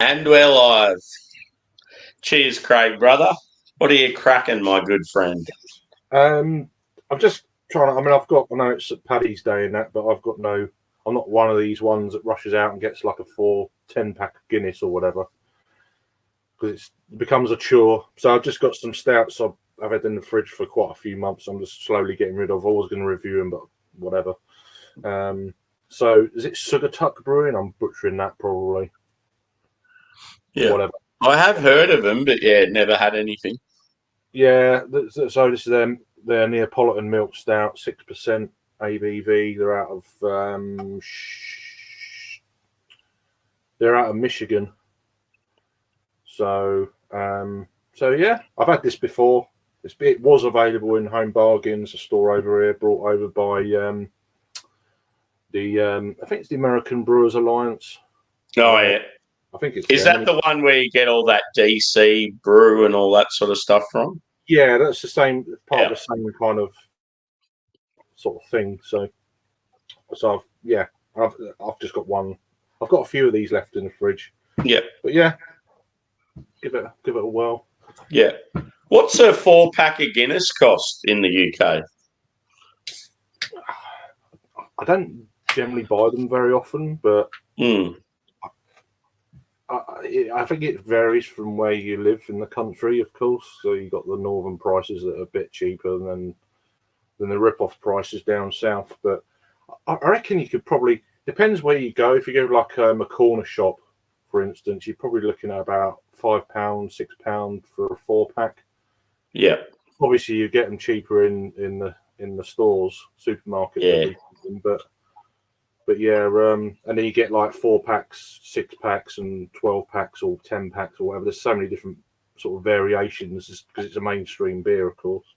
And we're live. Cheers, Craig, brother. What are you cracking, my good friend? I'm just trying to. I know it's Paddy's Day and that, but I'm not one of these ones that rushes out and gets like a 10-pack of Guinness or whatever, because it becomes a chore. So I've just got some stouts I've had in the fridge for quite a few months. I'm just slowly getting rid of. I was going to review them, but whatever. So is it Sugar Tuck Brewing? I'm butchering that probably. Yeah. Whatever. I have heard of them, but yeah, never had anything. Yeah, so this is their Neapolitan Milk Stout, 6% ABV. They're out of Michigan. So yeah, I've had this before. It was available in Home Bargains, a store over here, brought over by I think it's the American Brewers Alliance. Oh yeah, I think it's. Is that the one where you get all that DC brew and all that sort of stuff from? Yeah, that's the same part of the same kind of sort of thing. So I've just got one. I've got a few of these left in the fridge. Yeah, but yeah, give it a whirl. Yeah. What's a 4-pack of Guinness cost in the UK? I don't generally buy them very often, but I think it varies from where you live in the country, of course. So you got the northern prices that are a bit cheaper than the rip-off prices down south. But I reckon you could probably, depends where you go. If you go like a corner shop, for instance, you're probably looking at about £5, £6 for a 4-pack. Yeah. Obviously, you get them cheaper in the stores, supermarkets. Yeah. But yeah, and then you get like 4-packs, 6-packs, and 12-packs, or 10-packs, or whatever. There's so many different sort of variations because it's a mainstream beer, of course.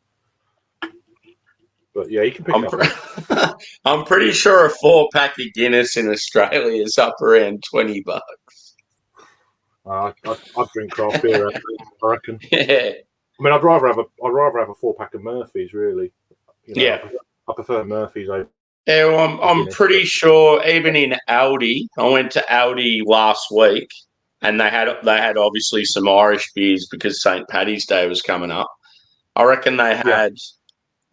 But yeah, you can pick up. I'm pretty sure a 4-pack of Guinness in Australia is up around $20. I drink craft beer, I reckon. Yeah. I mean, I'd rather have a 4-pack of Murphy's, really. Yeah. I prefer Murphy's over. Yeah, well, I'm pretty sure even in Aldi, I went to Aldi last week, and they had obviously some Irish beers because St. Paddy's Day was coming up. I reckon they had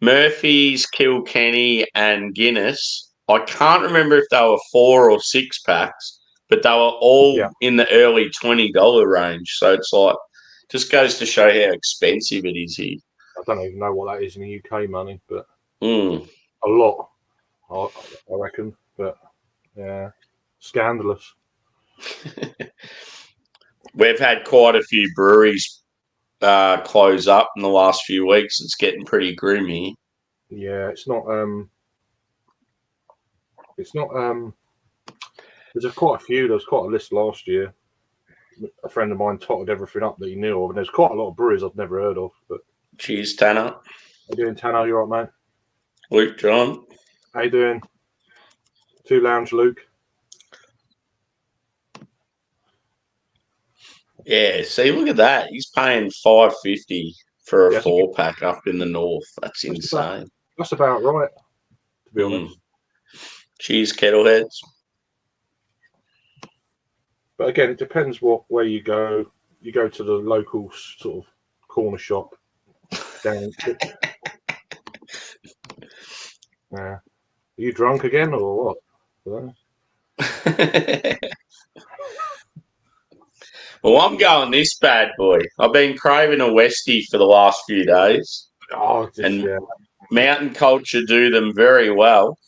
Murphy's, Kilkenny, and Guinness. I can't remember if they were 4 or 6-packs, but they were all in the early $20 range. So it's like, just goes to show how expensive it is here. I don't even know what that is in the UK money, but a lot, I reckon. But yeah, scandalous. We've had quite a few breweries close up in the last few weeks. It's getting pretty grim here. Yeah, it's not. There's quite a few. There was quite a list last year. A friend of mine totted everything up that he knew of, and there's quite a lot of breweries I've never heard of. But cheers, Tanner. How you doing, Tanner? You all right, mate? Luke, John. How you doing? 2 Lounge, Luke. Yeah, see, look at that. He's paying $5.50 for a 4-pack up in the north. That's insane. That's about right, to be honest. Cheers, Kettleheads. But again, it depends where you go. You go to the local sort of corner shop. Are you drunk again or what? Well, I'm going this bad boy. I've been craving a Westie for the last few days. Mountain Culture do them very well.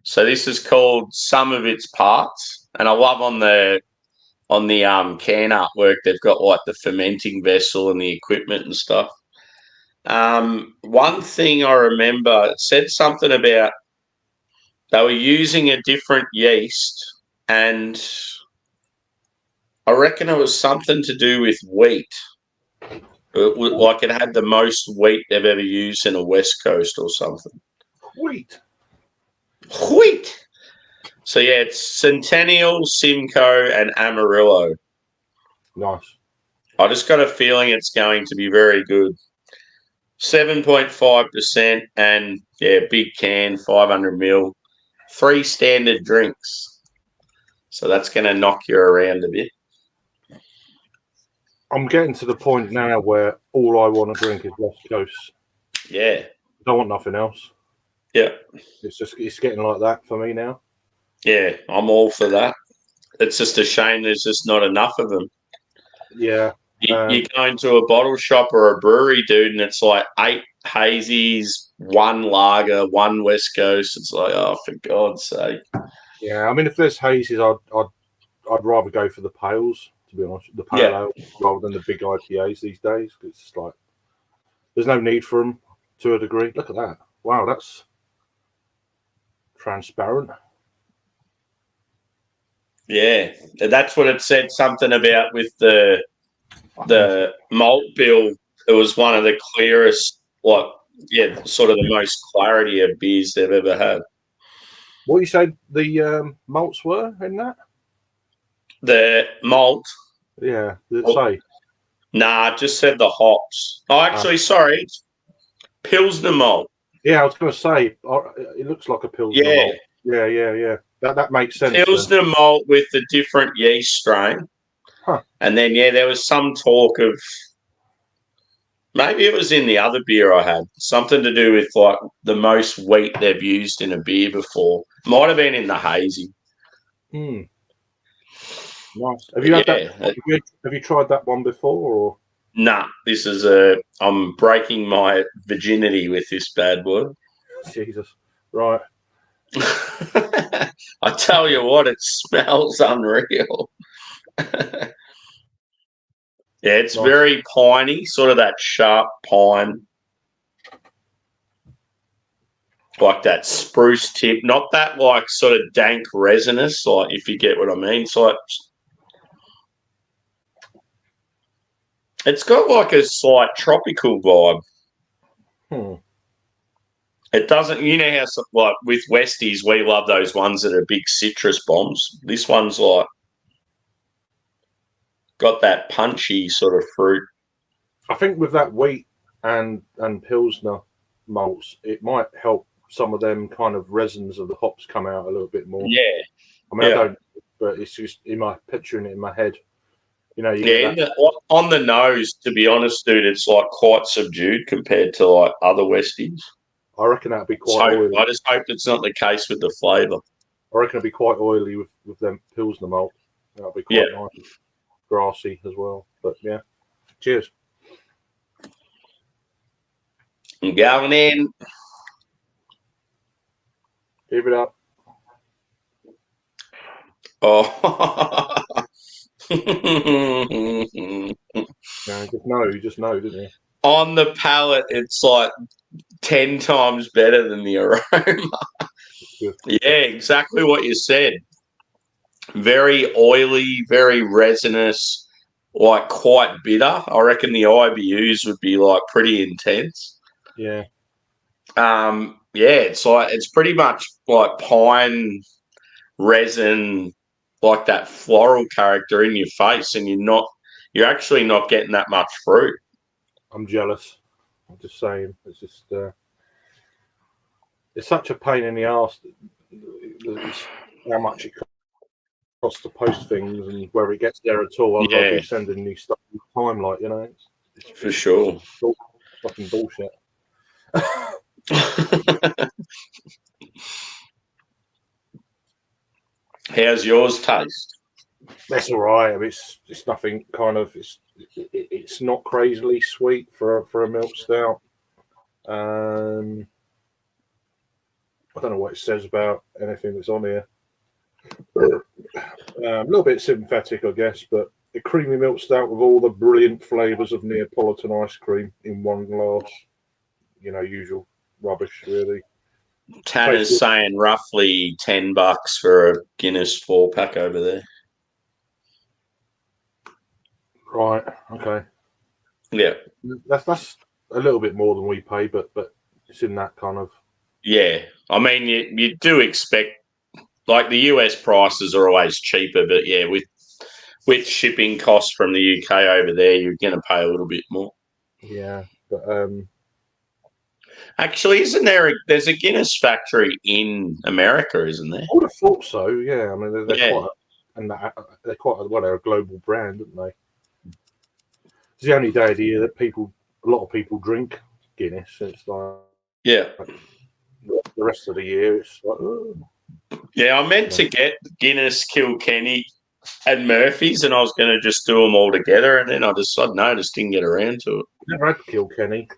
So this is called Some of Its Parts, and I love on the can artwork they've got like the fermenting vessel and the equipment and stuff. One thing I remember, it said something about they were using a different yeast, and I reckon it was something to do with wheat. Like it had the most wheat they've ever used in a West Coast or something. Wheat. So yeah, it's Centennial, Simcoe, and Amarillo. Nice. I just got a feeling it's going to be very good. 7.5%, and big can, 500 ml, 3 standard drinks. So that's going to knock you around a bit. I'm getting to the point now where all I want to drink is West Coast. Yeah. I don't want nothing else. Yeah. It's getting like that for me now. Yeah, I'm all for that. It's just a shame there's just not enough of them. Yeah. You go into a bottle shop or a brewery, dude, and it's like 8 hazies, 1 lager, 1 West Coast. It's like, oh, for God's sake. Yeah, I mean, if there's hazes, I'd rather go for the pales, to be honest, the pale ale rather than the big IPAs these days. It's just like there's no need for them to a degree. Look at that! Wow, that's transparent. Yeah, that's what it said something about with the malt bill. It was one of the clearest, sort of the most clarity of beers they've ever had. What you said the malts were in that? The malt. Yeah, did it say? Nah, just said the hops. Oh, actually, sorry. Pilsner malt. Yeah, I was going to say, it looks like a Pilsner malt. Yeah. That makes sense. Pilsner malt with a different yeast strain. Huh. And then, there was some talk of, maybe it was in the other beer I had, something to do with like the most wheat they've used in a beer before. Might have been in the hazy. Nice. Have you had that? Have you tried that one before? Or nah, this is I'm breaking my virginity with this bad boy. Jesus, right. I tell you what, it smells unreal. Yeah, it's nice. very piney, sort of that sharp pine, like that spruce tip, not that like sort of dank resinous, like if you get what I mean. So it's got like a slight tropical vibe. It doesn't, you know how like with Westies, we love those ones that are big citrus bombs. This one's like got that punchy sort of fruit. I think with that wheat and Pilsner malts, it might help some of them kind of resins of the hops come out a little bit more. Yeah. I mean, I don't, but it's just picturing it in my head. You know, on the nose, to be honest, dude, it's like quite subdued compared to like other Westies. I reckon that'd be quite oily. I just hope it's not the case with the flavour. I reckon it'd be quite oily with them Pilsner malt. That'd be quite nice. Grassy as well. But yeah. Cheers. I'm going in. Give it up. Oh. You just know, didn't you? On the palate, it's like 10 times better than the aroma. Yeah, exactly what you said. Very oily, very resinous, like quite bitter. I reckon the IBUs would be like pretty intense. Yeah. It's pretty much like pine resin, like that floral character in your face, and you're actually not getting that much fruit. I'm jealous. I'm just saying, it's just it's such a pain in the arse how much it costs to post things and whether it gets there at all. I'll be sending new stuff all the time, like, you know. It's for sure. Fucking bullshit. How's yours taste? That's all right. I mean, it's nothing kind of. It's not crazily sweet for a milk stout. I don't know what it says about anything that's on here. A little bit synthetic, I guess, but a creamy milk stout with all the brilliant flavours of Neapolitan ice cream in one glass. You know, usual rubbish, really. Tanner's saying roughly $10 for a Guinness 4-pack over there. Right. Okay. Yeah. That's a little bit more than we pay, but it's in that kind of. Yeah, I mean, you do expect, like, the US prices are always cheaper, but yeah, with shipping costs from the UK over there, you're going to pay a little bit more. Yeah, but actually, there's a Guinness factory in America, isn't there? I would have thought so. Yeah, I mean, they're quite a global brand, aren't they? It's the only day of the year that a lot of people drink Guinness. It's like Yeah. the rest of the year, it's like, oh. Yeah, I meant to get Guinness, Kilkenny, and Murphy's, and I was going to just do them all together, and then I just didn't get around to it. Never had Kilkenny.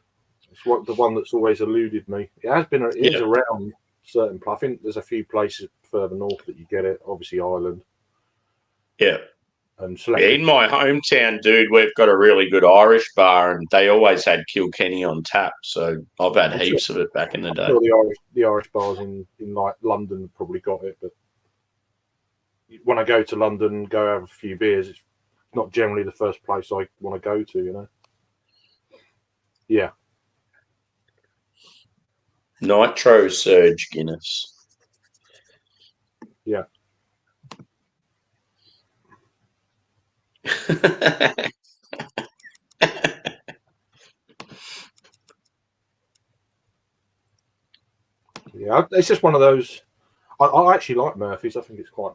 It's the one that's always eluded me. It has been. It is around certain. I think there's a few places further north that you get it. Obviously, Ireland. Yeah. And in my hometown, dude, we've got a really good Irish bar, and they always had Kilkenny on tap. So I've had heaps of it back in the day. Sure the Irish bars in like London probably got it, but when I go to London, go have a few beers, it's not generally the first place I want to go to, you know. Yeah. Nitro Surge Guinness. Yeah. Yeah, it's just one of those. I actually like Murphy's. I think it's quite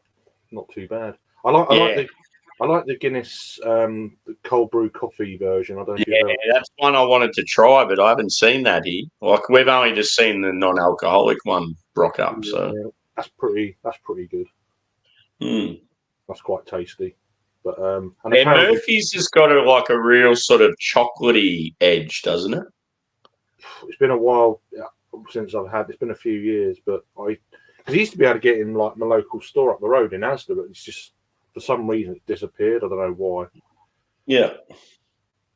not too bad. I like the Guinness the cold brew coffee version. I don't know if you've ever... that's one I wanted to try, but I haven't seen that here. Like we've only just seen the non-alcoholic one rock up. So that's pretty good. Mm. That's quite tasty. But Murphy's has got a real sort of chocolatey edge, doesn't it? It's been a while since I've had. It's been a few years, but because I used to be able to get in like my local store up the road in Asda, but it's just for some reason it disappeared. I don't know why. Yeah.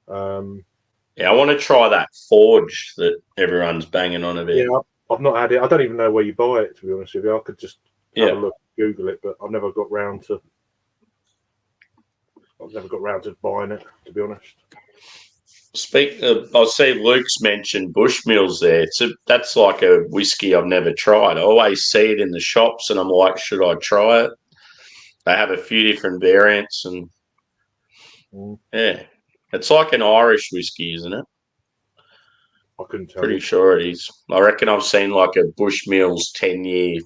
I want to try that Forge that everyone's banging on about. Yeah, I've not had it. I don't even know where you buy it, to be honest with you. I could just have a look, Google it, but I've never got round to buying it, to be honest. I see Luke's mentioned Bushmills there. That's like a whiskey I've never tried. I always see it in the shops, and I'm like, should I try it? They have a few different variants, and it's like an Irish whiskey, isn't it? I couldn't tell. Pretty sure it is. I reckon I've seen like a Bushmills 10-year.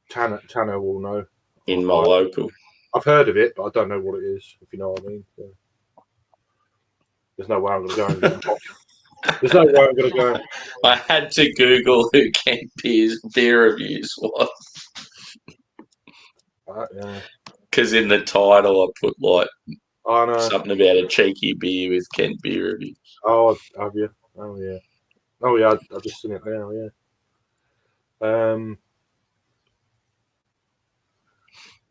Tanner will know. In my local. I've heard of it, but I don't know what it is, if you know what I mean. So, there's no way I'm going to go and There's no way I'm going to go. I had to Google who Kent Beer's beer reviews was. Because in the title I put something about a cheeky beer with Kent Beer reviews. Oh, have you? Oh, yeah. Oh, yeah, I've just seen it now, yeah.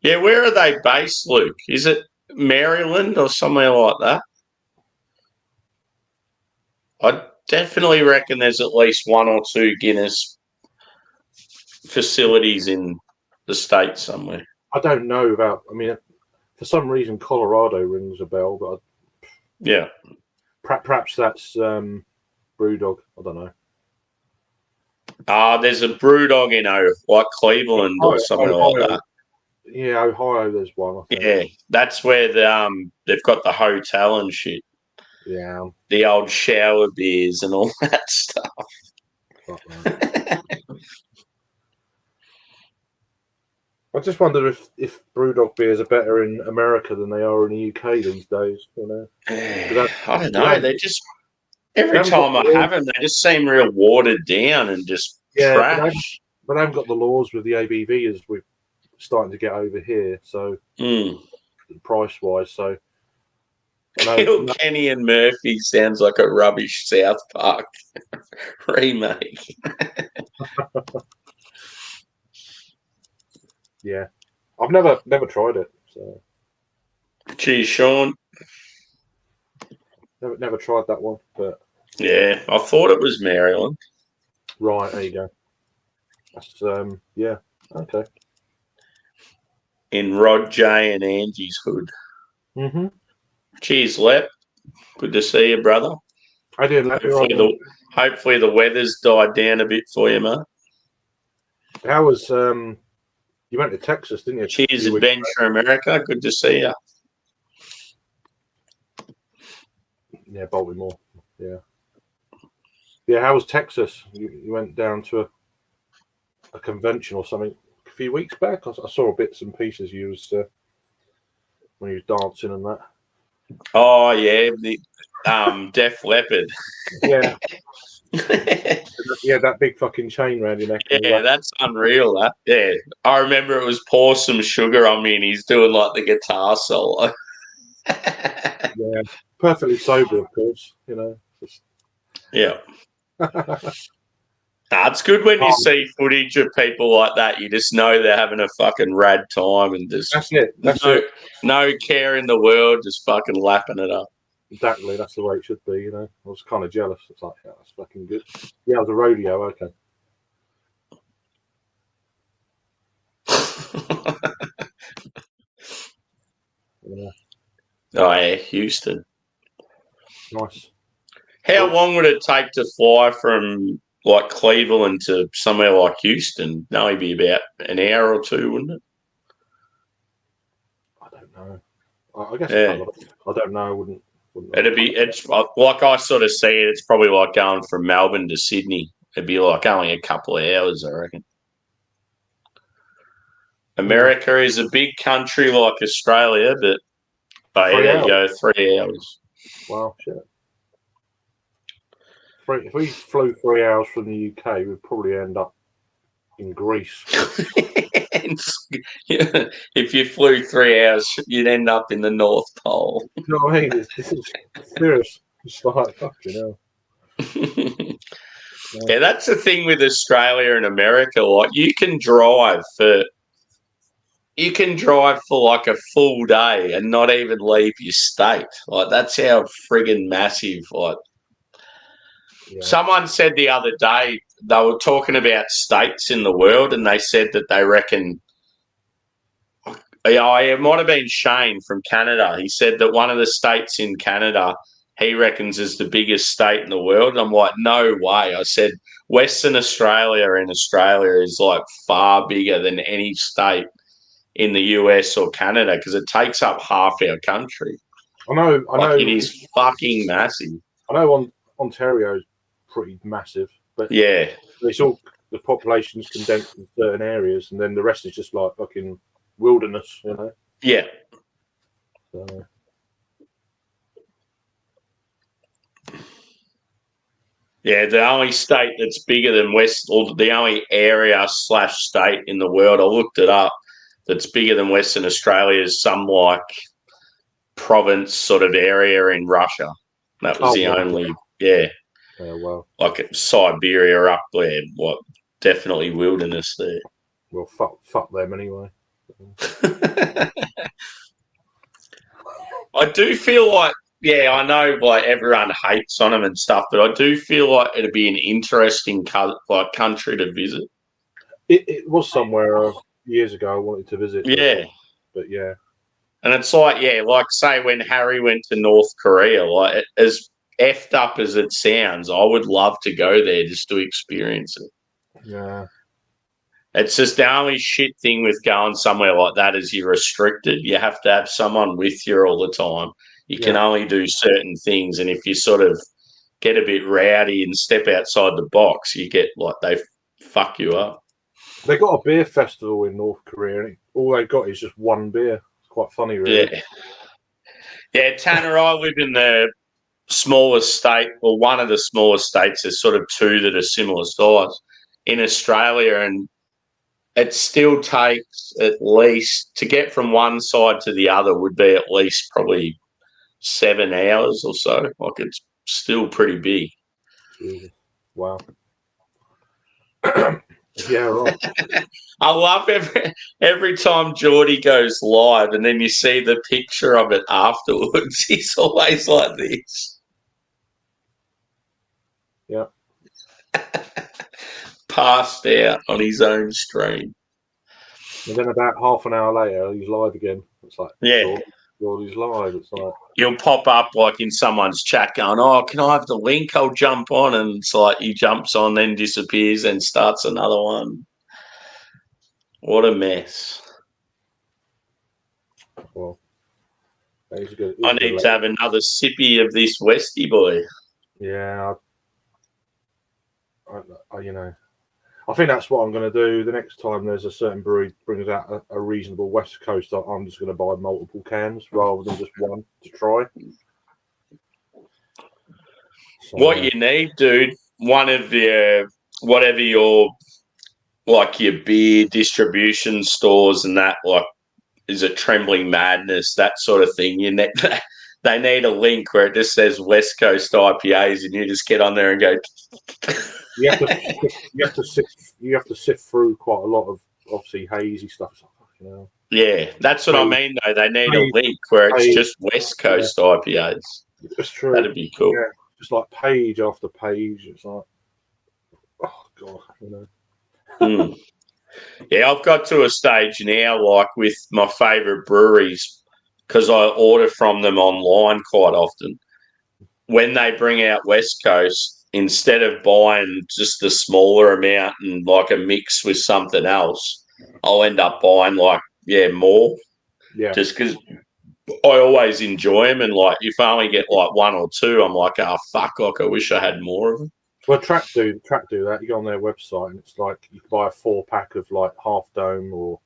Yeah, where are they based, Luke? Is it Maryland or somewhere like that? I definitely reckon there's at least one or two Guinness facilities in the States somewhere. I don't know about, for some reason Colorado rings a bell, but perhaps that's Brewdog. I don't know. There's a Brewdog in Cleveland or something like that. Yeah, Ohio, there's one. I think. Yeah, that's where they've got the hotel and shit. Yeah. The old shower beers and all that stuff. I just wonder if Brewdog beers are better in America than they are in the UK these days. You know, I don't know. They just every time I have them, they just seem real watered down and just trash. But they haven't got the laws with the ABV as we're starting to get over here. So price wise, so. Kilkenny and Murphy sounds like a rubbish South Park remake. Yeah, I've never tried it. So, geez, Sean, never tried that one. But yeah, I thought it was Maryland. Right, there you go. That's okay. In Rod J and Angie's hood. Mm-hmm. Cheers, Lep. Good to see you, brother. I did. Hopefully the weather's died down a bit for you, mate. How was you went to Texas, didn't you? Cheers, Adventure America. Good to see you. Yeah, Baltimore. Yeah. Yeah, how was Texas? You went down to a convention or something a few weeks back. I saw bits and pieces you was when you was dancing and that. Oh yeah, the Def Leppard. Yeah. Yeah, that big fucking chain around your neck. Yeah, that's unreal. That yeah, I remember it was Pour Some Sugar on Me, and he's doing like the guitar solo. Yeah, perfectly sober, of course. Just... Yeah. It's good when you see footage of people like that. You just know they're having a fucking rad time and just That's it. No care in the world, just fucking lapping it up. Exactly. That's the way it should be. I was kind of jealous. It's like, yeah, that's fucking good. Yeah, it was a rodeo. Okay. Yeah. Oh yeah, Houston. Nice. How long would it take to fly from like Cleveland to somewhere like Houston? No, it'd be about an hour or two, wouldn't it? I don't know. I guess Yeah. I don't know. I wouldn't It's like I sort of see it. It's probably like going from Melbourne to Sydney. It'd be like only a couple of hours, I reckon. America is a big country like Australia, but yeah, there you go, 3 hours. Wow, shit. If we flew 3 hours from the UK, we'd probably end up in Greece. If you flew 3 hours, you'd end up in the North Pole. You know what I mean? This is serious. It's like, fucking hell. Yeah, that's the thing with Australia and America. Like, you can drive for like a full day and not even leave your state. Like, that's how friggin' massive. Like, someone said the other day they were talking about states in the world, and they said that they reckon. Yeah, it might have been Shane from Canada. He said that one of the states in Canada he reckons is the biggest state in the world. I'm like, no way. I said Western Australia in Australia is like far bigger than any state in the US or Canada because it takes up half our country. I know. It is fucking massive. I know Ontario is pretty massive, but yeah, it's all the population's condensed in certain areas, and then the rest is just like fucking wilderness, Yeah. So. Yeah, the only state that's bigger than or the only area / state in the world, I looked it up, that's bigger than Western Australia is some like province sort of area in Russia. That was the only, yeah. Oh, wow. Like Siberia up there, what, definitely wilderness there. Well, fuck them anyway. I do feel like, yeah, I know like everyone hates on them and stuff, but I do feel like it'd be an interesting country to visit. It was somewhere years ago I wanted to visit. Yeah. But yeah. And it's like, yeah, like say when Harry went to North Korea, like as effed up as it sounds, I would love to go there just to experience it. Yeah. It's just the only shit thing with going somewhere like that is you're restricted. You have to have someone with you all the time. You can only do certain things. And if you sort of get a bit rowdy and step outside the box, you get like they fuck you up. They got a beer festival in North Korea, and all they got is just one beer. It's quite funny, really. Yeah. Yeah, Tanner, I live in the smallest state, or one of the smallest states. There's sort of two that are similar size in Australia, and it still takes at least, to get from one side to the other would be at least probably 7 hours or so. Like, it's still pretty big. Jesus. Wow. Yeah, right. I love every time Geordie goes live and then you see the picture of it afterwards. He's always like this. Yeah. Passed out on his own stream. And then about half an hour later, he's live again. It's like, yeah, Geordie's live. It's like, he'll pop up like in someone's chat going, oh, can I have the link? I'll jump on. And it's like he jumps on, then disappears and starts another one. What a mess. Well, he's good. I need to have another sippy of this Westie boy. Yeah. I think that's what I'm going to do. The next time there's a certain brewery brings out a reasonable West Coast, I'm just going to buy multiple cans rather than just one to try. So, what you need, dude, one of your, whatever your, like your beer distribution stores and that, like, is it Trembling Madness, that sort of thing. You need, they need a link where it just says West Coast IPAs, and you just get on there and go. you have to sift through quite a lot of obviously hazy stuff. You know. Yeah, that's what I mean. Though they need a link where it's just West Coast IPAs. It's true. That'd be cool. Yeah, just like page after page. It's like, oh god, you know. Yeah, I've got to a stage now, like with my favourite breweries, because I order from them online quite often. When they bring out West Coast, instead of buying just a smaller amount and like a mix with something else, I'll end up buying more. Yeah. Just because I always enjoy them, and like if I only get like one or two, I'm like, oh fuck, like I wish I had more of them. Well, Track do that. You go on their website and it's like you can buy a 4-pack of like Half Dome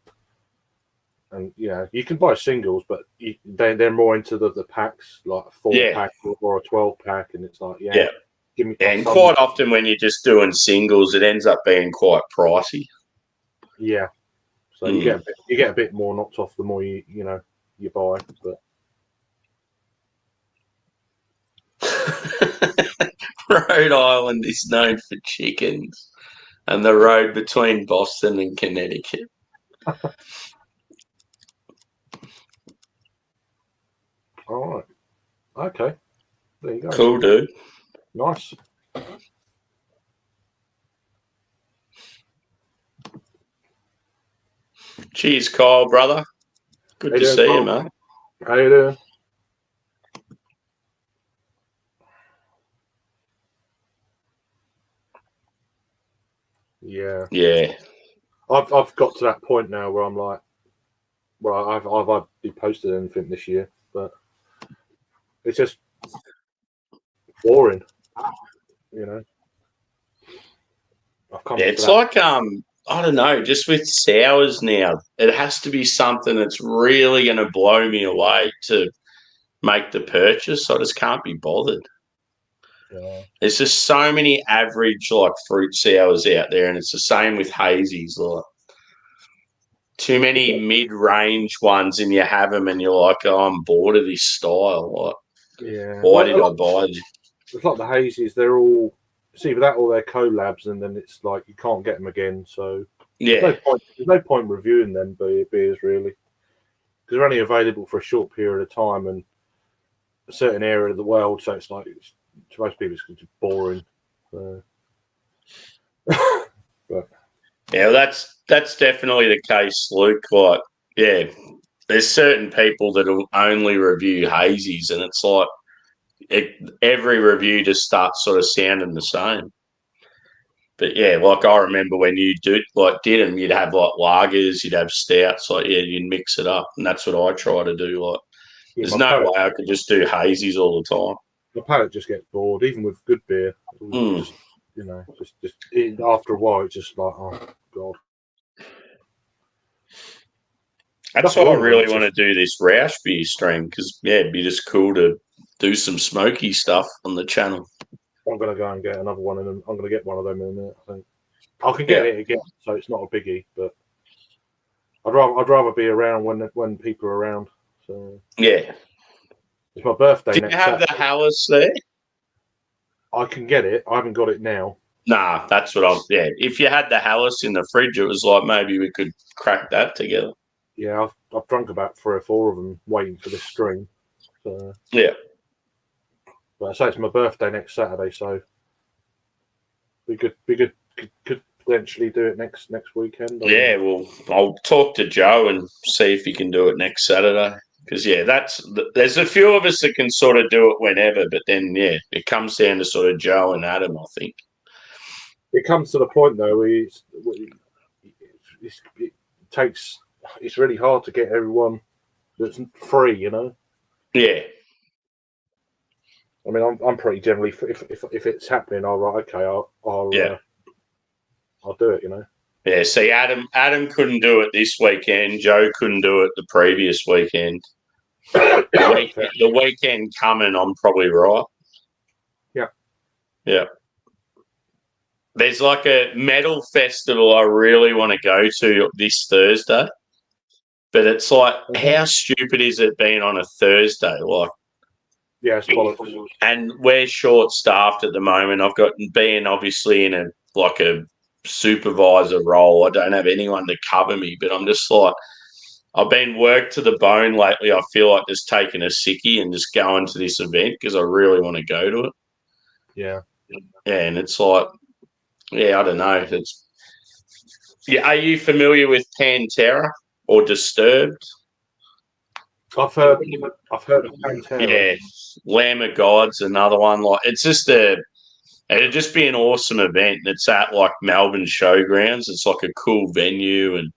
and you can buy singles, but they're more into the packs, like a 4-pack or a 12-pack, and it's like give me. And quite often when you're just doing singles, it ends up being quite pricey. Yeah, so you get a bit more knocked off the more you buy, but. Rhode Island is known for chickens, and the road between Boston and Connecticut. All right. Okay. There you go. Cool, dude. Nice. Cheers, Kyle, brother. Good to see you, man. How you doing? Yeah. Yeah. I've got to that point now where I'm like, well, I've hardly posted anything this year, but it's just boring, you know. It's like I don't know, just with sours now, it has to be something that's really going to blow me away to make the purchase. I just can't be bothered. Yeah. There's just so many average like fruit sours out there, and it's the same with hazies. Like too many mid-range ones, and you have them, and you're like, "Oh, I'm bored of this style." Like, why did I buy it? It's like the hazies; they're all it's either that or they're collabs, and then it's like you can't get them again. So there's no point reviewing them beers really, because they're only available for a short period of time and a certain area of the world. So it's like to most people, it's just boring. But yeah, that's definitely the case, Luke. Like, yeah, there's certain people that will only review hazies, and it's like every review just starts sort of sounding the same. But yeah, like I remember when you did them, you'd have like lagers, you'd have stouts, you'd mix it up, and that's what I try to do. Like, there's no way I could just do hazies all the time. The palate just gets bored, even with good beer. Just after a while, it's just like, oh god. That's why I really want to do this Roush beer stream, because it'd be just cool to do some smoky stuff on the channel. I'm going to go and get another one, and I'm going to get one of them in a minute. I think I can get it again, so it's not a biggie. But I'd rather be around when people are around. So yeah, it's my birthday. Do you have the Helles there? I can get it. I haven't got it now. Nah, that's what I'm. Yeah, if you had the Helles in the fridge, it was like maybe we could crack that together. Yeah, I've drunk about 3 or 4 of them waiting for this stream. So yeah. But I say it's my birthday next Saturday, so we could potentially do it next weekend. Yeah, well, I'll talk to Joe and see if he can do it next Saturday. Because there's a few of us that can sort of do it whenever, but then it comes down to sort of Joe and Adam, I think. It comes to the point though where it's really hard to get everyone that's free, you know. Yeah. I mean, I'm pretty generally if it's happening, I'll I'll do it. You know. Yeah, see, Adam couldn't do it this weekend. Joe couldn't do it the previous weekend. The weekend coming, I'm probably right. Yeah. Yeah. There's like a metal festival I really want to go to this Thursday. But it's like, how stupid is it being on a Thursday? Like, yeah, it's bollocks. And we're short-staffed at the moment. I've got being obviously in a supervisor role. I don't have anyone to cover me, but I'm just like, I've been worked to the bone lately. I feel like just taking a sickie and just going to this event because I really want to go to it. Yeah. Yeah, and it's like, yeah, I don't know. Are you familiar with Pantera or Disturbed? I've heard of Pantera. Yeah, Lamb of God's another one. Like, it's just it'd just be an awesome event. It's at like Melbourne Showgrounds. It's like a cool venue, and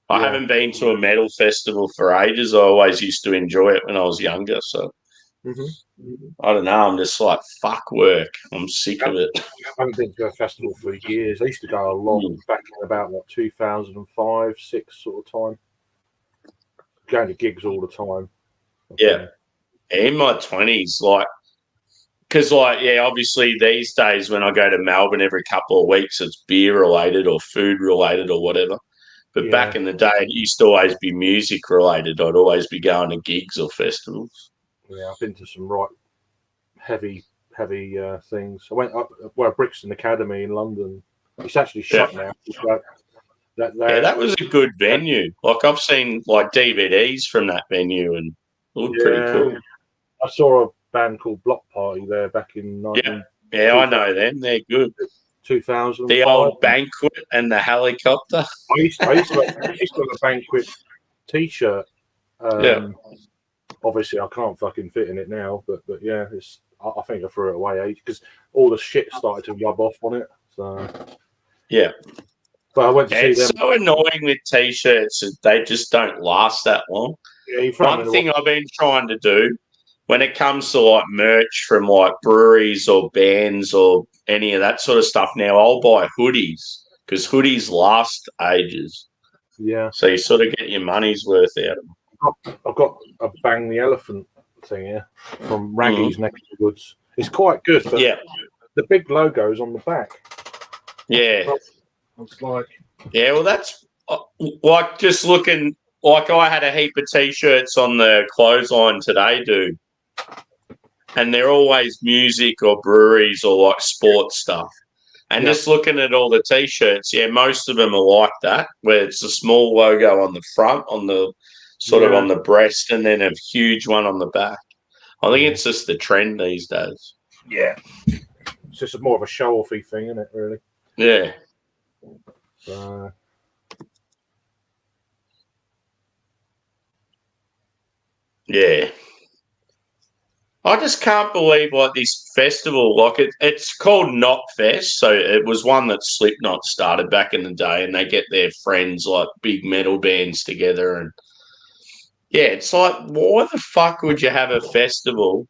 I haven't been to a metal festival for ages. I always used to enjoy it when I was younger. So I don't know. I'm just like, fuck work. I'm sick of it. I haven't been to a festival for years. I used to go a lot back in about 2005, 6 sort of time. Going to gigs all the time. Yeah. In my 20s, because obviously these days when I go to Melbourne every couple of weeks, it's beer related or food related or whatever. But back in the day, it used to always be music related. I'd always be going to gigs or festivals. Yeah, I've been to some right heavy things. I went up Brixton Academy in London. It's actually shut now. That was a good venue. Like, I've seen like DVDs from that venue and it looked pretty cool. I saw a band called Block Party there back in I know them. They're good. 2000. The old Banquet and the helicopter. I used to have a Banquet T-shirt. Obviously, I can't fucking fit in it now, but yeah, I think I threw it away because all the shit started to rub off on it. So yeah. But I went to see them. It's so annoying with T-shirts; they just don't last that long. Yeah, one thing I've been trying to do when it comes to like merch from like breweries or bands or any of that sort of stuff, now I'll buy hoodies because hoodies last ages. Yeah. So you sort of get your money's worth out of them. I've got a Bang the Elephant thing here from Raggy's Neck of the Woods. It's quite good, but the big logo's on the back. Yeah. It's like... Yeah, well, that's like just looking... Like, I had a heap of T-shirts on the clothesline today, dude. And they're always music or breweries or, like, sports stuff. And just looking at all the T-shirts, most of them are like that, where it's a small logo on the front, on the sort of on the breast, and then a huge one on the back. I think it's just the trend these days. Yeah. It's just more of a show-offy thing, isn't it, really? Yeah. Yeah. I just can't believe like this festival, like it's called Knotfest. So it was one that Slipknot started back in the day, and they get their friends like big metal bands together. And it's like, why the fuck would you have a festival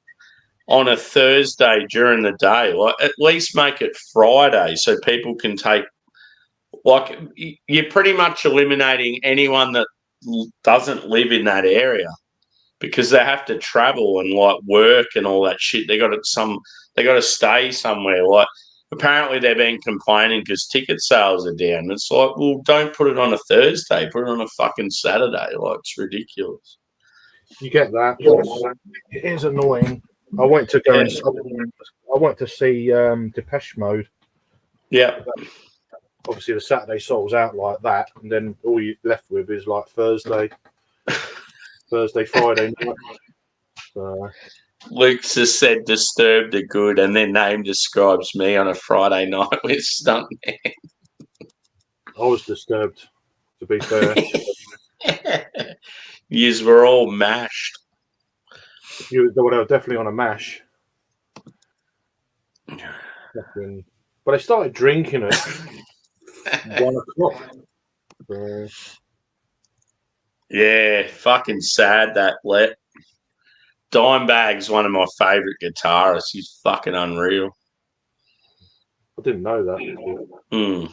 on a Thursday during the day? Like, at least make it Friday so people can take. Like, you're pretty much eliminating anyone that doesn't live in that area, because they have to travel and like work and all that shit. They got to stay somewhere. Like, apparently they've been complaining because ticket sales are down. It's like, well, don't put it on a Thursday. Put it on a fucking Saturday. Like, it's ridiculous. You get that. It is annoying. I went to go I went to see Depeche Mode. Yeah. Obviously, the Saturday sold out like that, and then all you're left with is like Thursday, Friday night. Luke's just said Disturbed are good, and their name describes me on a Friday night with Stuntman. I was disturbed, to be fair. Yous were all mashed. They were definitely on a mash. But I started drinking at 1 o'clock. Yeah, fucking sad that let. Dimebag's one of my favourite guitarists. He's fucking unreal. I didn't know that.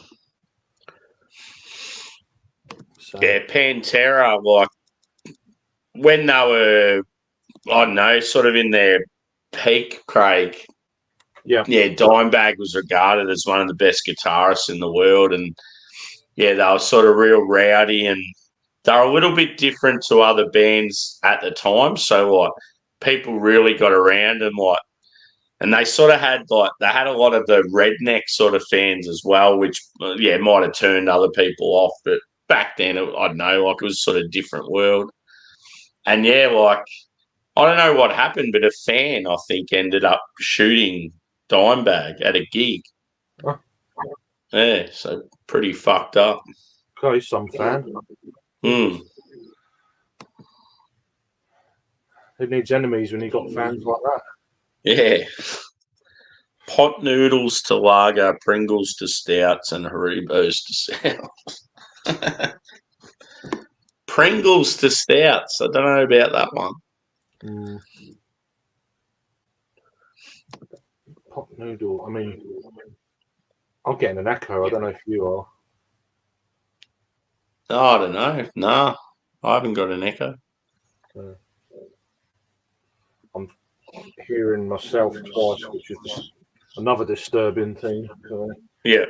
So. Yeah, Pantera, like when they were, I don't know, sort of in their peak, Craig. Yeah, Dimebag was regarded as one of the best guitarists in the world, and they were sort of real rowdy, and they're a little bit different to other bands at the time. So like people really got around them, like, and they sort of had they had a lot of the redneck sort of fans as well, which might have turned other people off, but back then I don't know, like it was sort of different world. And like I don't know what happened, but a fan I think ended up shooting Dimebag at a gig. Oh. Yeah, so pretty fucked up. Okay, some fan. Mm. Who needs enemies when you got fans like that? Yeah. Pot noodles to lager, Pringles to stouts, and Haribos to sours. Pringles to stouts. I don't know about that one. Pot noodle. I mean, I'm getting an echo. I don't know if you are. Oh, I don't know. Nah, I haven't got an echo. I'm hearing myself twice, which is another disturbing thing. So. Yeah.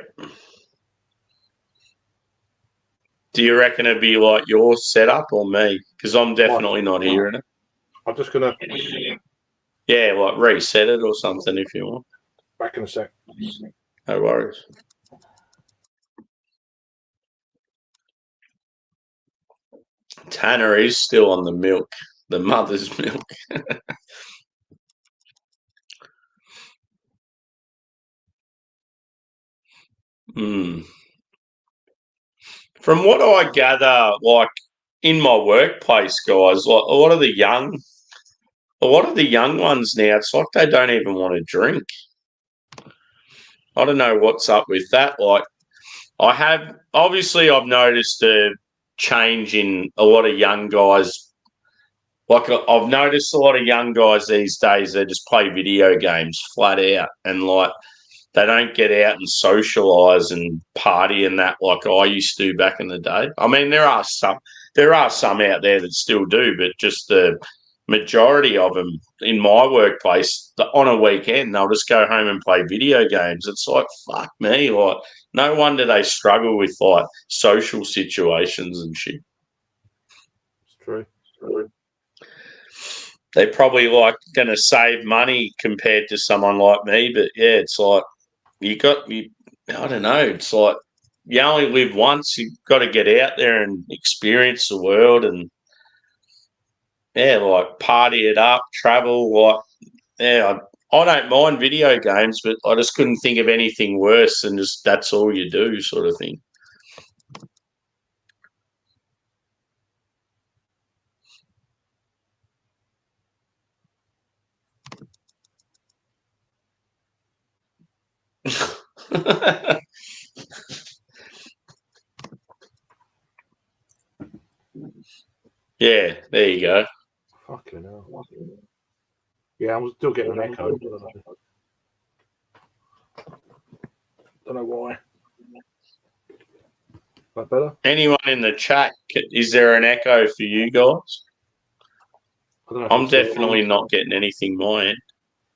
Do you reckon it'd be like your setup or me? Because I'm definitely not hearing it. I'm just gonna like reset it or something if you want. Back in a sec. No worries. Tanner is still on the milk, the mother's milk. From what I gather, like in my workplace, guys, like a lot of the young ones now, it's like they don't even want to drink. I don't know what's up with that. Like I've noticed a change in a lot of young guys. Like I've noticed a lot of young guys these days, they just play video games flat out, and like they don't get out and socialise and party and that like I used to back in the day. I mean, there are some out there that still do, but just the majority of them in my workplace, on a weekend, they'll just go home and play video games. It's like, fuck me. Like, no wonder they struggle with like social situations and shit. It's true. They're probably like going to save money compared to someone like me, but yeah, it's like I don't know. It's like you only live once. You've got to get out there and experience the world, and like party it up, travel. Like, I don't mind video games, but I just couldn't think of anything worse than just that's all you do, sort of thing. Yeah, there you go. Fucking hell. Yeah, I'm still getting an echo. Don't know why. That better? Anyone in the chat, is there an echo for you guys? I'm definitely not getting anything my end.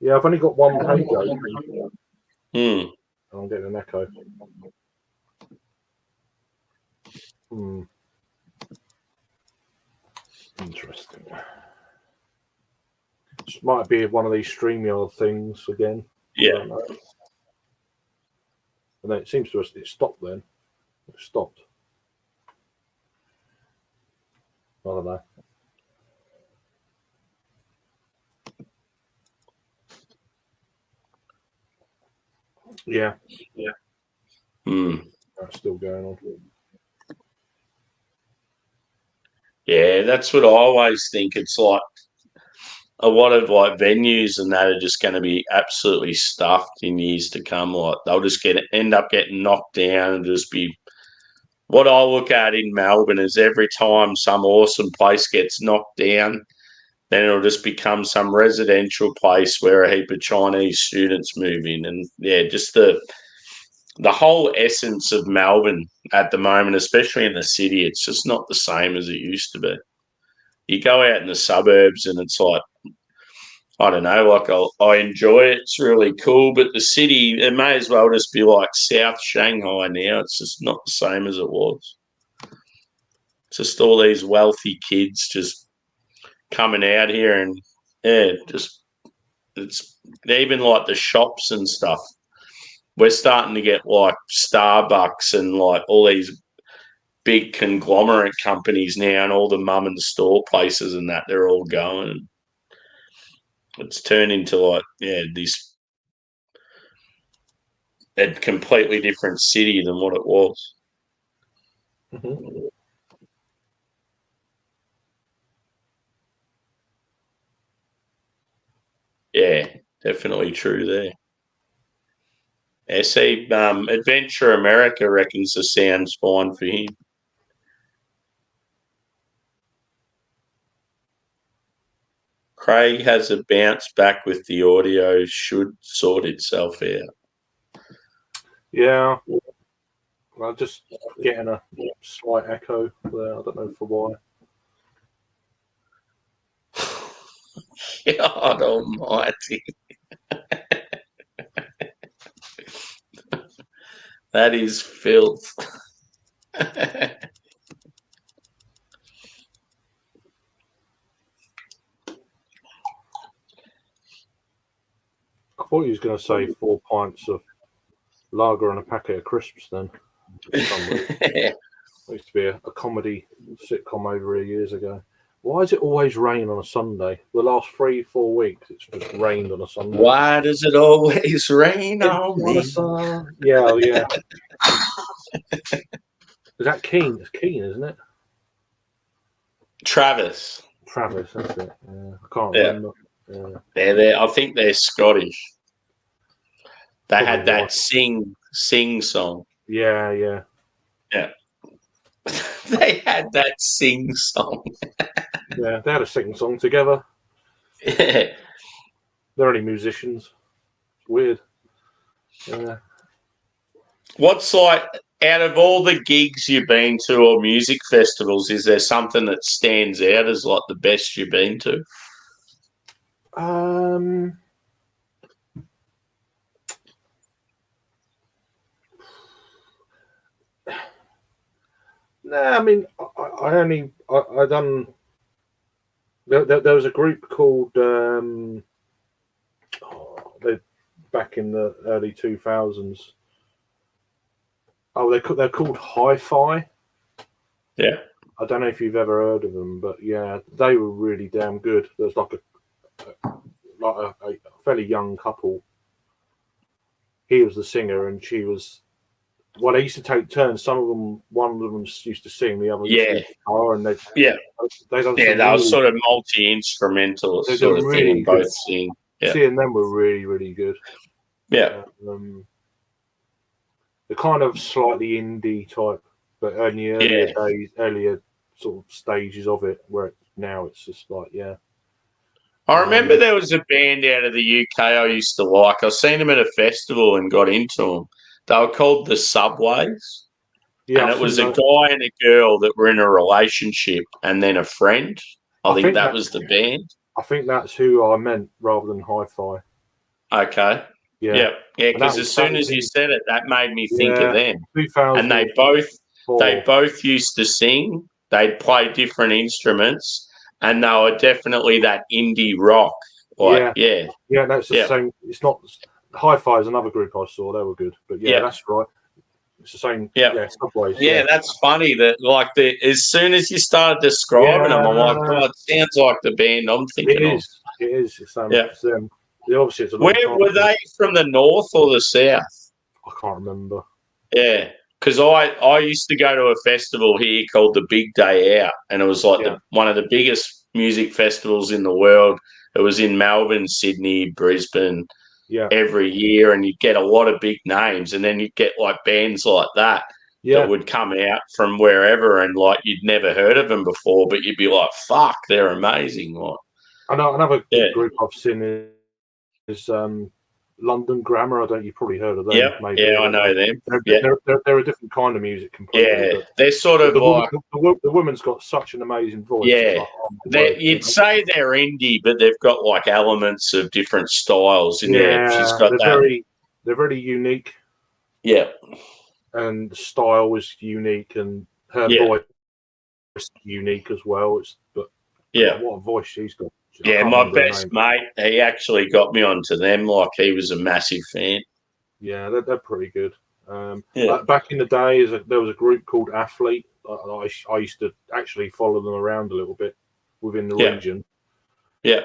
Yeah, I've only got one page open. I'm getting an echo. Interesting. This might be one of these StreamYard things again. Yeah. And then it seems to us it stopped then. It stopped. I don't know. Yeah. That's still going on. Yeah, that's what I always think. It's like a lot of like venues and that are just going to be absolutely stuffed in years to come. Like they'll just end up getting knocked down and just be. What I look at in Melbourne is every time some awesome place gets knocked down, then it'll just become some residential place where a heap of Chinese students move in, and just the the whole essence of Melbourne at the moment, especially in the city, it's just not the same as it used to be. You go out in the suburbs and it's like, I don't know, like I enjoy it. It's really cool. But the city, it may as well just be like South Shanghai now. It's just not the same as it was. It's just all these wealthy kids just coming out here and, yeah, just it's even like the shops and stuff. We're starting to get like Starbucks and like all these big conglomerate companies now, and all the mum and store places and that, they're all going. It's turned into like, yeah, this a completely different city than what it was. Mm-hmm. Yeah, definitely true there. Yeah, see, Adventure America reckons the sound's fine for him. Craig has a bounce back with the audio, should sort itself out. Yeah. I'm just getting a slight echo there. I don't know for why. God almighty. That is filth. I thought he was going to say 4 pints of lager and a packet of crisps then. It used to be a comedy sitcom over here years ago. Why does it always rain on a Sunday? The last 3-4 weeks, it's just rained on a Sunday. Why does it always rain on me? Yeah, yeah. Is that Keane? It's Keane, isn't it? Travis, that's it. Yeah, I can't remember. Yeah. I think they're Scottish. They Probably had that right. sing song. Yeah, yeah. Yeah. They had that sing song. Yeah, they had a sing song together. Yeah. They're only musicians. It's weird. Yeah. What's like, out of all the gigs you've been to or music festivals, is there something that stands out as like the best you've been to? Nah, I mean, I done. There was a group called back in the early 2000s. Oh, they're called Hi-Fi. Yeah. I don't know if you've ever heard of them, but yeah, they were really damn good. There was like a fairly young couple. He was the singer, and she was. Well, they used to take turns. One of them used to sing, the other used to guitar, and they were sort of multi-instrumental sort of thing, and both sing. Yeah. Seeing them were really, really good. Yeah. The kind of slightly indie type, but earlier sort of stages of it, where now it's just like, yeah. I remember there was a band out of the UK I used to like. I seen them at a festival and got into them. They were called the Subways. Yeah, and it was a guy and a girl that were in a relationship and then a friend. I think that was the band. I think that's who I meant rather than Hi-Fi. Okay. Yeah. Because as soon as you said it, that made me think of them. And they both used to sing. They'd play different instruments, and they were definitely that indie rock. Like, yeah. That's the same. It's not Hi-Fi is another group I saw. They were good, but that's right. It's the same. Yeah, Subways. Yeah, that's funny. That like as soon as you started describing them, I'm like, oh, it sounds like the band I'm thinking of. It is. It's obviously it's a Where were they from, the north or the south? I can't remember. Yeah, because I used to go to a festival here called the Big Day Out, and it was like one of the biggest music festivals in the world. It was in Melbourne, Sydney, Brisbane. Every year, and you'd get a lot of big names, and then you'd get like bands like that that would come out from wherever, and like you'd never heard of them before, but you'd be like, "Fuck, they're amazing!" Like, I know another group I've seen is London Grammar. You probably heard of them. Yeah, maybe. yeah, I know them. They're a different kind of music completely. Yeah, but they're sort of like the woman's got such an amazing voice. yeah. Like, oh my word. You'd say they're indie, but they've got like elements of different styles in there. She's got they're very unique. Yeah, and the style was unique, and her voice is unique as well. What a voice she's got. Yeah, my best mate, he actually got me onto them. Like, he was a massive fan. Yeah, they're pretty good. Back in the day, there was a group called Athlete. I used to actually follow them around a little bit within the region. Yeah.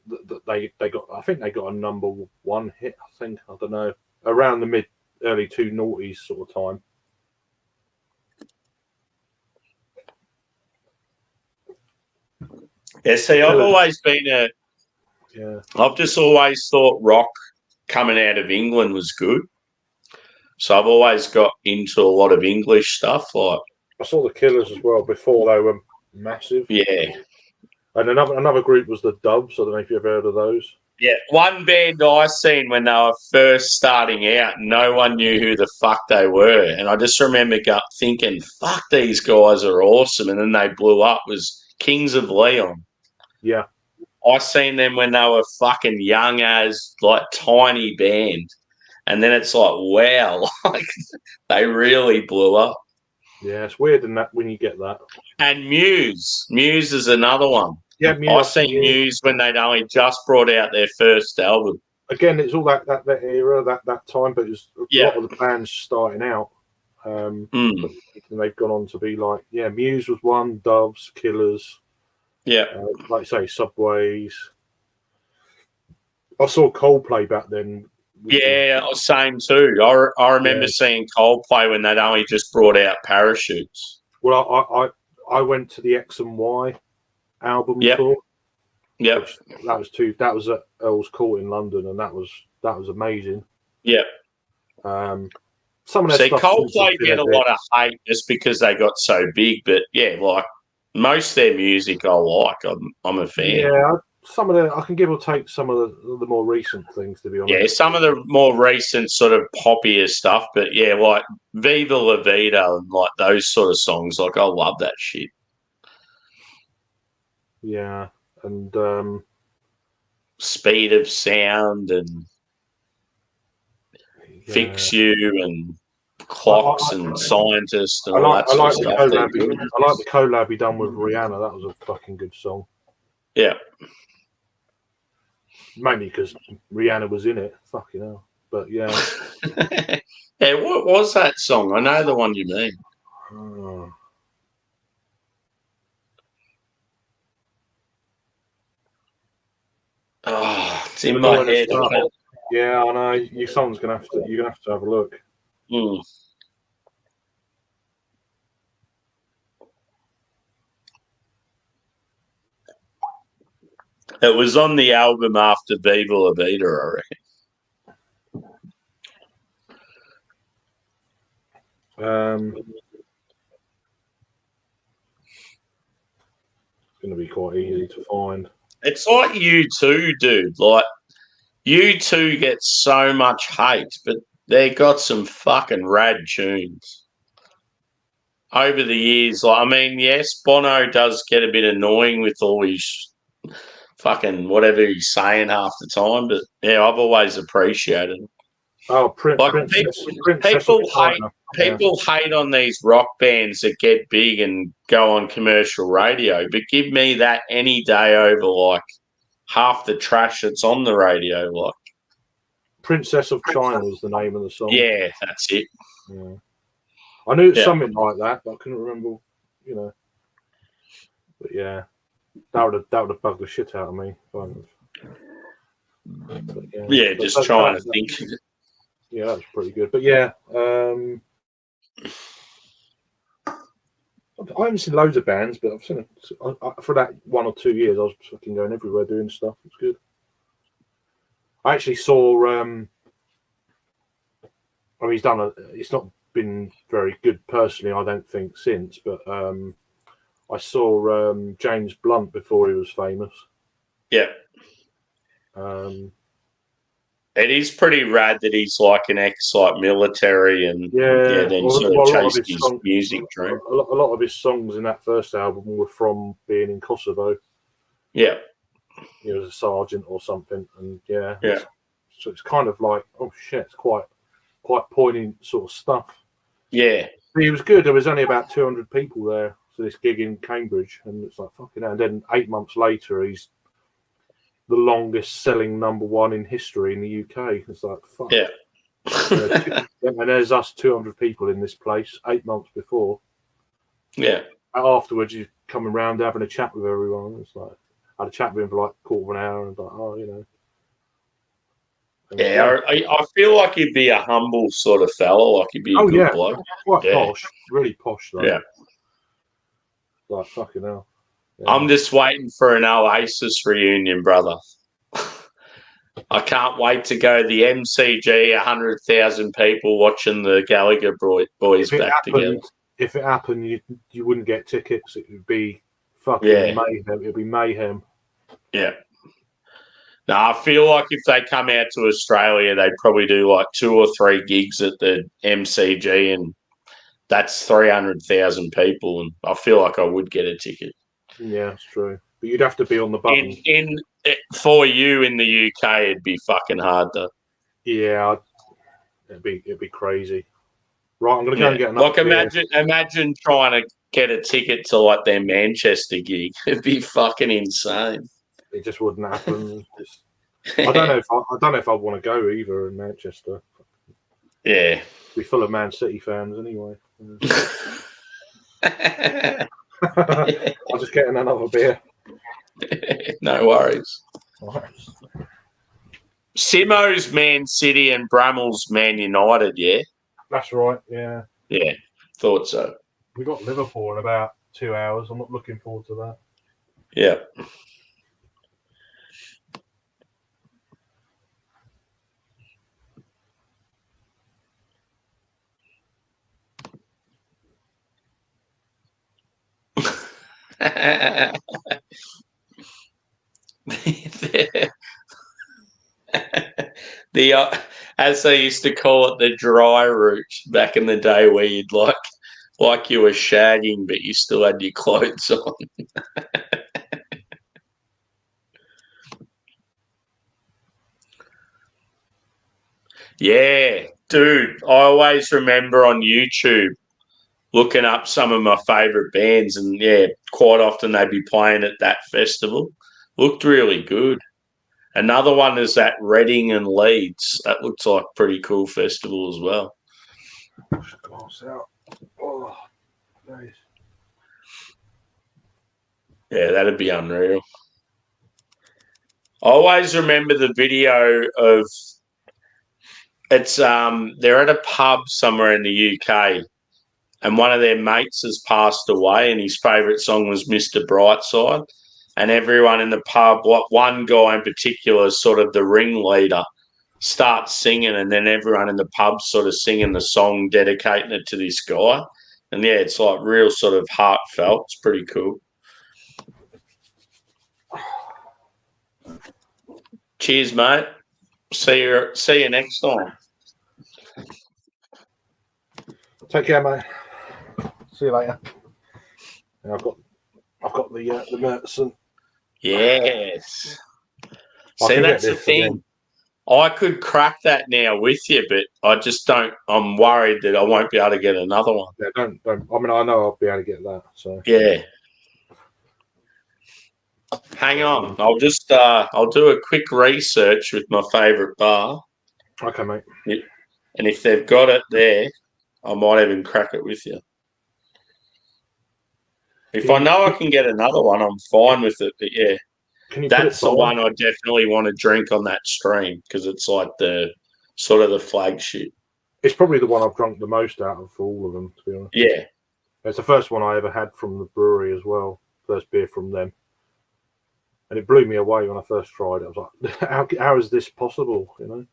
They got. I think they got a number one hit. I don't know, around the early 2000s sort of time. Yeah, see, I've always been I've just always thought rock coming out of England was good. So I've always got into a lot of English stuff. Like, I saw the Killers as well before they were massive. Yeah. And another group was the Doves. I don't know if you've ever heard of those. Yeah, one band I seen when they were first starting out, no one knew who the fuck they were. And I just remember thinking, fuck, these guys are awesome. And then they blew up, was Kings of Leon. Yeah. I seen them when they were fucking young as, like, tiny band. And then it's like, wow, like, they really blew up. Yeah, it's weird when you get that. And Muse is another one. Yeah, I seen Muse when they'd only just brought out their first album. Again, it's all that era, that time, but it's a lot of the bands starting out. But they've gone on to be like, Muse was one, Doves, Killers. Yeah. Like you say, Subways. I saw Coldplay back then. Yeah, same too. I remember seeing Coldplay when they'd only just brought out Parachutes. Well, I went to the X and Y album tour. Yeah, that was at Earl's Court in London, and that was amazing. Yeah. Some of that stuff Coldplay get a lot of hate just because they got so big, but like most of their music I like. I'm a fan. Yeah, some of I can give or take some of the more recent things, to be honest. Yeah, some of the more recent sort of poppier stuff, but like Viva La Vida and like those sort of songs, like I love that shit. Yeah, and Speed of Sound and Fix You and Clocks and Scientist and all that sort of stuff. I like the collab he done with Rihanna. That was a fucking good song. Yeah. Mainly because Rihanna was in it. Fucking hell. But yeah. Yeah, what was that song? I know the one you mean. Oh, it's in my head. Yeah, I know. You're gonna have to have a look. It was on the album after Viva La Vida, I reckon. It's going to be quite easy to find. It's like U2, dude. Like, U2 gets so much hate, but they got some fucking rad tunes. Over the years, like, I mean, yes, Bono does get a bit annoying with all his fucking whatever he's saying half the time, but yeah, I've always appreciated it. Oh, people hate on these rock bands that get big and go on commercial radio, but give me that any day over like half the trash that's on the radio. Like Princess of China was the name of the song. Yeah, that's it. Yeah. I knew it was something like that, but I couldn't remember, But yeah, that would have bugged the shit out of me. Just trying to think. Yeah, that was pretty good. But yeah, I haven't seen loads of bands, but I've seen it for that 1 or 2 years. I was fucking going everywhere doing stuff. It's good. I actually saw. He's done it's not been very good personally, I don't think, since. But I saw James Blunt before he was famous. Yeah. It is pretty rad that he's like an ex like military and then well, sort well, of a lot of chased his his songs, music dream. a lot of his songs in that first album were from being in Kosovo. Yeah. He was a sergeant or something, and Yeah. so it's kind of like, oh shit, it's quite poignant sort of stuff. Yeah. But he was good. There was only about 200 people there for this gig in Cambridge, and it's like fucking hell. And then 8 months later, he's the longest selling #1 in history in the UK. It's like, fuck. Yeah. And there's us 200 people in this place 8 months before. Yeah. Afterwards, you're coming around having a chat with everyone. It's like, I had a chat with him for like a quarter of an hour, and like, oh, you know. Yeah, I feel like he'd be a humble sort of fella. Like he'd be a good bloke. Quite posh, really posh though. Yeah. Like fucking hell. Yeah. I'm just waiting for an Oasis reunion, brother. I can't wait to go to the MCG, 100,000 people watching the Gallagher boys back together. If it happened, you wouldn't get tickets. It would be fucking mayhem. It would be mayhem. Yeah. No, I feel like if they come out to Australia, they'd probably do like 2 or 3 gigs at the MCG, and that's 300,000 people. And I feel like I would get a ticket. Yeah, it's true. But you'd have to be on the button. For you in the UK, it'd be fucking hard though. Yeah, it'd be crazy. Right, I'm gonna go and get another. Like imagine trying to get a ticket to like their Manchester gig. It'd be fucking insane. It just wouldn't happen. I don't know if I want to go either in Manchester. Yeah, be full of Man City fans anyway. I'll just get another beer. No worries. Simo's Man City and Bramall's Man United, yeah? That's right, yeah. Yeah, thought so. We got Liverpool in about 2 hours. I'm not looking forward to that. Yeah. The as they used to call it, the dry route back in the day, where you'd like you were shagging, but you still had your clothes on. Yeah, dude, I always remember on YouTube looking up some of my favourite bands, and yeah, quite often they'd be playing at that festival. Looked really good. Another one is that Reading and Leeds. That looks like a pretty cool festival as well. Oh, nice. Yeah, that'd be unreal. I always remember the video of they're at a pub somewhere in the UK, and one of their mates has passed away, and his favourite song was Mr. Brightside. And everyone in the pub, one guy in particular, sort of the ringleader, starts singing, and then everyone in the pub sort of singing the song, dedicating it to this guy. And yeah, it's like real sort of heartfelt. It's pretty cool. Cheers, mate. See you next time. Take care, mate. See you later. And I've got the Mertson. Yes. See, that's the thing. Again. I could crack that now with you, but I just don't. I'm worried that I won't be able to get another one. Yeah, don't. I mean, I know I'll be able to get that. So yeah. Hang on. I'll just I'll do a quick research with my favourite bar. Okay, mate. And if they've got it there, I might even crack it with you. If I know I can get another one, I'm fine with it. But yeah, that's the one I definitely want to drink on that stream, because it's like the sort of the flagship. It's probably the one I've drunk the most out of all of them, to be honest. Yeah. It's the first one I ever had from the brewery as well. First beer from them. And it blew me away when I first tried it. I was like, how is this possible, you know?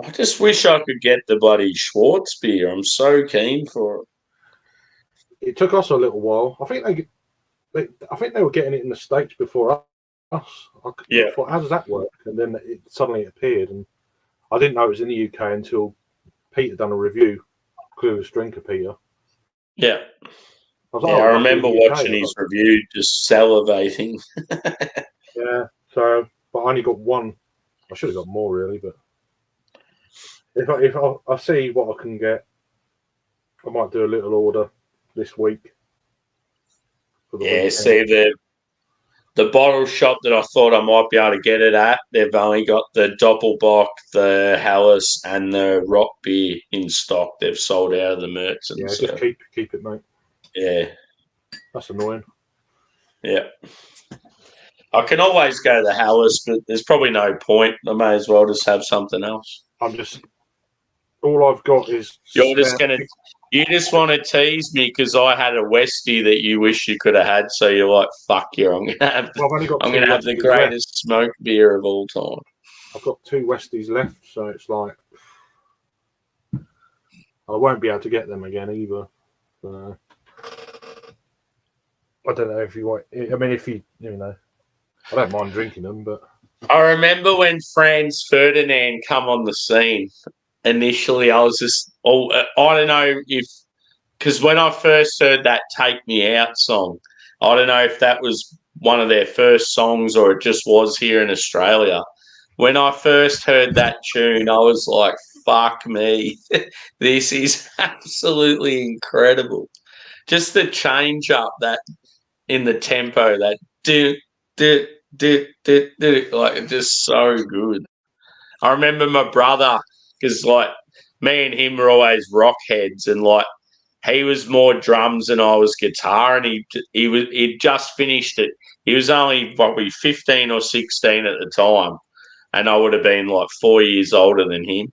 I just wish I could get the bloody Schwartz beer. I'm so keen for it. It took us a little while. I think they were getting it in the States before I Yeah. thought, how does that work? And then it suddenly appeared, and I didn't know it was in the UK until Peter done a review. Clueless Drinker, Peter. Yeah. I was like, Yeah, oh, I it must be in remember the UK. watching his review, just salivating. Yeah. So, but I only got one. I should have got more really, but if I see what I can get, I might do a little order this week for the Yeah, weekend. see the bottle shop that I thought I might be able to get it at, they've only got the Doppelbock, the Helles, and the Rock beer in stock. They've sold out of the Mertzen. Yeah, so, just keep it, mate. yeah. That's annoying. Yeah. I can always go to the Helles, but there's probably no point. I may as well just have something else. All I've got is. You just want to tease me because I had a Westie that you wish you could have had. So you're like, fuck you. I'm gonna have the greatest smoke beer of all time. I've got 2 Westies left, so it's like I won't be able to get them again either. I don't know if you want. I mean, if you know, I don't mind drinking them, but I remember when Franz Ferdinand come on the scene. Initially, I was just, I don't know if, because when I first heard that "Take Me Out" song, I don't know if that was one of their first songs or it just was here in Australia. When I first heard that tune, I was like, "Fuck me, this is absolutely incredible." Just the change up that in the tempo, that do do like it's just so good. I remember my brother, because like me and him were always rock heads, and like he was more drums and I was guitar, and he'd just finished it. He was only probably 15 or 16 at the time, and I would have been like 4 years older than him.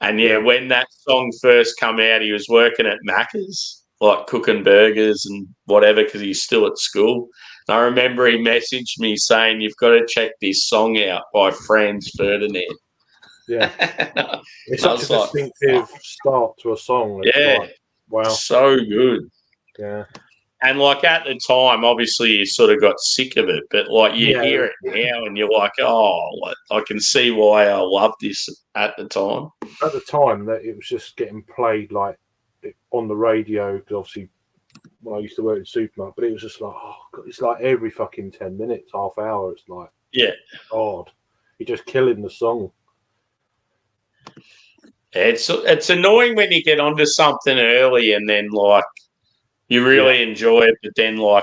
And yeah, when that song first come out, he was working at Macca's, like cooking burgers and whatever, because he's still at school. And I remember he messaged me saying, "You've got to check this song out by Franz Ferdinand." Yeah, it's such a distinctive start to a song. It's wow, so good. Yeah, and like at the time, obviously you sort of got sick of it, but like you hear it now and you're like, oh, I can see why I loved this at the time. At the time, that it was just getting played like on the radio, because obviously when I used to work in supermarket, but it was just like, oh God, it's like every fucking 10 minutes, half hour. It's like, God, you're just killing the song. It's annoying when you get onto something early and then like you really enjoy it, but then like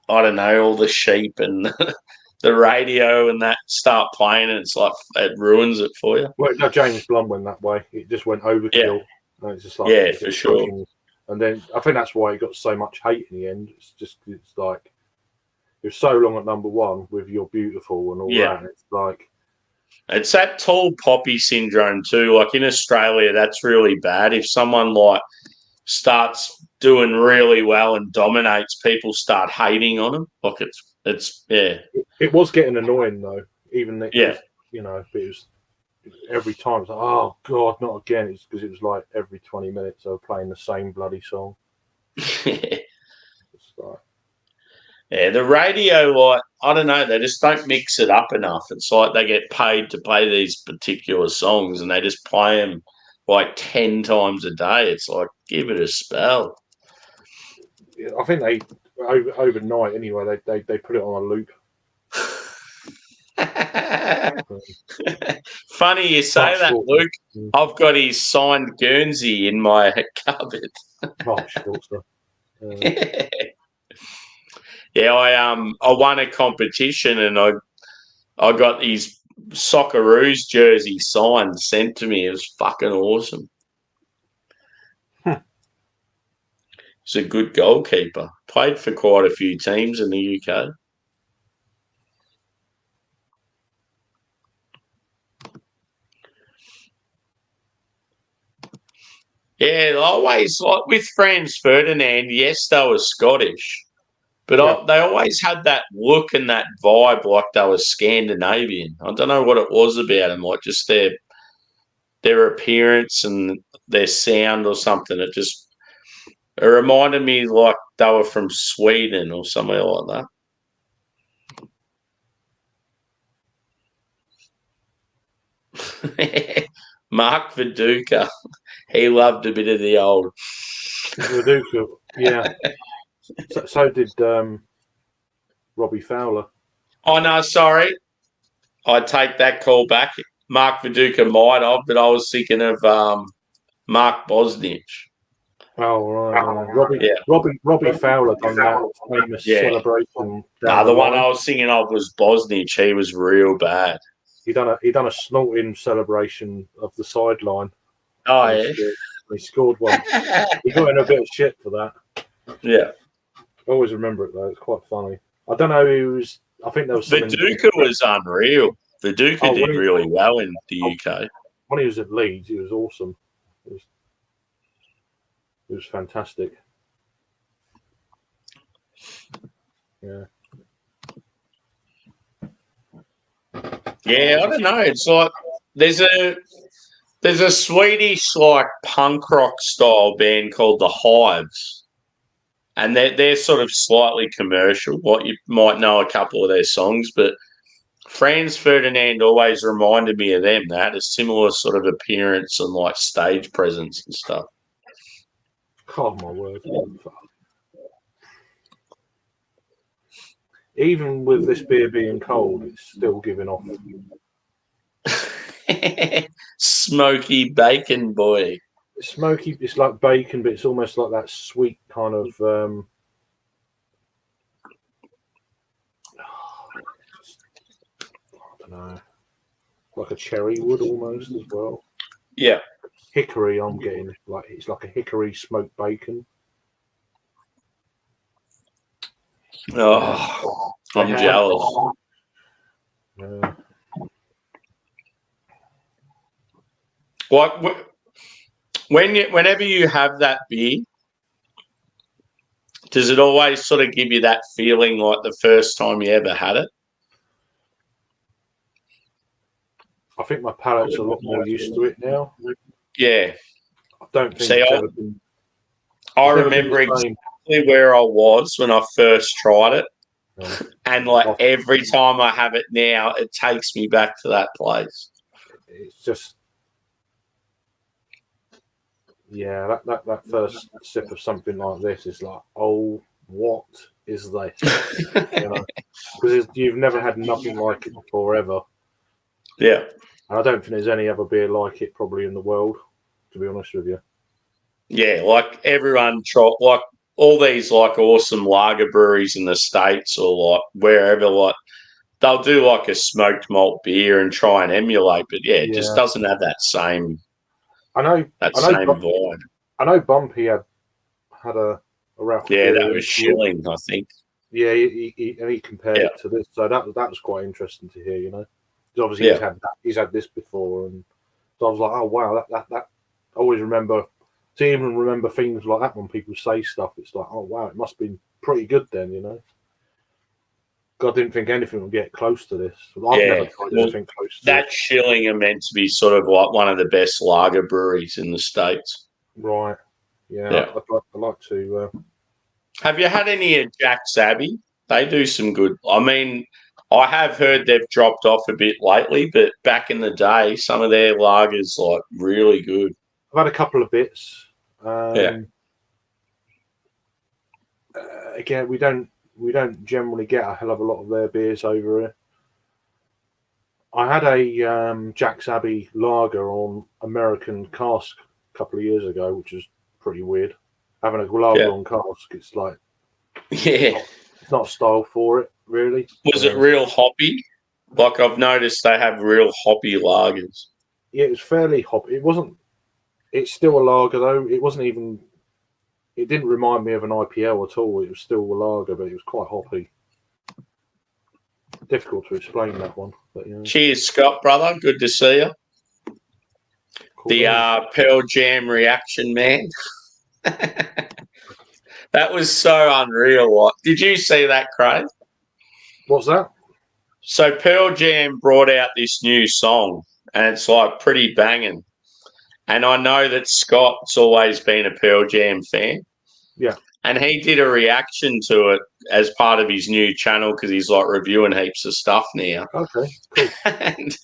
I don't know, all the sheep and the radio and that start playing, and it's like it ruins it for you. Well, no, James Blunt went that way. It just went overkill. And it's just like for sure. And then I think that's why he got so much hate in the end. It's like it was so long at number one with "You're Beautiful" and all that. And it's like. It's that tall poppy syndrome too. Like in Australia, that's really bad. If someone like starts doing really well and dominates, people start hating on them. Like it's It was getting annoying though. Even was, it was every time. It's like, oh God, not again. It's because it was like every 20 minutes they were playing the same bloody song. It's like. Yeah, the radio, like, I don't know, they just don't mix it up enough. It's like they get paid to play these particular songs and they just play them like 10 times a day. It's like, give it a spell. Yeah, I think they, overnight anyway, they put it on a loop. Funny you say that, Luke. I've got his signed Guernsey in my cupboard. Yeah, I won a competition and I got his Socceroos jersey signed, sent to me. It was fucking awesome. He's a good goalkeeper. Played for quite a few teams in the UK. Yeah, always like with Franz Ferdinand, yes, they were Scottish. But they always had that look and that vibe like they were Scandinavian. I don't know what it was about them, like just their appearance and their sound or something. It reminded me like they were from Sweden or somewhere like that. Mark Viduka, he loved a bit of the old. Viduka, yeah. So did Robbie Fowler. Oh, no, sorry. I take that call back. Mark Viduka might have, but I was thinking of Mark Bosnich. Oh, right. Robbie Fowler done that famous celebration. The one I was thinking of was Bosnich. He was real bad. He done a snorting celebration of the sideline. Oh, yeah. He scored one. He got in a bit of shit for that. Yeah. I always remember it, though. It's quite funny. I don't know who was... I think there was... Viduka was unreal. Viduka did really well in the UK. When he was at Leeds, he was awesome. It was fantastic. Yeah. Yeah, I don't know. It's like there's a Swedish like punk rock style band called the Hives, and they're sort of slightly commercial. What you might know a couple of their songs, but Franz Ferdinand always reminded me of them. They had a similar sort of appearance and like stage presence and stuff. Oh my word! Even with this beer being cold, it's still giving off. Smoky bacon, boy. Smoky, it's like bacon, but it's almost like that sweet kind of. I don't know, like a cherry wood almost as well. Yeah. Hickory, I'm getting like it's like a hickory smoked bacon. Oh, I'm jealous. Like whenever you have that beer, does it always sort of give you that feeling like the first time you ever had it? I think my palate's a lot more used to it now. Yeah. I don't think I remember exactly where I was when I first tried it. Yeah. And like every time I have it now, it takes me back to that place. It's just, yeah, that first sip of something like this is like, oh, what is this? Because you've never had nothing like it before ever. Yeah. And I don't think there's any other beer like it probably in the world, to be honest with you. Yeah, like everyone like all these like awesome lager breweries in the States or like wherever, like they'll do like a smoked malt beer and try and emulate, but it just doesn't have that same. Same vibe. I know Bumpy had a rough. Yeah, that was Schilling, I think. Yeah, he compared it to this, so that was quite interesting to hear. You know, because obviously he's had this before, and so I was like, oh wow, that I always remember. To even remember things like that when people say stuff, it's like, oh wow, it must have been pretty good then, you know. I didn't think anything would get close to this. I've never tried anything close to that. Schilling are meant to be sort of like one of the best lager breweries in the States. Right. Yeah. I'd like to. Have you had any of Jack's Abbey? They do some good. I mean, I have heard they've dropped off a bit lately, but back in the day, some of their lagers like really good. I've had a couple of bits. Again, we don't generally get a hell of a lot of their beers over here. I had a Jack's Abbey lager on American cask a couple of years ago, which was pretty weird. Having a lager on cask, it's like it's not a style for it, really. Was it real hoppy? Like I've noticed they have real hoppy lagers. Yeah, it was fairly hoppy. It wasn't. It's still a lager though. It wasn't even. It didn't remind me of an IPL at all. It was still a lager, but it was quite hoppy. Difficult to explain that one. But, you know. Cheers, Scott, brother. Good to see you. Cool. The Pearl Jam reaction, man. That was so unreal. Did you see that, Craig? What's that? So Pearl Jam brought out this new song, and it's like pretty banging. And I know that Scott's always been a Pearl Jam fan. Yeah. And he did a reaction to it as part of his new channel because he's like reviewing heaps of stuff now. Okay, cool. And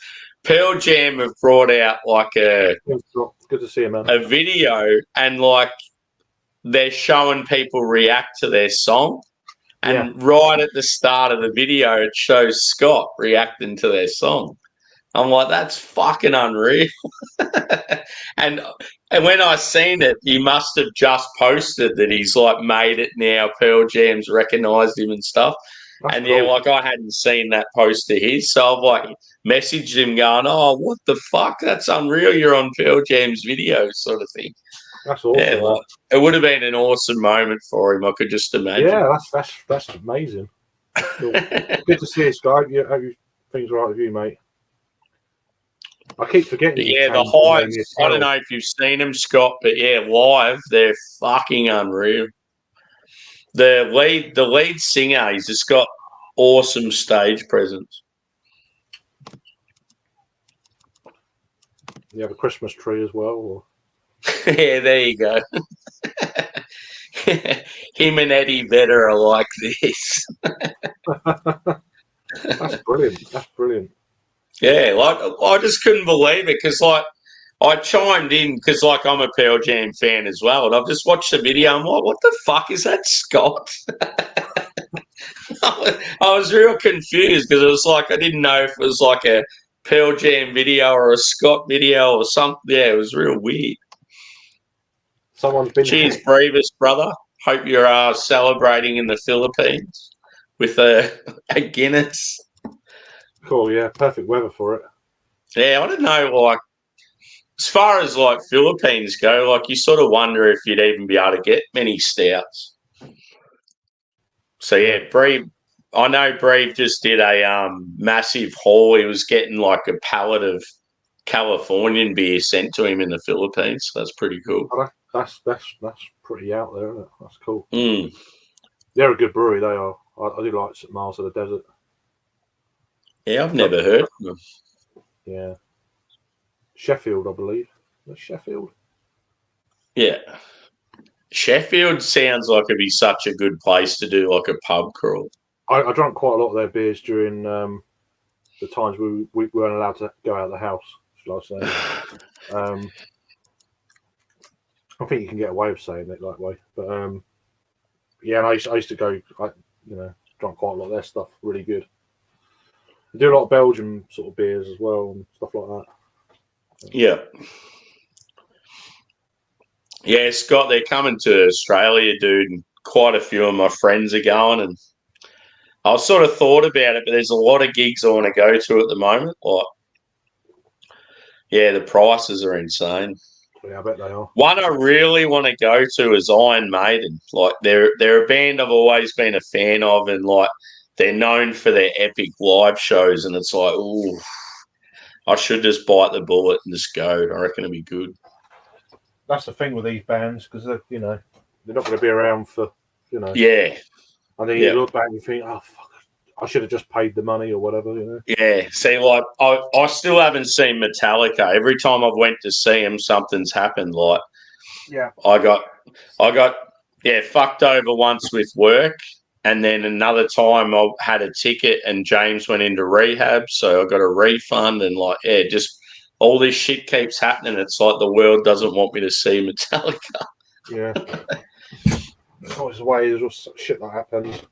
Pearl Jam have brought out like Good to see you, man. a video, and like they're showing people react to their song. And right at the start of the video, it shows Scott reacting to their song. I'm like, that's fucking unreal. and when I seen it, he must have just posted that he's like made it now. Pearl Jam's recognised him and stuff. That's and cool. yeah, like I hadn't seen that post of his, so I've like messaged him going, "Oh, what the fuck? That's unreal! You're on Pearl Jam's video, sort of thing." That's awesome. Yeah, like, it would have been an awesome moment for him. I could just imagine. Yeah, that's amazing. Cool. Good to see you, Sky. Yeah, hope things are right with you, mate. I keep forgetting. Yeah, the Hives. I don't know if you've seen them, Scott, but yeah, live they're fucking unreal. The lead singer, he's just got awesome stage presence. You have a Christmas tree as well, or? Yeah, there you go. Him and Eddie Vedder are like this. That's brilliant. That's brilliant. Yeah, like I just couldn't believe it because like I chimed in because like I'm a Pearl Jam fan as well, and I've just watched the video. I'm like, what the fuck is that, Scott? I was real confused because it was like I didn't know if it was like a Pearl Jam video or a Scott video or something. Yeah, it was real weird. Someone's been. Cheers, bravest brother. Hope you're celebrating in the Philippines with a Guinness. Cool, yeah, perfect weather for it. Yeah, I don't know, like, as far as, like, Philippines go, like, you sort of wonder if you'd even be able to get many stouts. So, yeah, I know Breve just did a massive haul. He was getting, like, a pallet of Californian beer sent to him in the Philippines. So that's pretty cool. Oh, that's pretty out there, isn't it? That's cool. Mm. They're a good brewery, they are. I do like St. Miles of the Desert. Yeah, I've never heard of them. Yeah. Sheffield, I believe. Sheffield? Yeah. Sheffield sounds like it'd be such a good place to do like a pub crawl. I drank quite a lot of their beers during the times we weren't allowed to go out of the house, shall I say. I think you can get away with saying it that way. But yeah, and I used to go, drank quite a lot of their stuff. Really good. They do a lot of Belgian sort of beers as well and stuff like that. Yeah. Yeah, Scott, they're coming to Australia, dude, and quite a few of my friends are going, and I sort of thought about it, but there's a lot of gigs I want to go to at the moment. Like, yeah, the prices are insane. Yeah, I bet they are. One I really want to go to is Iron Maiden. Like, they're a band I've always been a fan of, and like they're known for their epic live shows, and it's like, ooh, I should just bite the bullet and just go. I reckon it'd be good. That's the thing with these bands, because they're not going to be around for, Yeah. And then you look back and you think, oh, fuck, I should have just paid the money or whatever, Yeah. See, like, I still haven't seen Metallica. Every time I've went to see them, something's happened. Like, yeah, I got fucked over once with work, and then another time I had a ticket and James went into rehab, so I got a refund, and like, yeah, just all this shit keeps happening. It's like the world doesn't want me to see Metallica. Yeah. It's always the way. There's all shit that happens.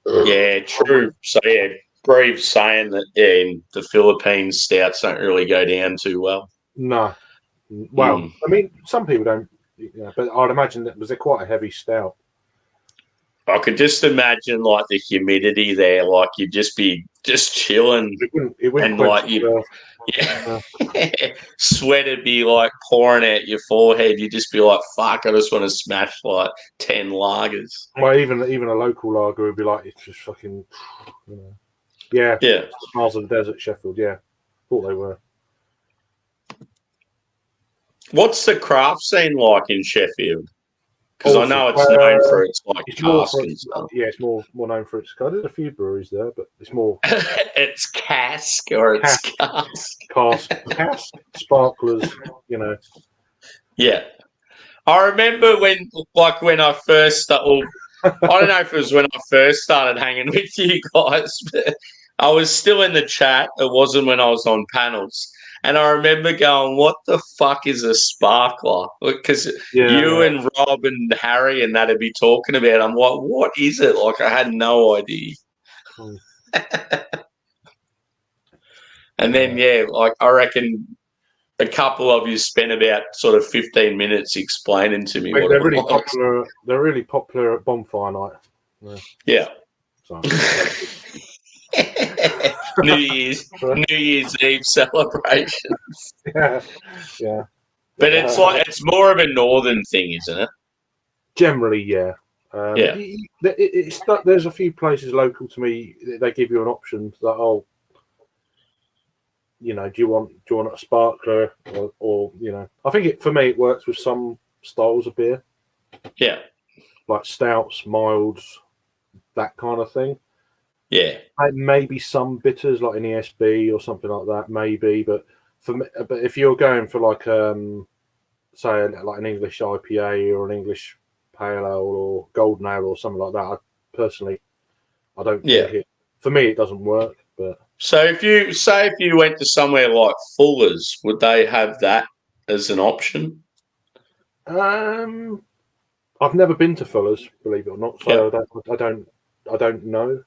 Yeah, true. So yeah, Breve's saying that in the Philippines, stouts don't really go down too well. No. Well, I mean, some people don't. But I'd imagine that was quite a heavy stout. I could just imagine like the humidity there, like you'd just be just chilling, it wouldn't and like sweat would be like pouring out your forehead. You'd just be like, "Fuck, I just want to smash like 10 lagers." Well, even a local lager would be like, it's just fucking, yeah. Miles of the Desert, Sheffield. Yeah, thought they were. What's the craft scene like in Sheffield? Because I know it's known for its like cask and stuff. Yeah, it's more known for its. There's a few breweries there, but it's more. It's cask or it's cask. Cask, sparklers. Yeah, I remember when I first started. I don't know if it was when I first started hanging with you guys, but I was still in the chat. It wasn't when I was on panels. And I remember going, what the fuck is a sparkler? Because you and Rob and Harry and that would be talking about it. I'm like, what is it? Like, I had no idea. And then, like, I reckon a couple of you spent about sort of 15 minutes explaining to me what they're it really was. popular. They're really popular at bonfire night. Yeah. So. New Year's Eve celebrations. Yeah. But it's more of a northern thing, isn't it? Generally, yeah. Yeah. There's a few places local to me. They give you an option that do you want a sparkler or I think for me it works with some styles of beer. Yeah. Like stouts, milds, that kind of thing. Yeah. Maybe some bitters like an ESB or something like that, maybe. But if you're going for like say like an English IPA or an English pale ale or golden ale or something like that, I don't think it. For me, it doesn't work. But so if you went to somewhere like Fuller's, would they have that as an option? I've never been to Fuller's, believe it or not, so I don't know.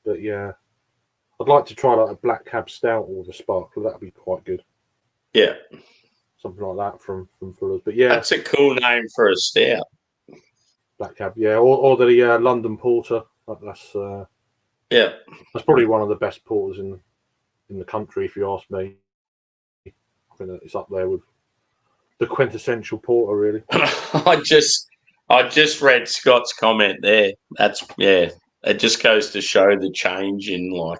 But yeah, I'd like to try like a black cab stout or the sparkler. That'd be quite good. Yeah, something like that from Fuller's. But yeah, that's a cool name for a stout. Black cab, yeah, or the London Porter. That's probably one of the best porters in the country, if you ask me. I think that it's up there with the quintessential porter, really. I just read Scott's comment there. That's it just goes to show the change in like.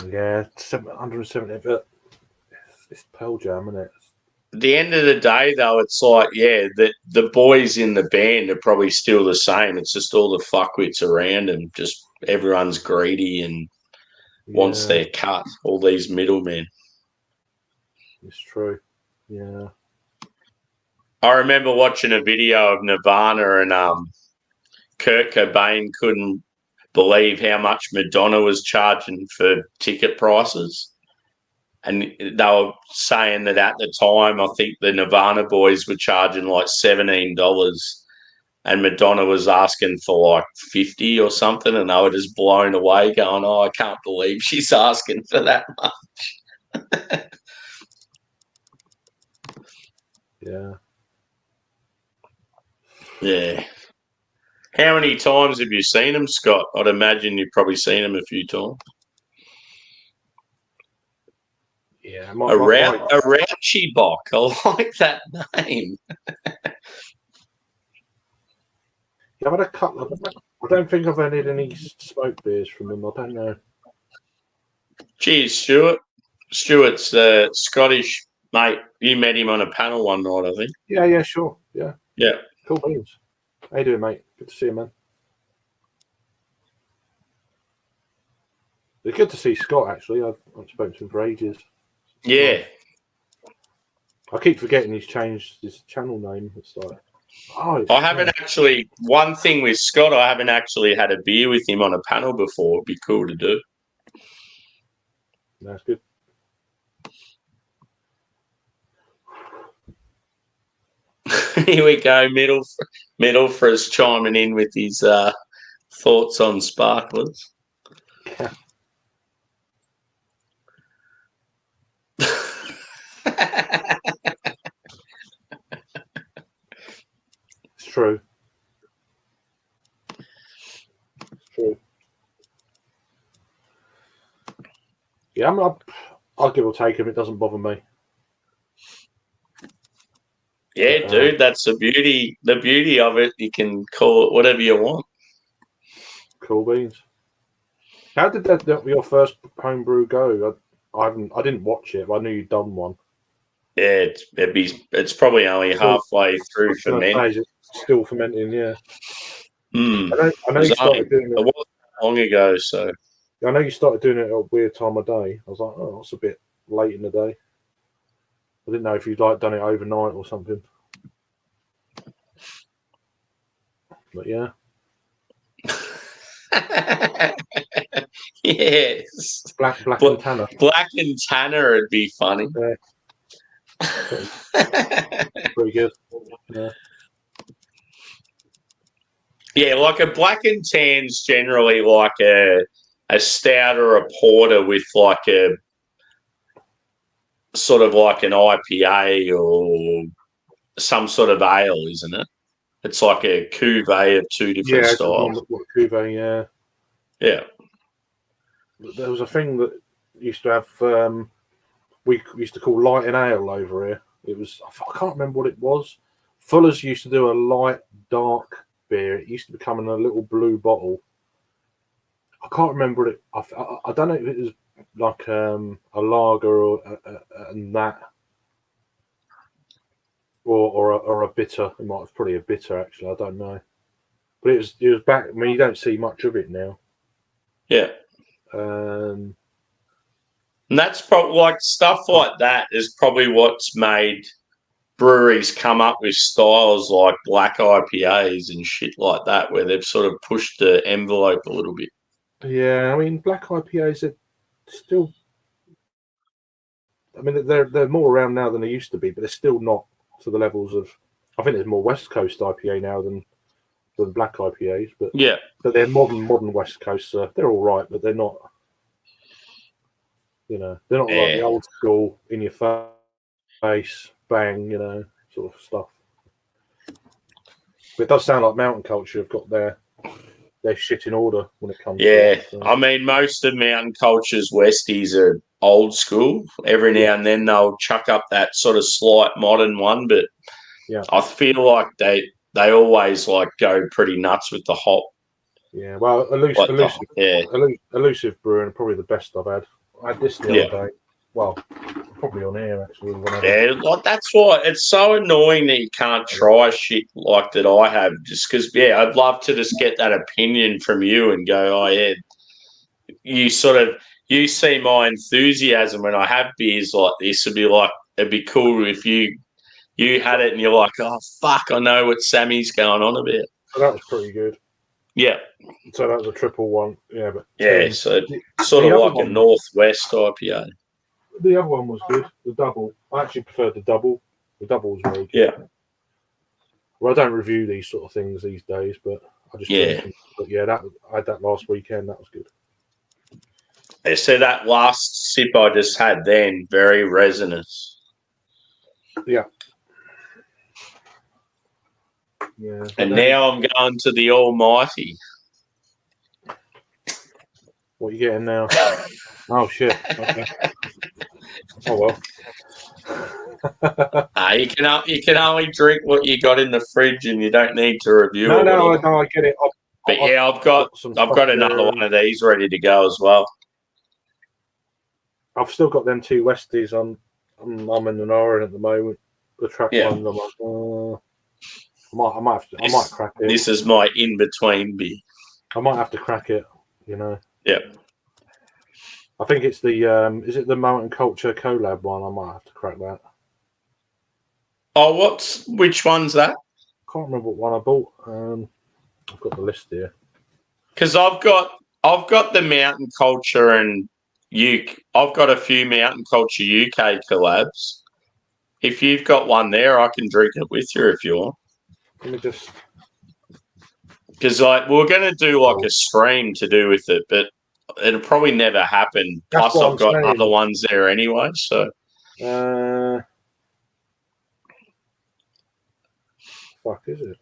Yeah, 170, but it's Pearl Jam, isn't it? At the end of the day, though, it's like, the boys in the band are probably still the same. It's just all the fuckwits around them. Just everyone's greedy and wants their cut. All these middlemen. It's true. Yeah. I remember watching a video of Nirvana and Kurt Cobain couldn't believe how much Madonna was charging for ticket prices. And they were saying that at the time, I think the Nirvana boys were charging like $17 and Madonna was asking for like 50 or something. And they were just blown away going, I can't believe she's asking for that much. Yeah. Yeah. How many times have you seen them, Scott? I'd imagine you've probably seen them a few times. Yeah, a Rauchy Bock. I like that name. I've had a couple. I don't think I've had any smoked beers from them. I don't know. Cheers, Stuart. Stuart's the Scottish mate. You met him on a panel one night, I think. Yeah, sure. Yeah. Cool beans. How you doing, mate? Good to see you, man. It's good to see Scott, actually. I've spoken to him for ages. Yeah. I keep forgetting he's changed his channel name. It's like, I haven't actually. One thing with Scott, I haven't actually had a beer with him on a panel before. It'd be cool to do. That's good. Here we go. Middle for us chiming in with his thoughts on sparklers. It's true. Yeah, I'll give or take him. It doesn't bother me. Yeah, dude, that's the beauty. The beauty of it, you can call it whatever you want. Cool beans. How did your first homebrew go? I didn't watch it, but I knew you'd done one. Yeah, it's probably only halfway through fermenting. It's still fermenting, yeah. I know you started doing it. It wasn't long ago, so. I know you started doing it at a weird time of day. I was like, oh, that's a bit late in the day. I didn't know if you'd done it overnight or something. But yeah. Yes. Black and Tanner. Black and Tanner would be funny. Pretty good. Yeah. Yeah, like a black and tan's generally like a stout or a porter with like a sort of like an IPA or some sort of ale, isn't it? It's like a cuvee of two different styles. Cuvee, yeah. Yeah. There was a thing that used to have, we used to call light and ale over here. It was, I can't remember what it was. Fuller's used to do a light, dark beer. It used to become in a little blue bottle. I can't remember it. I don't know if it was like a lager or and that, or a bitter. It might have probably a bitter actually. I don't know, but it was back. I mean, you don't see much of it now. Yeah. And that's probably like stuff like that is probably what's made breweries come up with styles like black IPAs and shit like that, where they've sort of pushed the envelope a little bit. Yeah, I mean, black IPAs are still. I mean, they're more around now than they used to be, but they're still not to the levels of. I think there's more West Coast IPA now than black IPAs, but yeah, but they're modern West Coast. So they're all right, but they're not. You know, they're not like the old school in your face, bang, you know, sort of stuff. But it does sound like Mountain Culture have got their shit in order when it comes to that, so. I mean, most of Mountain Culture's Westies are old school. Every now and then they'll chuck up that sort of slight modern one, but I feel like they always like go pretty nuts with the hop. Yeah, well, Elusive Brewing are probably the best I've had. I had this the other day. Well, probably on air actually. Yeah, like that's why it's so annoying that you can't try shit like that I have. Just because, I'd love to just get that opinion from you and go, oh yeah, you see my enthusiasm when I have beers like this. It'd be cool if you had it and you're like, oh fuck, I know what Sammy's going on about. So that was pretty good. Yeah. So that was a triple one. Yeah, but so sort of like a Northwest IPA. The other one was good. The double. I actually preferred the double. The double was very good. Yeah. Well, I don't review these sort of things these days, but I just drink them. But yeah, I had that last weekend. That was good. Yeah, so that last sip I just had then, very resinous. Yeah. Yeah. And now I'm going to the Almighty. What are you getting now? Oh shit! Okay. Oh well. You can only drink what you got in the fridge, and you don't need to review it. No, I get it. I've got another one of these ready to go as well. I've still got them two Westies. I'm in an orange at the moment. The track ones. I'm like, I might crack it. This is my in between beer. I might have to crack it. You know. Yeah. I think it's the is it the Mountain Culture collab one? I might have to crack that. Oh, which one's that? I can't remember what one I bought. I've got the list here. Because I've got the Mountain Culture and I've got a few Mountain Culture UK collabs. If you've got one there, I can drink it with you if you want. Let me just. Because we're going to do a stream to do with it, but it'll probably never happen. Plus, I've got other ones there anyway. So. Fuck is it?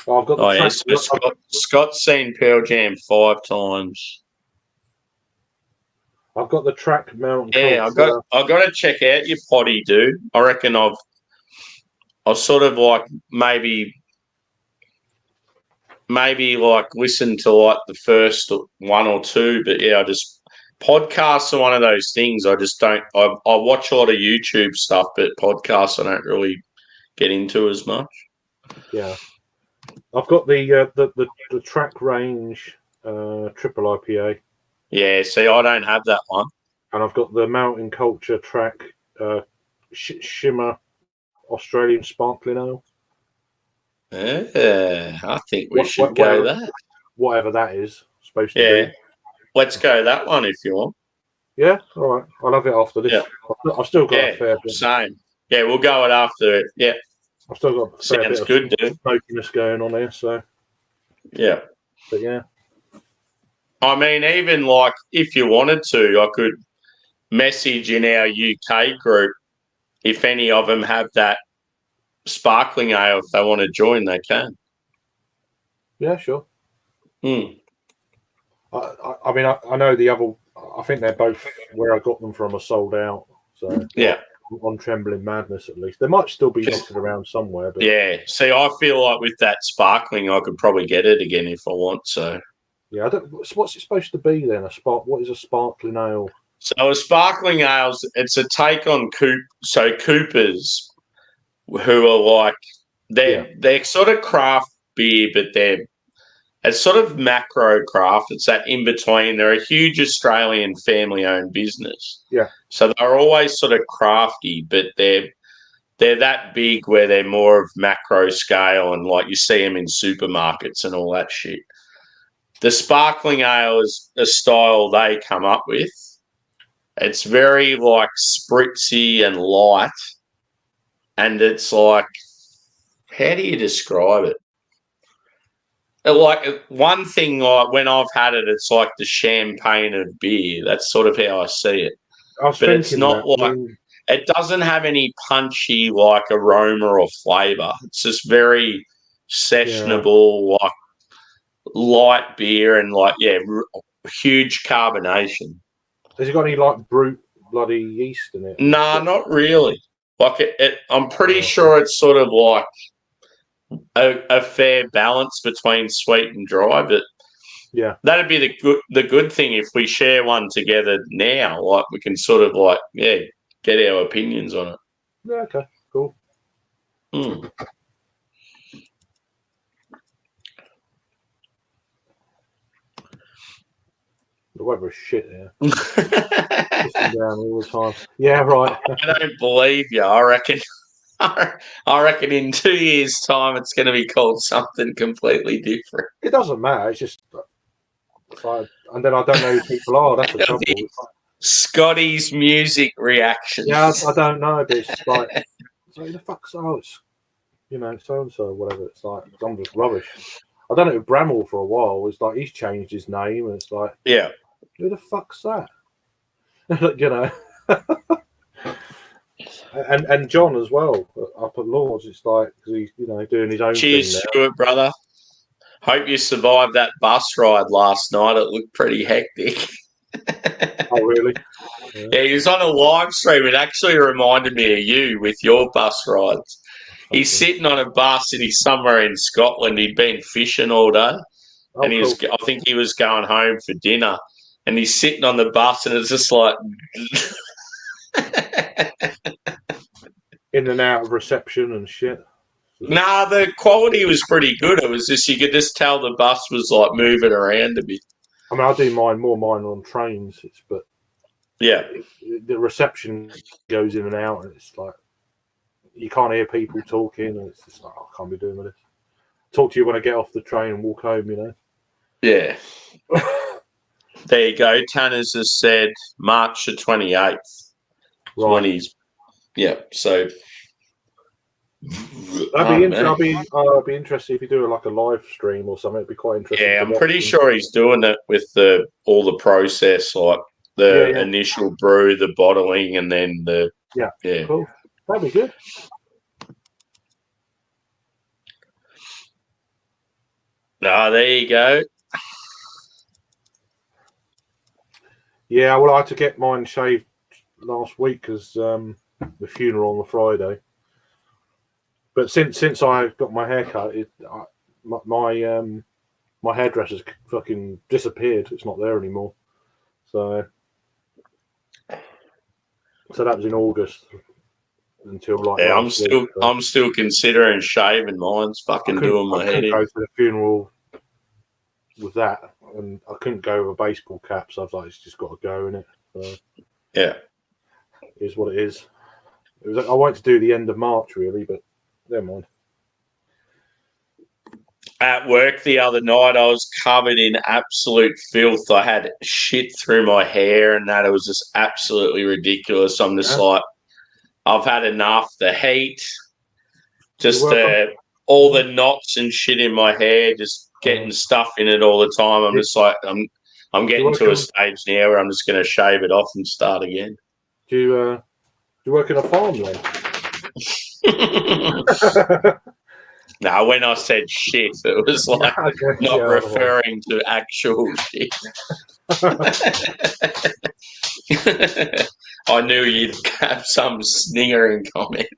Oh, I've got the so Scott's seen Pearl Jam 5 times. I've got the track Mountain Culture. Yeah, I've got to check out your potty, dude. I reckon I've sort of like maybe listen to like the first one or two, but I just podcasts are one of those things. I just don't. I watch a lot of YouTube stuff, but podcasts I don't really get into as much. Yeah, I've got the track range triple IPA. Yeah, see, I don't have that one. And I've got the Mountain Culture track Shimmer Australian sparkling ale. Yeah, I think we should go that. Whatever that is supposed to Yeah, be. let's go that one if you want. Yeah, all right. I'll have it after this. Yeah. I've still got a fair bit. Same. Yeah, we'll go it after it. Yeah. I've still got a fair Sounds bit good, of dude. smokiness going on here. So yeah. But yeah. I mean, even like if you wanted to, I could message in our UK group if any of them have that sparkling ale. If they want to join, they can. Yeah, sure. Hmm. I mean, I know the other. I think they're both where I got them from are sold out. So Yeah. On Trembling Madness, at least they might still be knocking around somewhere. But yeah. See, I feel like with that sparkling, I could probably get it again if I want. So yeah, what's it supposed to be then? What is a sparkling ale? So a sparkling ales, it's a take on Coopers, who are like they're sort of craft beer, but it's sort of macro craft. It's that in between. They're a huge Australian family-owned business. Yeah. So they're always sort of crafty, but they're that big where they're more of macro scale, and like you see them in supermarkets and all that shit. The sparkling ale is a style they come up with. It's very like spritzy and light, and it's like, how do you describe it? Like one thing, like when I've had it, it's like the champagne of beer. That's sort of how I see it. But it's not like it doesn't have any punchy like aroma or flavour. It's just very sessionable, like light beer and like huge carbonation. Has it got any like brute bloody yeast in it? Nah, not really. Like I'm pretty sure it's sort of like a fair balance between sweet and dry, but yeah, that'd be the good thing if we share one together now. Like we can sort of like get our opinions on it. Yeah. Okay. Cool. Mm. The weather is shit here. Down all the time. Yeah, right. I don't believe you. I reckon. I reckon in 2 years' time it's going to be called something completely different. It doesn't matter. It's just like, and then I don't know who people are. That's the trouble. Scotty's music reaction. Yeah, I don't know, but it's like the fuck's it's so and so, whatever. It's like I'm just rubbish. I done it with Bramwell for a while. It's like he's changed his name, and it's like, who the fuck's that? And John as well up at Lords. It's like because he's doing his own. Cheers thing to it, brother. Hope you survived that bus ride last night. It looked pretty hectic. Oh really? Yeah, he was on a live stream. It actually reminded me of you with your bus rides. He's sitting on a bus and he's somewhere in Scotland. He'd been fishing all day, and I think he was going home for dinner. And he's sitting on the bus, and it's just like in and out of reception and shit. Nah, the quality was pretty good. It was just you could just tell the bus was like moving around a bit. I mean, I do mine on trains, but the reception goes in and out, and it's like you can't hear people talking, and it's just like I can't be doing with this. Talk to you when I get off the train and walk home, Yeah. There you go. Tanner's just said March the 28th. Right. When he's so. I'll be interested if you do like a live stream or something. It'd be quite interesting. Yeah, I'm pretty sure he's doing it with all the process, like the initial brew, the bottling, and then the Cool. That'd be good. There you go. Yeah, well, I had to get mine shaved last week because the funeral on the Friday. But since I got my hair cut, my hairdresser's fucking disappeared. It's not there anymore. So that was in August until like. Yeah, I'm still considering shaving. Mine's fucking doing my head in. I couldn't go to the funeral with that, and I couldn't go with a baseball cap. So I was like, it's just got to go in it. So, yeah, it is what it is. I wanted to do the end of March really, but never mind. At work the other night, I was covered in absolute filth. I had shit through my hair and that. It was just absolutely ridiculous. I'm just like, I've had enough. The heat, just all the knots and shit in my hair, just getting stuff in it all the time. I'm just like, I'm getting to a stage now where I'm just going to shave it off and start again. Do you work in a farm then? No, when I said shit, it was like not referring to actual shit. I knew you'd have some sniggering comment.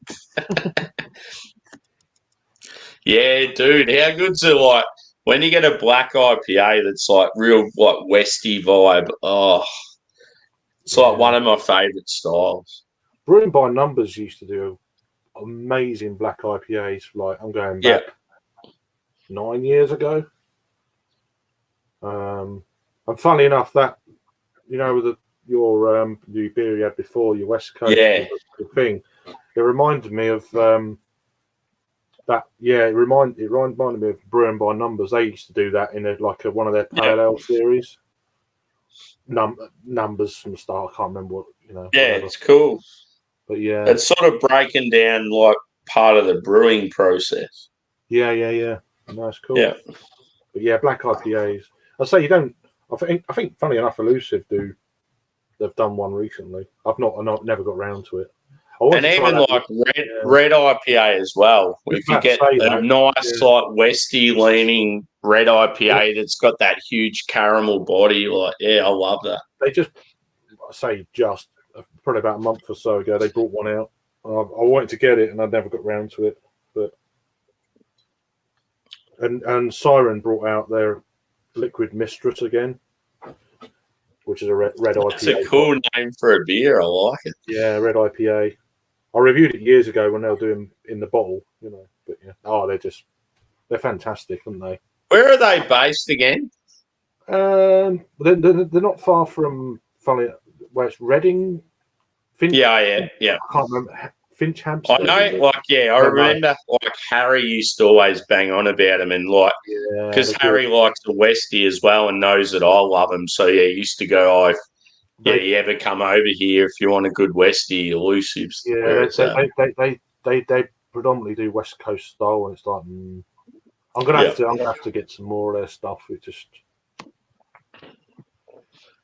Yeah, dude, how good's it like when you get a black IPA that's like real like Westy vibe? Oh, it's like one of my favourite styles. Brewing by Numbers used to do amazing black IPAs. Like I'm going back 9 years ago. And funny enough, that with your beer you had before, your West Coast the thing, it reminded me of that. Yeah, it reminded me of Brewing by Numbers. They used to do that in one of their parallel series. Numbers from the start. I can't remember what Yeah, whatever. It's cool. But yeah, it's sort of breaking down like part of the brewing process. Yeah. Nice, cool. Yeah, but yeah, black IPAs. I'd say you don't. I think, funny enough, Elusive do. They've done one recently. I've never got around to it. And even like red IPA as well. If you get a nice like Westy leaning red IPA that's got that huge caramel body, I love that. They just probably about a month or so ago they brought one out. I wanted to get it and I never got round to it. But and Siren brought out their Liquid Mistress again, which is a red IPA. That's a cool name for a beer. I like it. Yeah, red IPA. I reviewed it years ago when they were doing in the bottle, But they're fantastic, aren't they? Where are they based again? They're not far from where it's Reading. Yeah. I can't remember. Finchampstead. I know, I remember Harry used to always bang on about him, and because Harry likes the Westie as well and knows that I love him, so he used to go, you ever come over here if you want a good Westie, Elusives. Yeah, they predominantly do West Coast style, and it's like I'm gonna have to get some more of their stuff. It just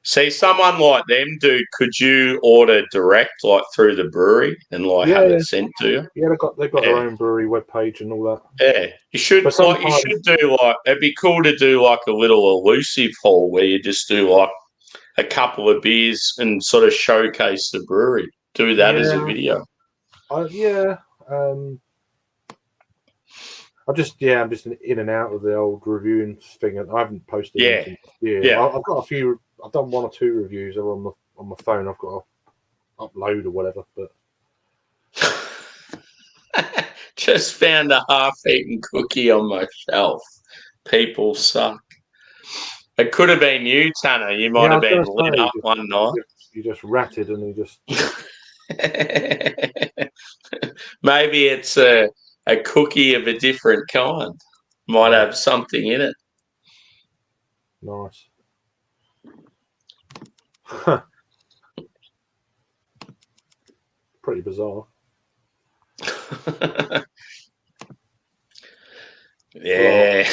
see someone like them, dude. Could you order direct, like through the brewery, and have it sent to you? Yeah, they've got their own brewery webpage and all that. Yeah, you should. You should do it'd be cool to do like a little Elusive haul where you just do like a couple of beers and sort of showcase the brewery. Do that as a video. I'm just in and out of the old reviewing thing, and I haven't posted anything. I've got a few. I've done 1 or 2 reviews. They're on my phone. I've got to upload or whatever. But just found a half-eaten cookie on my shelf. People suck. It could have been you, Tanner. You might have been lit up one night. You just ratted and you just... Maybe it's a cookie of a different kind. Might have something in it. Nice. Pretty bizarre. Yeah.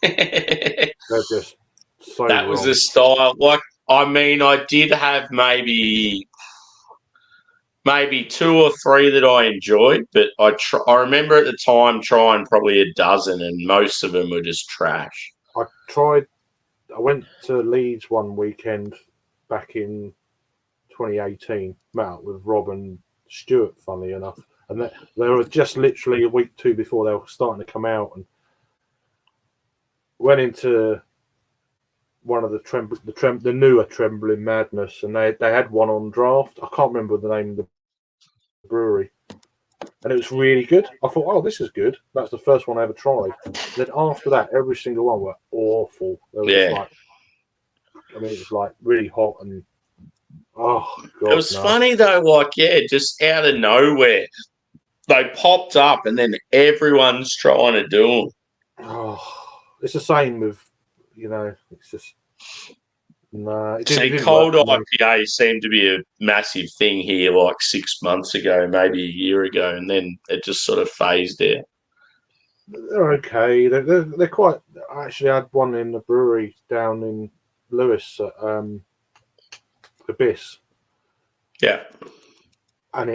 They're just so that was the style. I did have maybe 2 or 3 that I enjoyed, but I remember at the time trying probably a dozen, and most of them were just trash. I went to Leeds one weekend back in 2018, met up with Rob and Stuart, funnily enough, and they were just literally a week 2 before they were starting to come out, and went into one of the newer Trembling Madness, and they had one on draft. I can't remember the name of the brewery, and it was really good. I thought, oh, this is good. That's the first one I ever tried. Then after that, every single one were awful. It was it was like really hot, and Oh God, It was funny though, like, yeah, just out of nowhere. They popped up and then everyone's trying to do them. Oh, it's the same with, it's just, no. It didn't Cold work for me. IPA seemed to be a massive thing here like 6 months ago, maybe a year ago, and then it just sort of phased out. They're okay. They're quite. I actually had one in the brewery down in Lewis at Abyss. Yeah. And I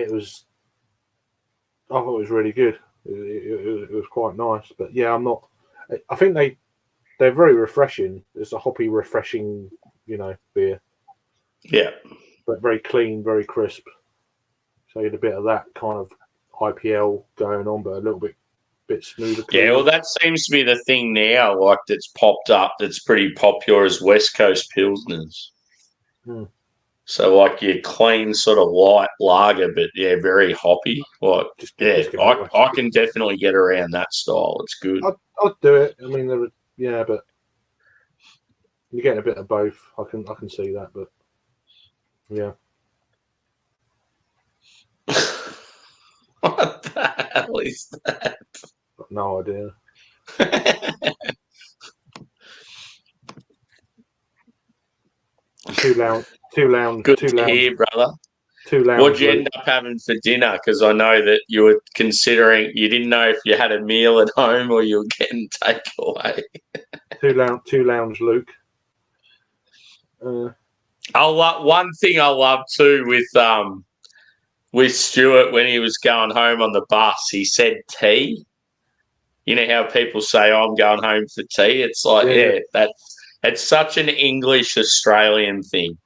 thought it was really good. It was quite nice. But yeah, I think they're very refreshing. It's a hoppy, refreshing, beer. Yeah. But very clean, very crisp. So you had a bit of that kind of IPL going on, but a little bit smoother. Yeah, well, that seems to be the thing now, like, that's popped up that's pretty popular as West Coast Pilsners. So, like, your clean sort of light lager, but, yeah, very hoppy. Like, I can definitely get around that style. It's good. I'd do it. I mean, but you're getting a bit of both. I can see that, but yeah. What the hell is that? Got no idea. Two lounge. Good to hear, brother. What'd you end up having for dinner? Because I know that you were considering, you didn't know if you had a meal at home or you were getting takeaway. Two lounge Luke. One thing I love too with Stuart when he was going home on the bus, he said tea. You know how people say, oh, I'm going home for tea? It's like, it's such an English Australian thing.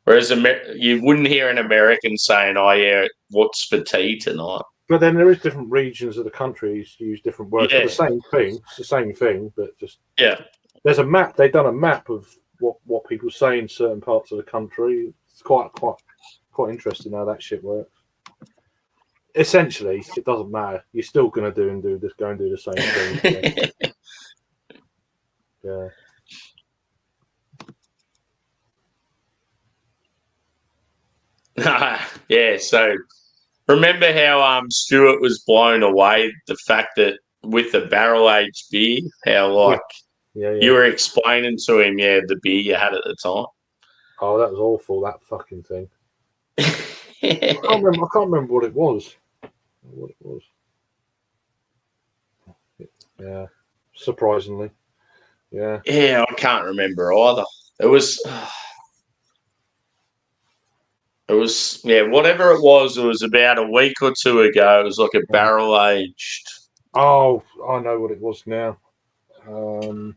Whereas you wouldn't hear an American saying, oh, yeah, what's for tea tonight? But then there is different regions of the country use different words for the same thing. It's the same thing, but just... Yeah. There's a map. They've done a map of what people say in certain parts of the country. It's quite interesting how that shit works. Essentially, it doesn't matter. You're still going to go and do the same thing. Yeah. Yeah, so remember how Stuart was blown away the fact that with the barrel aged beer, how you were explaining to him, the beer you had at the time. Oh, that was awful, that fucking thing. I can't remember what it was. Yeah, surprisingly. Yeah. Yeah, I can't remember either. It was whatever it was about a week or two ago. It was like a barrel aged. Oh, I know what it was now. Is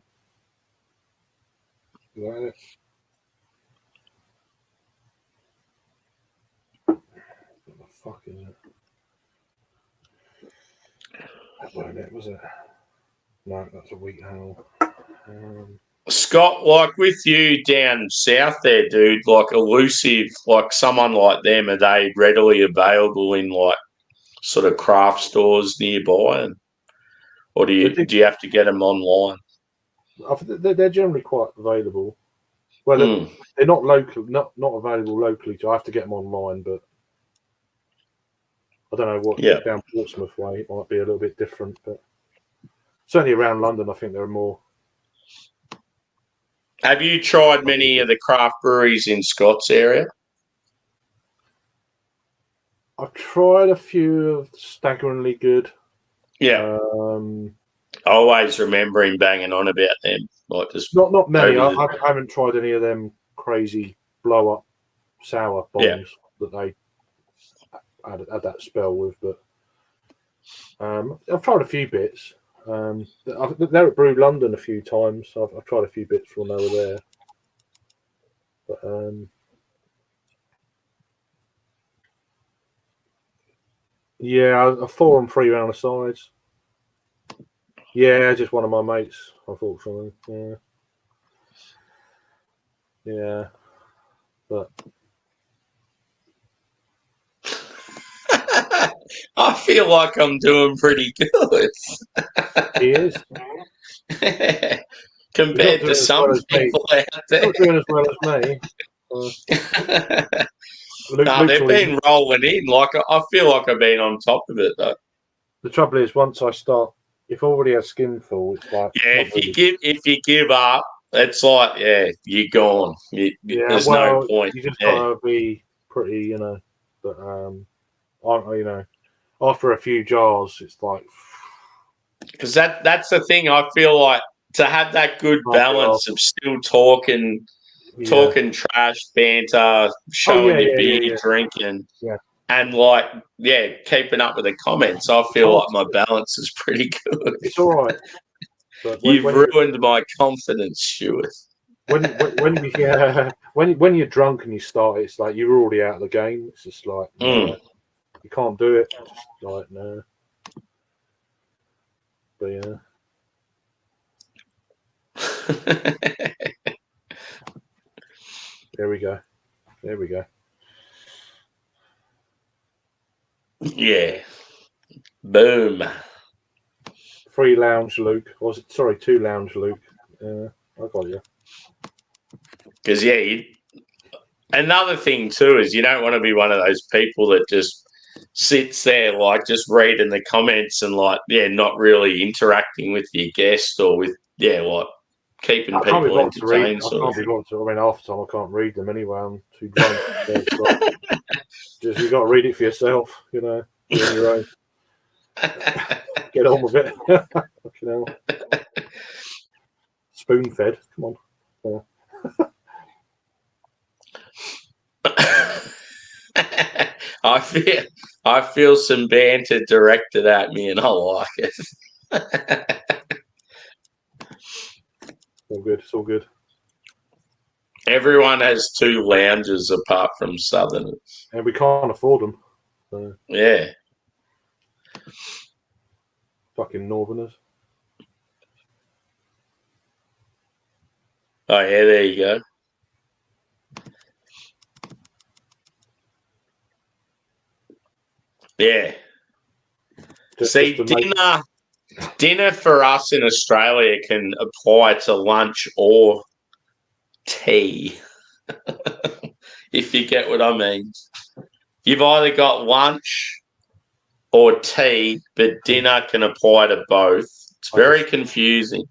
that it? What the fuck is it? That wasn't it, was it? No, that's a wheat ale. Scott, like with you down south there, dude, like Elusive, like someone like them, are they readily available in like sort of craft stores nearby, or do you have to get them online? They're generally quite available. Well, they're not local, not available locally, so I have to get them online. But I don't know what down Portsmouth way it might be a little bit different, but certainly around London, I think there are more. Have you tried many of the craft breweries in Scott's area? I've tried a few of staggeringly good. Yeah. Always remembering banging on about them. Like just not many. I haven't tried any of them crazy blow up sour bombs that they had that spell with, but I've tried a few bits. They're at Brew London a few times. I've tried a few bits when they were there, but a 4 and 3 round of sides. Yeah, just one of my mates, unfortunately. Yeah, but I feel like I'm doing pretty good. He is. Compared to some people out there. Not doing as well as me. They've been rolling in. Like I feel like I've been on top of it though. The trouble is, once I start, if I already have skin full, it's like if you give up, it's like you're gone. There's no point. You just gotta be pretty, But after a few jars, it's like because that's the thing. I feel like to have that good balance of still talking trash, banter, showing your beer, drinking. Yeah. And keeping up with the comments, I feel like my balance is pretty good. It's all right. But You've ruined my confidence, Stuart. When you're drunk and you start, it's like you're already out of the game. It's just like you can't do it. It's just like no. But There we go. Yeah. Boom. 3 lounge Luke. Or 2 lounge Luke. I got you. Because another thing too is you don't want to be one of those people that just sits there like just reading the comments and not really interacting with your guest or with keeping people entertained. I can't be bothered to. I mean, half the time I can't read them anyway. I'm too drunk. Just you got to read it for yourself, on your own. Get on with it. Spoon fed. Come on. I feel some banter directed at me, and I like it. It's all good. Everyone has 2 lounges apart from Southerners, and we can't afford them. So. Yeah. Fucking Northerners. Oh yeah, there you go. Yeah. Dinner for us in Australia can apply to lunch or tea. If you get what I mean. You've either got lunch or tea, but dinner can apply to both. It's very confusing.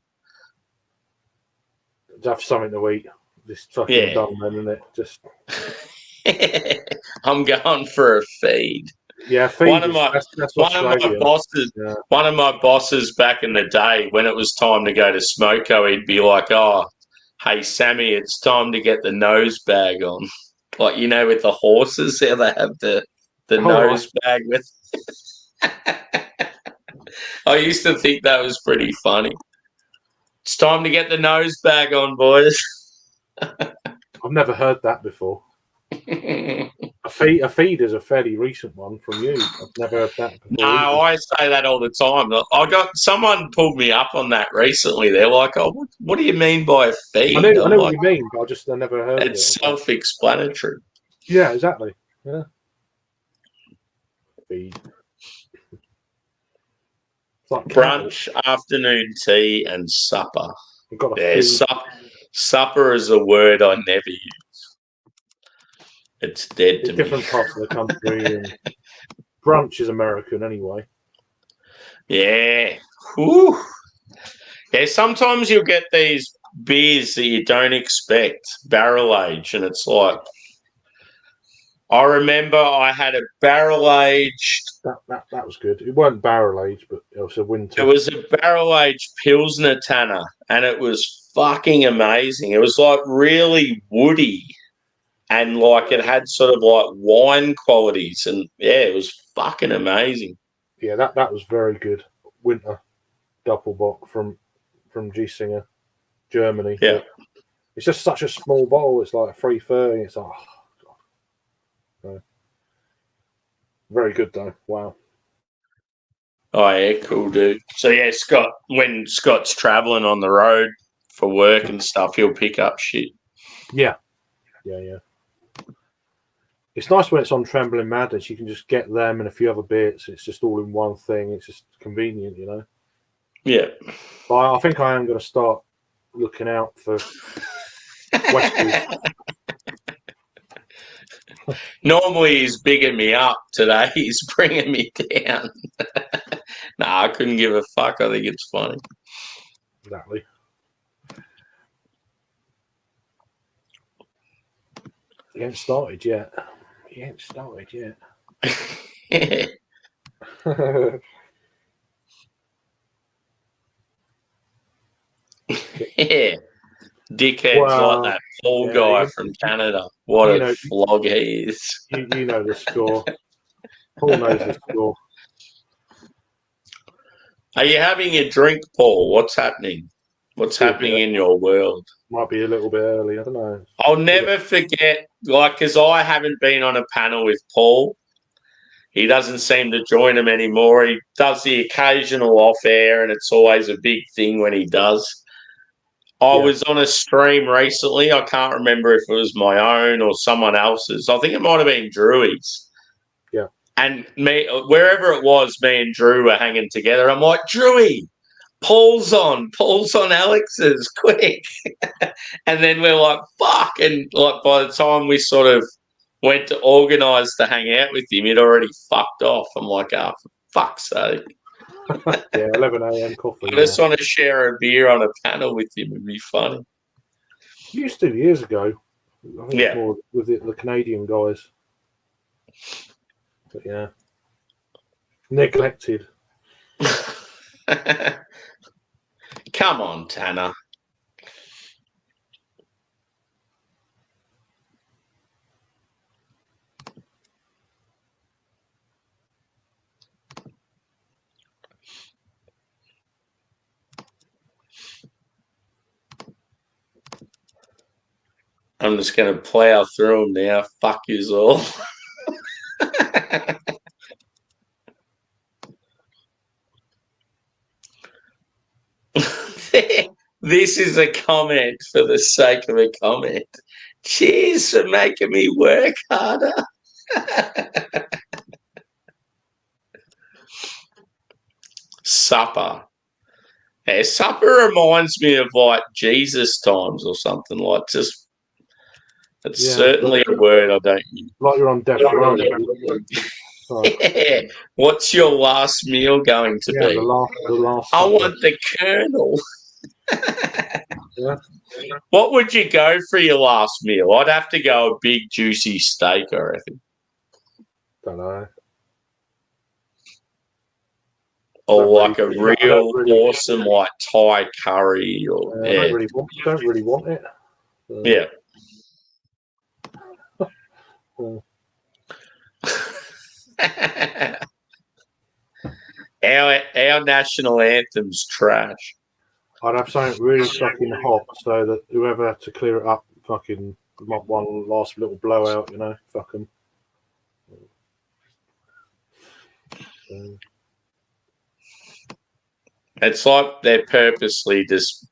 Have something to eat. Just fucking done then, isn't it? Just I'm going for a feed. Yeah, feed. One of my bosses back in the day, when it was time to go to Smoko, he'd be like, "Oh, hey Sammy, it's time to get the nose bag on." Like with the horses, how they have the nose bag with. I used to think that was pretty funny. It's time to get the nose bag on, boys. I've never heard that before. A feed is a fairly recent one from you. I've never heard that before. No, I say that all the time. Someone pulled me up on that recently. They're like, "Oh, what do you mean by a feed?" I know what you mean, but I never heard it. It's self-explanatory. Yeah, exactly. Yeah. Feed. Like brunch, afternoon tea, and supper. Supper is a word I never use. It's dead to me. Different parts of the country. And brunch is American anyway. Yeah. Whew. Yeah, sometimes you'll get these beers that you don't expect, barrel age, and it's like, I remember I had a barrel aged. That was good. It wasn't barrel aged, but it was a winter. It was a barrel aged Pilsner Tanner, and it was fucking amazing. It was like really woody, and like it had sort of like wine qualities, and it was fucking amazing. Yeah, that was very good. Winter Doppelbock from Giesinger, Germany. Yeah, but it's just such a small bottle. It's like a 330. It's like. Very good though. Wow. Oh yeah, cool dude. So yeah, when Scott's traveling on the road for work and stuff, he'll pick up shit. Yeah. It's nice when it's on Trembling Madness. You can just get them and a few other bits. It's just all in one thing. It's just convenient, Yeah. But I think I am going to start looking out for Westies. Normally he's bigging me up. Today he's bringing me down. Nah, I couldn't give a fuck. I think it's funny. Exactly. He ain't started yet. Yeah. Dickheads like that Paul guy from Canada. What a flog he is. You know the score. Paul knows the score. Are you having a drink, Paul? What's happening? What's happening in your world? Might be a little bit early. I don't know. I'll never forget, because I haven't been on a panel with Paul. He doesn't seem to join them anymore. He does the occasional off-air, and it's always a big thing when he does. I was on a stream recently. I can't remember if it was my own or someone else's. I think it might have been Drewy's. Yeah. And wherever it was, me and Drew were hanging together. I'm like, Drewy, Paul's on Alex's, quick. And then we're like, fuck. And like by the time we sort of went to organise to hang out with him, he'd already fucked off. I'm like, oh, for fuck's sake. 11 a.m. coffee. I just want to share a beer on a panel with him. It'd be funny. Used to years ago. I think more with the Canadian guys. But yeah. Neglected. Come on, Tanner. I'm just going to plow through them now. Fuck yous all. This is a comment for the sake of a comment. Cheers for making me work harder. Supper. Yeah, supper reminds me of like Jesus times or something like just. It's certainly a word I don't use. Like you're on death row. Yeah. What's your last meal going to be? The last I want the Colonel. What would you go for your last meal? I'd have to go a big juicy steak, I reckon. Don't know. Or like a real awesome like Thai curry or don't really want it. Yeah. Our national anthem's trash. I'd have something really fucking hot so that whoever had to clear it up fucking one last little blowout, you know, fuck them. It's like they're purposely just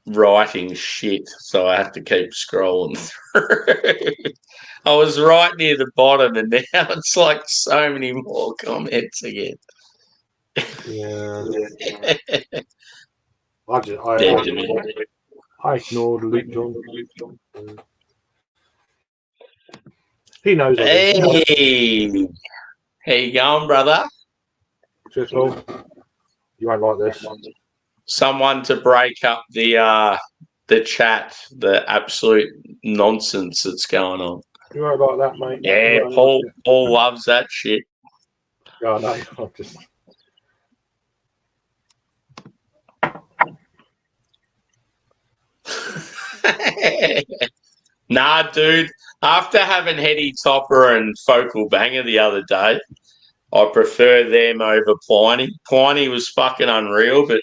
writing shit, so I have to keep scrolling through. I was right near the bottom, and now it's like so many more comments again. Yeah. I ignored Luke John. He knows. Hey, how you going, brother? Just all. You won't like this. Someone to break up the chat, the absolute nonsense that's going on. You won't like that, mate. Yeah, Paul loves that shit. Oh, no, I'm just. Nah, dude. After having Heady Topper and Focal Banger the other day, I prefer them over Pliny. Pliny was fucking unreal, but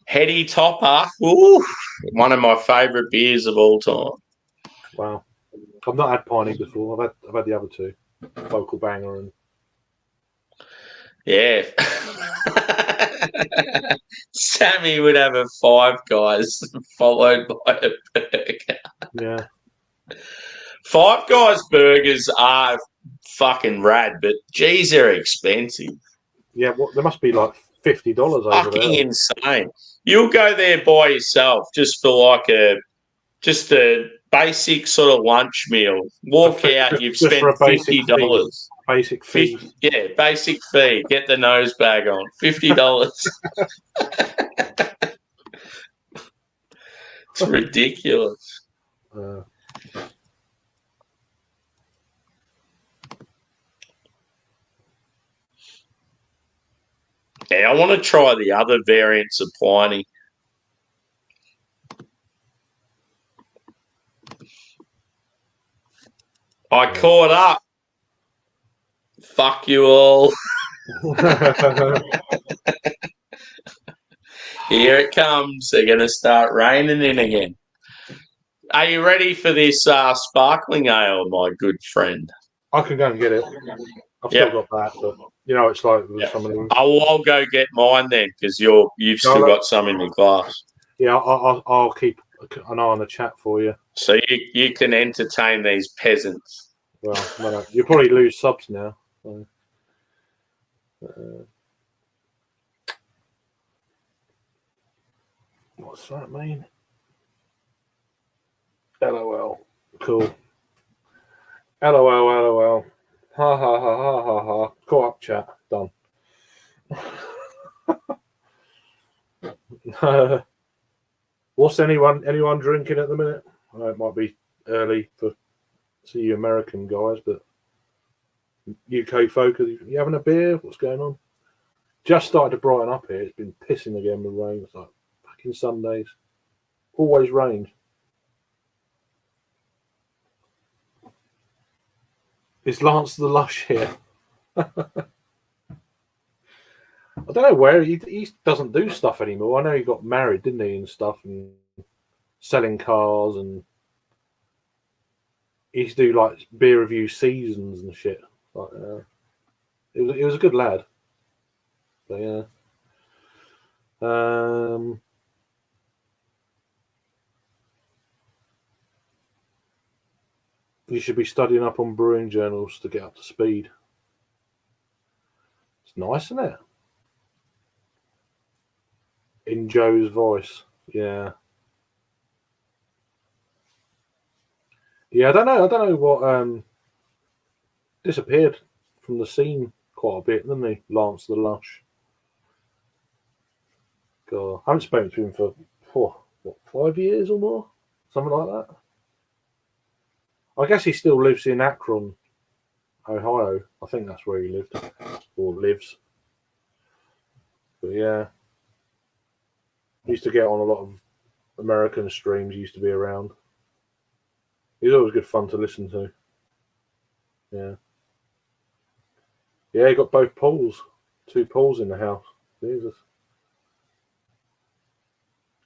Heady Topper, one of my favourite beers of all time. Wow. I've not had Piney before. I've had the other two, Focal Banger and. Yeah. Sammy would have a Five Guys followed by a burger. Yeah. Five Guys burgers are fucking rad, but geez, they're expensive. Yeah, there must be like $50 over there. Fucking insane. You'll go there by yourself just for like a basic sort of lunch meal. Walk out, you've just for spent a basic $50. basic fee. Yeah, basic fee. Get the nose bag on. $50. It's ridiculous. Yeah, I want to try the other variants of Pliny. I caught up. Fuck you all. Here it comes. They're going to start raining in again. Are you ready for this sparkling ale, my good friend? I can go and get it. I've still got that, but it's like with some of them. I'll go get mine then, because you've still got some in your glass. Yeah, I'll keep an eye on the chat for you. So you can entertain these peasants. Well, no, you probably lose subs now. So. What's that mean? LOL. Cool. LOL. Ha ha ha ha ha ha. Call up chat. Done. What's anyone drinking at the minute? I know it might be early for you American guys, but UK folk, are you having a beer? What's going on? Just started to brighten up here. It's been pissing again with rain. It's like fucking Sundays. Always rained. Is Lance the Lush here? I don't know where he doesn't do stuff anymore. I know he got married, didn't he, and stuff, and selling cars, and he used to do like beer review seasons and shit. Like, he was a good lad. But yeah. You should be studying up on brewing journals to get up to speed. It's nice, isn't it? In Joe's voice. Yeah. Yeah, I don't know what disappeared from the scene quite a bit, didn't he? Lance the Lush. God, I haven't spoken to him for 5 years or more? Something like that. I guess he still lives in Akron, Ohio. I think that's where he lived or lives. But yeah. He used to get on a lot of American streams, he used to be around. He's always good fun to listen to. Yeah. Yeah, he got both pools. 2 pools in the house. Jesus.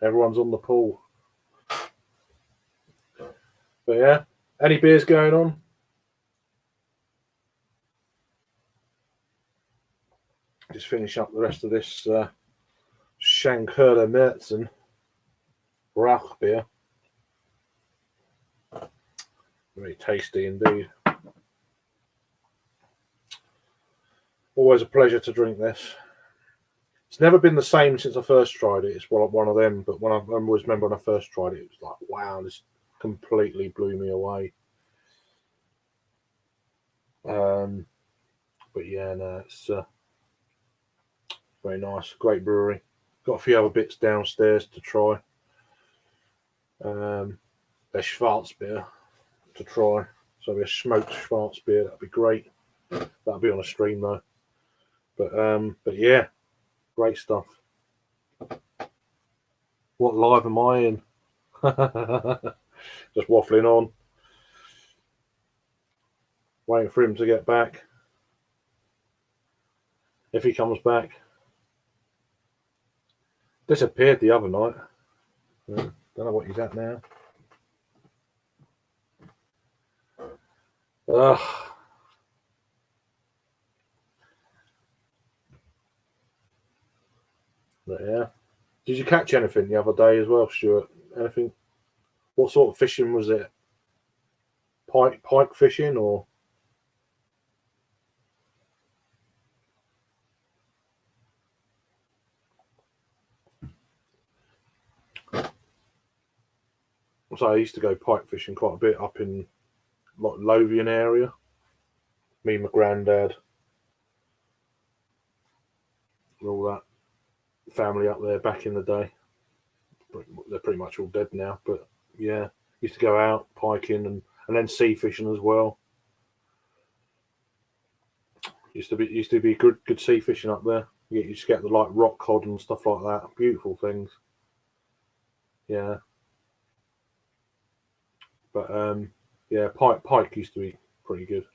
Everyone's on the pool. But yeah. Any beers going on? Just finish up the rest of this Shankerla Mertzen Rauch beer. Very tasty indeed. Always a pleasure to drink this. It's never been the same since I first tried it. It's one of them, but I always remember when I first tried it, it was like, wow, this completely blew me away. But yeah, no, it's very nice. Great brewery. Got a few other bits downstairs to try. Their Schwarzbier to try. So a smoked Schwarzbier, that'd be great. That'll be on a stream though. But yeah, great stuff. What live am I in? Just waffling on. Waiting for him to get back. If he comes back. Disappeared the other night. Don't know what he's at now. Ugh. But yeah. Did you catch anything the other day as well, Stuart? Anything? What sort of fishing was it? Pike fishing or? So I used to go pike fishing quite a bit up in like Lothian area. Me and my granddad, all that family up there back in the day. They're pretty much all dead now, but yeah, used to go out piking and then sea fishing as well. Used to be good sea fishing up there. You used to get the like rock cod and stuff like that. Beautiful things. Yeah. But yeah, pike used to be pretty good.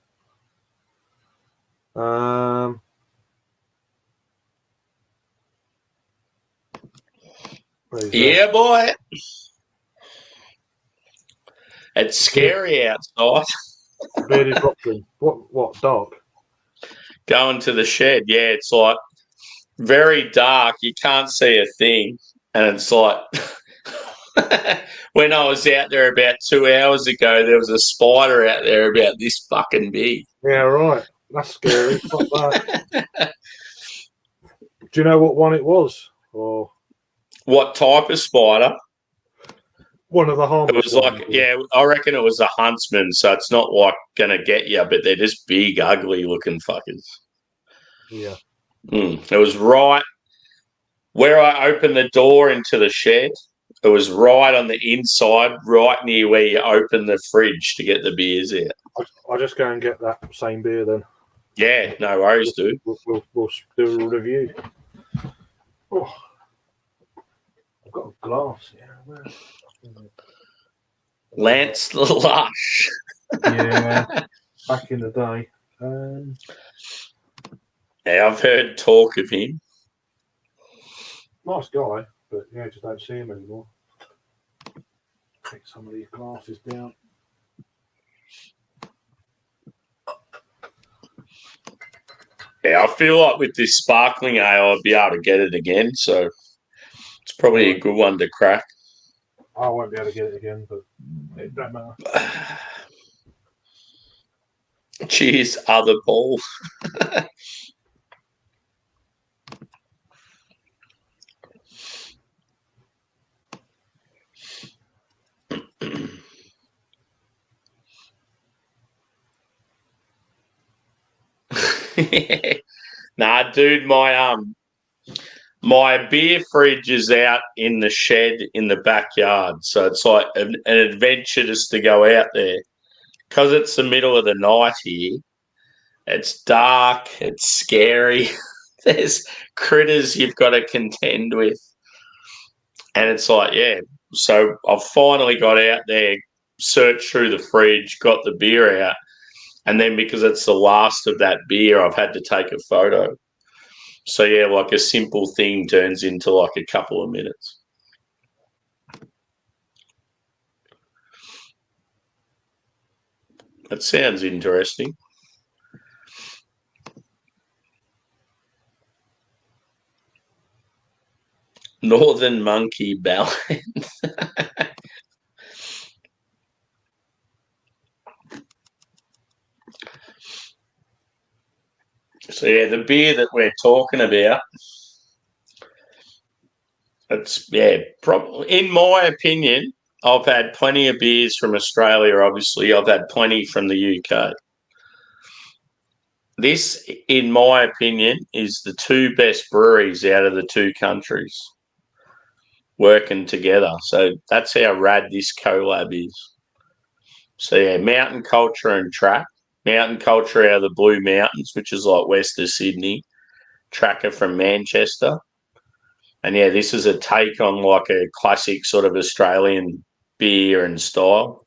Yeah, boy. It's scary outside. Bearded Rockland. What dark? Going to the shed, yeah, it's like very dark. You can't see a thing. And it's like when I was out there about 2 hours ago, there was a spider out there about this fucking big. Yeah, right. That's scary. Fuck that. Do you know what one it was? Or what type of spider? One of the harmless. It was like, yeah, I reckon it was a huntsman, so it's not like going to get you, but they're just big, ugly-looking fuckers. Yeah. It was right where I opened the door into the shed. It was right on the inside, right near where you open the fridge to get the beers out. I'll just go and get that same beer then. Yeah, no worries, dude. We'll do a review. Oh, I've got a glass here. Where? Lance the Lush. Yeah, back in the day. Yeah, I've heard talk of him. Nice guy, but yeah, just don't see him anymore. Take some of these glasses down. Yeah, I feel like with this sparkling ale, I'll be able to get it again. So it's probably a good one to crack. I won't be able to get it again, but it don't matter. Cheers, other Paul. Nah, dude, my beer fridge is out in the shed in the backyard, so it's like an adventure just to go out there because it's the middle of the night here. It's dark, it's scary. There's critters you've got to contend with, and it's like, yeah. So I've finally got out there, searched through the fridge, got the beer out. And then because it's the last of that beer, I've had to take a photo. So, yeah, like a simple thing turns into like a couple of minutes. That sounds interesting. Northern Monkey Balance. So, yeah, the beer that we're talking about, it's, yeah, probably, in my opinion, I've had plenty of beers from Australia, obviously. I've had plenty from the UK. This, in my opinion, is the two best breweries out of the two countries working together. So that's how rad this collab is. So, yeah, Mountain Culture and Track. Mountain Culture out of the Blue Mountains, which is like west of Sydney. Tracker from Manchester. And, yeah, this is a take on like a classic sort of Australian beer and style.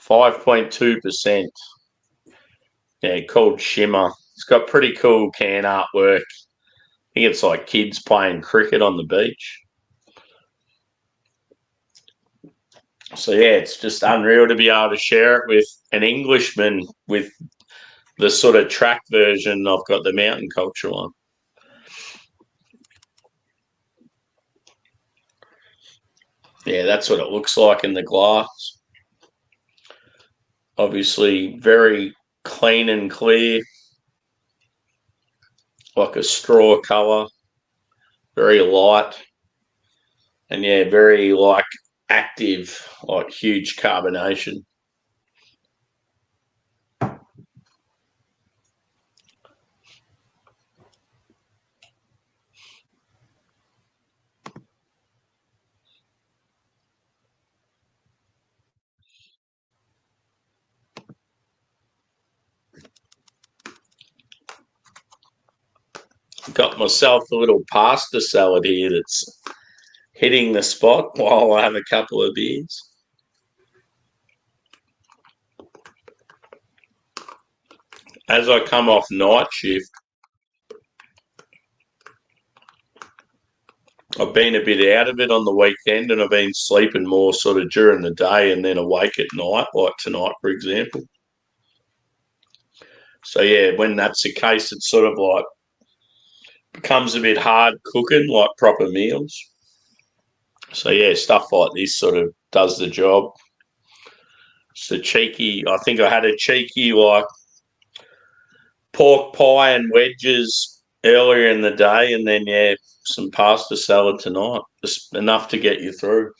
5.2%. Yeah, called Shimmer. It's got pretty cool can artwork. I think it's like kids playing cricket on the beach. So, yeah, it's just unreal to be able to share it with an Englishman with the sort of track version. I've got the Mountain Culture one. Yeah, that's what it looks like in the glass. Obviously, very clean and clear, like a straw colour, very light. And, yeah, very like active, like huge carbonation. Got myself a little pasta salad here that's hitting the spot while I have a couple of beers. As I come off night shift, I've been a bit out of it on the weekend and I've been sleeping more sort of during the day and then awake at night, like tonight, for example. So, yeah, when that's the case, it's sort of like becomes a bit hard cooking, like proper meals. So, yeah, stuff like this sort of does the job. It's a cheeky, I think I had a cheeky, like, pork pie and wedges earlier in the day, and then, yeah, some pasta salad tonight. Just enough to get you through.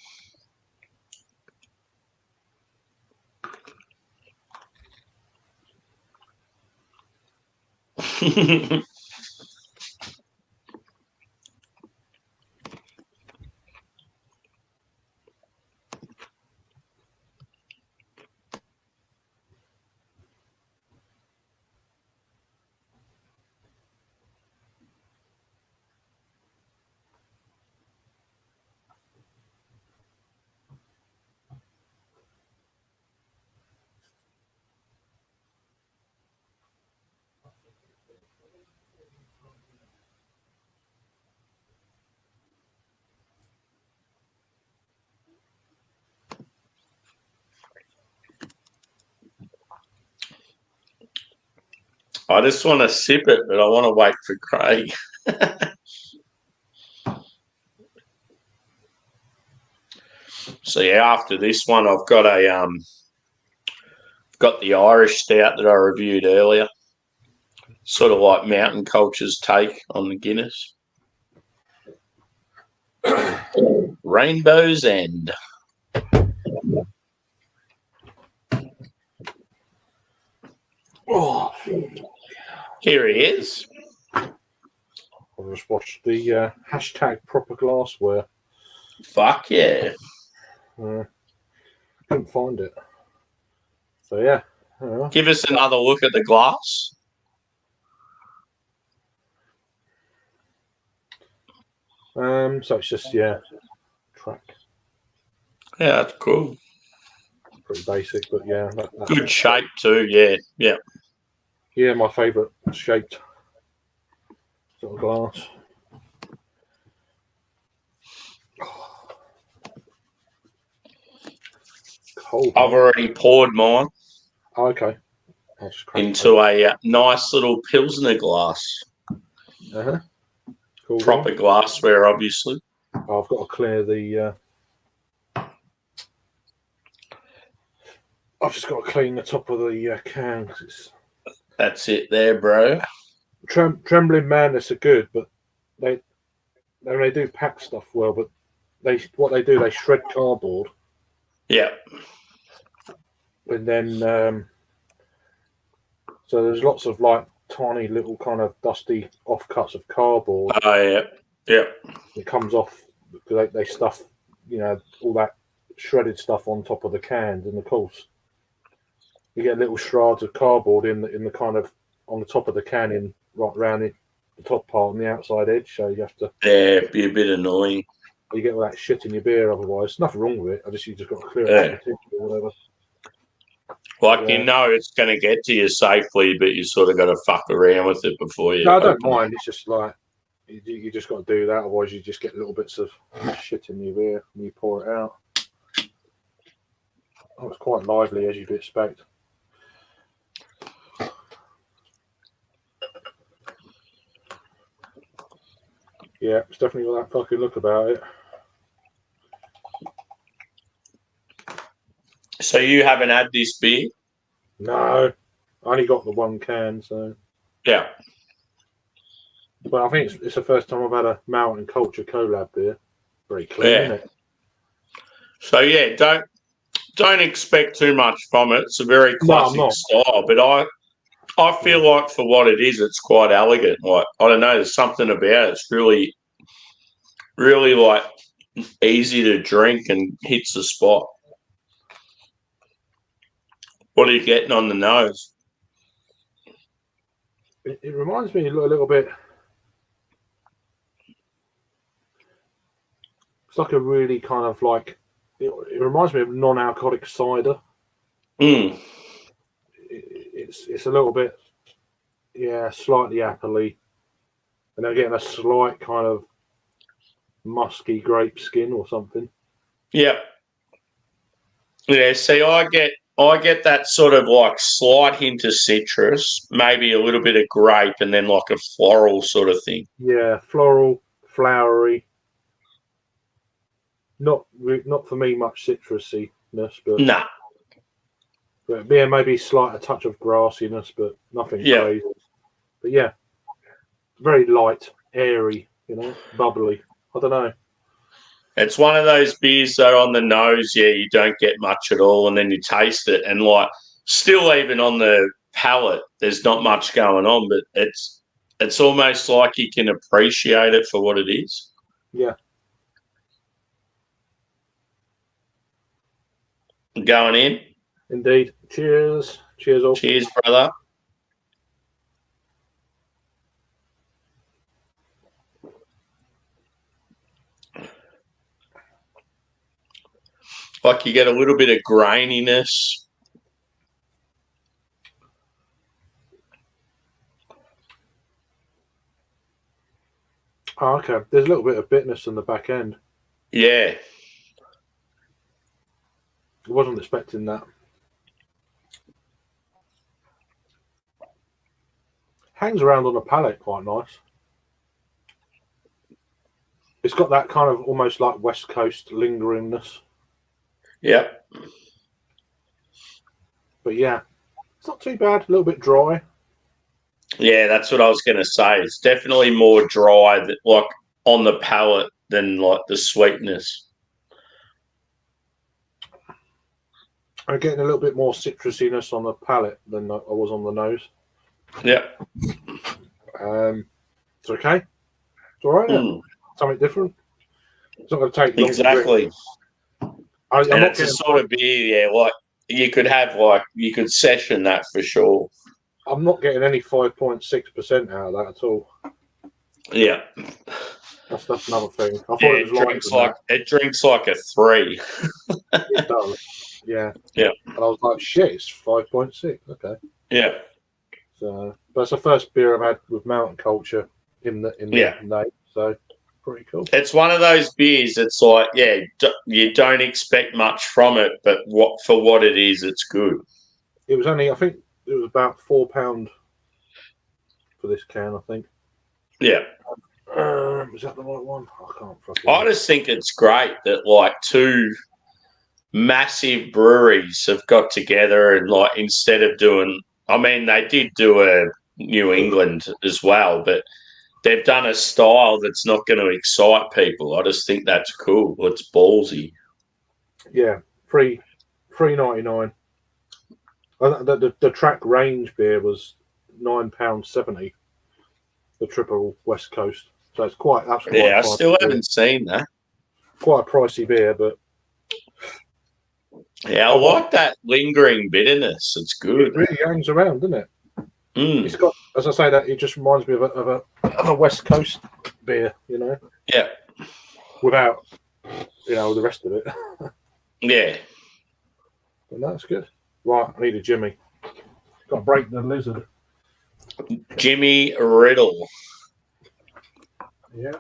I just want to sip it, but I want to wait for Craig. So yeah, after this one, I've got got the Irish stout that I reviewed earlier. Sort of like Mountain Culture's take on the Guinness. Rainbow's End. Oh, here he is. I just watched the hashtag proper glassware. Fuck yeah. Couldn't find it. So yeah. Give us another look at the glass. So it's just track. Yeah, that's cool. Pretty basic, but yeah. That's good shape too. Yeah. Yeah, my favourite shaped sort of glass. Cold. I've already poured mine. Oh, okay. Into a nice little Pilsner glass. Cool. Proper glassware, obviously. I've got to clear the. I've just got to clean the top of the can. That's it there, bro. Trembling Madness are good, but they do pack stuff well, but they shred cardboard. Yeah. And then so there's lots of like tiny little kind of dusty offcuts of cardboard. Oh yeah. It comes off because they stuff, all that shredded stuff on top of the cans, and of course you get little shards of cardboard in the kind of on the top of the can in right around the top part and the outside edge. So you have to be a bit annoying. You get all that shit in your beer otherwise. Nothing wrong with it. You just got to clear it out or whatever. Like it's going to get to you safely, but you sort of got to fuck around with it before you. No, I don't mind. It's just like you just got to do that. Otherwise, you just get little bits of shit in your beer when you pour it out. Oh, it's quite lively as you'd expect. Yeah, it's definitely got that fucking look about it. So you haven't had this beer? No, I only got the one can, so. Yeah. Well, I think it's the first time I've had a Mountain Culture collab beer. Very clean, isn't it? So yeah, don't expect too much from it. It's a very classic style, but I feel like for what it is, it's quite elegant. Like, I don't know, there's something about it. It's really, really like easy to drink and hits the spot. What are you getting on the nose? It reminds me a little bit. It's like a really kind of like. It reminds me of non-alcoholic cider. Mm. It's a little bit, yeah, slightly appley, and they're getting a slight kind of musky grape skin or something. Yeah. Yeah, see, I get that sort of like slight hint of citrus, maybe a little bit of grape, and then like a floral sort of thing. Yeah, floral, flowery. Not for me much citrusiness, but Nah. But yeah, maybe slight a touch of grassiness, but nothing crazy. But yeah, very light, airy, bubbly. I don't know. It's one of those beers though on the nose, yeah, you don't get much at all, and then you taste it, and like still even on the palate, there's not much going on, but it's almost like you can appreciate it for what it is. Yeah. Going in. Indeed. Cheers. Cheers all. Cheers, brother. Like you get a little bit of graininess. Oh, okay. There's a little bit of bitterness in the back end. Yeah. I wasn't expecting that. Hangs around on the palate quite nice. It's got that kind of almost like West Coast lingeringness. Yeah. But yeah, it's not too bad. A little bit dry. Yeah, that's what I was going to say. It's definitely more dry, like on the palate, than like the sweetness. I'm getting a little bit more citrusiness on the palate than I was on the nose. Yeah. It's okay. It's all right. Mm. Something different. It's not going to take long. Exactly. And it's a sort of beer, yeah, like you could session that for sure. I'm not getting any 5.6% out of that at all. Yeah. That's another thing. I thought it was it drinks like a 3. It does. Yeah. Yeah. And I was like, shit, it's 5.6. Okay. Yeah. So, but it's the first beer I've had with Mountain Culture in the name. So pretty cool. It's one of those beers. It's like, yeah, you don't expect much from it, but for what it is, it's good. It was only, I think, it was about £4 for this can. I think. Yeah. Was that the right one? I just think it's great that like two massive breweries have got together and like instead of doing, I mean, they did do a New England as well, but they've done a style that's not going to excite people. I just think that's cool. It's ballsy. Yeah, $3.99. The Track Range beer was £9.70. The triple West Coast, so that's quite. Yeah, I still haven't seen that. Quite a pricey beer, but yeah, I like that lingering bitterness. It's good. It really hangs around, doesn't it? Mm. It's got, as I say, that it just reminds me of a West Coast beer, Yeah. Without, the rest of it. Yeah. And that's good. Right, I need a Jimmy. Got to break the lizard. Jimmy Riddle. Yeah.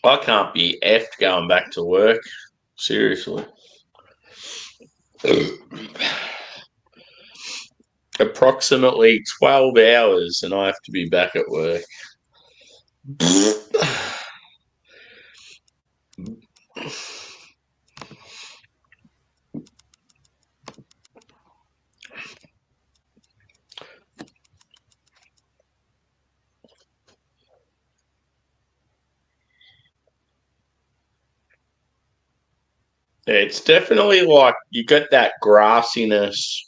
I can't be effed going back to work. Seriously. Approximately 12 hours and I have to be back at work. It's definitely like you get that grassiness.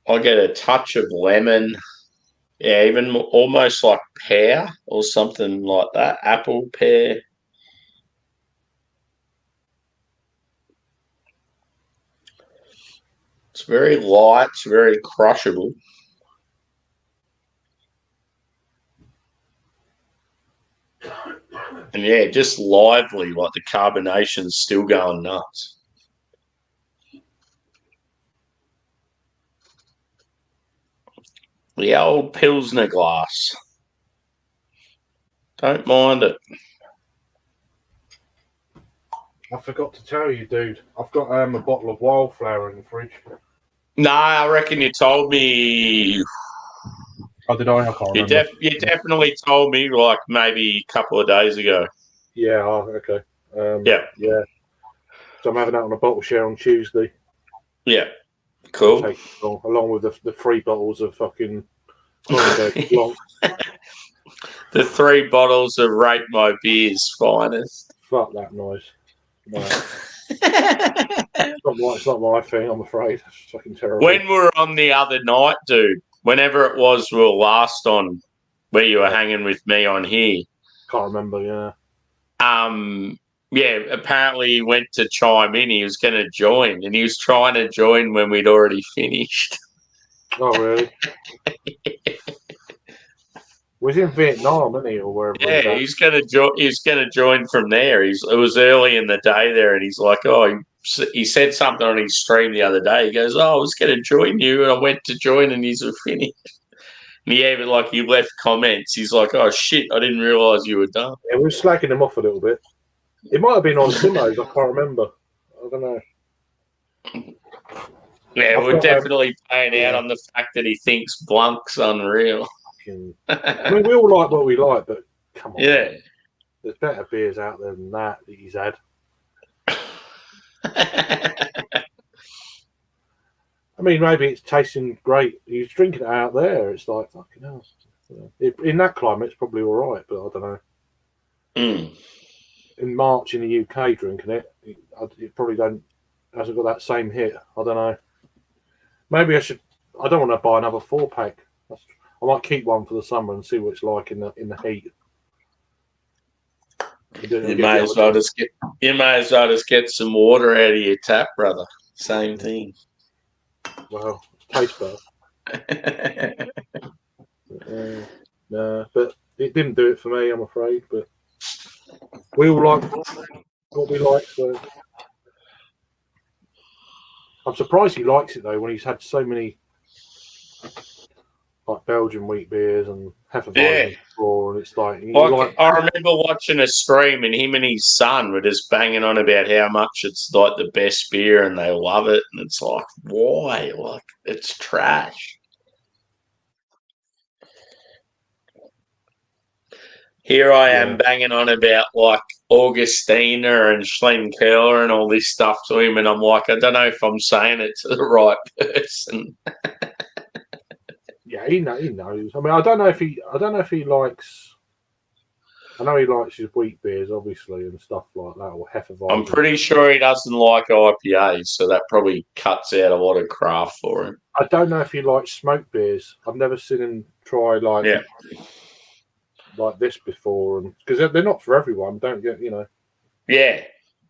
I get a touch of lemon. Yeah, even almost like pear or something like that. Apple, pear. It's very light. It's very crushable. And yeah, just lively. Like the carbonation's still going nuts. The old Pilsner glass. Don't mind it. I forgot to tell you, dude. I've got a bottle of Wildflower in the fridge. No, I reckon you told me. Oh, did I? I can't remember. You definitely told me like maybe a couple of days ago. Yeah. Oh, okay. Yeah. Yeah. So I'm having that on a bottle share on Tuesday. Yeah. Cool. Along with the 3 bottles of fucking Kronenbourg Blanc. The 3 bottles of Rate My Beer's finest. Fuck that noise. No. It's not my thing, I'm afraid. It's fucking terrible. When we were on the other night, dude, whenever it was we were last on, where you were hanging with me on here. Can't remember, yeah. Yeah, apparently he went to chime in. He was going to join, and he was trying to join when we'd already finished. Oh, really? Was he in Vietnam, isn't he, or wherever? Yeah, he's going to join from there. It was early in the day there, and he's like, "Oh, he said something on his stream the other day. He goes, "Oh, I was going to join you, and I went to join, and he's finished." And he even he left comments. He's like, "Oh shit, I didn't realise you were done." Yeah, we were slacking him off a little bit. It might have been on Simo's. I can't remember. I don't know. Yeah, we're definitely paying out on the fact that he thinks Blunk's unreal. I mean, we all like what we like, but come on. Yeah. Man. There's better beers out there than that he's had. I mean, maybe it's tasting great. He's drinking it out there. It's like, fucking hell. In that climate, it's probably all right, but I don't know. In March in the UK, drinking it probably hasn't got that same hit. I don't know. Maybe I should. I don't want to buy another 4-pack. I might keep one for the summer and see what it's like in the heat. You may as well just get some water out of your tap, brother. Same thing. Well, it tastes better. No, but it didn't do it for me, I'm afraid. But we all like what we like, so I'm surprised he likes it though. When he's had so many like Belgian wheat beers and Hefeweizen before, and it's like I remember watching a stream, and him and his son were just banging on about how much it's like the best beer, and they love it, and it's like, why? Like, it's trash. Here I am banging on about like Augustina and Schlenkerla and all this stuff to him, and I'm like, I don't know if I'm saying it to the right person. Yeah, he knows. I mean, I don't know if he likes. I know he likes his wheat beers, obviously, and stuff like that, or Hefeweizen. I'm pretty sure he doesn't like IPAs, so that probably cuts out a lot of craft for him. I don't know if he likes smoked beers. I've never seen him try like this before, and because they're not for everyone. Don't get Yeah,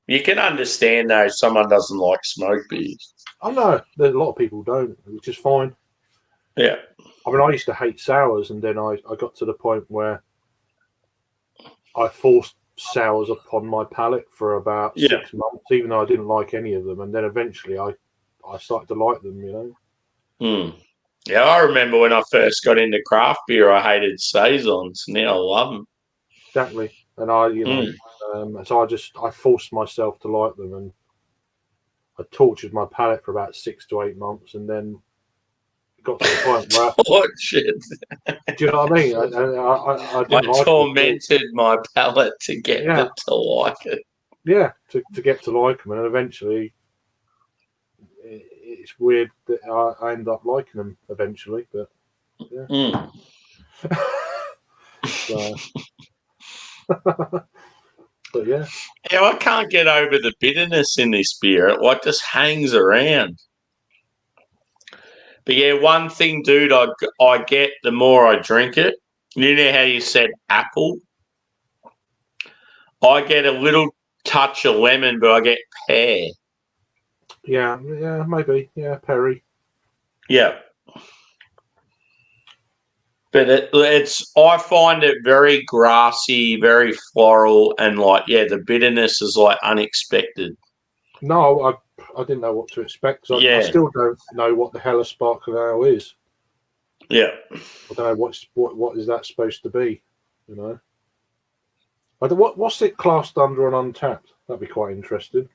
you can understand though. Someone doesn't like smoked beers. I know there's a lot of people don't, which is fine. Yeah. I mean, I used to hate sours, and then I got to the point where I forced sours upon my palate for about 6 months, even though I didn't like any of them. And then eventually I started to like them, Yeah, I remember when I first got into craft beer, I hated Saisons. Now I love them. Exactly. And so I forced myself to like them, and I tortured my palate for about 6 to 8 months, and then got to the point where do you know what I mean? I tormented my palate to get them to like it. Yeah, to get to like them, and eventually it's weird that I end up liking them eventually, but yeah. So, But yeah. Yeah, I can't get over the bitterness in this beer. It like just hangs around. But yeah, one thing, dude, I get the more I drink it. You know how you said apple? I get a little touch of lemon, but I get pear. Yeah, maybe. Yeah, Perry. Yeah. But I find it very grassy, very floral, and like, yeah, the bitterness is like unexpected. No, I didn't know what to expect. I still don't know what the hell a sparkling ale is. Yeah. I don't know what is that supposed to be, you know. What's it classed under on Untapped? That'd be quite interesting.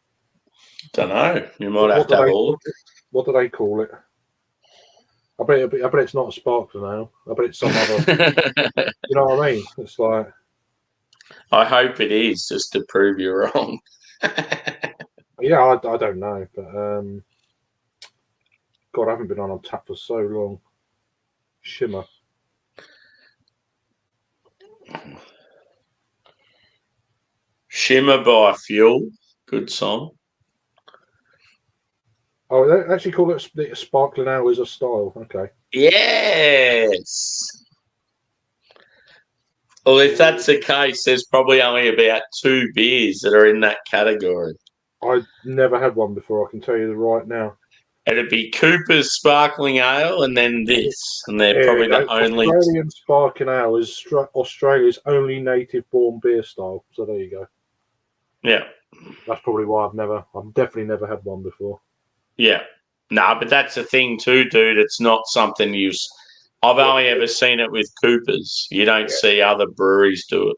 Don't know. You might have to have a look. What do they call it? I bet it's not a sparkling ale. I bet it's some other. You know what I mean? It's like. I hope it is, just to prove you wrong. Yeah, I don't know, but God, I haven't been on tap for so long. Shimmer. Shimmer by Fuel. Good song. Oh, they actually call it sparkling ale is a style. Okay. Yes. Well, if that's the case, there's probably only about 2 beers that are in that category. I've never had one before, I can tell you right now. It'd be Cooper's Sparkling Ale and then this. And they're probably the only... Australian Sparkling Ale is Australia's only native-born beer style. So there you go. Yeah. That's probably why I've definitely never had one before. Yeah. No, but that's the thing too, dude. It's not something I've only ever seen it with Cooper's. You don't see other breweries do it.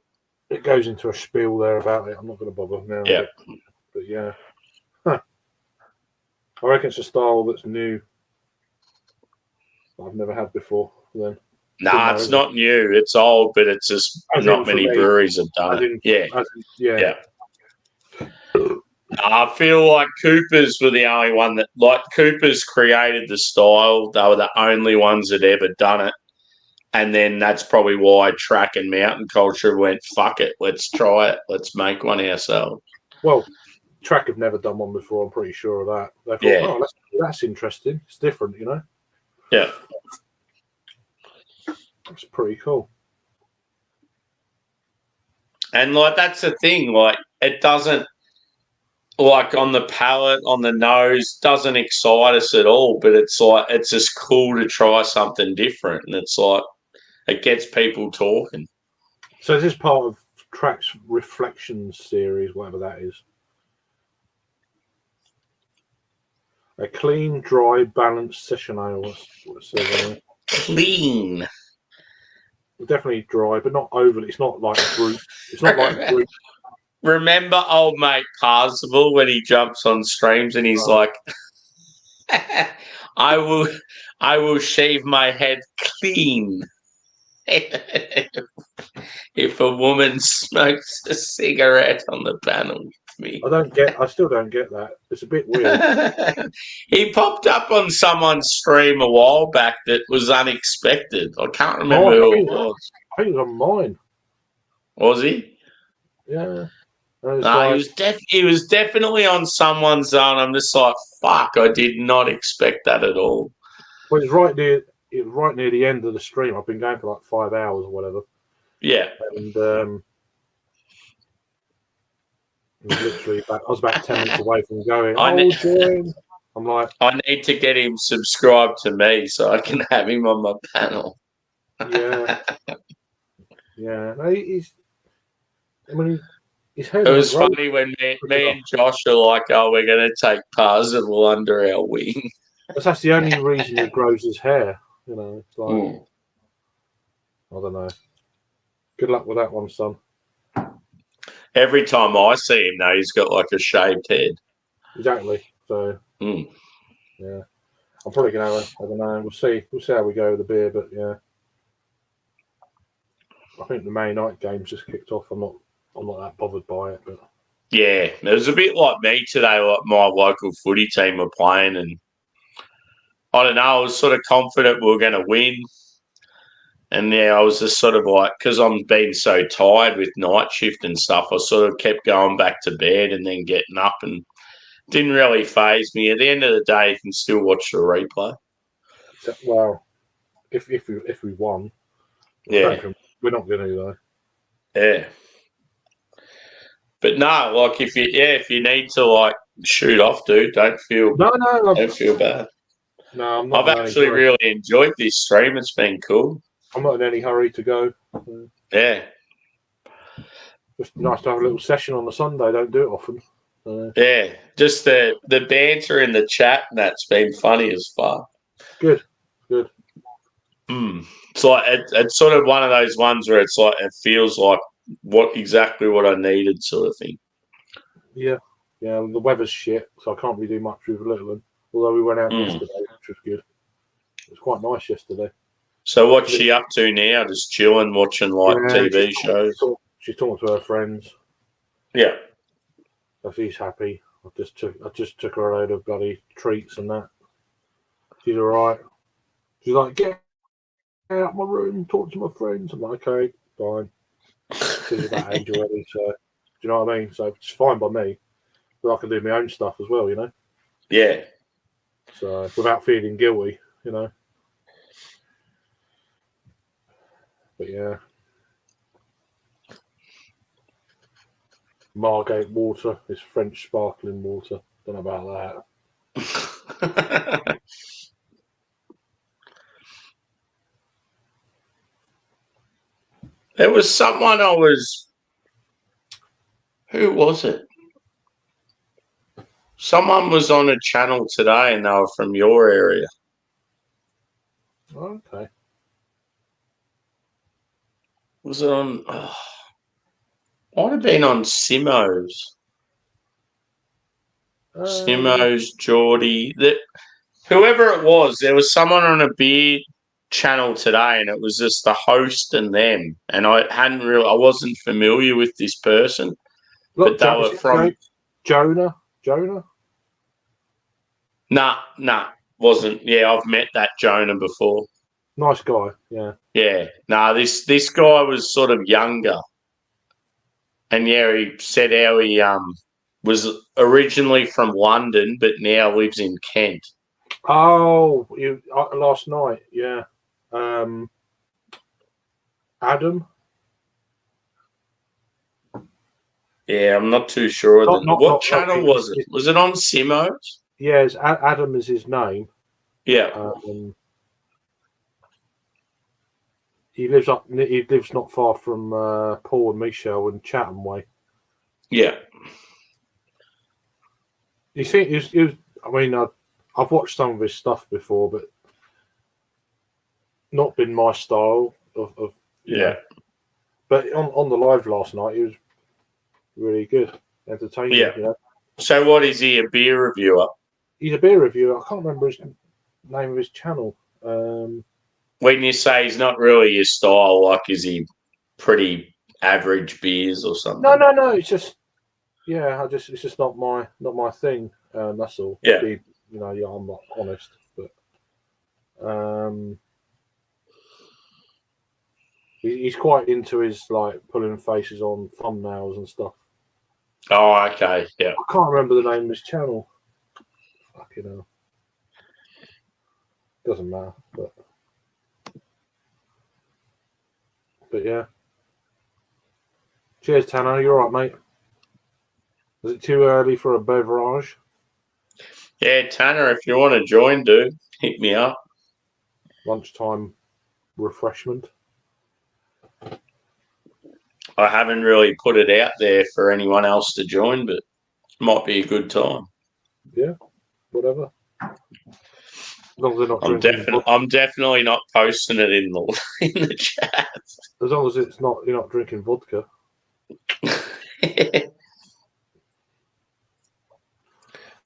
It goes into a spiel there about it. I'm not going to bother now. Yeah. But yeah. Huh. I reckon it's a style that's new. I've never had before. Then. Nah, it's not new. It's old, but it's just not many breweries have done it. Yeah. I feel like Cooper's were the only one that, like, Cooper's created the style. They were the only ones that ever done it. And then that's probably why Track and Mountain Culture went, fuck it, let's try it. Let's make one ourselves. Well, Track have never done one before, I'm pretty sure of that. They thought, that's interesting. It's different, you know? Yeah. That's pretty cool. And, like, that's the thing. Like, it doesn't, like, on the palate, on the nose, doesn't excite us at all. But it's like, it's just cool to try something different. And it's like, it gets people talking. So is this part of Track's Reflections series, whatever that is? A clean, dry, balanced session ale. What it says. Clean. Definitely dry, but not overly. It's not like brute. It's not like brute. Remember old mate Parzival when he jumps on streams and he's like, I will shave my head clean if a woman smokes a cigarette on the panel with me. I still don't get that. It's a bit weird. He popped up on someone's stream a while back that was unexpected. I can't remember who it was. I think it was on mine. Was he? Yeah. No, he was definitely on someone's zone. I'm just like, fuck, I did not expect that at all. Well, it was right near the end of the stream. I've been going for like 5 hours or whatever. Yeah. And literally, I was about 10 minutes away from going. I'm like, I need to get him subscribed to me so I can have him on my panel. Yeah. Yeah. No, his head. It was funny when me and Josh are like, oh, we're going to take Parzival under our wing. That's the only reason he grows his hair. You know, it's like, I don't know. Good luck with that one, son. Every time I see him, though, he's got like a shaved head. Exactly. So, yeah. I'm probably going to have I don't know. We'll see how we go with the beer, but yeah. I think the May night game's just kicked off. I'm not that bothered by it, but yeah, it was a bit like me today. Like my local footy team were playing, and I don't know. I was sort of confident we were going to win, And I was just sort of like, because I'm being so tired with night shift and stuff, I sort of kept going back to bed and then getting up, and didn't really phase me. At the end of the day, you can still watch the replay. Well, if we won, Yeah, we're not going to though. Yeah. But no, like if you need to like shoot off, dude, don't feel bad. No, I'm not. I've actually really enjoyed this stream. It's been cool. I'm not in any hurry to go. Yeah. Just nice to have a little session on a Sunday. Don't do it often. Yeah, just the banter in the chat, and that's been funny as fuck. Good. It's like it's sort of one of those ones where it's like it feels like exactly what I needed, sort of thing. Yeah. The weather's shit, so I can't really do much with Littleton. Although we went out yesterday, which was good. It was quite nice yesterday. So what's she up to now? Just chilling, watching TV shows. She's talking to her friends. Yeah. So she's happy. I just took her a load of bloody treats and that. She's all right. She's like, get out of my room, talk to my friends. I'm like, okay, fine. She's at that age already, so do you know what I mean? So it's fine by me. But I can do my own stuff as well, you know? Yeah. So without feeling guilty, you know. But yeah. Margate water is French sparkling water. Don't know about that. There was someone who was it? Someone was on a channel today and they were from your area. Okay. Was it on... might have been on Simo's. Simo's, Geordie. Whoever it was, there was someone on a beer channel today and it was just the host and them. And I wasn't familiar with this person. Look, but they were from... Jonah? Nah, wasn't. Yeah, I've met that Jonah before. Nice guy, yeah. Yeah. This guy was sort of younger. And yeah, he said how he was originally from London, but now lives in Kent. Oh, last night, yeah. Adam? Yeah, I'm not too sure. What channel was it? Was it on Simo's? Yeah, Adam is his name. Yeah. He lives not far from Paul and Michelle in Chatham Way. Yeah. You think I mean, I've watched some of his stuff before, but not been my style of yeah. But on the live last night, he was really good, entertaining. Yeah. You know? So what is he? A beer reviewer? He's a beer reviewer. I can't remember his name of his channel. When you say he's not really your style, like is he pretty average beers or something? No. It's just it's just not my thing. That's all. Yeah. I'm not honest, but he's quite into his like pulling faces on thumbnails and stuff. Oh, okay, yeah. I can't remember the name of his channel. Fucking hell. Doesn't matter, but yeah. Cheers, Tanner. You all right, mate? Is it too early for a beverage? Yeah, Tanner, if you want to join, dude, hit me up. Lunchtime refreshment. I haven't really put it out there for anyone else to join, but it might be a good time. Yeah, whatever. As long as they're not I'm definitely not posting it in the chat. As long as you're not drinking vodka.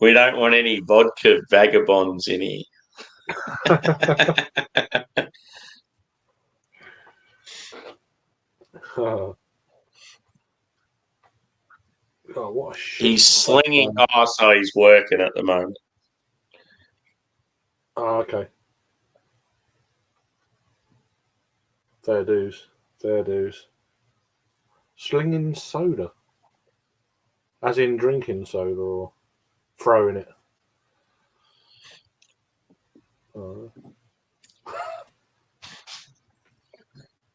We don't want any vodka vagabonds in here. Oh, what a shit. He's slinging. Oh, so he's working at the moment. Oh, okay. Fair dues. Fair dues. Slinging soda. As in drinking soda or throwing it?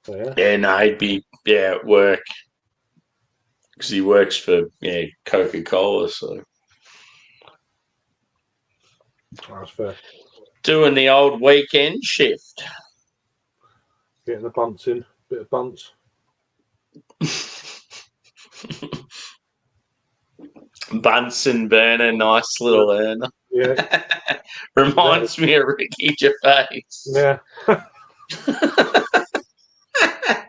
Yeah. Yeah, no, he'd be at work because he works for Coca-Cola, so That's fair. doing the old weekend shift. Getting the bunts in. Bit of bunts. Bunsen burner, nice little earner. Yeah. Reminds me of Ricky Gervais. Yeah.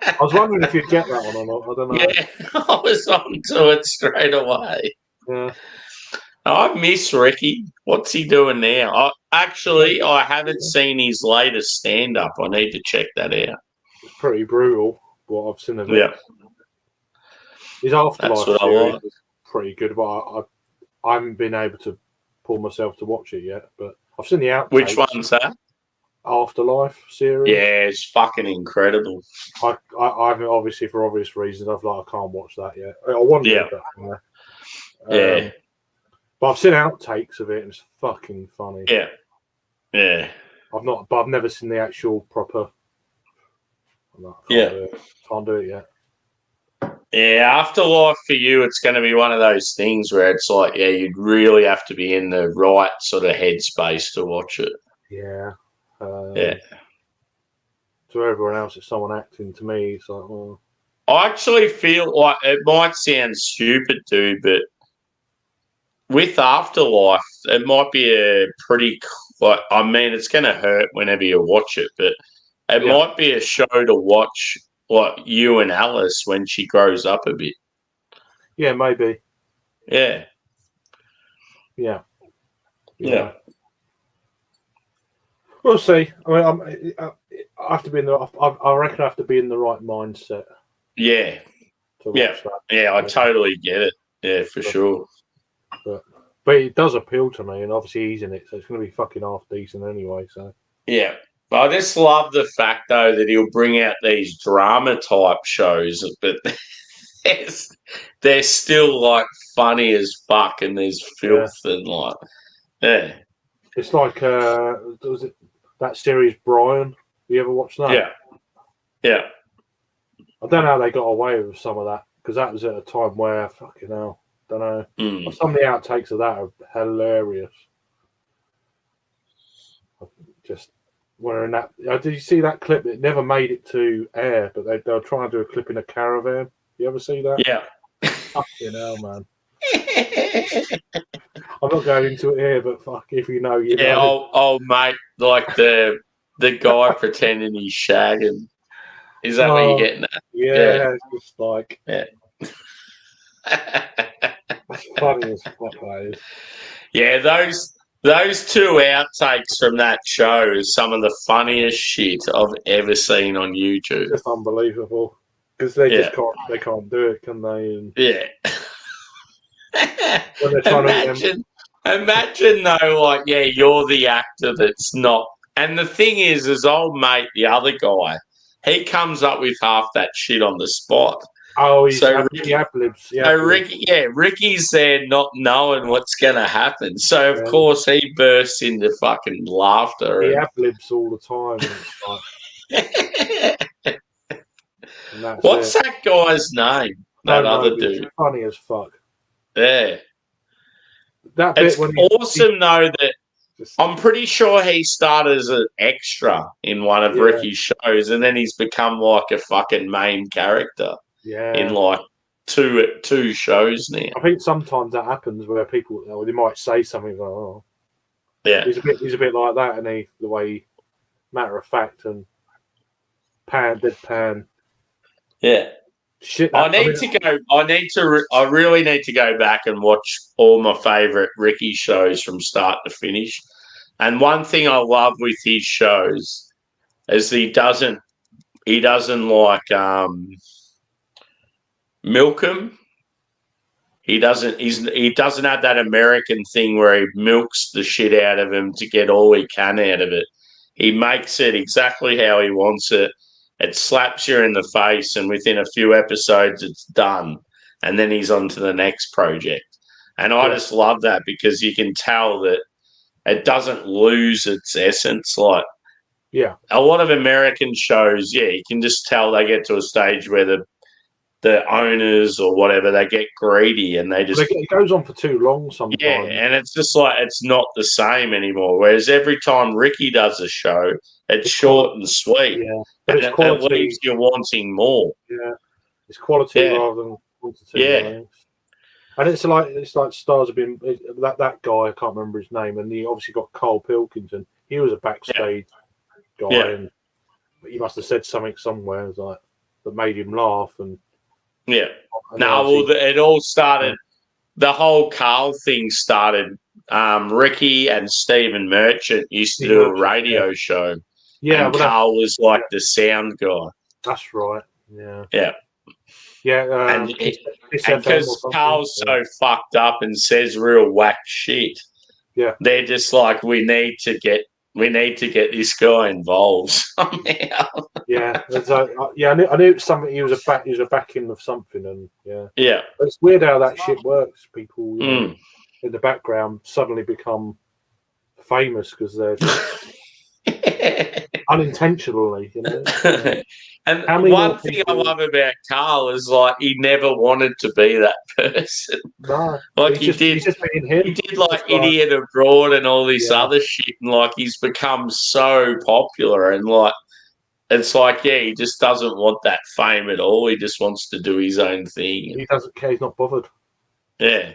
I was wondering if you'd get that one or not. I don't know. Yeah, I was onto it straight away. Yeah. I miss Ricky. What's he doing now? I haven't seen his latest stand-up. I need to check that out. It's pretty brutal, what I've seen of it. Yeah. His Afterlife That's what I series like. is pretty good, but I haven't been able to pull myself to watch it yet. But I've seen the outtakes. Which one's that? Afterlife series. Yeah, it's fucking incredible. I haven't, obviously, for obvious reasons, I can't watch that yet. I want to, but Yeah. but I've seen outtakes of it, and it's fucking funny. Yeah. Yeah. I've never seen the actual proper. Can't do it yet. Yeah, Afterlife for you, it's going to be one of those things where it's like, you'd really have to be in the right sort of headspace to watch it. Yeah. Yeah. To everyone else, it's someone acting. To me, it's like, well. I actually feel like it might sound stupid, dude, but with Afterlife, it might be a pretty, it's going to hurt whenever you watch it, but it might be a show to watch, like you and Alice when she grows up a bit. Yeah, maybe. Yeah. Yeah. Yeah. We'll see. I mean, I have to be in the. I reckon I have to be in the right mindset. Yeah. To watch that. Yeah, I totally get it. Yeah, for sure. But it does appeal to me, and obviously he's in it, so it's going to be fucking half decent anyway. So. Yeah. I just love the fact, though, that he'll bring out these drama type shows, but they're still like funny as fuck, and there's filth and like, yeah. It's like was it that series Brian? You ever watched that? Yeah. Yeah. I don't know how they got away with some of that because that was at a time where fucking hell, don't know. Some of the outtakes of that are hilarious. Just wearing that. Did you see that clip? It never made it to air, but they were trying to do a clip in a caravan. You ever see that? Yeah. Fucking hell, man. I'm not going into it here, but fuck, if you know, you know. Yeah, old mate, like the guy pretending he's shagging. Is that what you're getting at? Yeah, it's just like. Yeah. That's funny as fuck, that is. Yeah, those two outtakes from that show is some of the funniest shit I've ever seen on YouTube. Just unbelievable. Because they just can't do it, can they? And imagine though, like, you're the actor that's not. And the thing is old mate, the other guy, he comes up with half that shit on the spot. Oh, he's ad-libs. Ricky's there not knowing what's going to happen. So, of course, he bursts into fucking laughter. He ad-libs all the time. And it's like, what's that guy's name? That other dude. Funny as fuck. Yeah. That bit it's awesome, though, that I'm pretty sure he started as an extra in one of Ricky's shows, and then he's become like a fucking main character. Yeah. In like two shows now. I think sometimes that happens where people they might say something like, "Oh, yeah." He's a bit like that, and the way matter of fact and deadpan. Yeah. Shit. I really need to go back and watch all my favorite Ricky shows from start to finish. And one thing I love with his shows is he doesn't like milk him. He doesn't have that American thing where he milks the shit out of him to get all he can out of it. He makes it exactly how he wants it. it slaps you in the face, and within a few episodes, it's done, and then he's on to the next project. And I just love that because you can tell that it doesn't lose its essence. Like, a lot of American shows, you can just tell they get to a stage where the owners or whatever, they get greedy and they just... It goes on for too long sometimes. Yeah, and it's just like, it's not the same anymore. Whereas every time Ricky does a show, it's short and sweet. Yeah, but and it leaves you wanting more. Yeah, it's quality rather than quantity. Yeah. And it's like stars have been that guy, I can't remember his name, and he obviously got Carl Pilkington. He was a backstage guy, and he must have said something somewhere that made him laugh. And it all started. The whole Carl thing started. Ricky and Stephen Merchant used to do a radio show. Yeah, and Carl was like the sound guy. That's right. Yeah. Yeah. Yeah, and because Carl's so fucked up and says real whack shit, they're just like, we need to get this guy involved somehow. I knew something. He was a backing of something, and But it's weird how that shit works. People in the background suddenly become famous because they're just unintentionally, And one thing I love about Carl is like he never wanted to be that person. No, like he did like Idiot Abroad and all this other shit, and like he's become so popular, and like it's like he just doesn't want that fame at all. He just wants to do his own thing. He doesn't care. He's not bothered. Yeah.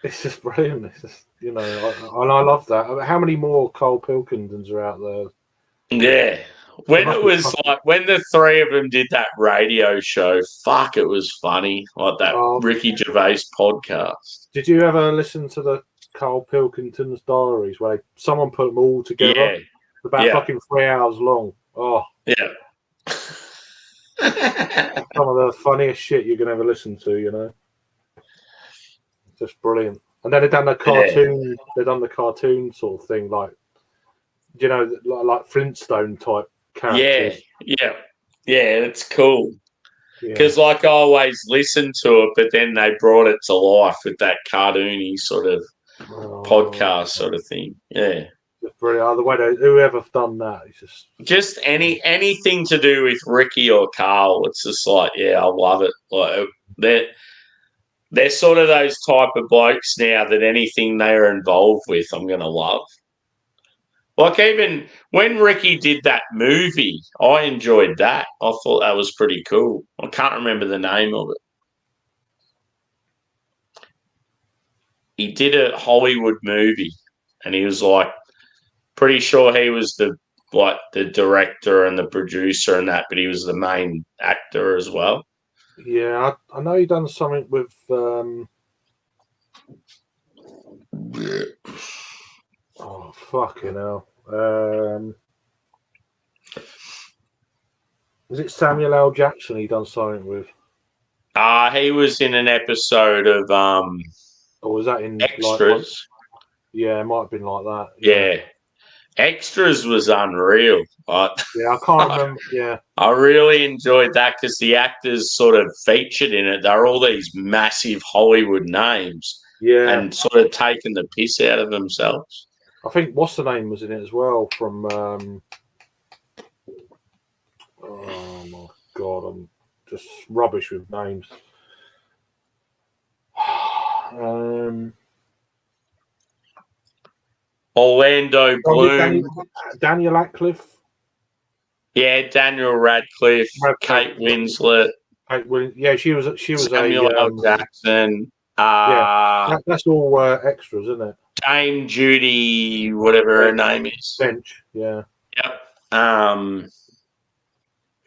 It's just brilliant. It's just, and I love that. How many more Carl Pilkingtons are out there? Yeah. When it was like, when the three of them did that radio show, fuck, it was funny. Like that Ricky Gervais podcast. Did you ever listen to the Carl Pilkington's diaries where someone put them all together? Yeah. About fucking 3 hours long. Oh. Yeah. Some of the funniest shit you can ever listen to, Just brilliant. And then they've done the cartoon. Yeah. They've done the cartoon sort of thing, like like Flintstone type characters. Yeah, it's cool. Because like I always listened to it, but then they brought it to life with that cartoony sort of podcast sort of thing. Yeah, it's brilliant. The way whoever's done that, it's just anything to do with Ricky or Carl. It's just like, I love it. Like they're sort of those type of blokes now that anything they are involved with, I'm going to love. Like even when Ricky did that movie, I enjoyed that. I thought that was pretty cool. I can't remember the name of it. He did a Hollywood movie, and he was like, pretty sure he was the director and the producer and that, but he was the main actor as well. Yeah, I know he done something with. Oh fucking hell! Was it Samuel L. Jackson? He done something with. He was in an episode of Or was that in Extras? Yeah, it might have been like that. Yeah. Extras was unreal. I can't remember. Yeah, I really enjoyed that because the actors sort of featured in it. They're all these massive Hollywood names, and sort of taking the piss out of themselves. I think what's the name was in it as well from. Oh my god, I'm just rubbish with names. Orlando Bloom, Daniel Radcliffe. Yeah, Daniel Radcliffe, Kate Winslet. She was Samuel L. Jackson. That's all extras, isn't it? Dame Judy, whatever her name is. Bench. Yeah. Yep. I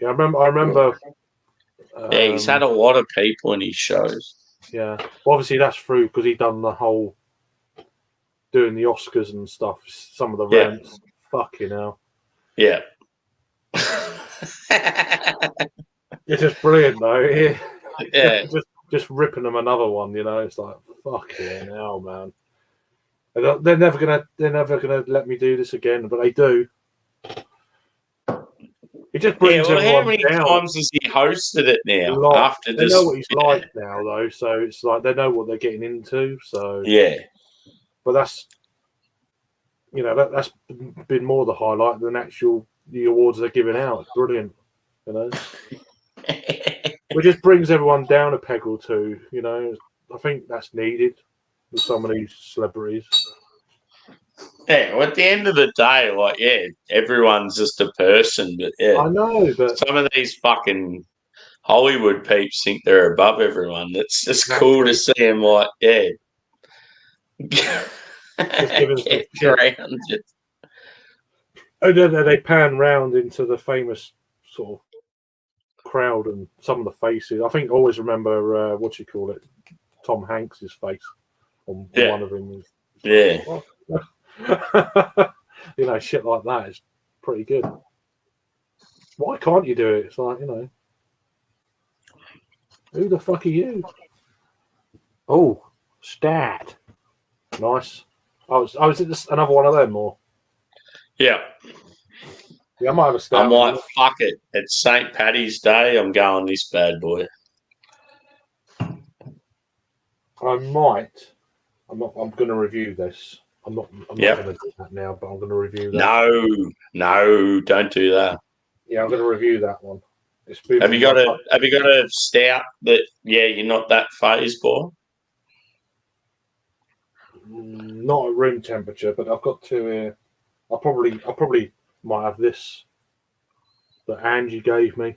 remember. He's had a lot of people in his shows. Yeah. Well, obviously, that's through because he done the whole doing the Oscars and stuff. Some of the rants. Fucking hell. Yeah. It's just brilliant, though. Yeah. just ripping them another one. It's like fucking hell, man. They're never gonna let me do this again, but they do. It just brings how everyone many down. times has he hosted it now? Like, After they this, know what he's like now, though, so it's like they know what they're getting into. So yeah. but that's that's been more the highlight than the awards they're giving out. It's brilliant, It just brings everyone down a peg or two. I think that's needed with some of these celebrities. Yeah, well, at the end of the day, everyone's just a person, but I know, but some of these fucking Hollywood peeps think they're above everyone. It's just cool to see them, just giving some get shit. around it. And then they pan round into the famous sort of crowd and some of the faces. I think I always remember Tom Hanks's face on one of them. Yeah. Shit like that is pretty good. Why can't you do it? It's like, who the fuck are you? Oh, stat. Nice. Is it just another one of them or? Yeah. Yeah, I might have a stat. I'm like, fuck it. It's St. Paddy's Day. I'm going this bad boy. I might. I'm going to review this. I'm not going to do that now, but I'm going to review that. No, don't do that. Yeah, I'm going to review that one. Have you got a stout that you're not that phased by? Not at room temperature, but I've got two here. I probably might have this that Angie gave me.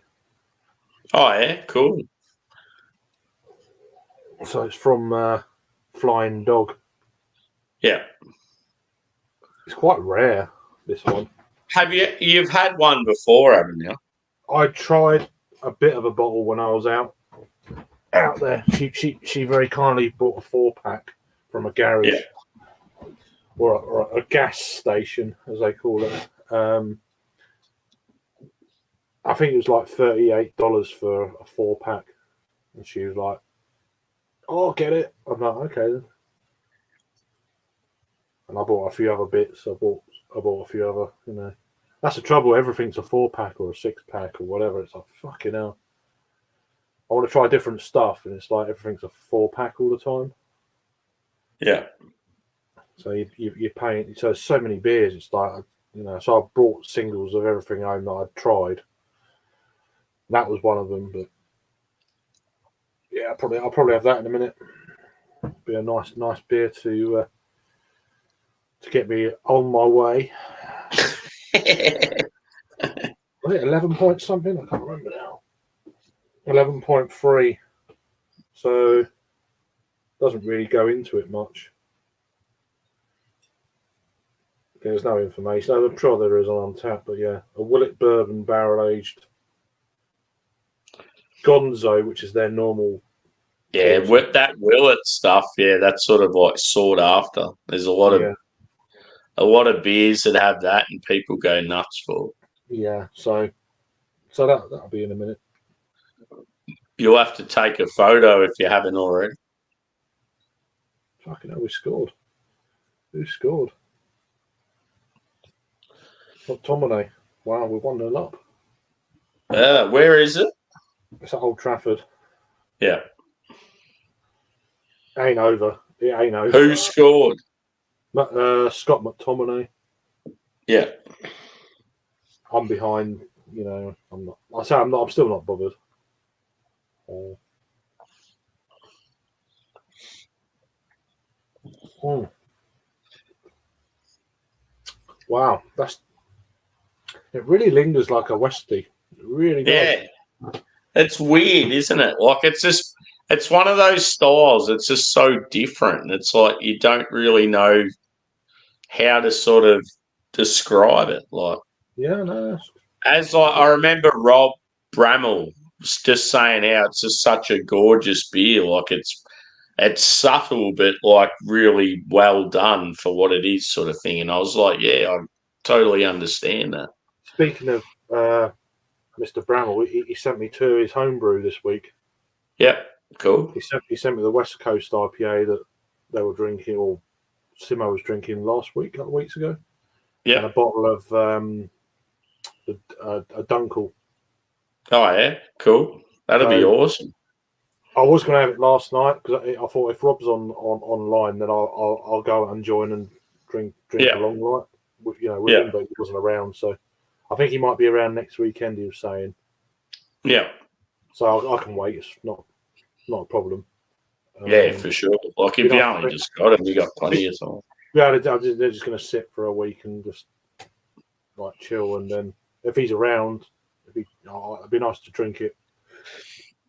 Oh yeah, cool. So it's from Flying Dog. Yeah. It's quite rare, this one. You've had one before, haven't you? I tried a bit of a bottle when I was out there. She very kindly bought a 4-pack from a garage or a gas station, as they call it. I think it was like $38 for a 4-pack, and she was like, "Oh, I'll get it." I'm like, "Okay then." And I bought a few other bits. I bought a few other, That's the trouble. Everything's a 4-pack or a 6-pack or whatever. It's like, fucking hell. I want to try different stuff, and it's like everything's a 4-pack all the time. Yeah. So you're paying. So many beers. It's like, So I brought singles of everything home that I'd tried. That was one of them, but yeah, I'll probably have that in a minute. Be a nice beer to get me on my way. Was it 11 point something? I can't remember now. 11.3. So doesn't really go into it much. There's no information. I'm sure there is on tap, but yeah, a Willet bourbon barrel aged Gonzo, which is their normal. Yeah, with that Willet stuff, that's sort of like sought after. There's a lot of beers that have that, and people go nuts for it. Yeah, so that'll be in a minute. You'll have to take a photo if you haven't already. Fucking hell, we scored. Who scored? McTominay. Wow, we're 1-0 up. Where is it? It's at Old Trafford. Yeah. Ain't over. It ain't over. Who scored? Scott McTominay. Yeah. I'm behind. I'm not. I say I'm not. I'm still not bothered. Wow, it really lingers like a Westie. It really does. Yeah. It's weird, isn't it? Like it's one of those styles. It's just so different. It's like you don't really know how to sort of describe it. Like, yeah, no. I remember Rob Bramall just saying how it's just such a gorgeous beer. Like it's subtle, but like really well done for what it is, sort of thing. And I was like, yeah, I totally understand that. Speaking of Mr. Bramall, he sent me 2 of his homebrew this week. Yep, cool. He sent me the West Coast IPA that they were drinking, or Simo was drinking last week, a couple of weeks ago. Yeah. And a bottle of the a Dunkel. Oh yeah, cool. That'll be awesome. I was going to have it last night because I thought if Rob's online, then I'll go and join and drink along, right? With him, but he wasn't around, so I think he might be around next weekend. He was saying, so I can wait. It's not a problem. For sure. Like if you only just got him, you got plenty of time. Yeah, they're just going to sit for a week and just like chill, and then if he's around, it'd be nice to drink it.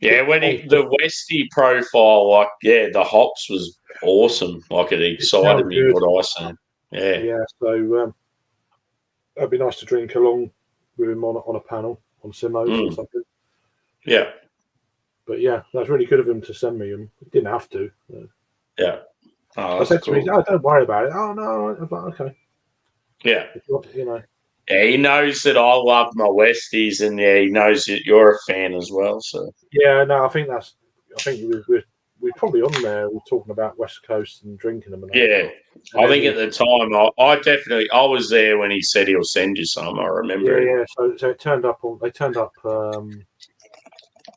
Yeah, when the Westie profile, the hops was awesome. Like it excited me what I seen. Yeah. So it'd be nice to drink along with him on a panel on Simos or something. Yeah. But yeah, that's really good of him to send me him. He didn't have to. Yeah. Oh, I said to him, "Oh, don't worry about it." Oh no, I was like, okay. Yeah. Yeah, he knows that I love my Westies, and he knows that you're a fan as well. So yeah, no, I think we're probably on there. We're talking about West Coast and drinking them. I think at the time I was there when he said he'll send you some. I remember. Yeah. So it turned up. They turned up.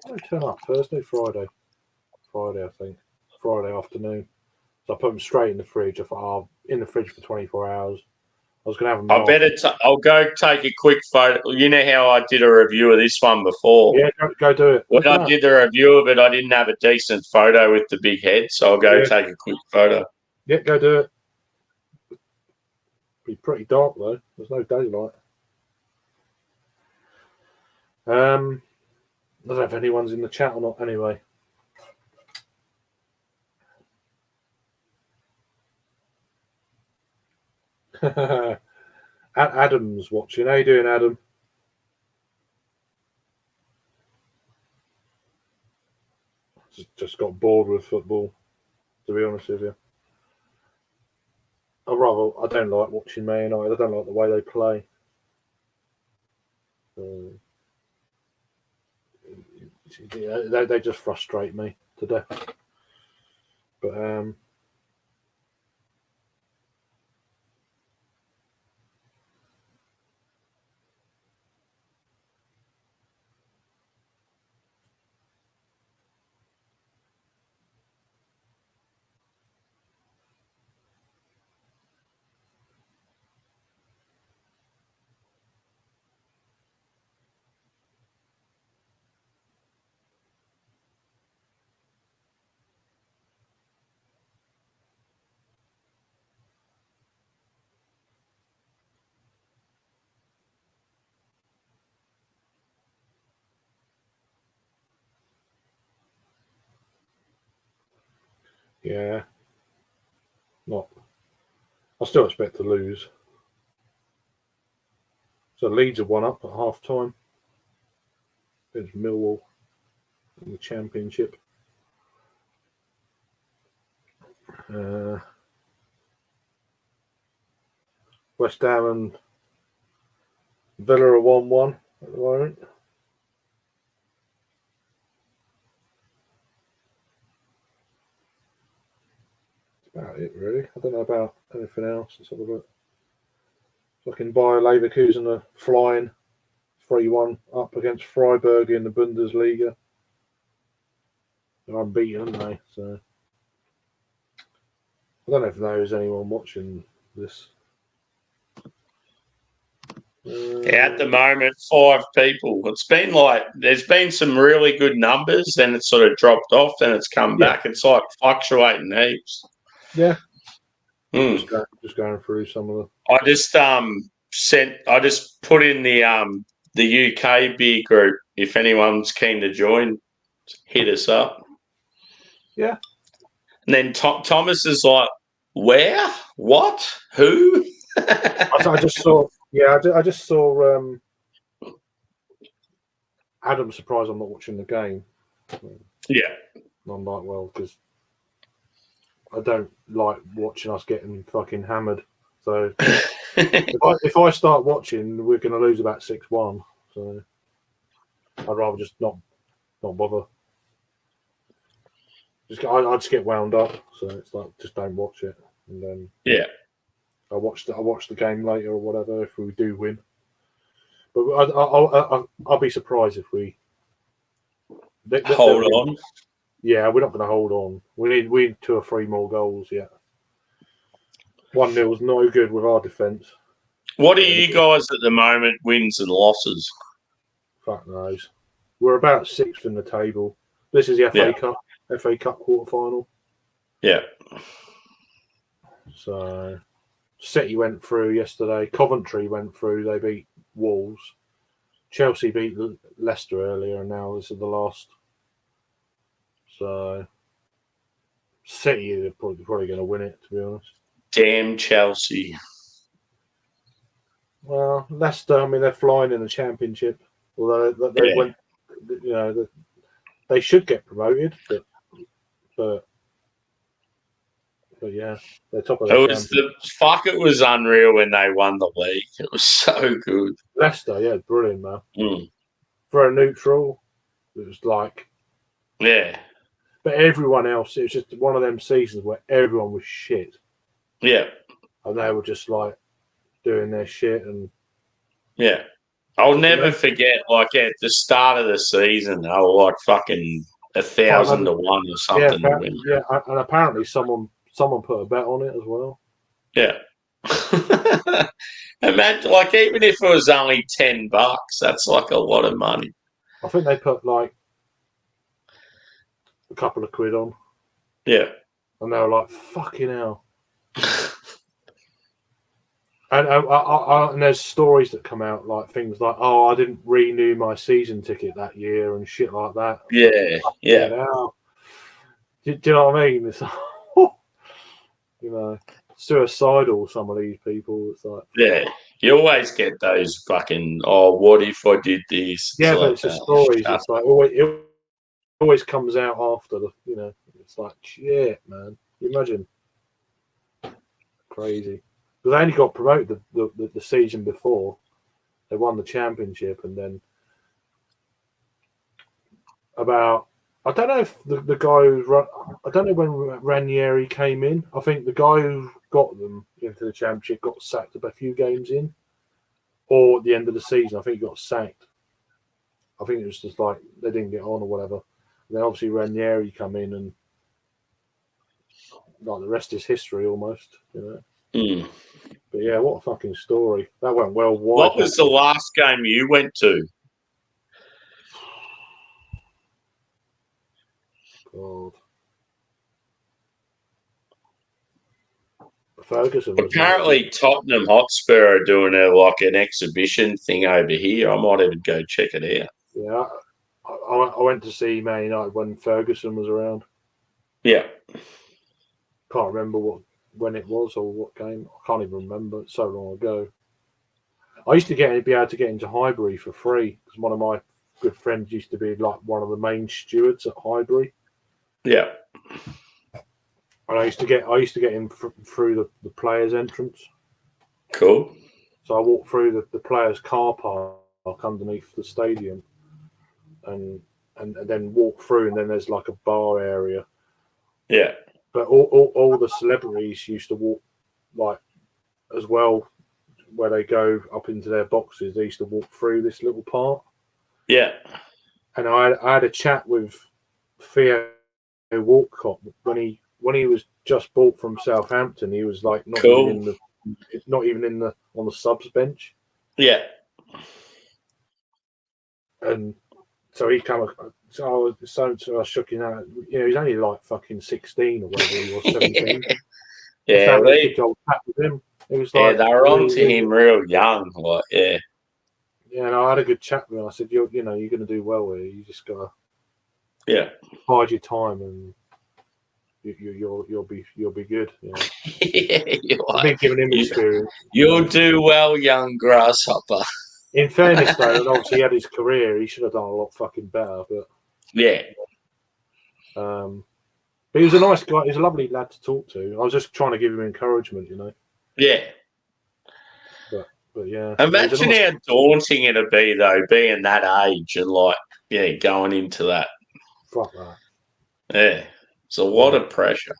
They turned up Thursday, Friday, I think. Friday afternoon. So I put them straight in the fridge. I thought, in the fridge for 24 hours. I was going to have them. I'll go take a quick photo. You know how I did a review of this one before? Yeah, go do it. When I did the review of it, I didn't have a decent photo with the big head, so I'll go take a quick photo. Yeah, go do it. Be pretty dark though. There's no daylight. I don't know if anyone's in the chat or not. Anyway. Adam's watching. How you doing, Adam? Just got bored with football, to be honest with you. I don't like watching Man United. I don't like the way they play. They just frustrate me to death. But yeah, I still expect to lose. So Leeds have won up at half time against Millwall in the Championship. West Ham and Villa are 1-1 at the moment. That's about it, really. I don't know about anything else. Let's have a look. Fucking Bayer Leverkusen are flying 3-1 up against Freiburg in the Bundesliga. They're unbeaten, aren't they? So I don't know if there's anyone watching this. At the moment, 5 people. It's been there's been some really good numbers, then it's sort of dropped off, then it's come back. It's like fluctuating heaps. Yeah. Just going through some of the. I just put in the UK beer group. If anyone's keen to join, hit us up. Yeah. And then Thomas is like, where? What? Who? I just saw. Yeah, I just saw. Adam surprised I'm not watching the game. Yeah. I'm like, well, because I don't like watching us getting fucking hammered. So if I start watching, we're going to lose about 6-1. So I'd rather just not bother. I just get wound up. So it's like just don't watch it, and then I watch the game later or whatever if we do win. But I'll be surprised if we hold on. Yeah, we're not going to hold on. We need 2 or 3 more goals yet. 1-0's no good with our defence. What are you guys at the moment, wins and losses? Fuck knows. We're about 6th in the table. This is the FA Cup quarter final. Yeah. So City went through yesterday. Coventry went through. They beat Wolves. Chelsea beat Leicester earlier, and now this is the last. So City are probably going to win it, to be honest. Damn Chelsea. Well, Leicester, I mean, they're flying in the Championship. Although they went, they should get promoted, but yeah, they're top of the Championship. It was unreal when they won the league. It was so good. Leicester, yeah, brilliant, man. For a neutral, it was like, yeah. But everyone else, it was just one of them seasons where everyone was shit. Yeah. And they were just like doing their shit and. Yeah. I'll never forget, like at the start of the season, they were like fucking 1,000 to 1 or something. Yeah, and apparently someone put a bet on it as well. Yeah. Imagine, like, even if it was only $10, that's like a lot of money. I think they put like a couple of quid on. Yeah. And they were like, fucking hell. And there's stories that come out, like things like, oh, I didn't renew my season ticket that year and shit like that. Yeah, yeah. Do you know what I mean? It's suicidal, some of these people. It's like, yeah, you always get those fucking, oh, what if I did this? Yeah, but it's just stories. It's like, it always comes out after the, it's like, shit, man. You imagine. Crazy. Because they only got promoted the season before. They won the Championship, and then I don't know if the guy I don't know when Ranieri came in. I think the guy who got them into the Championship got sacked a few games in, or at the end of the season, I think he got sacked. I think it was just like they didn't get on or whatever. And then obviously Ranieri come in, and like the rest is history almost, But yeah, what a fucking story. That went well wide. What was the last game you went to? God. Ferguson. Apparently, Tottenham Hotspur are doing an exhibition thing over here. I might even go check it out. Yeah, I went to see Man United when Ferguson was around. Yeah. Can't remember when it was or what game. I can't even remember. It's so long ago. I used to be able to get into Highbury for free because one of my good friends used to be like one of the main stewards at Highbury. Yeah. And I used to get in through the players' entrance. Cool. So I walked through the players' car park underneath the stadium, and then walk through, and then there's like a bar area. Yeah. But all the celebrities used to walk like as well, where they go up into their boxes. They used to walk through this little part. Yeah. And I had a chat with Theo Walcott when he was just bought from Southampton. He was like not even on the subs bench. Yeah. And so he came. So I was shook him out. He's only like fucking 16 or whatever he was, 17. Yeah, with him. It was like, they were on to him real young. Like, yeah. Yeah, and I had a good chat with him. I said, you're going to do well here. You just got to bide your time, and you'll be good. Yeah, I've been giving him experience. You'll do well, young grasshopper. In fairness, though, and obviously he had his career, he should have done a lot fucking better. But yeah, but he was a nice guy. He was a lovely lad to talk to. I was just trying to give him encouragement, Yeah. But yeah. Imagine how daunting it'd be though, being that age and going into that. Fuck that. Yeah, it's a lot of pressure.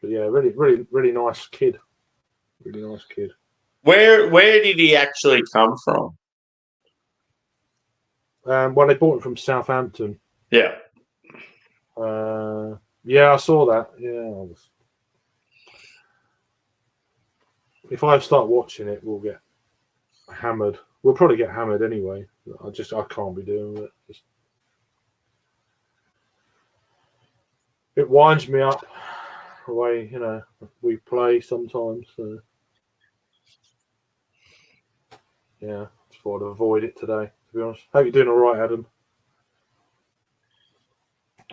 But yeah, really, really, really nice kid. Really nice kid. Where did he actually come from? Well, they bought him from Southampton. Yeah. Yeah, I saw that. Yeah. If I start watching it, we'll get hammered. We'll probably get hammered anyway. I can't be doing it. It winds me up the way, we play sometimes. So. Yeah, just thought I'd avoid it today, to be honest. Hope you're doing all right, Adam.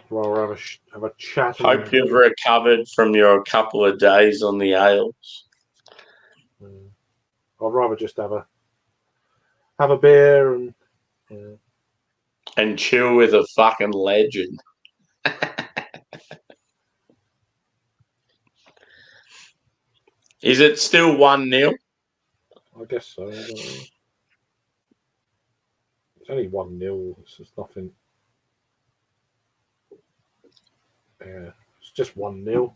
Rather have a chat. Hope you've recovered from your couple of days on the ales. I'd rather just have a beer and chill with a fucking legend. Is it still 1-0? I guess so. It's only 1-0. It's just nothing. Yeah, it's just 1-0.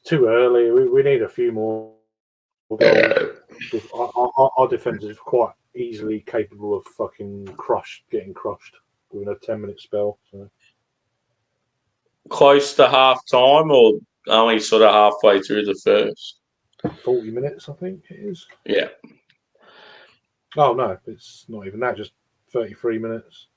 Too early. We need a few more goals. Our defence is quite easily capable of getting crushed within a 10-minute spell. So. Close to half time or only sort of halfway through the first? 40 minutes, I think it is. Yeah. Oh, no, it's not even that, just 33 minutes.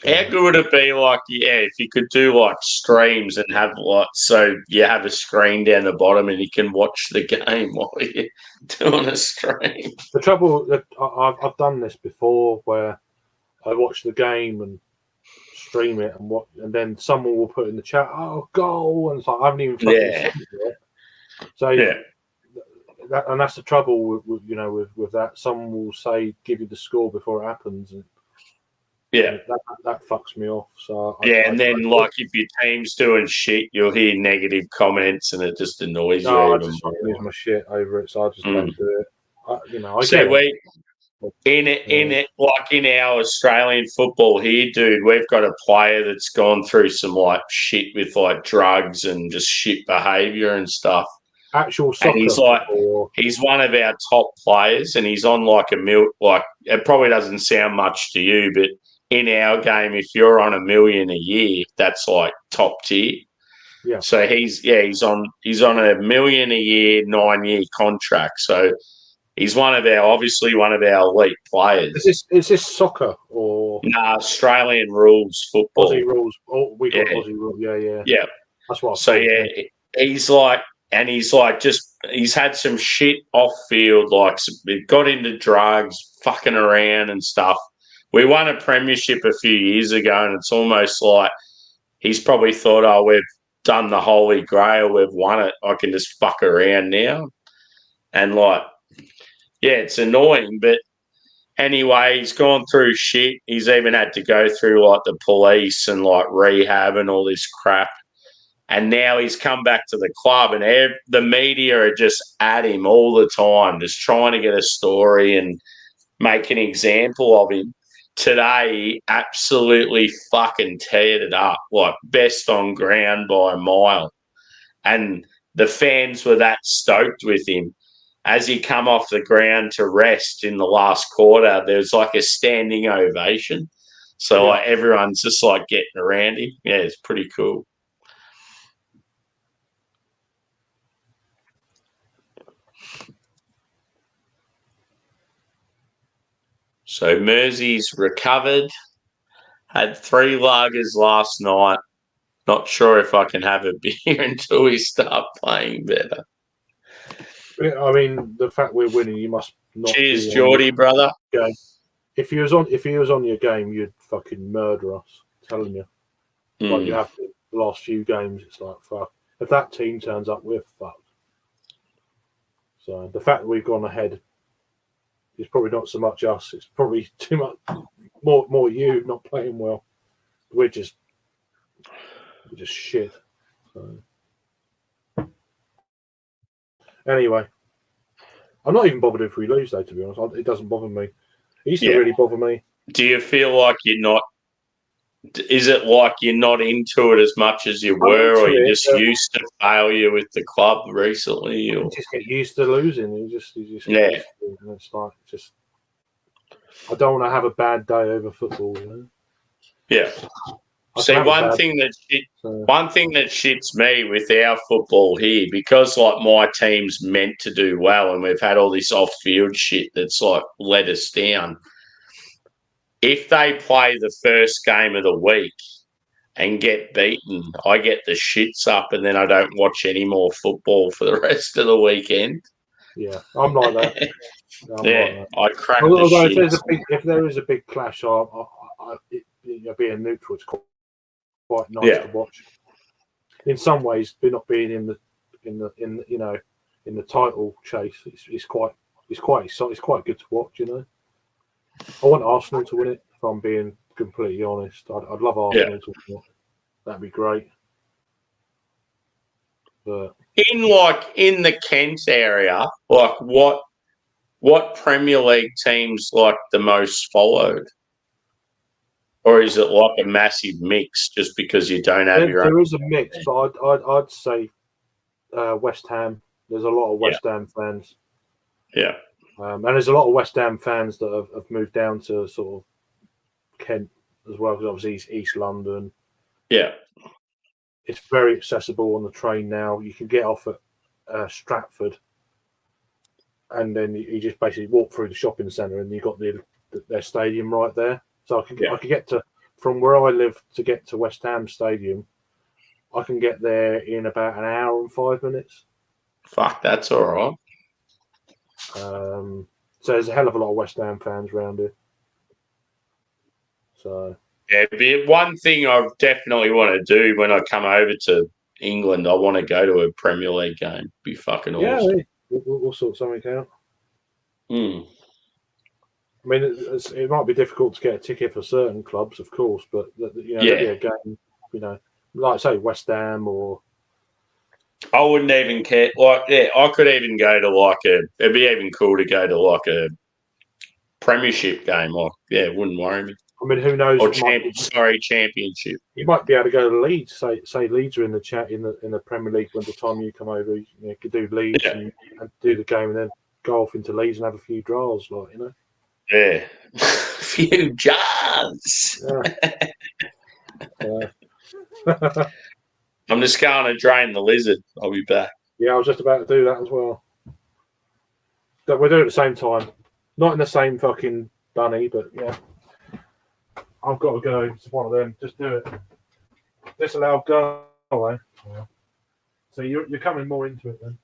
So, how good would it be, if you could do, streams and have, so you have a screen down the bottom and you can watch the game while you're doing a stream? The trouble that I've done this before where I watch the game and stream it and then someone will put in the chat, "Oh, goal!" and it's like I haven't even fucking seen it yet. So and that's the trouble with that. Someone will give you the score before it happens, and that fucks me off. So and then if your team's doing shit, you'll hear negative comments, and it just annoys you. I just lose my shit over it, so I just don't do it. In our Australian football here, dude, we've got a player that's gone through some shit with drugs and just shit behaviour and stuff. Actual soccer. And he's one of our top players, and he's on it probably doesn't sound much to you, but in our game, if you're on $1 million a year, that's top tier. Yeah. So he's on $1 million a year, 9-year contract. So he's obviously one of our elite players. Is this soccer or Australian rules football? Aussie rules. Oh, we got Aussie rules. Yeah. That's what. He's had some shit off field, got into drugs, fucking around and stuff. We won a premiership a few years ago, and it's almost like he's probably thought, "Oh, we've done the holy grail, we've won it. I can just fuck around now." And it's annoying, but anyway, he's gone through shit. He's even had to go through the police and rehab and all this crap. And now he's come back to the club, and the media are just at him all the time, just trying to get a story and make an example of him. Today, he absolutely fucking teared it up, best on ground by a mile. And the fans were that stoked with him. As he come off the ground to rest in the last quarter, there's a standing ovation. So everyone's just getting around him. Yeah, it's pretty cool. So Mersey's recovered, had 3 lagers last night. Not sure if I can have a beer until we start playing better. I mean, the fact we're winning, you must not. Cheers, Geordie, brother. Game. If he was on your game, you'd fucking murder us. I'm telling you, you have to. The last few games, it's fuck. If that team turns up, we're fucked. So the fact that we've gone ahead is probably not so much us. It's probably too much more you not playing well. We're just shit. So. Anyway, I'm not even bothered if we lose, though, to be honest. It doesn't bother me. It used to really bother me. Do you feel like you're not Is it like you're not into it as much as you were, or you're just used to failure with the club recently? Or? You just get used to losing. You just get used to it. And it's like just I don't want to have a bad day over football. You know? Yeah. See, one thing that shits me with our football here, because like my team's meant to do well, and we've had all this off-field shit that's like let us down. If they play the first game of the week and get beaten, I get the shits up, and then I don't watch any more football for the rest of the weekend. Yeah, I'm like that. I crack Although the shits. if there is a big clash, being neutral, it's quite nice to watch. In some ways, not being in the title chase, it's quite exciting. It's quite good to watch. You know, I want Arsenal to win it. If I'm being completely honest, I'd love Arsenal to win it. That'd be great. But in the Kent area, like what Premier League teams like the most followed? Or is it like a massive mix just because you don't have your own? There is a mix, but I'd say West Ham. There's a lot of West Ham fans. Yeah. And there's a lot of West Ham fans that have moved down to sort of Kent as well, because obviously it's East London. Yeah. It's very accessible on the train now. You can get off at Stratford, and then you just basically walk through the shopping centre, and you've got their stadium right there. So I could get to from where I live to get to West Ham Stadium. I can get there in about an hour and 5 minutes. Fuck, that's all right. So there's a hell of a lot of West Ham fans around here. So yeah, but one thing I definitely want to do when I come over to England, I want to go to a Premier League game. It'd be fucking awesome. Yeah, we'll sort something out. I mean, it might be difficult to get a ticket for certain clubs, of course, but there'd be a game, like I say, West Ham or. I wouldn't even care. I could even go to it'd be even cool to go to a Premiership game. It wouldn't worry me. I mean, who knows? Or Championship. You might be able to go to Leeds. Say Leeds are in the Premier League when the time you come over. You could do Leeds and do the game, and then go off into Leeds and have a few draws, Yeah, a few jars. Yeah. I'm just going to drain the lizard. I'll be back. Yeah, I was just about to do that as well. We're doing it at the same time. Not in the same fucking bunny, but yeah. I've got to go. It's one of them. Just do it. Disallow go away. Yeah. So you're coming more into it then.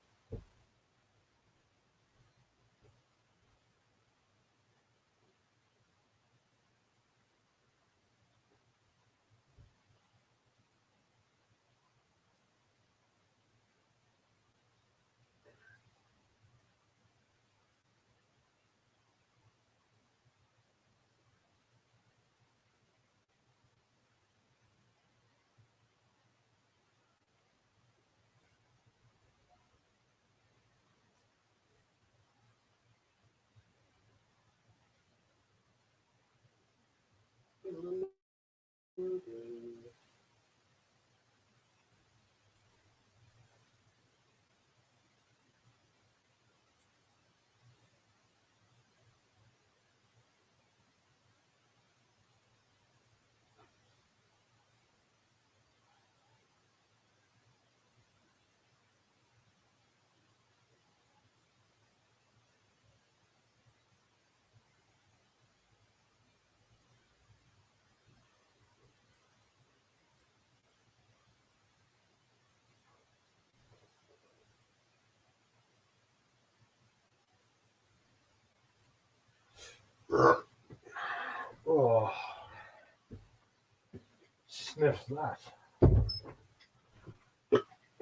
Oh, sniff that.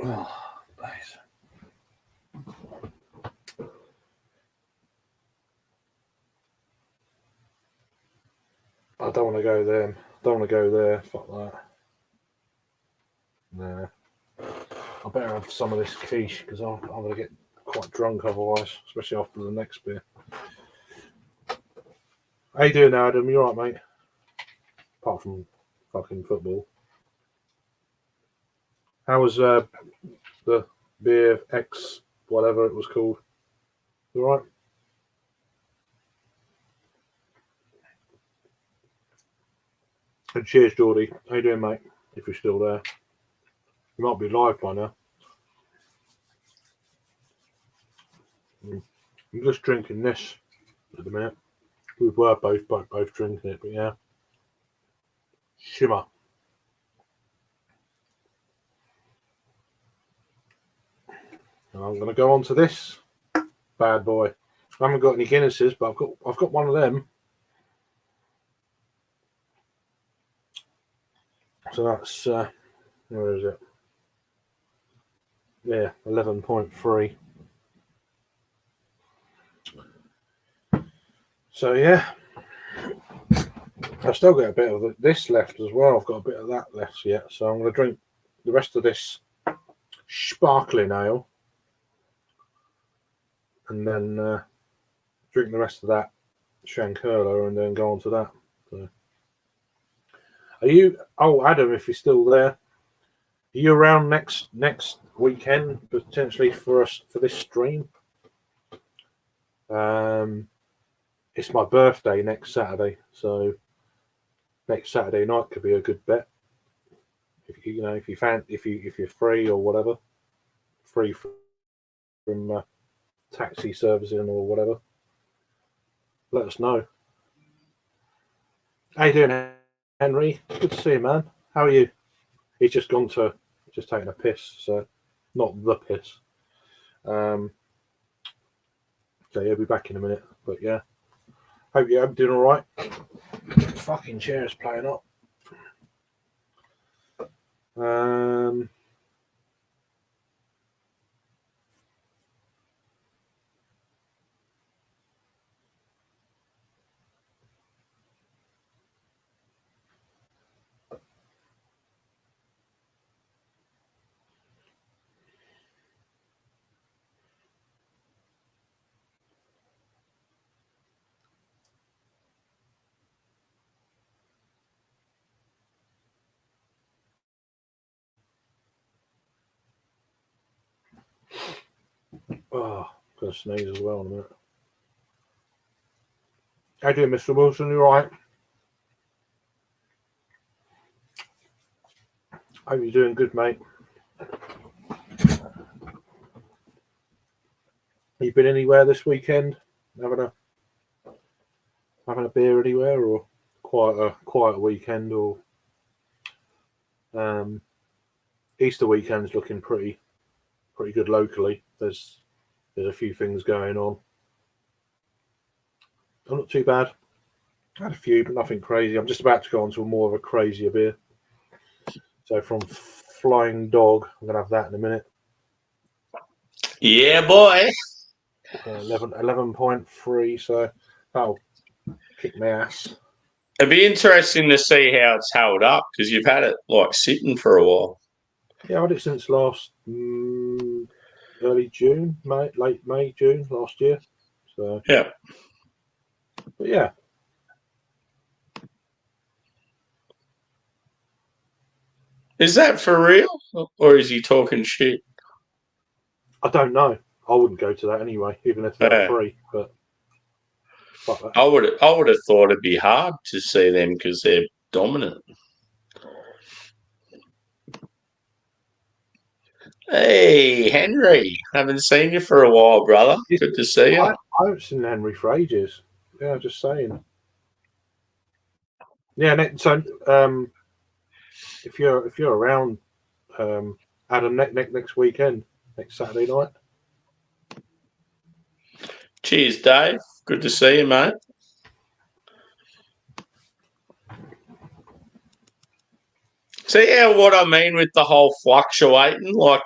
Oh, nice. I don't want to go there. Don't want to go there. Fuck that. Nah. I better have some of this quiche because I'm going to get quite drunk otherwise, especially after the next beer. How you doing, Adam? You all right, mate? Apart from fucking football. How was the beer X, whatever it was called? All right. And cheers, Geordie. How you doing, mate? If you're still there, you might be live by now. I'm just drinking this at the minute. We were both drinking it, but yeah. Shimmer. And I'm going to go on to this bad boy. I haven't got any Guinnesses, but I've got one of them. So that's where is it? Yeah, 11.3. So yeah, I've still got a bit of this left as well. I've got a bit of that left yet, so I'm going to drink the rest of this sparkling ale, and then drink the rest of that Shankerla, and then go on to that. So, are you? Oh, Adam, if you're still there, are you around next weekend potentially for this stream? It's my birthday next Saturday, so next Saturday night could be a good bet. If you're free or whatever, free from taxi servicing or whatever, let us know. How you doing, Henry? Good to see you, man. How are you? He's just taking a piss, so not the piss. So he'll be back in a minute, but yeah. Hope you're doing all right. Fucking chair's playing up. Oh, I'm gonna sneeze as well in a minute. How you doing, Mr. Wilson? You all right? Hope you're doing good, mate. You been anywhere this weekend? Having a beer anywhere, or quiet weekend, or Easter weekend's looking pretty good locally. There's a few things going on. I'm not too bad. Had a few, but nothing crazy. I'm just about to go on to more of a crazier beer. So from Flying Dog, I'm gonna have that in a minute. Yeah, boy. 11.3. So that'll kick my ass. It'd be interesting to see how it's held up because you've had it like sitting for a while. Yeah, I had it since last early June, late May, June last year. So yeah, but yeah. Is that for real, or is he talking shit? I don't know. I wouldn't go to that anyway, even if they're free. But I would have thought it'd be hard to see them because they're dominant. Hey, Henry, haven't seen you for a while, brother. Good to see you. I haven't seen Henry for ages. Yeah, just saying. Yeah, so if you're around, Adam, next weekend, next Saturday night. Cheers, Dave. Good to see you, mate. See what I mean with the whole fluctuating? Like,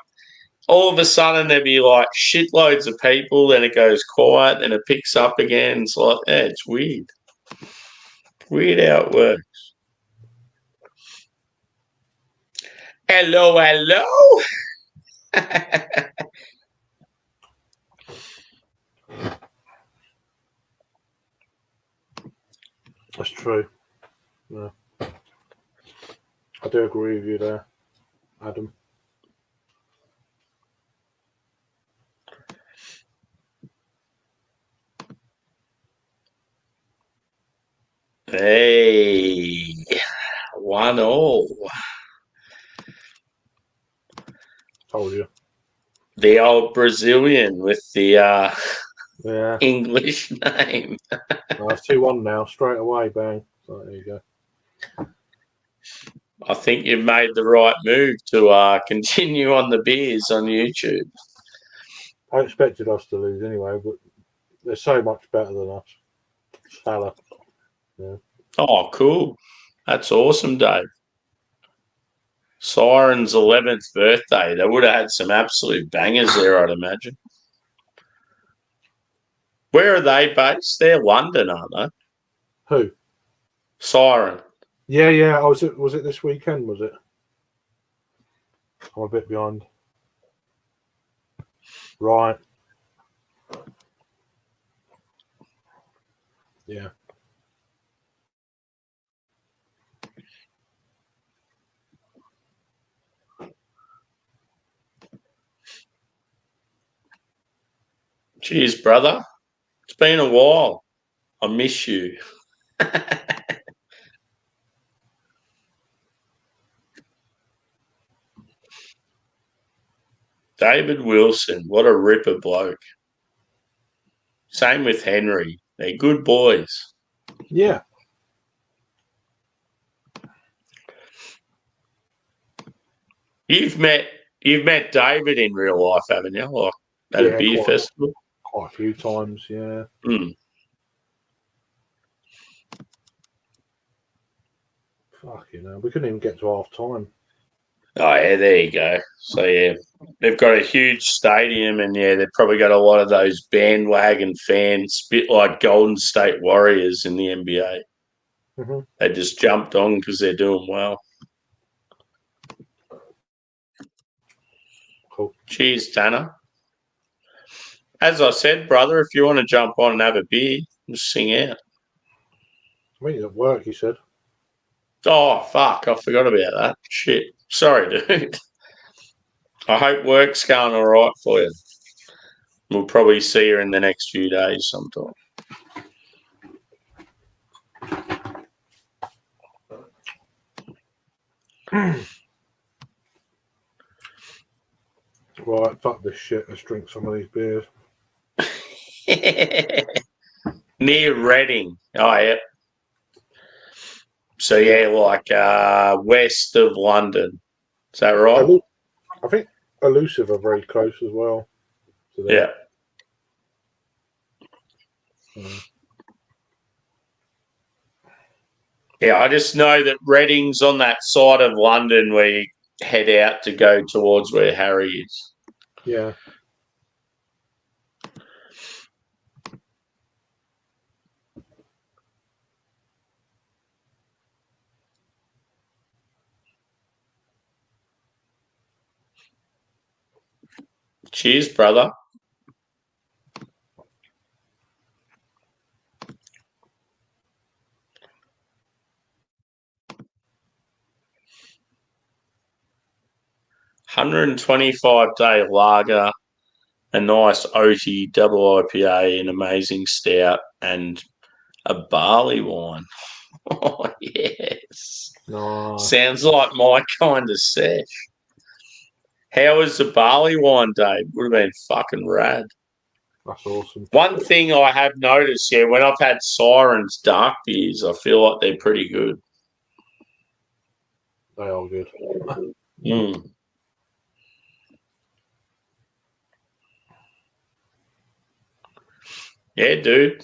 all of a sudden there'd be like shitloads of people, then it goes quiet, then it picks up again. It's like, it's weird. Weird how it works. Hello. That's true. Yeah. I do agree with you there, Adam. Hey, 1-1. Told you. The old Brazilian with the Yeah. English name. It's 2-1 now, straight away, bang. So there you go. I think you've made the right move to continue on the beers on YouTube. I expected us to lose anyway, but they're so much better than us. Salah. Yeah. Oh, cool. That's awesome, Dave. Siren's 11th birthday. They would have had some absolute bangers there, I'd imagine. Where are they based? They're London, aren't they? Who? Siren. Yeah. Was it this weekend, was it? I'm a bit behind. Right. Yeah. Cheers, brother. It's been a while. I miss you. David Wilson, what a ripper bloke. Same with Henry. They're good boys. Yeah. You've met David in real life, haven't you? Like at a beer festival? Quite a few times, yeah. Mm. Fucking hell. We couldn't even get to half time. Oh, yeah, there you go. So, yeah, they've got a huge stadium and, yeah, they've probably got a lot of those bandwagon fans, a bit like Golden State Warriors in the NBA. Mm-hmm. They just jumped on because they're doing well. Cool. Cheers, Tanner. As I said, brother, if you want to jump on and have a beer, just sing out. I mean, at work, he said. Oh, fuck, I forgot about that. Shit. Sorry, dude. I hope work's going all right for you. We'll probably see you in the next few days sometime. Right, fuck this shit. Let's drink some of these beers. Near Reading. Oh, yeah. So, yeah, like west of London. Is that right? I think Elusive are very close as well. Yeah. Yeah, I just know that Reading's on that side of London where you head out to go towards where Harry is. Yeah. Cheers, brother. $125 lager, a nice oaty double IPA, an amazing stout, and a barley wine. Oh, yes. Nice. Sounds like my kind of sesh. How was the barley wine, Dave? Would have been fucking rad. That's awesome. One thing I have noticed, yeah, when I've had Siren's dark beers, I feel like they're pretty good. They are good. Mm. Yeah, dude.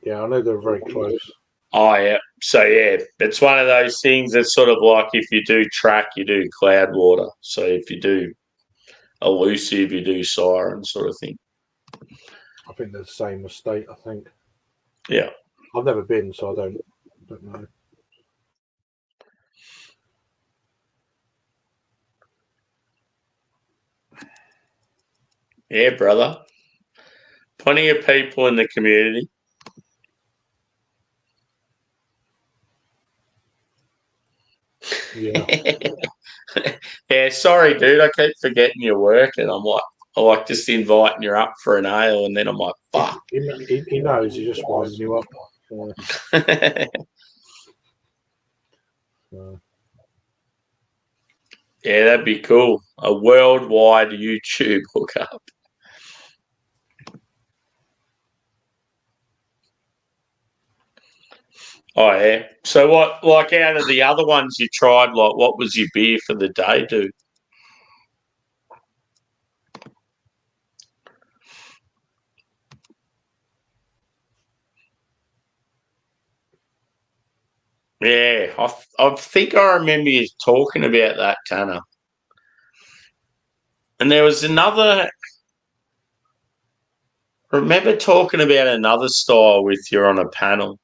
Yeah, I know they're very close. Oh, yeah. So, yeah, it's one of those things that's sort of like if you do track, you do Cloudwater. So, if you do Elusive, you do Siren sort of thing. I think they're the same estate, I think. Yeah. I've never been, so I don't know. Yeah, brother. Plenty of people in the community. Yeah. Yeah, sorry, dude. I keep forgetting you're working. I'm like, I like just inviting you up for an ale, and then I'm like, fuck. He knows. He's just winding you up. Yeah, that'd be cool. A worldwide YouTube hookup. Oh yeah. So what? Like out of the other ones you tried, like what was your beer for the day, dude? Yeah, I think I remember you talking about that, Tanner. And there was another. I remember talking about another style with you on a panel,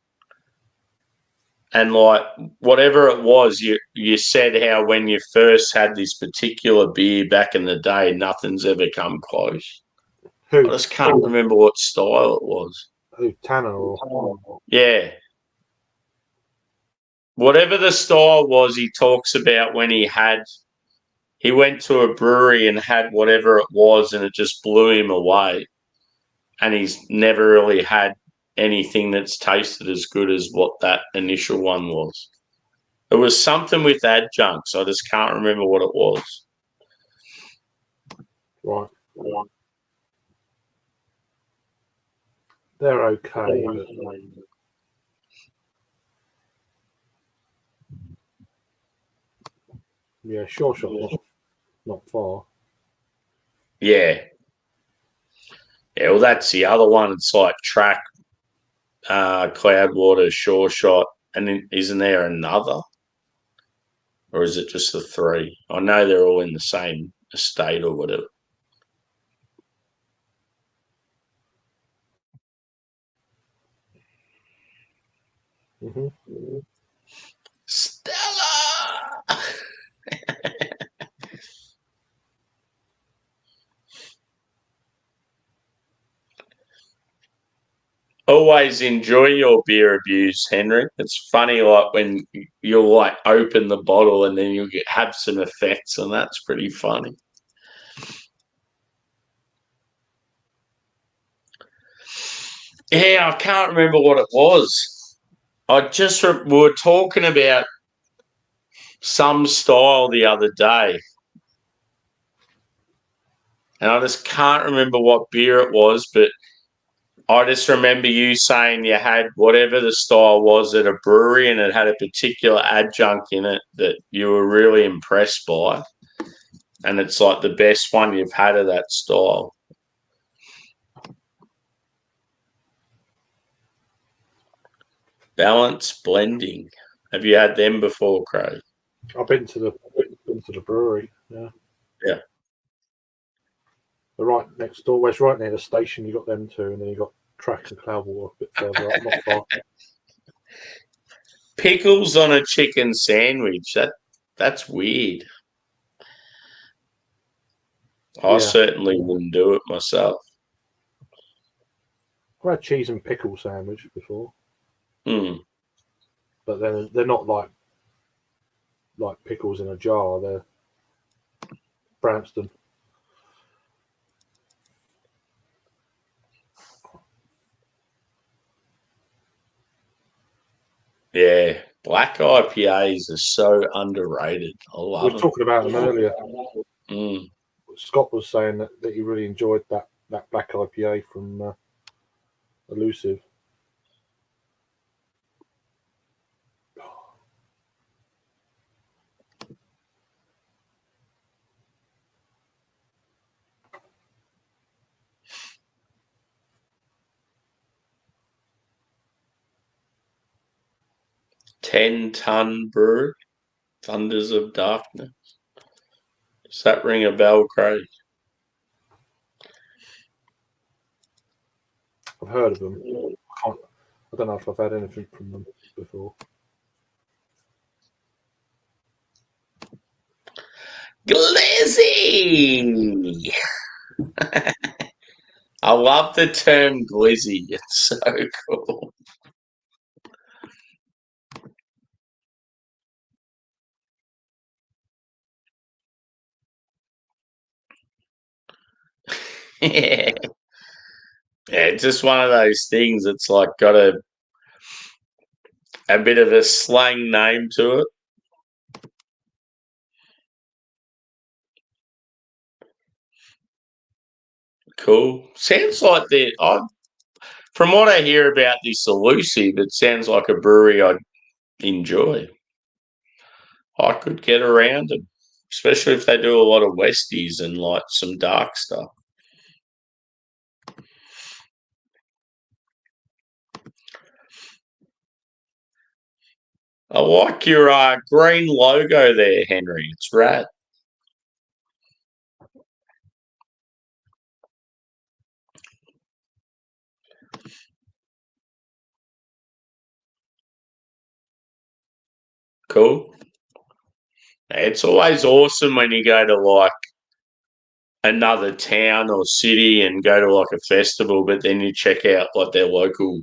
and like whatever it was, you said how when you first had this particular beer back in the day, nothing's ever come close. I Who? just can't remember what style it was. Who? Tanner or? Yeah. Whatever the style was, he talks about when he went to a brewery and had whatever it was, and it just blew him away. And he's never really had anything that's tasted as good as what that initial one was. It was something with adjuncts. I just can't remember what it was. Right. They're okay. But... Yeah, Sure Shot, not far. Yeah. Yeah, well, that's the other one. It's like Track, Cloudwater, Sure Shot, and then isn't there another? Or is it just the three? I know they're all in the same estate or whatever. Mm-hmm. Stella! Always enjoy your beer abuse, Henry. It's funny, like when you'll like open the bottle and then you'll have some effects, and that's pretty funny. Yeah, I can't remember what it was. We were talking about some style the other day, and I just can't remember what beer it was, but I just remember you saying you had whatever the style was at a brewery and it had a particular adjunct in it that you were really impressed by. And it's like the best one you've had of that style. Balance blending. Have you had them before, Craig? I've been to the brewery. Yeah. Yeah. They're right next door. Well, it's right near the station. You got them two, and then you got Track and Cloudwater a bit further up, not far. Pickles on a chicken sandwich. That's weird. I certainly wouldn't do it myself. I've had cheese and pickle sandwich before. But then they're not like pickles in a jar. They're Branston. Yeah, black IPAs are so underrated. I love them. We were talking about them earlier. Mm. Scott was saying that he really enjoyed that black IPA from Elusive. Ten-ton brew, Thunders of Darkness. Does that ring a bell, Craig? I've heard of them. I don't know if I've had anything from them before. Glizzy! I love the term glizzy. It's so cool. Yeah. Yeah, it's just one of those things. It's like got a bit of a slang name to it. Cool. Sounds like from what I hear about this Elusive, it sounds like a brewery I'd enjoy. I could get around them, especially if they do a lot of Westies and like some dark stuff. I like your green logo there, Henry. It's rad. Cool. It's always awesome when you go to like another town or city and go to like a festival, but then you check out like their local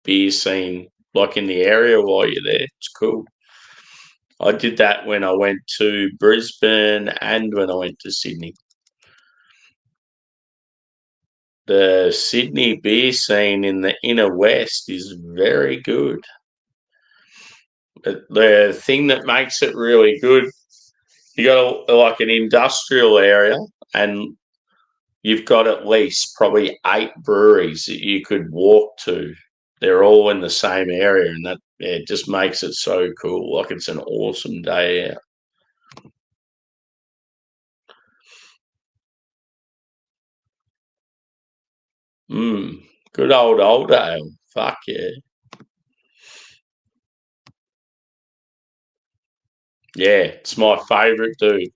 beer scene, like in the area while you're there. It's cool. I did that when I went to Brisbane and when I went to Sydney. The Sydney beer scene in the inner west is very good. The thing that makes it really good, you got like an industrial area, and you've got at least probably 8 breweries that you could walk to. They're all in the same area, and that it just makes it so cool. Like it's an awesome day out. Good old ale. Fuck yeah. Yeah, it's my favourite, dude.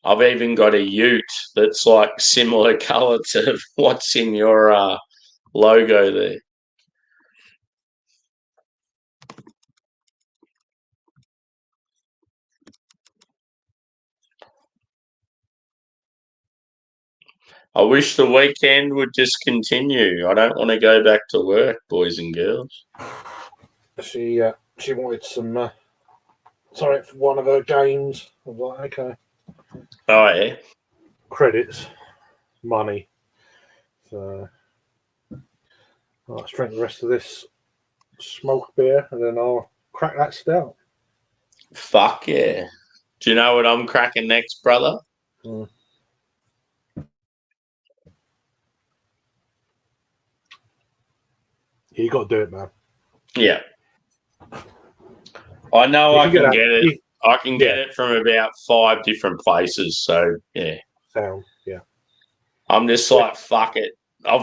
I've even got a ute that's like similar colour to what's in your logo there. I wish the weekend would just continue. I don't want to go back to work, boys and girls. She wanted some something for one of her games. I was like, okay. Oh yeah. Credits, money. So I'll drink the rest of this smoked beer and then I'll crack that stout. Fuck yeah. Do you know what I'm cracking next, brother? You got to do it, man. Yeah. I know I can get it. I can get it from about 5 different places. So yeah. Sound, yeah. I'm just like, fuck it. I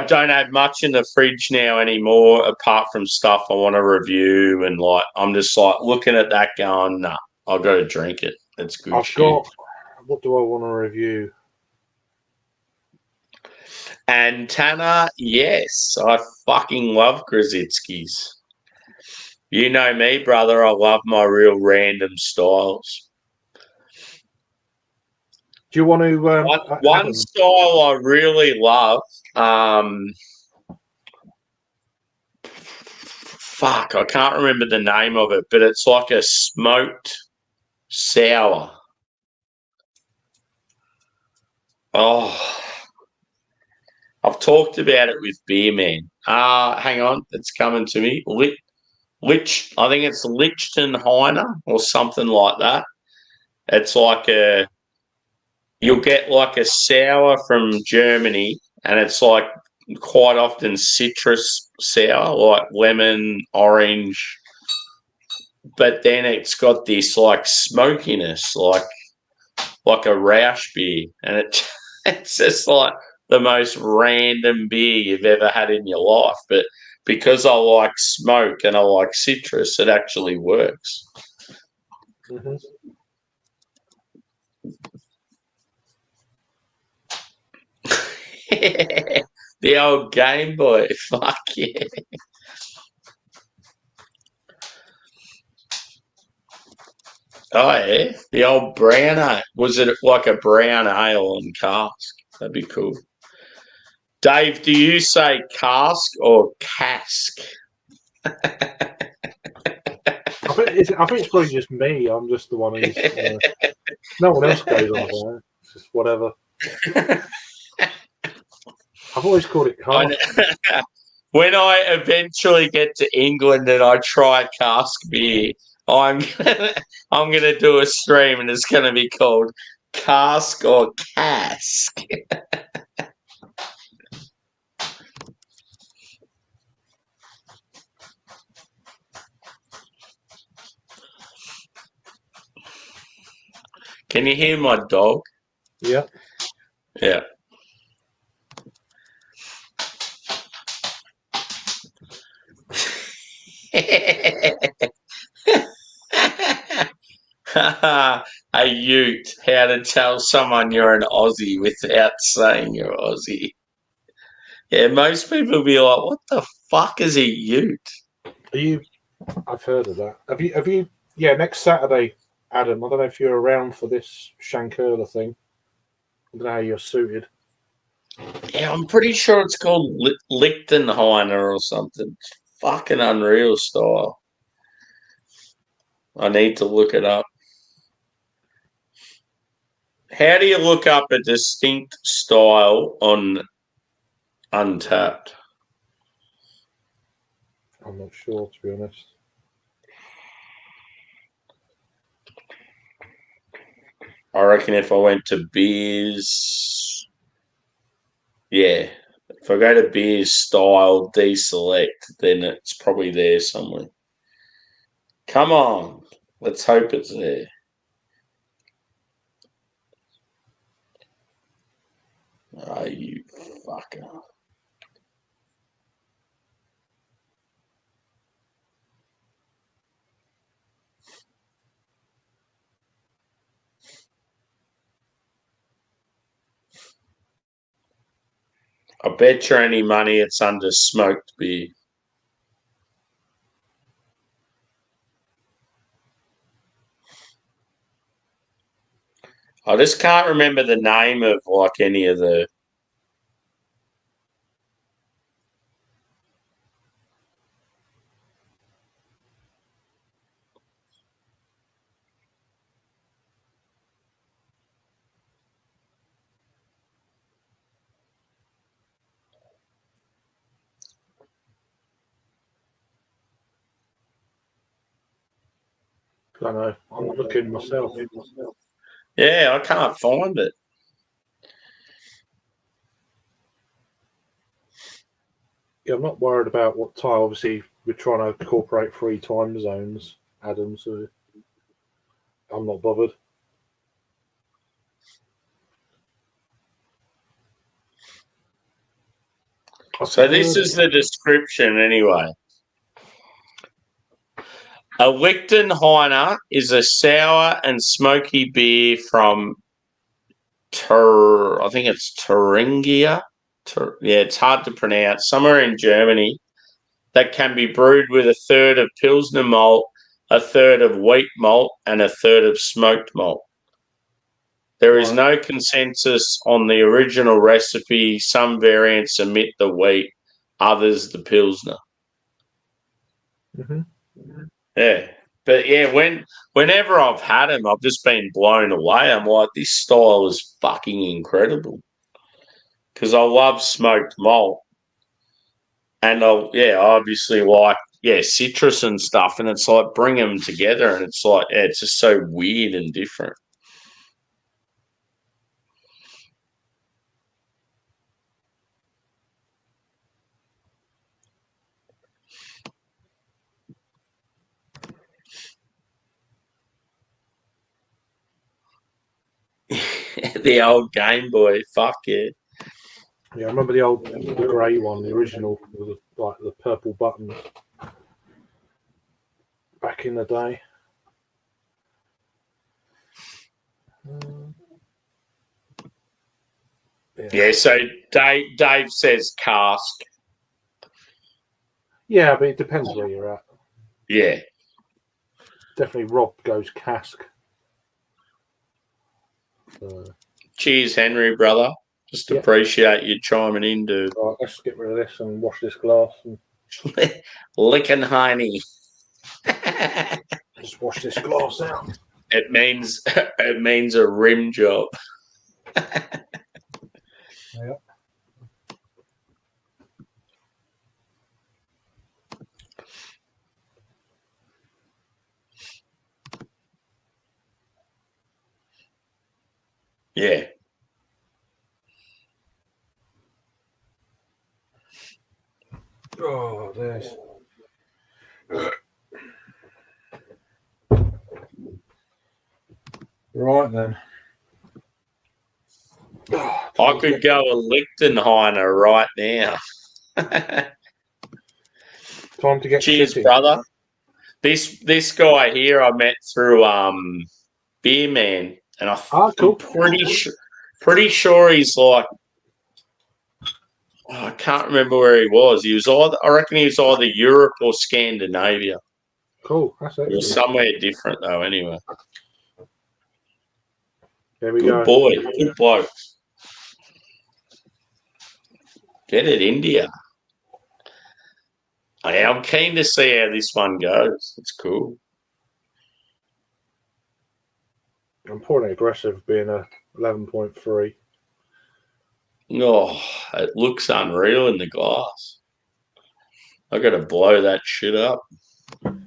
don't have much in the fridge now anymore, apart from stuff I want to review, and like I'm just like looking at that going, nah, I've got to drink it. It's good I've shit. got, what do I want to review? And Tanner, yes, I fucking love Krasitsky's. You know me, brother. I love my real random styles. Do you want to? One style I really love. Fuck, I can't remember the name of it, but it's like a smoked sour. Oh, I've talked about it with Beer Man. Hang on, it's coming to me. I think it's Lichtenheiner or something like that. It's like you'll get like a sour from Germany, and it's like quite often citrus sour, like lemon, orange, but then it's got this like smokiness, like a Rausch beer, and it's just like the most random beer you've ever had in your life. But because I like smoke and I like citrus, it actually works. Mm-hmm. The old Game Boy, fuck yeah. Oh yeah, the old brown ale. Was it like a brown ale on cask? That'd be cool. Dave, do you say cask or cask? I think it's probably just me. I'm just the one who's no one else goes on about it. It's just whatever. I've always called it cask. When I eventually get to England and I try cask beer, I'm gonna do a stream and it's gonna be called Cask or Cask. Can you hear my dog? Yeah. Yeah. A ute. How to tell someone you're an Aussie without saying you're Aussie. Yeah, most people will be like, what the fuck is a ute? I've heard of that. Have you yeah, next Saturday, Adam, I don't know if you're around for this Shankerla thing. I don't know how you're suited. Yeah, I'm pretty sure it's called Lichtenheiner or something. It's fucking unreal style. I need to look it up. How do you look up a distinct style on Untapped? I'm not sure, to be honest. I reckon if I went to beers, yeah, if I go to beers style deselect, then it's probably there somewhere. Come on, let's hope it's there. Oh, you fucker. I bet you any money it's under smoked beer. I just can't remember the name of like any of the. I know. I'm looking myself. Yeah, I can't find it. Yeah, I'm not worried about what time. Obviously, we're trying to incorporate 3 time zones, Adam, so I'm not bothered. So this is the description anyway. A Lichtenheiner is a sour and smoky beer from I think it's Thuringia. Yeah, it's hard to pronounce. Somewhere in Germany, that can be brewed with a third of Pilsner malt, a third of wheat malt, and a third of smoked malt. There is no consensus on the original recipe. Some variants omit the wheat, others the Pilsner. Mm-hmm. Yeah. But yeah, whenever I've had them, I've just been blown away. I'm like, this style is fucking incredible. Because I love smoked malt. And I obviously like, citrus and stuff. And it's like bring them together and it's like, it's just so weird and different. The old Game Boy, fuck yeah. Yeah, I remember the grey one, the original, with like the purple buttons back in the day. Yeah, so Dave says cask. Yeah, but it depends where you're at. Yeah. Definitely Rob goes cask. Cheers, Henry, brother. Just appreciate you chiming in, dude. Right, let's get rid of this and wash this glass. And Lichtenheiny. just wash this glass out. It means a rim job. Yeah. Yeah. Oh, there's. Right then. I could go a Lichtenheiner right now. Time to get Cheers, shitty. brother. This guy here I met through Beer Man, and Cool. I'm pretty sure he's like, I can't remember where he was. I reckon he was either Europe or Scandinavia. Cool. That's It excellent. was somewhere different though. Anyway, There we good go. boy, good bloke. Get it, India. I'm keen to see how this one goes. It's cool. I'm pouring aggressive being a 11.3. Oh, it looks unreal in the glass. I got to blow that shit up. It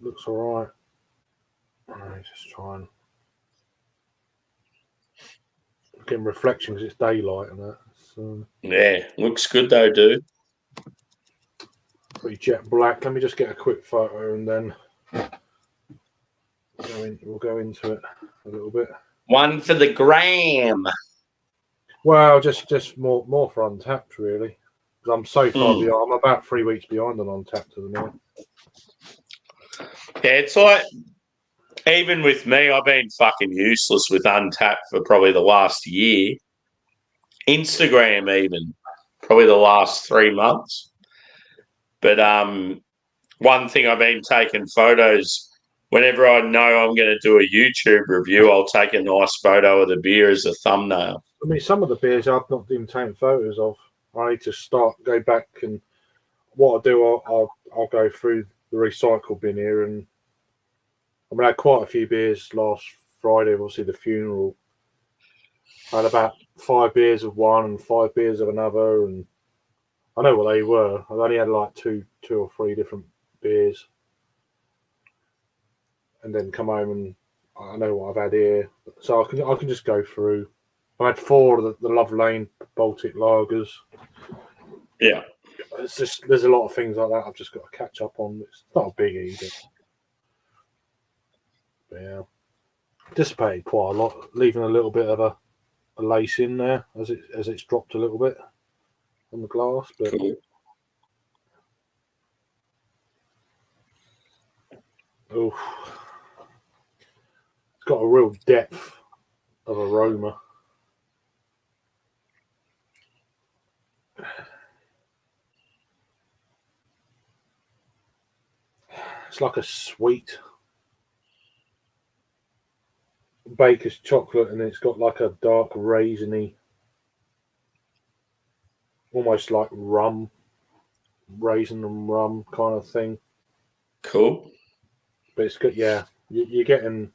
looks all right. Just try and get reflection because it's daylight and that. So Yeah, looks good though, dude. pretty jet black. Let me just get a quick photo and then we'll go into it a little bit. One for the gram. Well, just more for Untapped really. Because I'm so far behind. I'm about 3 weeks behind on Untapped at the minute. Yeah, it's like, even with me, I've been fucking useless with Untapped for probably the last year. Instagram even, probably the last 3 months. But one thing I've been taking photos, whenever I know I'm going to do a YouTube review, I'll take a nice photo of the beer as a thumbnail. I mean, some of the beers I've not even taken photos of. I need to go back, and what I'll do, I'll go through the recycle bin here, and I mean, I had quite a few beers last Friday, obviously the funeral. I had about 5 beers of one and 5 beers of another, and I know what they were. I only had like two or three different beers, and then come home and I know what I've had here, so I can just go through. I had 4 of the Love Lane Baltic lagers. Yeah. There's a lot of things like that I've just got to catch up on. It's not a biggie, but yeah, dissipated quite a lot, leaving a little bit of a lace in there as it's dropped a little bit on the glass. But cool. It's got a real depth of aroma. It's like a sweet baker's chocolate, and it's got like a dark raisiny, almost like rum, raisin and rum kind of thing. Cool. But it's good, yeah. You get a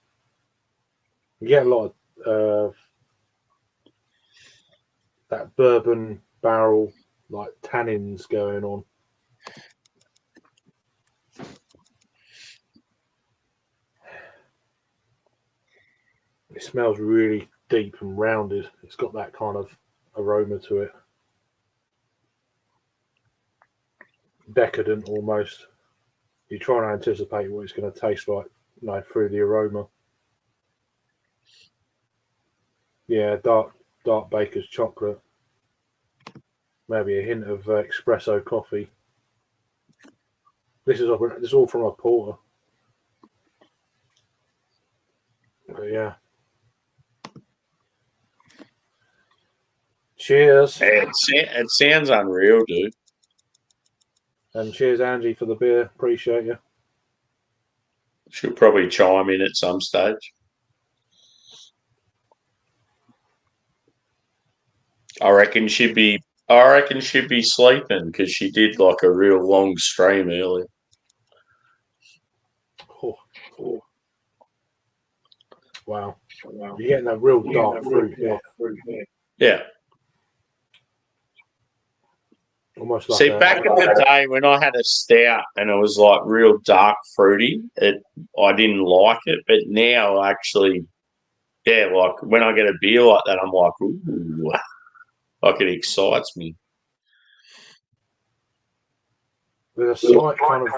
lot of that bourbon barrel like tannins going on. It smells really deep and rounded. It's got that kind of aroma to it. Decadent almost. You try and anticipate what it's going to taste like, through the aroma. Yeah, dark baker's chocolate. Maybe a hint of espresso coffee. This is all from a porter. But yeah. Cheers. It sounds unreal, dude. And cheers, Angie, for the beer. Appreciate you. She'll probably chime in at some stage. I reckon she'd be sleeping because she did like a real long stream earlier. Oh. Wow. You're getting that real dark fruit here. Yeah. Almost like See, back in the day when I had a stout and it was like real dark fruity, I didn't like it. But now, actually, yeah, like when I get a beer like that, I'm like, ooh, like it excites me. with a slight kind of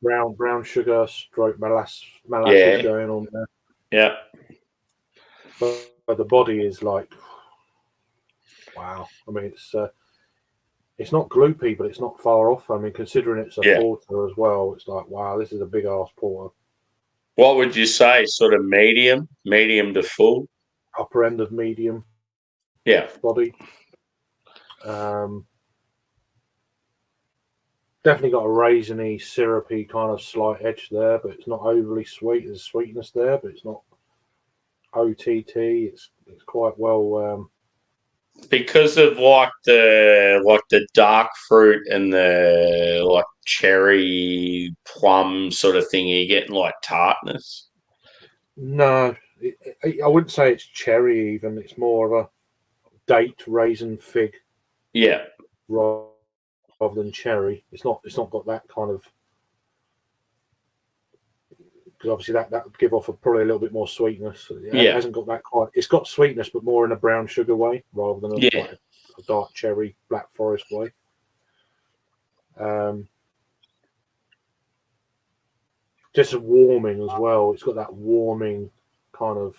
brown sugar stroke molasses going on there. Yeah. But the body is like, wow. I mean, it's not gloopy, but it's not far off. I mean, considering it's a porter as well, it's like, wow, this is a big ass porter. What would you say? Sort of medium to full? Upper end of medium. Yeah. Body. Definitely got a raisiny, syrupy kind of slight edge there, but it's not overly sweet. There's sweetness there, but it's not OTT. It's quite well. Because of like the dark fruit and the like cherry plum sort of thing, you're getting like tartness. No, I wouldn't say it's cherry even. It's more of a date, raisin, fig. Yeah. Rather than cherry. It's not got that kind of, because obviously that would give off probably a little bit more sweetness. It hasn't got that quite. It's got sweetness, but more in a brown sugar way rather than like a dark cherry, black forest way. Just a warming as well. It's got that warming kind of.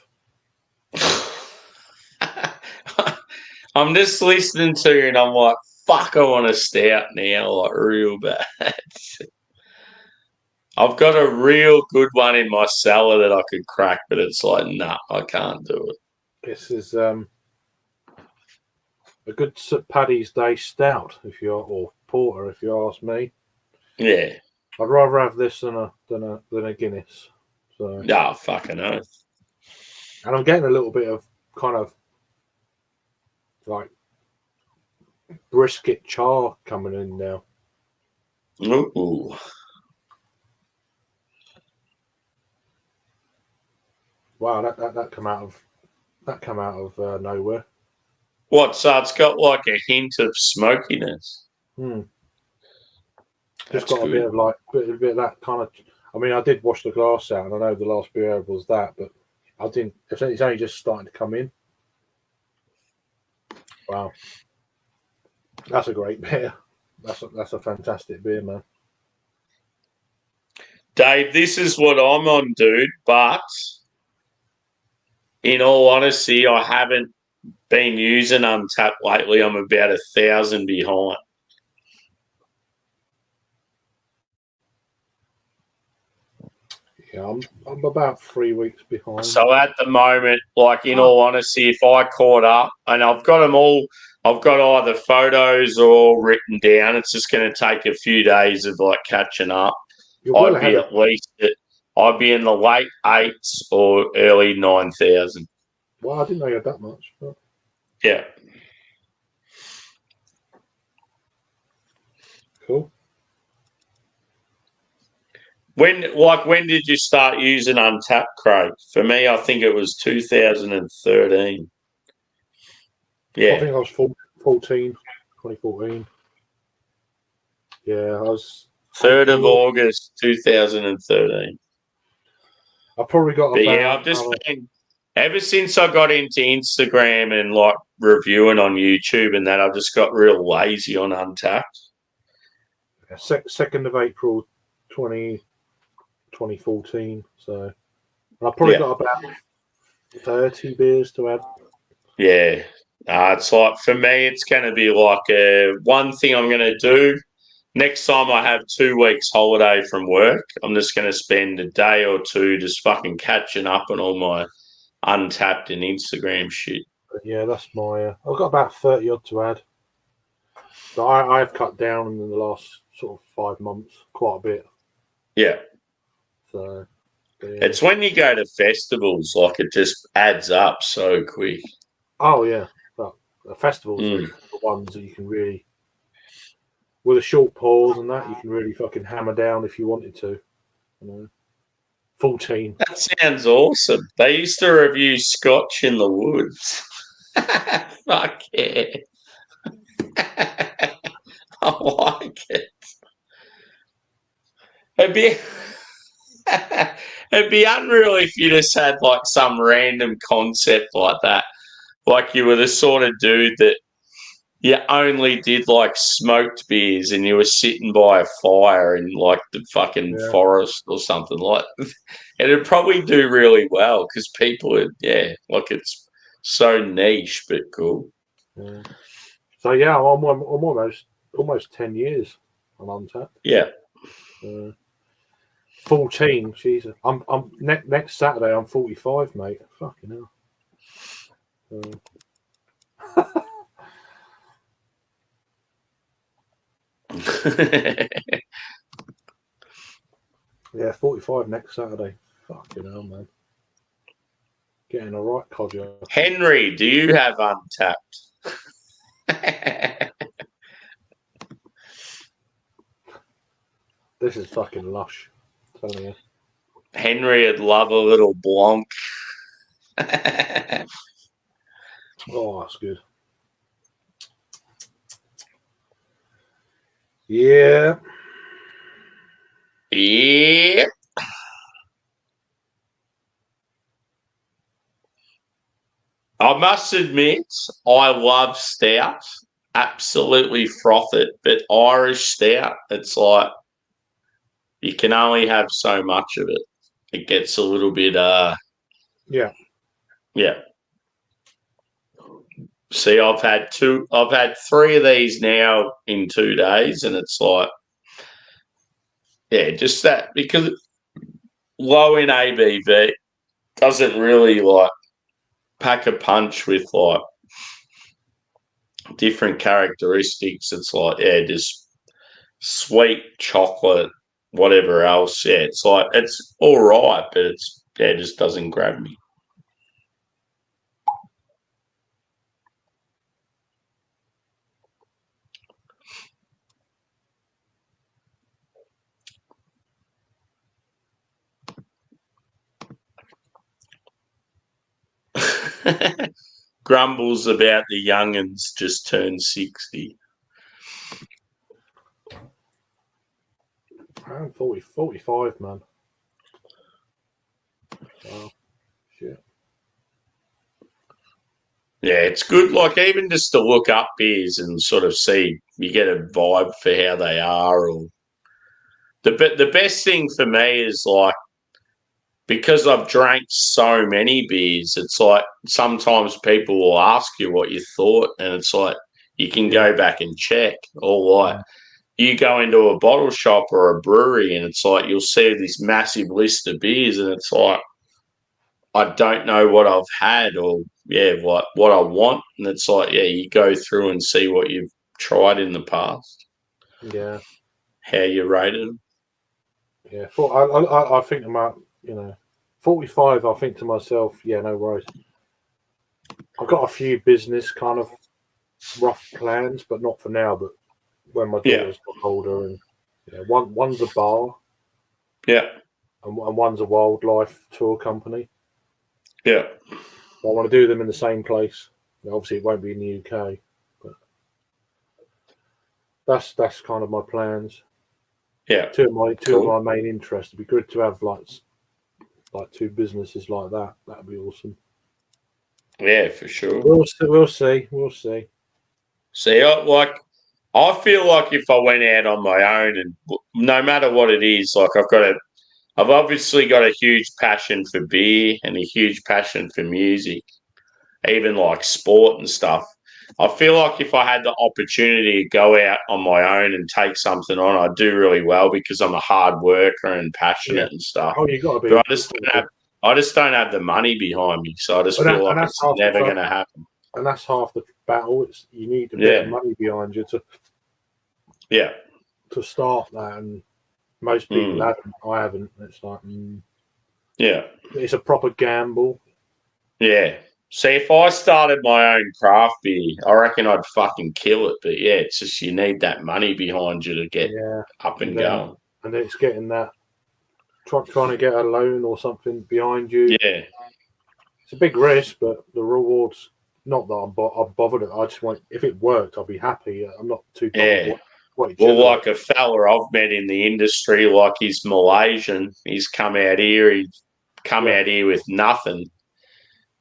I'm just listening to you and I'm like, fuck, I want a stout now, like real bad. I've got a real good one in my cellar that I could crack, but it's like, nah, I can't do it. This is a good St. Paddy's Day stout, or porter, if you ask me. Yeah. I'd rather have this than a Guinness. So. Yeah, fucking oath. And I'm getting a little bit of kind of like brisket char coming in now. Ooh. Wow, that come out of nowhere. What? So it's got like a hint of smokiness. Just got a bit of that kind of. I mean, I did wash the glass out, and I know the last beer was that, but I didn't. It's only just starting to come in. Wow, that's a great beer. That's a fantastic beer, man. Dave, this is what I'm on, dude. But in all honesty, I haven't been using Untappd lately. I'm about 1,000 behind. Yeah, I'm about 3 weeks behind. So at the moment, like in all honesty, if I caught up, and I've got them all, I've got either photos or all written down. It's just going to take a few days of like catching up. I'd be in the late 8s or early 9,000. Well, I didn't know you had that much. But... Yeah. Cool. When did you start using Untappd, Craig? For me, I think it was 2013. Yeah. I think I was 2014. Yeah, I was 3rd of August 2013. I probably got about... Yeah, I've just been... Ever since I got into Instagram and like reviewing on YouTube and that, I've just got real lazy on Untappd. 2nd of April 2014. So I probably got about 30 beers to add. Yeah. It's like, for me, it's going to be like one thing I'm going to do. Next time I have 2 weeks holiday from work, I'm just going to spend a day or two just fucking catching up on all my Untappd and Instagram shit. Yeah, that's my... I've got about 30 odd to add. But I've cut down in the last sort of 5 months quite a bit. Yeah. So... Yeah. It's when you go to festivals, like it just adds up so quick. Oh, yeah. Well, the festivals are the ones that you can really... With a short pause and that, you can really fucking hammer down if you wanted to. You know? 14. That sounds awesome. They used to review Scotch in the woods. Fuck yeah. I like it. It'd be it'd be unreal if you just had like some random concept like that. Like you were the sort of dude that you only did like smoked beers and you were sitting by a fire in like the fucking forest or something like that. It'd probably do really well because people would, like it's so niche but cool. Yeah. So yeah, I'm almost 10 years on Untapped. Yeah. 14, Jesus. I'm next Saturday I'm 45, mate. Fucking hell. Yeah, 45 next Saturday. Fucking hell, man. Getting a right codger. Henry, do you have Untapped? This is fucking lush. I'm telling you. Henry would love a little Blanc. Oh, that's good. Yeah. Yeah. I must admit, I love stout. Absolutely froth it. But Irish stout, it's like you can only have so much of it. It gets a little bit, Yeah. See, I've had 3 of these now in 2 days, and it's like, just that because low in ABV doesn't really like pack a punch with like different characteristics. It's like, just sweet chocolate, whatever else. Yeah, it's like it's all right, but it's it just doesn't grab me. Grumbles about the youngins just turned 60. I'm 45, man. Wow. Shit. Yeah, it's good. Like even just to look up beers and sort of see, you get a vibe for how they are. Or the best thing for me is like because I've drank so many beers. It's like sometimes people will ask you what you thought, and it's like you can go back and check. Or like you go into a bottle shop or a brewery, and it's like you'll see this massive list of beers, and it's like I don't know what I've had or what I want. And it's like, you go through and see what you've tried in the past. Yeah. How you rated them. Yeah. I think about, 45, I think to myself, no worries. I've got a few business kind of rough plans, but not for now, but when my daughter's got older and one's a bar. Yeah. And one's a wildlife tour company. Yeah. I want to do them in the same place. Obviously, it won't be in the UK, but that's kind of my plans. Yeah. Two of my main interests. It'd be good to have like 2 businesses like that. That'd be awesome. Yeah, for sure. We'll see. See, I feel like if I went out on my own, and no matter what it is, like I've obviously got a huge passion for beer and a huge passion for music, even like sport and stuff. I feel like if I had the opportunity to go out on my own and take something on, I'd do really well because I'm a hard worker and passionate and stuff. Oh, you got to be. But I just don't have the money behind me, so I just feel like it's never going to happen. And that's half the battle. You need a bit of money behind you to start that, and most people haven't. I haven't. It's like it's a proper gamble. Yeah. See, if I started my own craft beer, I reckon I'd fucking kill it. But it's just you need that money behind you to get up and going. And then it's getting that trying to get a loan or something behind you. Yeah. It's a big risk, but the rewards. Not that I'm bothered. I just want, if it worked, I'll be happy. I'm not too bothered. Yeah. What Well, like a fella I've met in the industry, like he's Malaysian. He's come out here. Out here with nothing.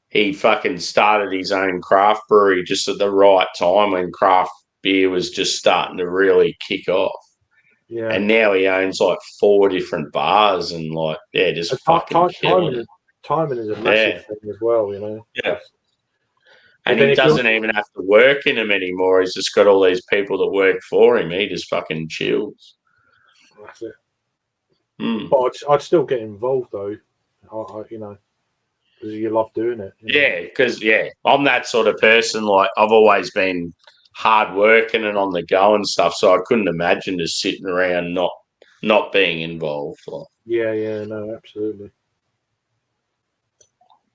He fucking started his own craft brewery just at the right time when craft beer was just starting to really kick off. Yeah. And now he owns like 4 different bars and just fucking killing it. Timing is a massive thing as well, you know. Yeah. And he doesn't even have to work in them anymore. He's just got all these people that work for him. He just fucking chills. That's it. But I'd still get involved though. You know, because you love doing it. Yeah, because I'm that sort of person. Like I've always been hard working and on the go and stuff. So I couldn't imagine just sitting around not being involved. Like. Yeah, no, absolutely.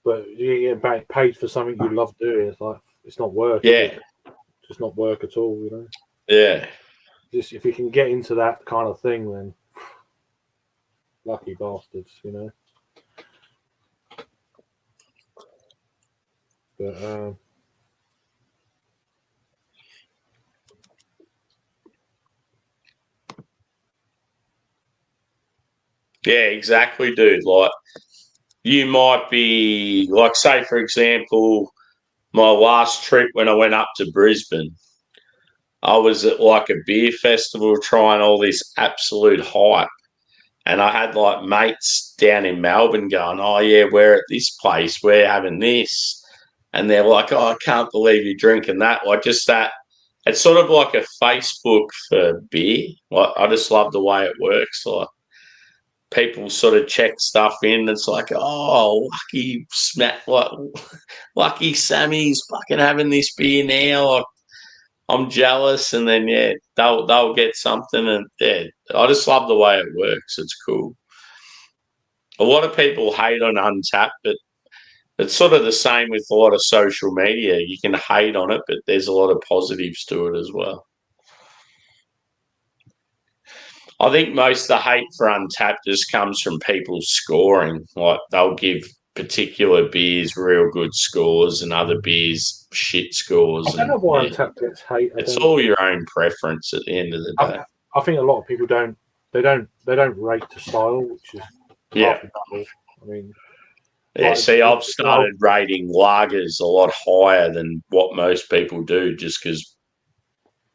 But you get paid for something you love doing. It's like it's not work. Yeah, it's just not work at all. You know. Yeah. Just if you can get into that kind of thing, then lucky bastards, you know. But yeah, exactly, dude. Like you might be like, say, for example, my last trip when I went up to Brisbane, I was at like a beer festival trying all this absolute hype. And I had like mates down in Melbourne going, oh, yeah, we're at this place, we're having this. And they're like, oh, I can't believe you're drinking that. Like just that, it's sort of like a Facebook for beer. Like I just love the way it works. Like people sort of check stuff in. It's like, oh, lucky Sammy's fucking having this beer now. Like, I'm jealous, and then they'll get something, and I just love the way it works. It's cool. A lot of people hate on Untapped, but it's sort of the same with a lot of social media. You can hate on it, but there's a lot of positives to it as well. I think most of the hate for Untapped just comes from people scoring. Like they'll give particular beers real good scores and other beers shit scores. I don't know why Untapped gets hate. It's all your own preference at the end of the day. I think a lot of people don't rate to style, which is I mean, see, I've started rating lagers a lot higher than what most people do, just because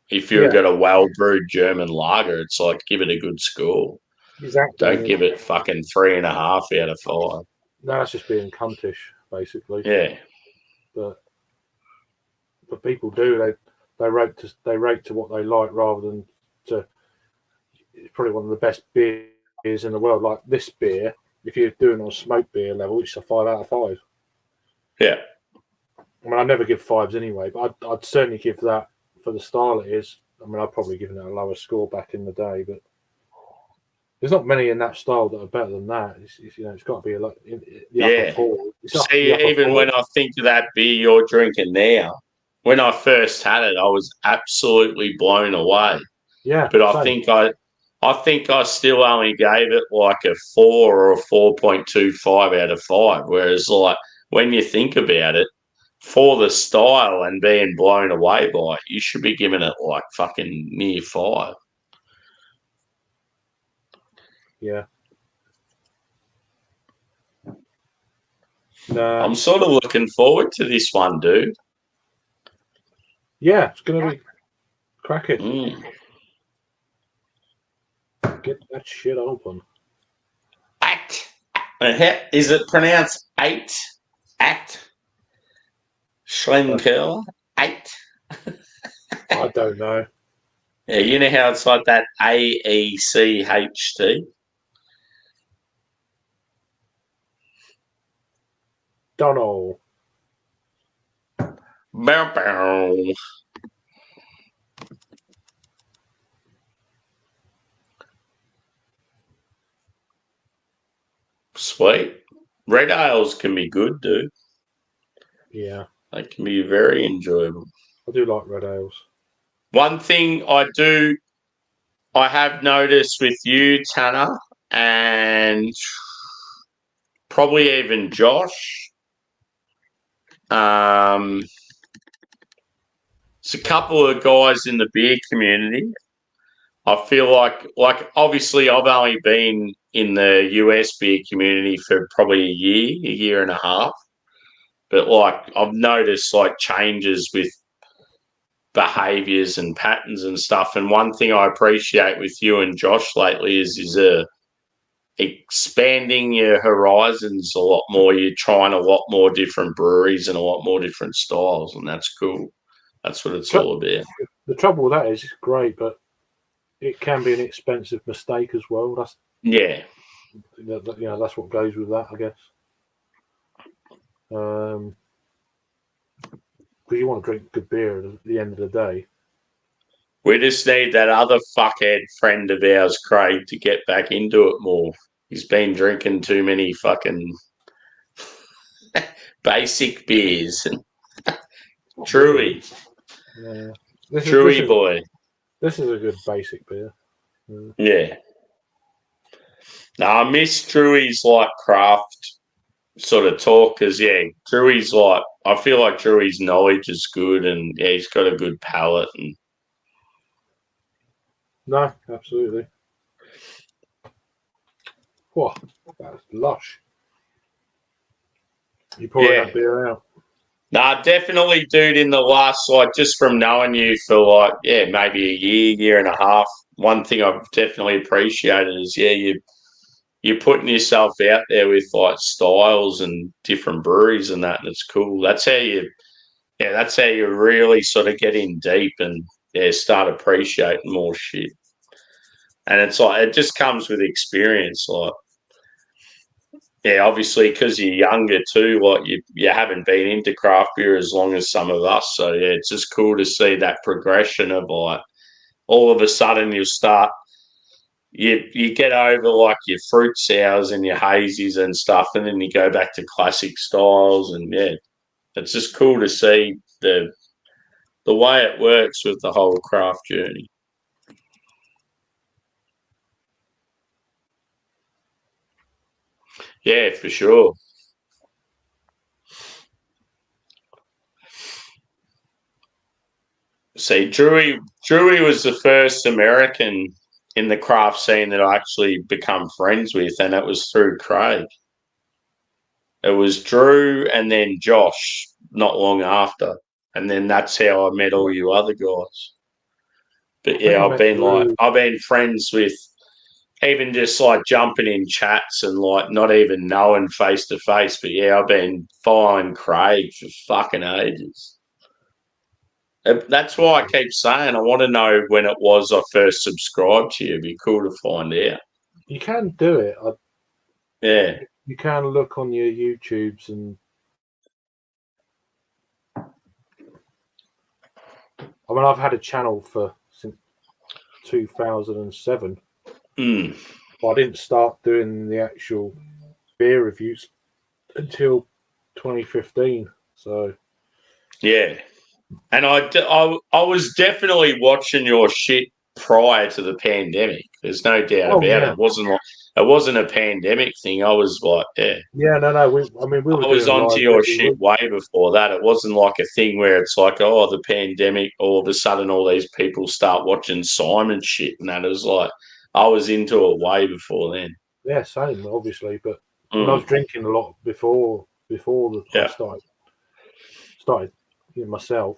if you've got a well-brewed German lager, it's like give it a good score. Exactly. Don't give it fucking 3.5 out of 5. No, that's just being cuntish, basically. Yeah. But people do they rate to what they like rather than to. It's probably one of the best beers in the world. Like this beer, if you're doing on a smoke beer level, it's a 5 out of 5. Yeah. I mean, I never give 5s anyway, but I'd certainly give that for the style it is. I mean, I'd probably given it a lower score back in the day, but there's not many in that style that are better than that. It's got to be like upper 4. See, even when I think of that beer you're drinking now, when I first had it, I was absolutely blown away. Yeah, but I think I still only gave it like a 4 or a 4.25 out of 5. Whereas, like when you think about it, for the style and being blown away by it, you should be giving it like fucking near 5. Yeah. No. I'm sort of looking forward to this one, dude. Yeah, it's going to be cracking. Get that shit open. Act. Is it pronounced 8? Act. Schlenkerl? 8? I don't know. Yeah, you know how it's like that AECHT? Donald. Bow, bow. Sweet. Red ales can be good, dude. Yeah. They can be very enjoyable. I do like red ales. One thing I have noticed with you, Tanner, and probably even Josh. It's a couple of guys in the beer community. I feel like obviously I've only been in the US beer community for probably a year and a half. But like I've noticed like changes with behaviours and patterns and stuff. And one thing I appreciate with you and Josh lately is expanding your horizons a lot more. You're trying a lot more different breweries and a lot more different styles, and that's cool. That's what it's all about. The trouble with that is it's great, but it can be an expensive mistake as well. That's that's what goes with that, I guess. Because you want to drink good beer at the end of the day. We just need that other fuckhead friend of ours, Craig, to get back into it more. He's been drinking too many fucking basic beers. Truey. Yeah. Truey boy. This is a good basic beer. Yeah. No, I miss Truey's like craft sort of talk because, Drewey's like, I feel like Drewey's knowledge is good and he's got a good palate. And no, absolutely. Whoa, that's lush. You pouring that beer out? Nah, definitely, dude, in the last, just from knowing you for maybe a year and a half, one thing I've definitely appreciated is, you're putting yourself out there with like styles and different breweries and that, and it's cool. That's how you really sort of get in deep and start appreciating more shit. And it's like it just comes with experience, obviously because you're younger too. Like you haven't been into craft beer as long as some of us, so it's just cool to see that progression of like all of a sudden you start. You get over like your fruit sours and your hazies and stuff, and then you go back to classic styles, and it's just cool to see the way it works with the whole craft journey. Yeah, for sure. See, Drewy was the first American in the craft scene that I actually become friends with, and it was through Craig. It was Drew and then Josh not long after, and then that's how I met all you other guys. But I've been friends with even just like jumping in chats and like not even knowing face to face. But I've been following Craig for fucking ages. That's why I keep saying I want to know when it was I first subscribed to you. It'd be cool to find out. You can do it. Yeah. You can look on your YouTubes and I mean I've had a channel since 2007. But I didn't start doing the actual beer reviews until 2015. So yeah. And I was definitely watching your shit prior to the pandemic. There's no doubt about it. It wasn't a pandemic thing. I was like, yeah, no. I was onto your shit way before that. It wasn't like a thing where it's like, oh, the pandemic. All of a sudden, all these people start watching Simon shit, and that. It was like I was into it way before then. Yeah, same, obviously. But I was drinking a lot before I started myself,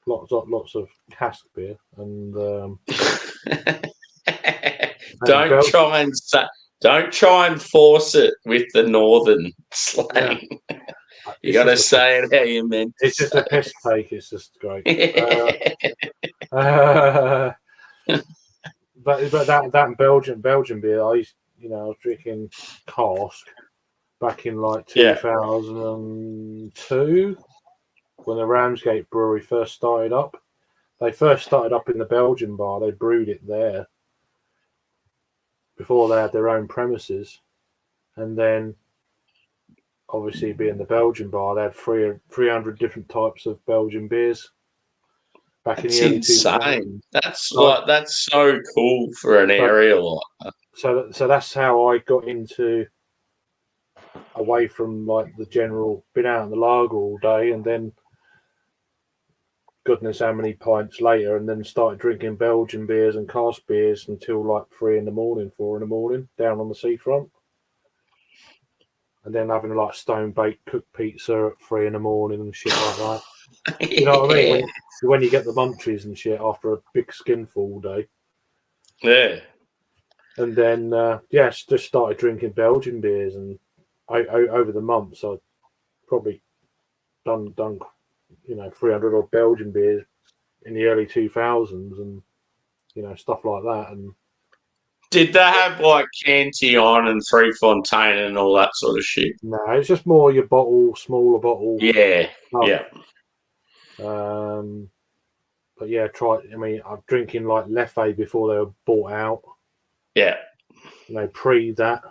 lots of cask beer and don't try and force it with the northern slang. Yeah. You got to say it how you meant. It's just a piss take. It's just great. But that Belgian beer, I was drinking cask back in like 2002. When the Ramsgate Brewery first started up. They first started up in the Belgian bar. They brewed it there before they had their own premises. And then, obviously, being the Belgian bar, they had 300 different types of Belgian beers back in the early 2000s. That's so cool for an area like that. so that's how I got into away from like the general been out in the lager all day, and then goodness how many pints later, and then started drinking Belgian beers and cask beers until like 3 in the morning, 4 in the morning, down on the seafront. And then having like stone baked cooked pizza at 3 in the morning and shit like that. You know what I mean? When you get the munchies and shit after a big skinful all day. Yeah. And then just started drinking Belgian beers, and over the months I've probably done 300 odd Belgian beers in the early 2000s, and stuff like that. And did they have like Cantillon and Three Fontaine and all that sort of shit? no, it's just more your smaller bottle. Yeah, stuff. yeah. But yeah, I'm drinking like Leffe before they were bought out. Yeah. Pre that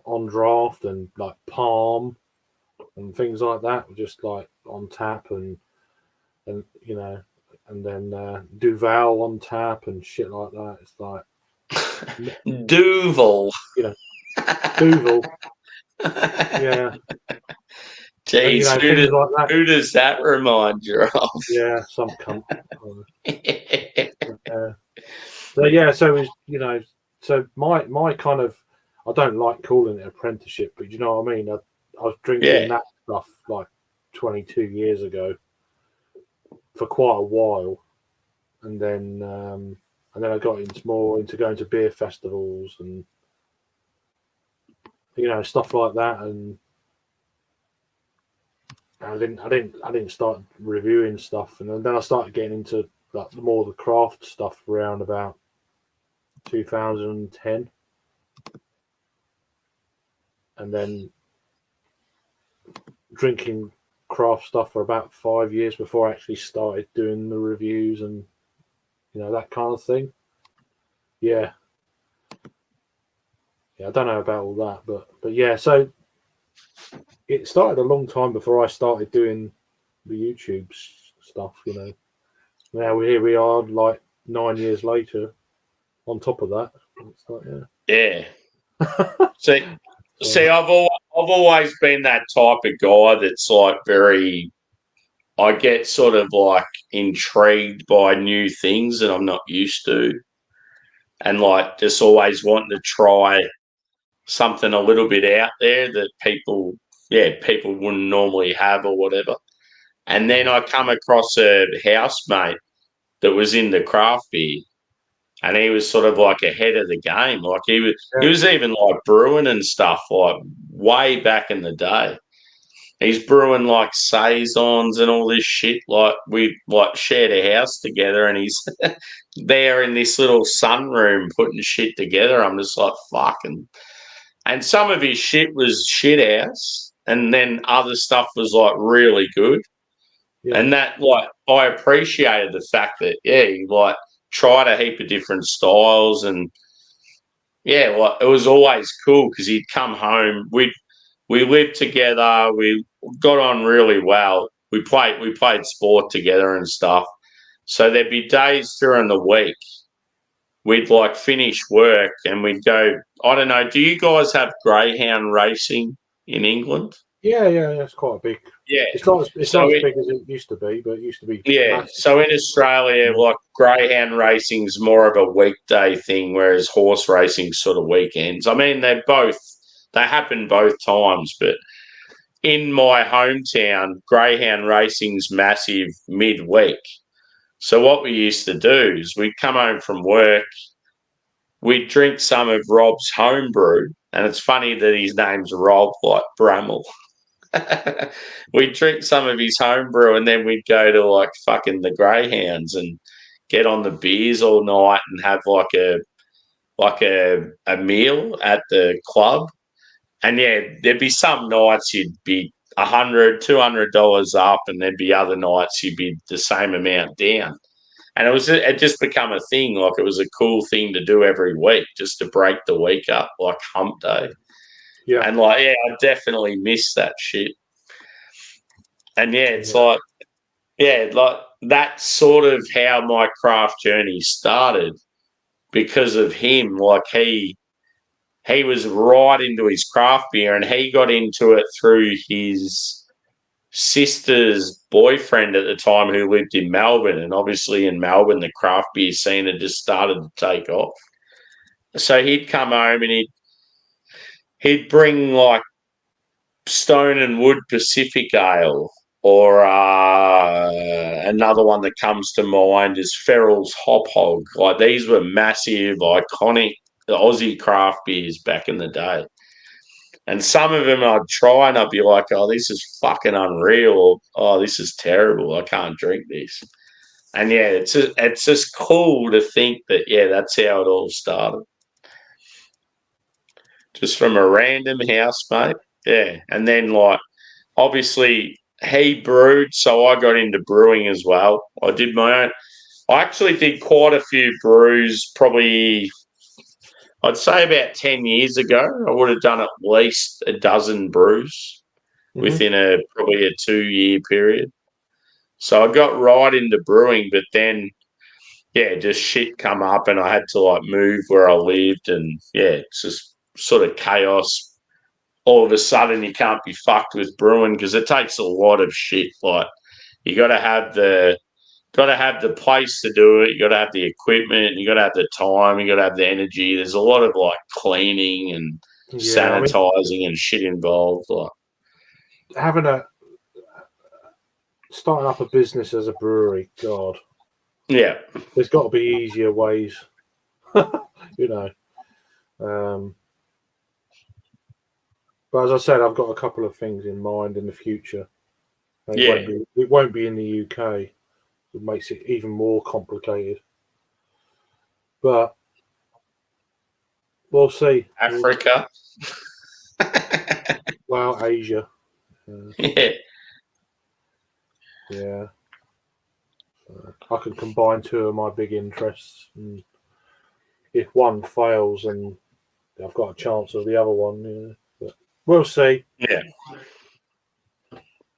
on draft, and like Palm and things like that, just like on tap, and then Duval on tap and shit like that. It's like Duvel. Duvel. Yeah. Jeez, who does that remind you of? Yeah, some cunt. So yeah, so it was, so my kind of, I don't like calling it apprenticeship, but you know what I mean. I was drinking that stuff like 22 years ago for quite a while, and then I got into going to beer festivals and stuff like that, and I didn't start reviewing stuff, and then I started getting into like more of the craft stuff around about 2010, and then drinking craft stuff for about 5 years before I actually started doing the reviews and that kind of thing. Yeah, I don't know about all that, but yeah, so it started a long time before I started doing the YouTube stuff. Now here we are, like 9 years later. On top of that, it's like, yeah. See, I've always been that type of guy that's like I get sort of like intrigued by new things that I'm not used to, and like just always wanting to try something a little bit out there that people wouldn't normally have or whatever. And then I come across a housemate that was in the craft beer, and he was sort of like ahead of the game. Like he was even like brewing and stuff like way back in the day. He's brewing like saisons and all this shit. Like we like shared a house together, and he's there in this little sunroom putting shit together. I'm just like fucking. And some of his shit was shit house, and then other stuff was like really good. Yeah. And that, like, I appreciated the fact that he like tried a heap of different styles, and like it was always cool because he'd come home. We lived together. We got on really well. We played sport together and stuff. So there'd be days during the week we'd like finish work and we'd go. I don't know. Do you guys have greyhound racing in England? Yeah, it's quite a big. Yeah, it's not as big as it used to be, but it used to be. Yeah, massive. So in Australia, like greyhound racing's more of a weekday thing, whereas horse racing's sort of weekends. I mean, they happen both times, but in my hometown, greyhound racing's massive midweek. So what we used to do is we'd come home from work, we'd drink some of Rob's homebrew, and it's funny that his name's Rob, like Bramall. We'd drink some of his homebrew, and then we'd go to like fucking the Greyhounds and get on the beers all night and have like a meal at the club. And yeah, there'd be some nights you'd be $100, $200 up, and there'd be other nights you'd be the same amount down. And it just become a thing. Like it was a cool thing to do every week, just to break the week up, like hump day. Yeah. And like, I definitely miss that shit. And it's like that's sort of how my craft journey started. because of him. Like he was right into his craft beer, and he got into it through his sister's boyfriend at the time who lived in Melbourne. And obviously in Melbourne, the craft beer scene had just started to take off. So he'd come home and he'd bring like Stone and Wood Pacific Ale, or another one that comes to mind is Ferrell's Hop Hog. Like these were massive, iconic Aussie craft beers back in the day. And some of them I'd try and I'd be like, oh, this is fucking unreal. Or, oh, this is terrible. I can't drink this. And yeah, it's just cool to think that, yeah, that's how it all started. Just from a random housemate. Yeah. And then, like, obviously, he brewed, so I got into brewing as well. I did my own. I actually did quite a few brews, probably, I'd say about 10 years ago. I would have done at least a dozen brews within probably a 2-year period. So I got right into brewing, but then, yeah, just shit come up and I had to, like, move where I lived, and, yeah, it's just sort of chaos. All of a sudden you can't be fucked with brewing because it takes a lot of shit. Like you got to have the place to do it. You got to have the equipment. You got to have the time. You got to have the energy. There's a lot of like cleaning and sanitizing and shit involved. Like starting up a business as a brewery. God, yeah, there's got to be easier ways. you know. But as I said, I've got a couple of things in mind in the future. It won't be in the UK. It makes it even more complicated. But we'll see. Africa. Well, Asia. Yeah. I can combine two of my big interests. And if one fails, then I've got a chance of the other one. Yeah. We'll see. Yeah.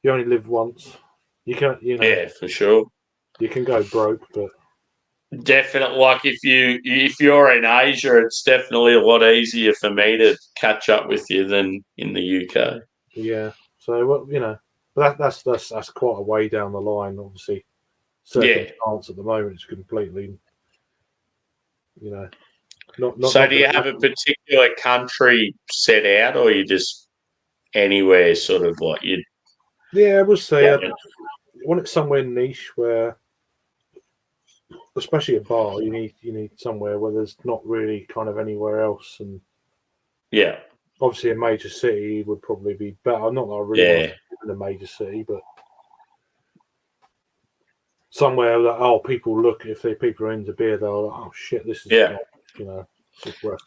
You only live once. You can, Yeah, for sure. You can go broke, but definitely, like if you're in Asia, it's definitely a lot easier for me to catch up with you than in the UK. Yeah. So that's quite a way down the line. Obviously, circumstance at the moment is completely, Not, so do you have a particular country set out, or you just anywhere sort of like you? Yeah, I would say I want it somewhere niche where, especially a bar, you need somewhere where there's not really kind of anywhere else, and yeah, obviously a major city would probably be better. Not that I really want to live in a major city, but somewhere that people look if people are into beer, they'll like, oh shit, this is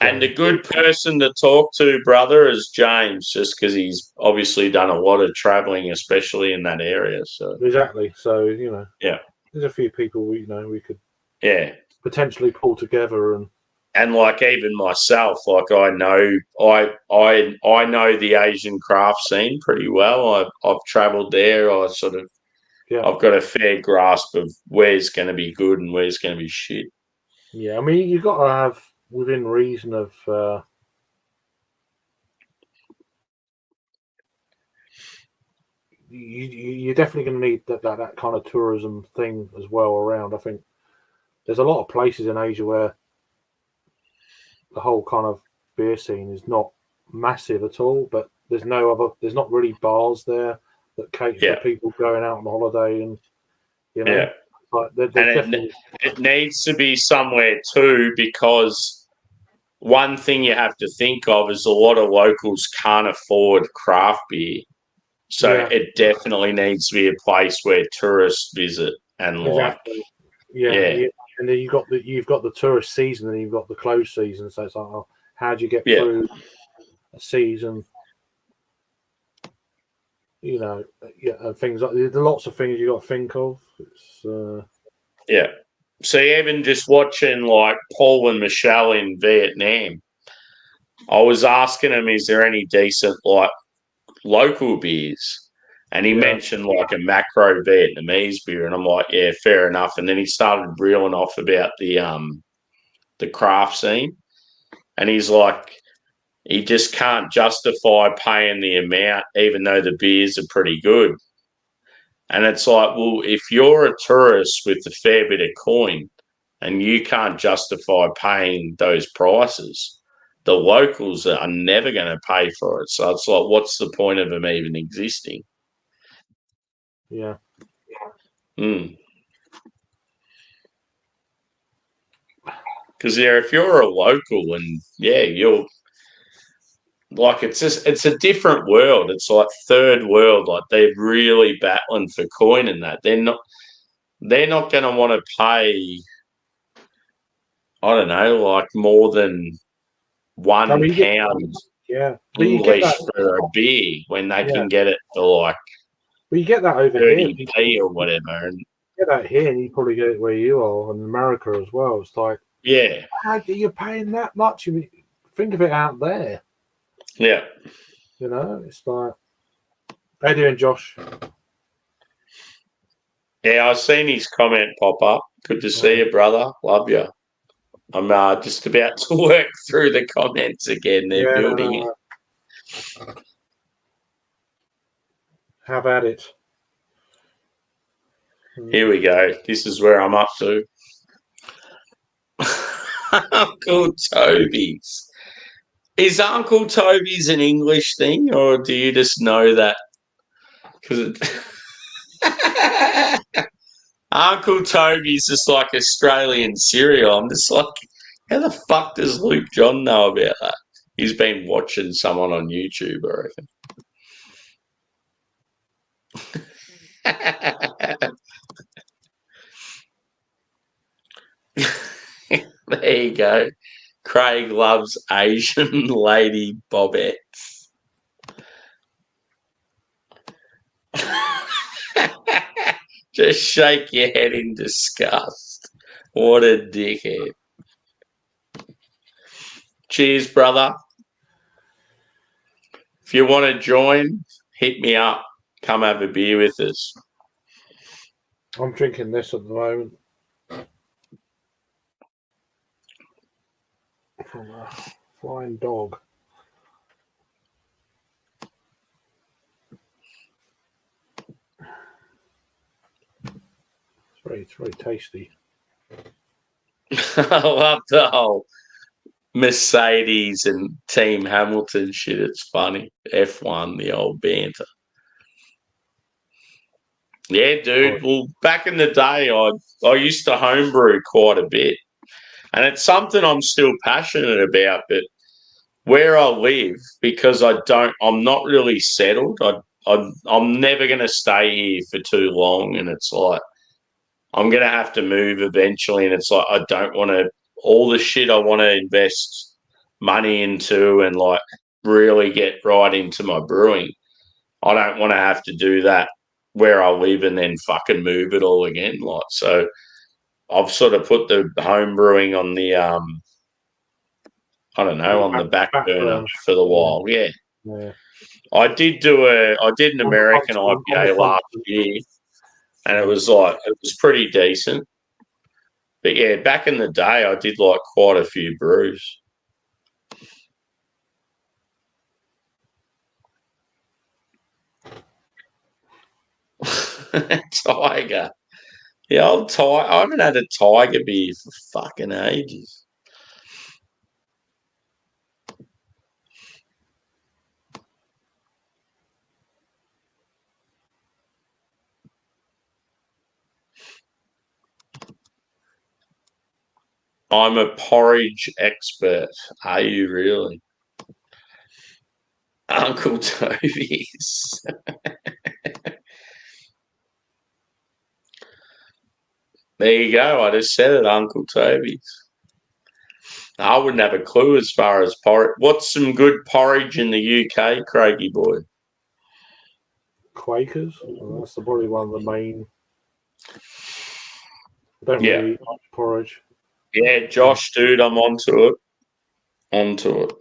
And a good person to talk to, brother, is James, just because he's obviously done a lot of traveling, especially in that area. So exactly. So there's a few people we could potentially pull together and like even myself, like I know the Asian craft scene pretty well. I've travelled there. I've got a fair grasp of where's going to be good and where's going to be shit. Yeah, I mean you've got to have within reason of you're definitely going to need that kind of tourism thing as well around. I think there's a lot of places in Asia where the whole kind of beer scene is not massive at all, but there's not really bars there that cater for people going out on holiday and it needs to be somewhere too, because one thing you have to think of is a lot of locals can't afford craft beer. So it definitely needs to be a place where tourists visit and exactly. And then you've got the tourist season and you've got the closed season. So it's like, how do you get through a season? And things like there's lots of things you got to think of. It's So even just watching like Paul and Michelle in Vietnam, I was asking him, is there any decent like local beers? And he mentioned like a macro Vietnamese beer, and I'm like, yeah, fair enough. And then he started reeling off about the the craft scene, and he's like, he just can't justify paying the amount, even though the beers are pretty good. And it's like, well, if you're a tourist with a fair bit of coin and you can't justify paying those prices, the locals are never going to pay for it. So it's like, what's the point of them even existing? Yeah. Because if you're a local and you're like, it's a different world. It's like third world. Like, they're really battling for coin and that. They're not going to want to pay, I don't know, like more than £1 Yeah, but you get English that for a beer when they Yeah. can get it for like But you get that over here. 30p or whatever. And You get that here, and you probably get it where you are, and America as well. It's like, yeah, how are you paying that much? I mean, think of it out there. yeah. You know, it's like, how you doing, Josh? Yeah, I've seen his comment pop up. Good to see you, brother. Love you. I'm just about to work through the comments again. They're building it. Have at it. Here we go. This is where I'm up to. Uncle Toby's. Is Uncle Toby's an English thing, or do you just know that? Because Uncle Toby's just like Australian cereal. I'm just like, how the fuck does Luke John know about that? He's been watching someone on YouTube, I reckon. There you go. Craig loves Asian lady bobettes. Just shake your head in disgust. What a dickhead. Cheers, brother. If you want to join, hit me up. Come have a beer with us. I'm drinking this at the moment. From a Flying Dog. It's very tasty. I love the whole Mercedes and Team Hamilton shit. It's funny. F1, the old banter. Yeah, dude. Well, back in the day, I used to homebrew quite a bit. And it's something I'm still passionate about, but where I live, because I'm not really settled. I'm never going to stay here for too long, and it's like I'm going to have to move eventually, and it's like I don't want to all the shit I want to invest money into and like really get right into my brewing. I don't want to have to do that where I live and then fucking move it all again. Like, so I've sort of put the home brewing on the I don't know, on the back burner for the while. Yeah. I did an American IPA last year, and it was pretty decent. But yeah, back in the day, I did like quite a few brews. Tiger. The old Tiger. I haven't had a Tiger beer for fucking ages. I'm a porridge expert. Are you really? Uncle Toby's. There you go. I just said it, Uncle Toby's. I wouldn't have a clue as far as porridge. What's some good porridge in the UK, Craigie boy? Quakers. Well, that's probably one of the main. I don't really eat much porridge. Yeah, Josh, dude, I'm onto it.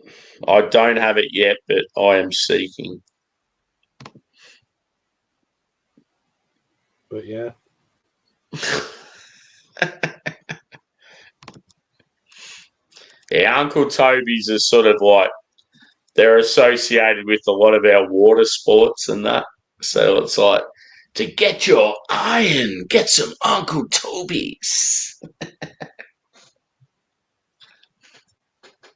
I don't have it yet, but I am seeking. But yeah. Yeah, Uncle Toby's is sort of like they're associated with a lot of our water sports and that. So it's like to get your iron, get some Uncle Toby's.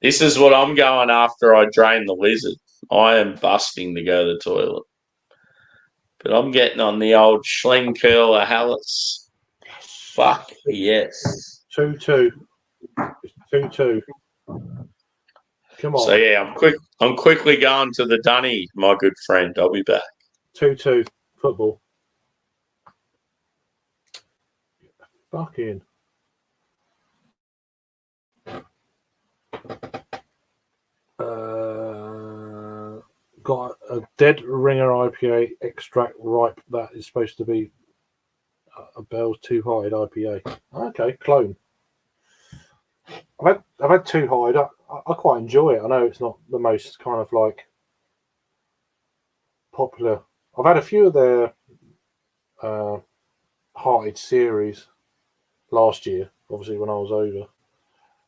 This is what I'm going after I drain the lizard. I am busting to go to the toilet. But I'm getting on the old Schlenkerla Hallis. Fuck yes. 2-2. It's 2-2. Come on. So yeah, I'm quickly going to the dunny, my good friend. I'll be back. 2-2 football. Fucking. Got a Dead Ringer IPA extract ripe that is supposed to be a Bell's Two Hide IPA. Okay, clone. I've had Two Hide. I quite enjoy it. I know it's not the most kind of like popular. I've had a few of their Hearted series last year, obviously when I was over.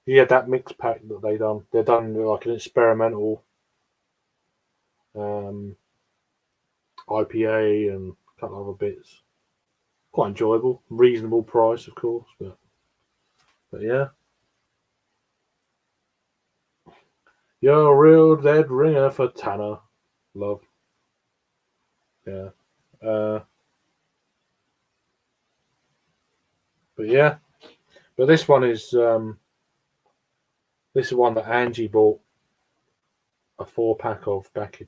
You had that mix pack that they done. They're done like an experimental IPA and a couple of other bits. Quite enjoyable, reasonable price, of course, but yeah. You're a real dead ringer for Tanner, love. Yeah. But yeah. But this one is one that Angie bought a 4-pack of back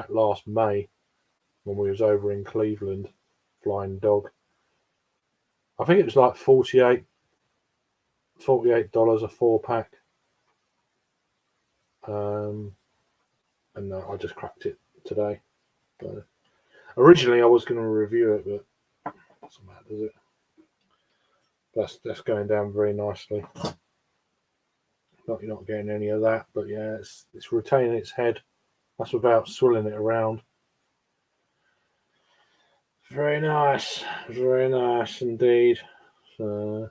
last May when we was over in Cleveland, Flying Dog. I think it was like $48 a 4-pack. And I just cracked it today. But originally I was going to review it, but doesn't matter, does it? That's going down very nicely. You're not getting any of that, but yeah, it's retaining its head. That's without swilling it around. Very nice indeed. So,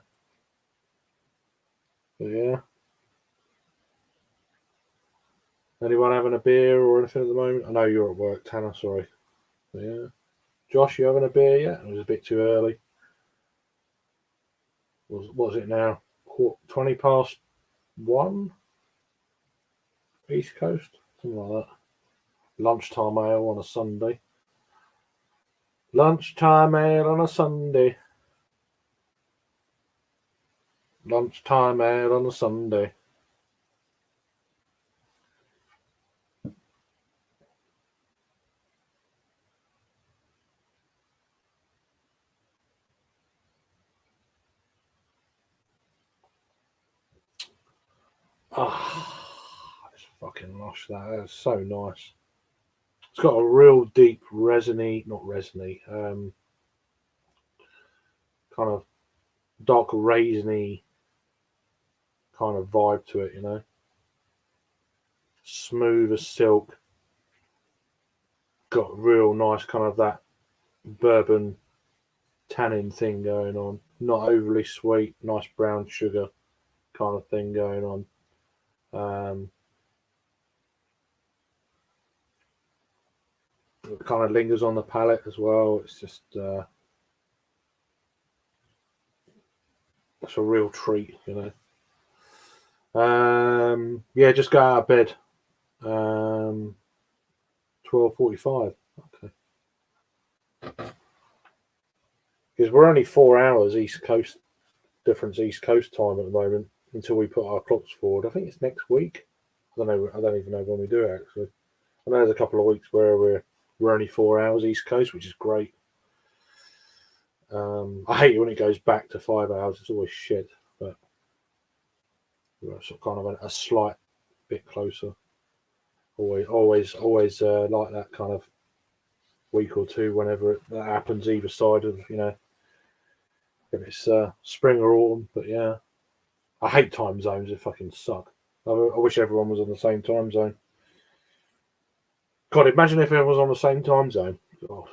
yeah. Anyone having a beer or anything at the moment? I know you're at work, Tanner. Sorry. But yeah. Josh, you having a beer yet? It was a bit too early. What's it now? 1:20 East Coast, something like that. Lunchtime ale on a Sunday. Lunchtime ale on a Sunday. Lunchtime ale on a Sunday. It's fucking lush. That is so nice. It's got a real deep not resiny, kind of dark raisiny kind of vibe to it, you know. Smooth as silk. Got real nice kind of that bourbon tannin thing going on. Not overly sweet, nice brown sugar kind of thing going on. It kind of lingers on the palate as well. It's just it's a real treat, you know. Yeah, just got out of bed. 12:45. Okay. Because we're only 4 hours East Coast difference, East Coast time at the moment until we put our clocks forward. I think it's next week. I don't know. I don't even know when we do it actually. I know there's a couple of weeks where we're only 4 hours East Coast, which is great. I hate it when it goes back to 5 hours. It's always shit, but we're sort of kind of a slight bit closer. Always like that kind of week or two whenever that happens either side of, you know, if it's spring or autumn. But yeah, I hate time zones. They fucking suck. I wish everyone was on the same time zone. God, imagine if everyone was on the same time zone. God.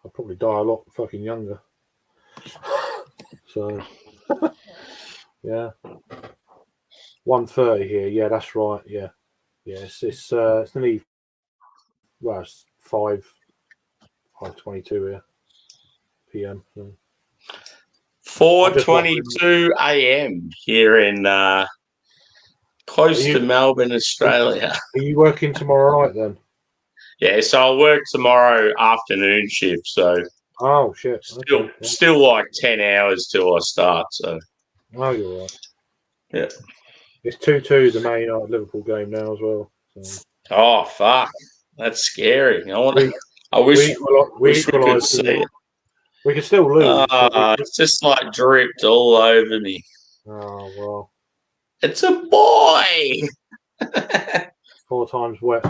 I'd probably die a lot fucking younger. So, yeah. 1:30 here. Yeah, that's right. Yeah. It's nearly, well, it's 5:22 here p.m. So. 4:22 a.m. here in close to Melbourne, Australia. Are you working tomorrow night then? Yeah, so I'll work tomorrow afternoon shift. So oh shit, still like 10 hours till I start. So you're right. Yeah, it's 2-2 the Man United Liverpool game now as well. So. Oh fuck, that's scary. I wish we could see it. We could still lose. It's just like dripped all over me. Oh well. It's a boy. 4 times wet.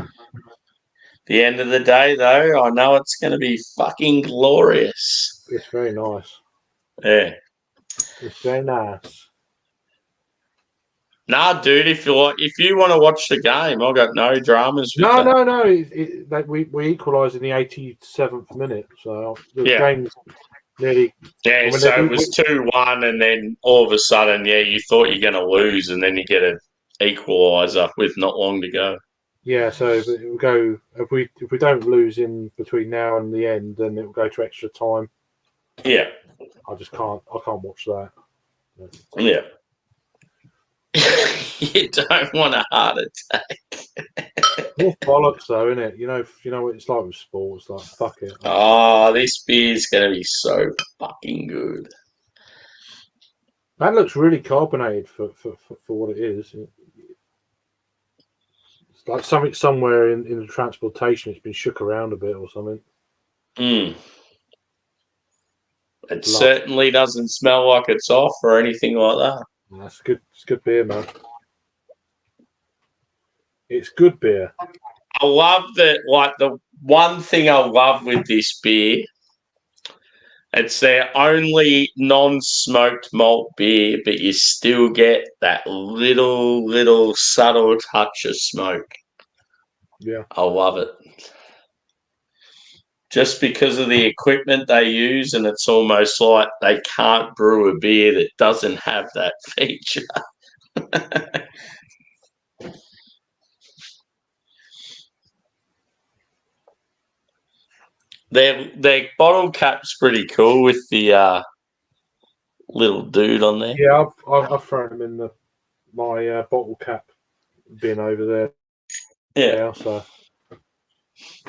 The end of the day, though, I know it's going to be fucking glorious. It's very nice. Yeah. It's very nice. Nah, dude, if you want to watch the game, I've got no dramas with that. No. We equalised in the 87th minute, so the Yeah. game's nearly. Yeah, so it was 2-1, and then all of a sudden, you thought you're going to lose, and then you get an equaliser with not long to go. Yeah, so it will go if we don't lose in between now and the end, then it will go to extra time. Yeah. I can't watch that. Yeah. You don't want a heart attack. It's bollocks, though, isn't it? You know what it's like with sports. Like, fuck it. Oh, this beer's gonna be so fucking good. That looks really carbonated for what it is. It's like something somewhere in the transportation. It's been shook around a bit or something. It certainly doesn't smell like it's off or anything like that. That's good. It's good beer, man. It's good beer. I love that. Like, the one thing I love with this beer, it's their only non-smoked malt beer, but you still get that little subtle touch of smoke. Yeah, I love it. Just because of the equipment they use, and it's almost like they can't brew a beer that doesn't have that feature. Their bottle cap's pretty cool with the little dude on there. Yeah, I've thrown them in my bottle cap bin over there. Yeah. So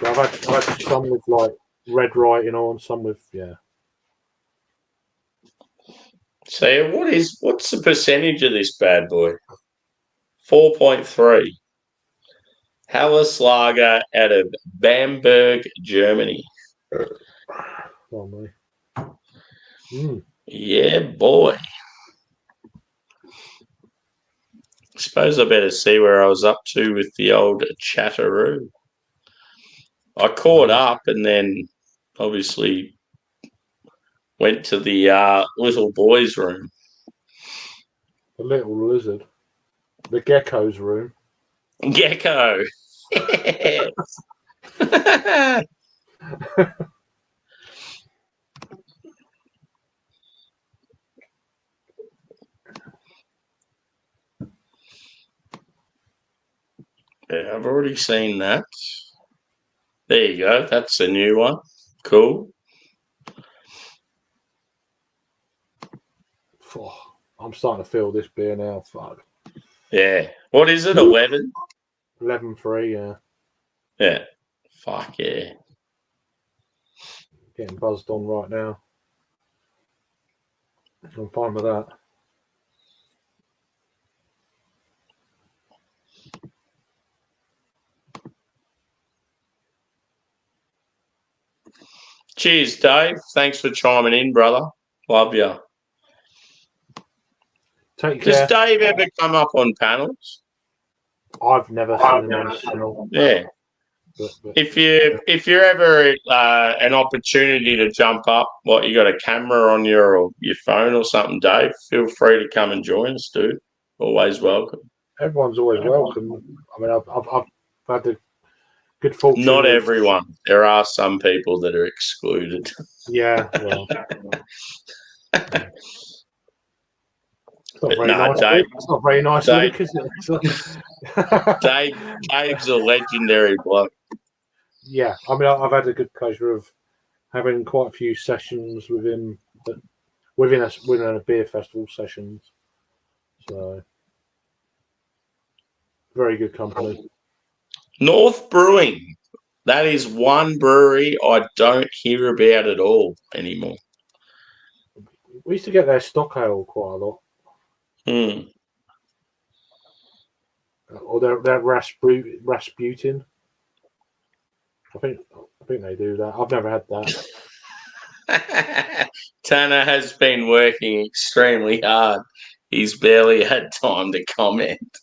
I've had some with like red writing on, some with So what's the percentage of this bad boy? 4.3. Helles Lager out of Bamberg, Germany. Oh my. Yeah, boy. I suppose I better see where I was up to with the old chatteroo. I caught up and then obviously went to the little boy's room. The little lizard. The gecko's room. Gecko. Yeah, I've already seen that. There you go. That's a new one. Cool. Oh, I'm starting to feel this beer now. Fuck. Yeah. What is it? 11? 11.3, yeah. Yeah. Fuck yeah. Getting buzzed on right now. I'm fine with that. Cheers, Dave. Thanks for chiming in, brother. Love you. Take care. Does Dave ever come up on panels? I've never seen him on a panel. Yeah. But if you're ever an opportunity to jump up, you got a camera on your phone or something, Dave, feel free to come and join us, dude. Always welcome. Everyone's always welcome. I mean, I've had the good fortune. Not everyone. There are some people that are excluded. Yeah. Well. It's not very No, nice. Dave- It's not very nice, Dave- Luke, is it? So- Dave's a legendary bloke. Yeah, I mean, I've had a good pleasure of having quite a few sessions with him within a beer festival sessions. So, very good company. North Brewing. That is one brewery I don't hear about at all anymore. We used to get their stock ale quite a lot, Hmm. or their Rasputin. I think they do that. I've never had that. Tanner has been working extremely hard. He's barely had time to comment.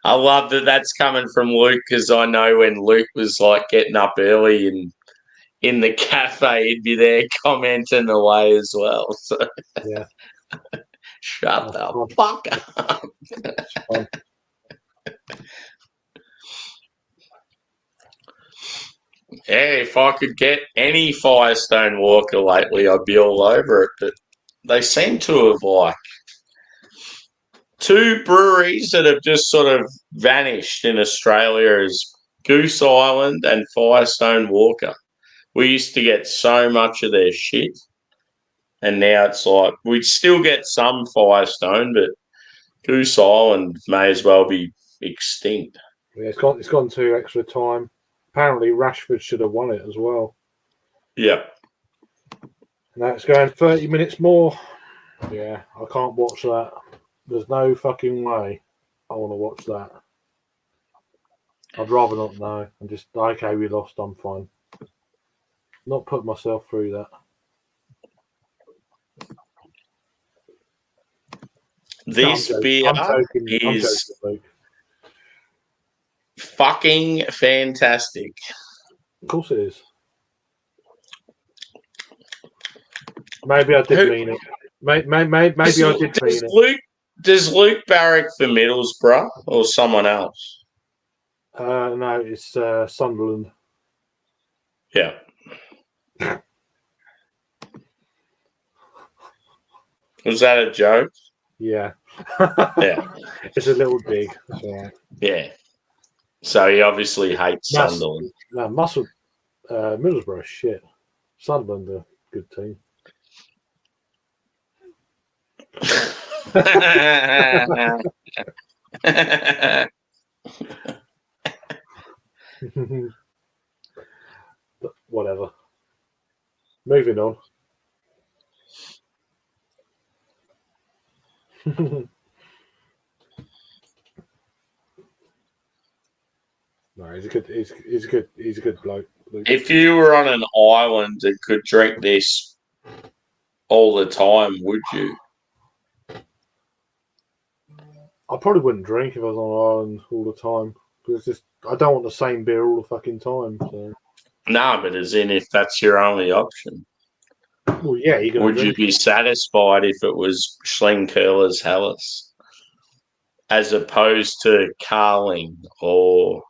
I love that that's coming from Luke because I know when Luke was like getting up early and in the cafe, he'd be there commenting away as well. So Yeah. shut That's the fuck up. It's fun. Yeah, if I could get any Firestone Walker lately, I'd be all over it. But they seem to have like two breweries that have just sort of vanished in Australia as Goose Island and Firestone Walker. We used to get so much of their shit, and now it's like we still get some Firestone, but Goose Island may as well be extinct. Yeah, it's gone to extra time. Apparently, Rashford should have won it as well. Yeah. Now it's going 30 minutes more. Yeah, I can't watch that. There's no fucking way I want to watch that. I'd rather not know. I'm just, okay, we lost, I'm fine. Not put myself through that. This beer I'm joking, is Luke. fucking fantastic. Of course it is. Maybe I did mean it. Maybe I did mean it. Does Luke barrack for Middlesbrough or someone else? No, it's Sunderland. Yeah. Was that a joke? Yeah. Yeah. It's a little dig. That's all right. Yeah. So he obviously hates Sunderland. No, Middlesbrough shit. Sunderland a good team. But whatever. Moving on. No, he's a good bloke. If you were on an island that could drink this all the time, would you? I probably wouldn't drink if I was on an island all the time. Because just I don't want the same beer all the fucking time. So. No, but as in if that's your only option. Well, yeah, would you be satisfied if it was Schlenkerla's Helles as opposed to Carling or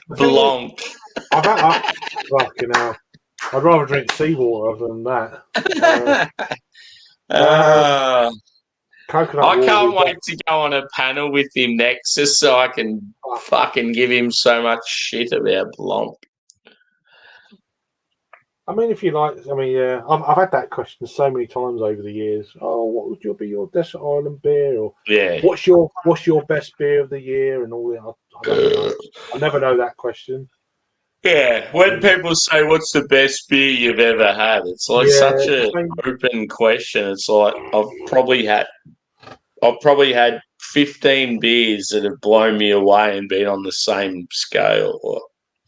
Blanc? Fucking hell. I'd rather drink seawater than that. Coconut I can't wait to go on a panel with him next just so I can fucking give him so much shit about Blanc. I mean, if you like, yeah, I've had that question so many times over the years. Oh, what would be your desert island beer? Or yeah, what's your best beer of the year? And all that. I don't know. I never know that question. Yeah, when people say, "What's the best beer you've ever had?" It's like such an open question. It's like I've probably had 15 beers that have blown me away and been on the same scale.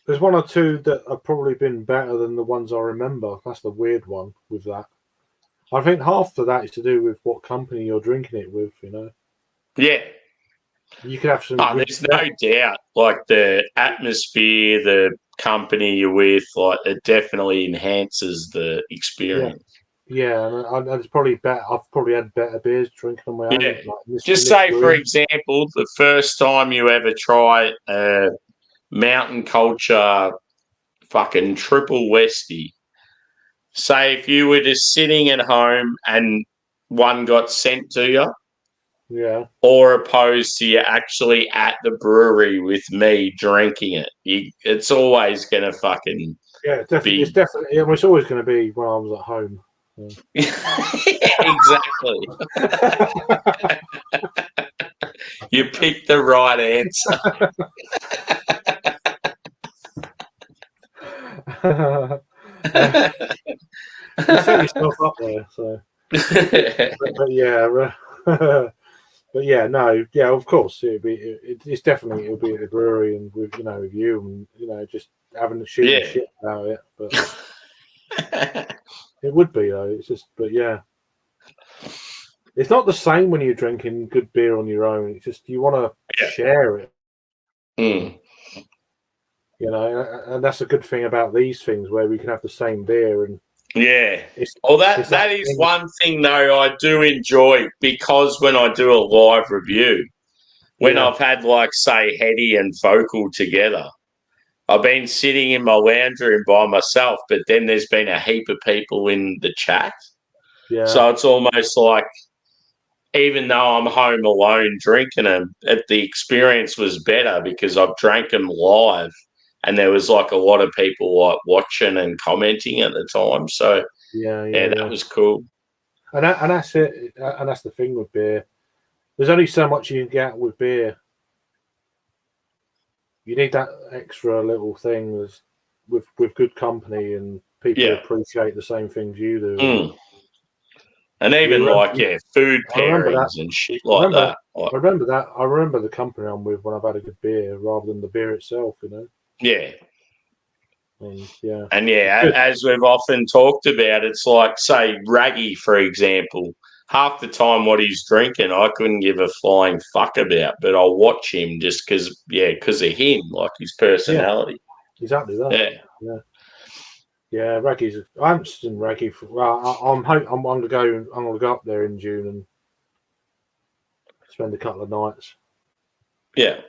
There's one or two that have probably been better than the ones I remember. That's the weird one with that. I think half of that is to do with what company you're drinking it with, you know? Yeah. You could have some... there's no doubt. Like, the atmosphere, the company you're with, like, it definitely enhances the experience. Yeah, and it's probably better. I've probably had better beers drinking on my own. Yeah. Like Just say, for example, the first time you ever try Mountain Culture fucking triple Westy. Say if you were just sitting at home and one got sent to you, Yeah. or opposed to you actually at the brewery with me drinking it, it's always going to fucking Yeah, definitely. It's definitely. Yeah, well, it's always going to be when I was at home. Exactly. You picked the right answer. You set yourself up there, so. But yeah, but yeah, no, yeah, of course, it's definitely it'll be at the brewery and with with you and just having to shoot the shit about it. But it would be though. It's just, but yeah, it's not the same when you're drinking good beer on your own. It's just you want to share it. Mm. And that's a good thing about these things where we can have the same beer and that is one thing though I do enjoy, because when I do a live review, when I've had say Hetty and Focal together, I've been sitting in my lounge room by myself, but then there's been a heap of people in the chat. Yeah. So it's almost like, even though I'm home alone drinking them, the experience was better because I've drank them live, and there was a lot of people watching and commenting at the time. So that was cool. And that's it. And that's the thing with beer. There's only so much you can get with beer. You need that extra little thing with good company and people appreciate the same things you do. Mm. And even food pairings and shit like that. I remember that. I remember the company I'm with when I've had a good beer rather than the beer itself, Yeah. And as we've often talked about, it's like, say, Raggy, for example. Half the time what he's drinking, I couldn't give a flying fuck about, but I'll watch him just because of him, like his personality. Yeah, exactly that. Yeah, Raggy's. I haven't seen Raggy for. Well, I'm going to go up there in June and spend a couple of nights. Yeah.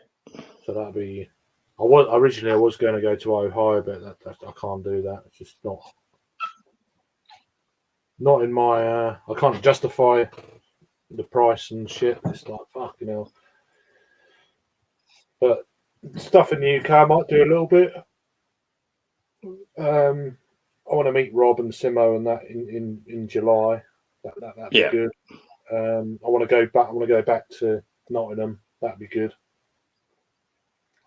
So that'd be. I was going to go to Ohio, but I can't do that. It's just not in my. I can't justify the price and shit. It's like fucking hell. But stuff in the UK, I might do a little bit. I want to meet Rob and Simo and that in July. That'd be good. I want to go back. I want to go back to Nottingham. That'd be good.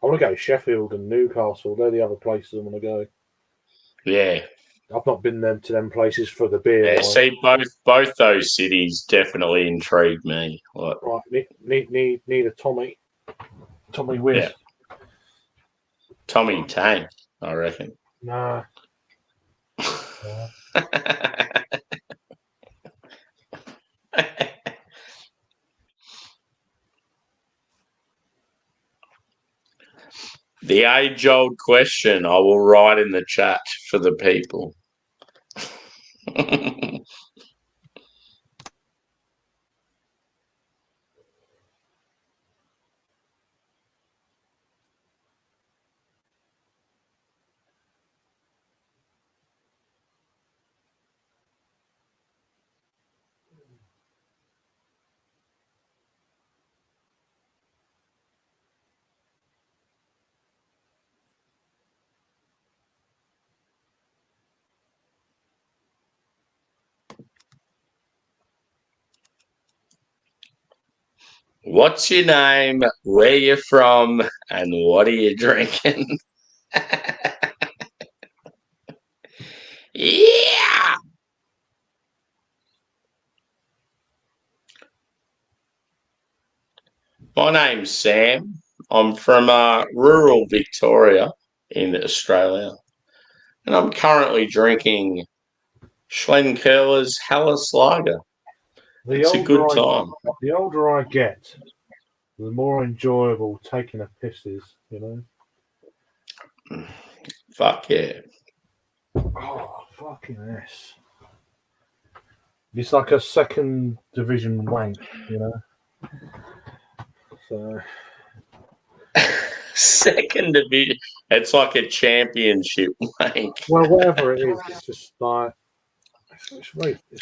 I want to go to Sheffield and Newcastle. They're the other places I want to go. Yeah. I've not been to them places for the beer. Yeah, see, both those cities definitely intrigue me. Right, need a Tommy Wiz. Yeah. Tommy Tank, I reckon. Nah. The age-old question I will write in the chat for the people. What's your name? Where you from? And what are you drinking? Yeah. My name's Sam. I'm from rural Victoria in Australia, and I'm currently drinking Schlenkerla's Helles Lager. It's a good time. The older I get, the more enjoyable taking a piss is, Fuck yeah. Oh, fucking ass. It's like a second division wank, So Second division. It's like a championship, mate. Well, whatever it is, it's just like it's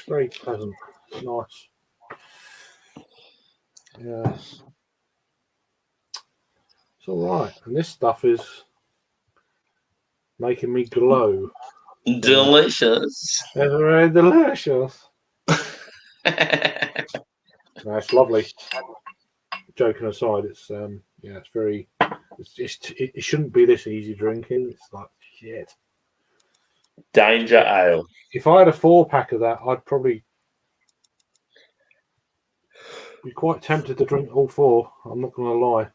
very pleasant. It's nice. Yeah, it's all right. And this stuff is making me glow. Delicious. It's very delicious. No, it's lovely. Joking aside, it's it's very. It shouldn't be this easy drinking. It's like shit. Danger ale. If I had a 4-pack of that, I'd probably be quite tempted to drink all 4. I'm not going to lie.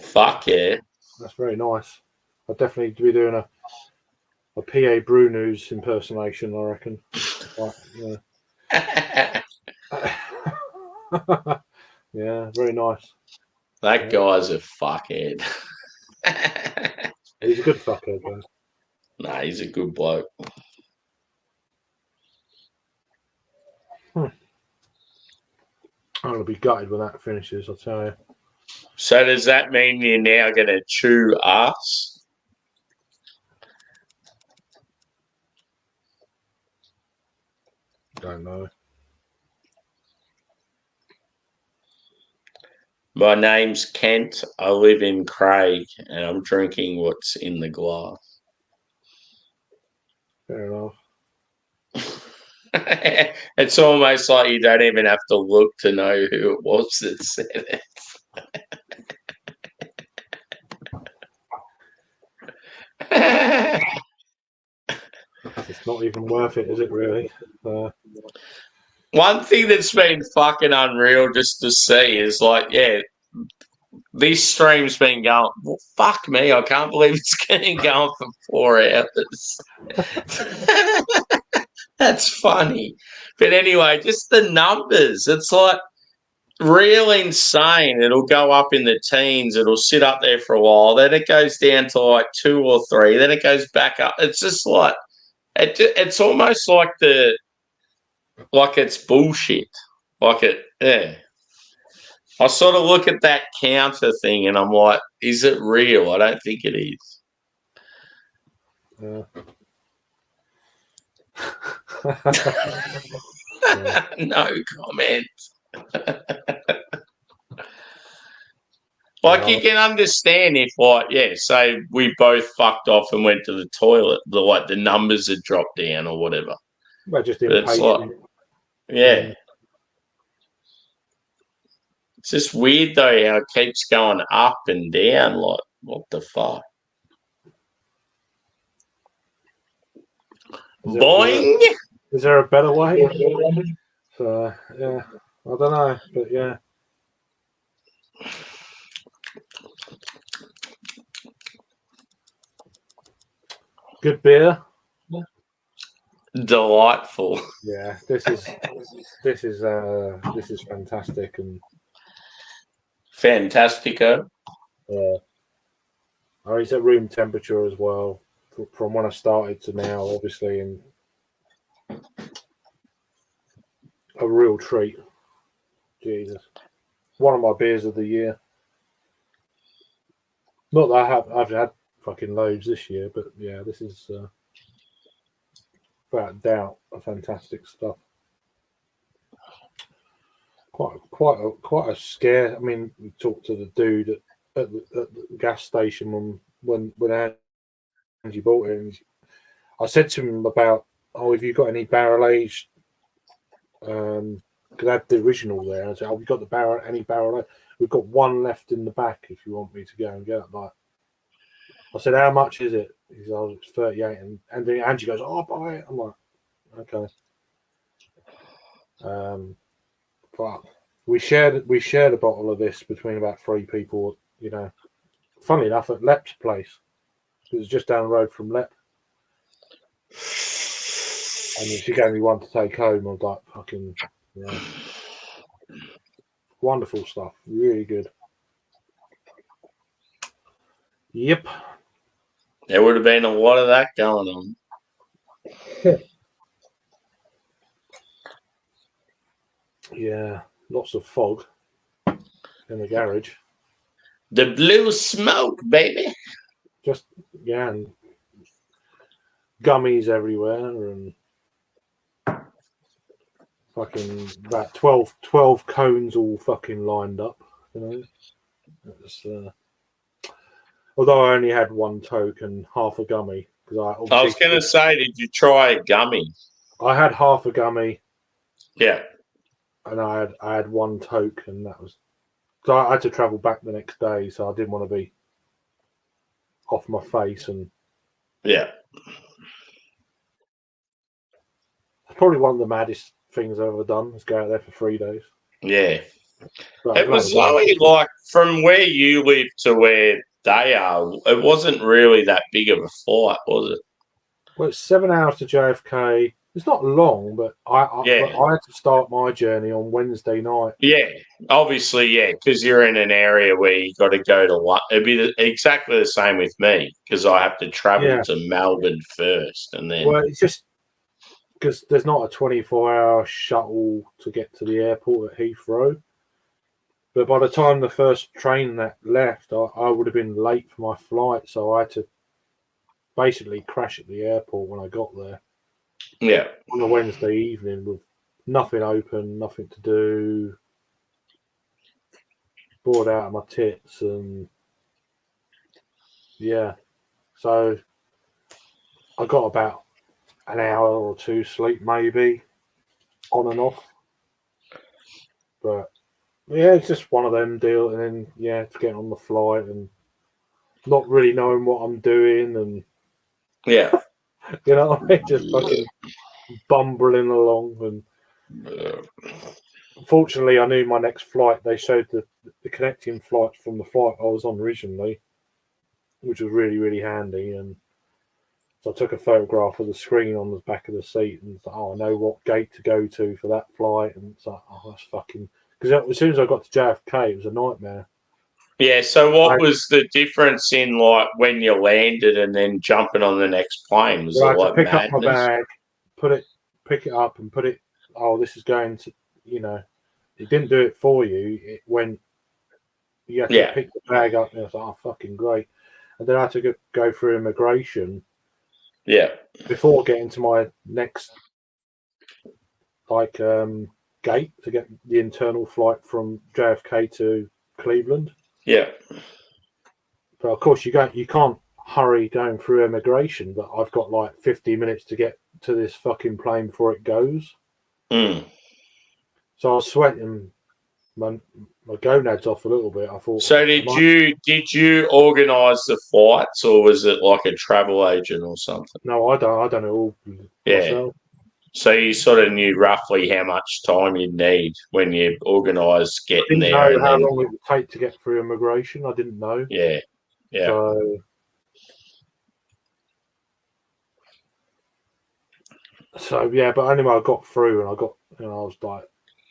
Fuck yeah. That's very nice. I'd definitely be doing a PA Brew News impersonation, I reckon. Yeah, very nice. That guy's a fuckhead. He's a good fucker, though. Nah, he's a good bloke. I'm going to be gutted when that finishes, I'll tell you. So does that mean you're now going to chew ass? Don't know. My name's Kent. I live in Craig, and I'm drinking what's in the glass. Fair enough. It's almost like you don't even have to look to know who it was that said it. It's not even worth it, is it, really? One thing that's been fucking unreal just to see is like, yeah, this stream's been going, well, fuck me, I can't believe it's getting going for 4 hours. That's funny. But anyway, just the numbers. It's like real insane. It'll go up in the teens. It'll sit up there for a while. Then it goes down to like 2 or 3. Then it goes back up. It's just like, it's almost like it's bullshit. Yeah. I sort of look at that counter thing and I'm like, is it real? I don't think it is. Yeah. No comment. Like, you can understand if, like, yeah, say we both fucked off and went to the toilet, the numbers had dropped down or whatever. Well, just It's like, yeah. It's just weird, though, how it keeps going up and down. Like, what the fuck? Boing! Is there a better way? So, yeah, I don't know, but yeah. Good beer. Delightful. Yeah, this is fantastic and Fantastico. Oh, it's at room temperature as well. From when I started to now, obviously, and a real treat. Jesus, one of my beers of the year. Not that I've had fucking loads this year, but yeah, this is without doubt a fantastic stuff. Quite a scare. I mean, we talked to the dude at the gas station when Angie bought it, and I said to him about, have you got any barrel aged? Because I had the original there. I said, we got any barrel aged? We've got one left in the back if you want me to go and get it. Like, I said, how much is it? He said, it's 38. And then Angie goes, I'll buy it. I'm like, okay. But we shared a bottle of this between about 3 people, you know. Funny enough, at Lep's place. It was just down the road from Lep. And she gave me one to take home. I was like, fucking, yeah. Wonderful stuff. Really good. Yep. There would have been a lot of that going on. Yeah. Lots of fog in the garage. The blue smoke, baby. Just and gummies everywhere, and fucking about 12 cones all fucking lined up. You know, it was, although I only had one token, half a gummy, because I was going to say, did you try a gummy? I had half a gummy. Yeah. And I had one token. That was so I had to travel back the next day, so I didn't want to be off my face. And yeah, it's probably one of the maddest things I've ever done is go out there for 3 days. Yeah. But it was only like from where you live to where they are, it wasn't really that big of a flight, was it? Well, it's 7 hours to JFK. It's not long, but I had to start my journey on Wednesday night. Yeah, obviously, yeah, because you're in an area where you got to go to. It'd be exactly the same with me because I have to travel to Melbourne first, and then. Well, it's just because there's not a 24-hour shuttle to get to the airport at Heathrow. But by the time the first train that left, I would have been late for my flight, so I had to basically crash at the airport when I got there. Yeah. On a Wednesday evening with nothing open, nothing to do, bored out of my tits, and so I got about an hour or two sleep maybe, on and off. But yeah, it's just one of them deals, and then to get on the flight and not really knowing what I'm doing, and you know what I mean, just fucking bumbling along. And fortunately, I knew my next flight. They showed the connecting flights from the flight I was on originally, which was really, really handy. And so I took a photograph of the screen on the back of the seat, and it's like, I know what gate to go to for that flight. And it's like, that's fucking, because as soon as I got to JFK, it was a nightmare. Yeah. So what was the difference in like when you landed and then jumping on the next plane? Was it like pick madness? up my bag, pick it up, and put it. Oh, this is going to, it didn't do it for you. It went. You have to pick the bag up, and I was like, oh, fucking great. And then I had to go through immigration. Yeah. Before getting to my next, gate to get the internal flight from JFK to Cleveland. Yeah. But of course, you can't hurry going through immigration. But I've got like 50 minutes to get to this fucking plane before it goes. Mm. So I was sweating my gonads off a little bit. I thought. So did you organise the flights, or was it like a travel agent or something? No, I done it all myself. So you sort of knew roughly how much time you'd need when you organised getting there. I didn't know how long it would take to get through immigration. I didn't know. Yeah. Yeah. So but anyway, I got through, and I got, I was like,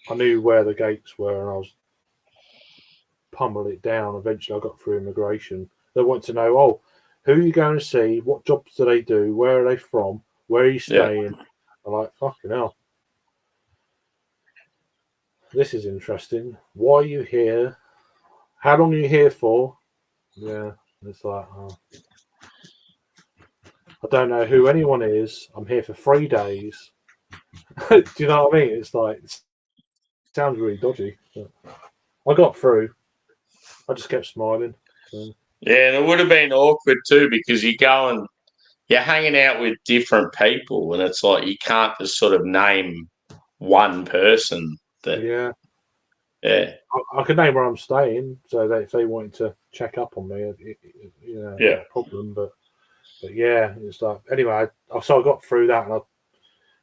I knew where the gates were, and I was pummel it down. Eventually, I got through immigration. They want to know, who are you going to see? What jobs do they do? Where are they from? Where are you staying? I'm like, fucking hell. This is interesting. Why are you here? How long are you here for? Yeah, it's like, I don't know who anyone is. I'm here for 3 days. Do you know what I mean? It's like, it sounds really dodgy. But I got through. I just kept smiling. So. Yeah, and it would have been awkward too because you're hanging out with different people, and it's like you can't just sort of name one person. Yeah. Yeah. I could name where I'm staying, so that if they wanted to check up on me, no problem. But yeah, it's like, anyway. So I got through that, and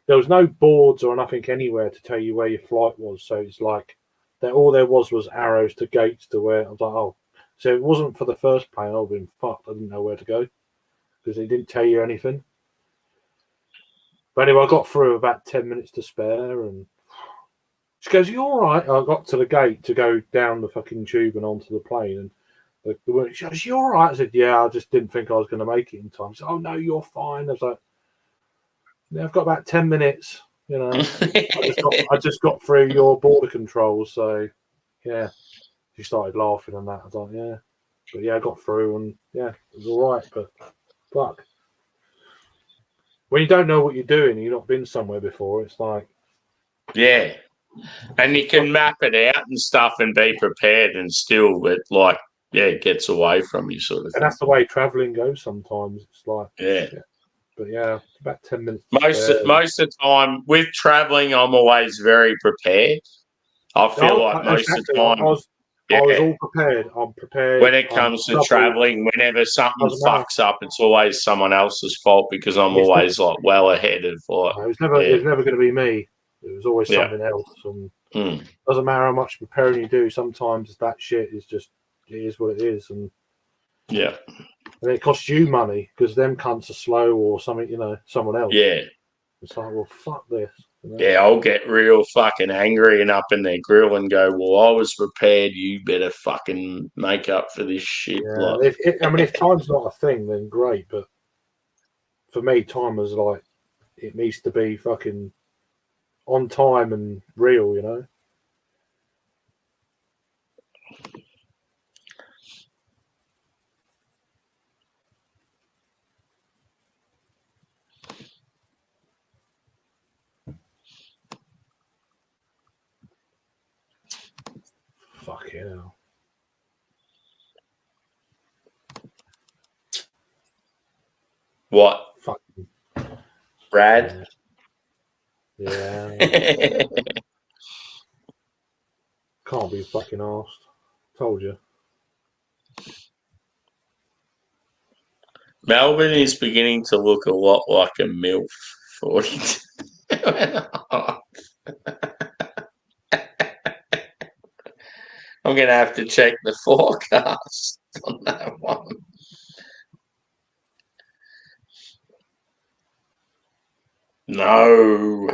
there was no boards or nothing anywhere to tell you where your flight was. So it's like that. All there was arrows to gates to where I was like, so it wasn't for the first plane. I've been fucked. I didn't know where to go because they didn't tell you anything. But anyway, I got through about 10 minutes to spare, and she goes, "You all right?" I got to the gate to go down the fucking tube and onto the plane, and the woman, she goes, "You all right?" I said, "Yeah, I just didn't think I was going to make it in time." She said, "Oh no, you're fine." I was like, "Yeah, I've got about 10 minutes. I just got through your border controls." So yeah, she started laughing and that. I was like, "Yeah." But yeah, I got through, and yeah, it was all right. But fuck, when you don't know what you're doing, and you've not been somewhere before, it's like Yeah. And you can map it out and stuff and be prepared, and still it it gets away from you sort of thing. And that's the way traveling goes sometimes. It's like Yeah. But yeah, about 10 minutes. Most of the time with traveling, I'm always very prepared. I feel like most of the time, I was all prepared. I'm prepared. when it comes to traveling, whenever something fucks up, it's always someone else's fault because I'm always well ahead of it was never going to be me. It was always something else. And doesn't matter how much preparing you do. Sometimes that shit is just it is what it is, and and it costs you money because them cunts are slow or something. Someone else. Yeah. It's like, well, fuck this. Yeah, I'll get real fucking angry and up in their grill and go, well, I was prepared. You better fucking make up for this shit. Yeah, if time's not a thing, then great. But for me, time was like, it needs to be fucking on time and real, Fuck yeah. What? Fucking Brad? Yeah. Can't be fucking asked. Told you. Melbourne is beginning to look a lot like a MILF. 42. I'm going to have to check the forecast on that one. No.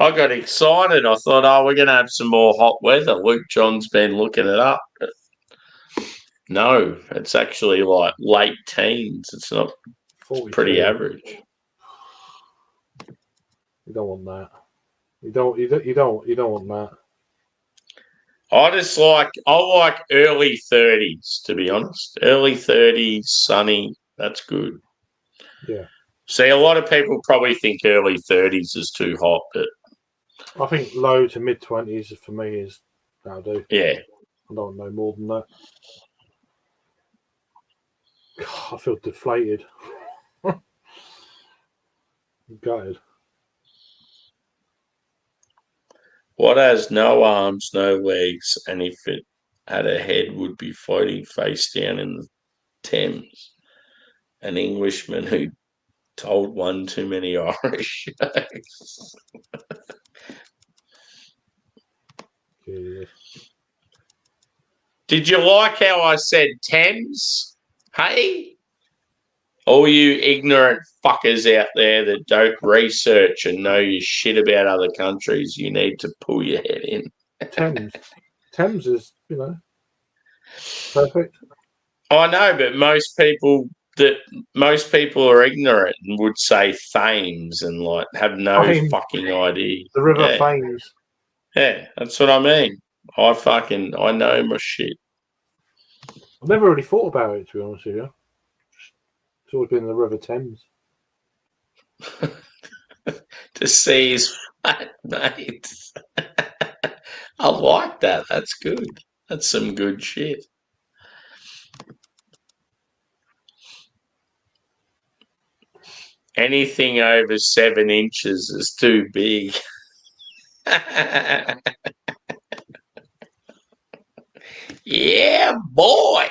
I got excited. I thought, we're going to have some more hot weather. Luke John's been looking it up. But no, it's actually like late teens. It's not. It's pretty average. You don't want that. You don't want that. I like early 30s, to be honest. Early 30s, sunny. That's good. Yeah. See, a lot of people probably think early 30s is too hot, but I think low to mid 20s for me is that'll do. Yeah. I don't know more than that. God, I feel deflated. Gutted. What has no arms, no legs, and if it had a head would be floating face down in the Thames? An Englishman who told one too many Irish jokes. Did you like how I said Thames? Hey? All you ignorant fuckers out there that don't research and know your shit about other countries, you need to pull your head in. Thames is, perfect. I know, but most people are ignorant and would say Thames and have no fucking idea. The River Thames. Yeah, that's what I mean. I know my shit. I've never really thought about it, to be honest with you. It's always been the River Thames. To see his fat mate. I like that. That's good. That's some good shit. Anything over 7 inches is too big. Yeah, boy.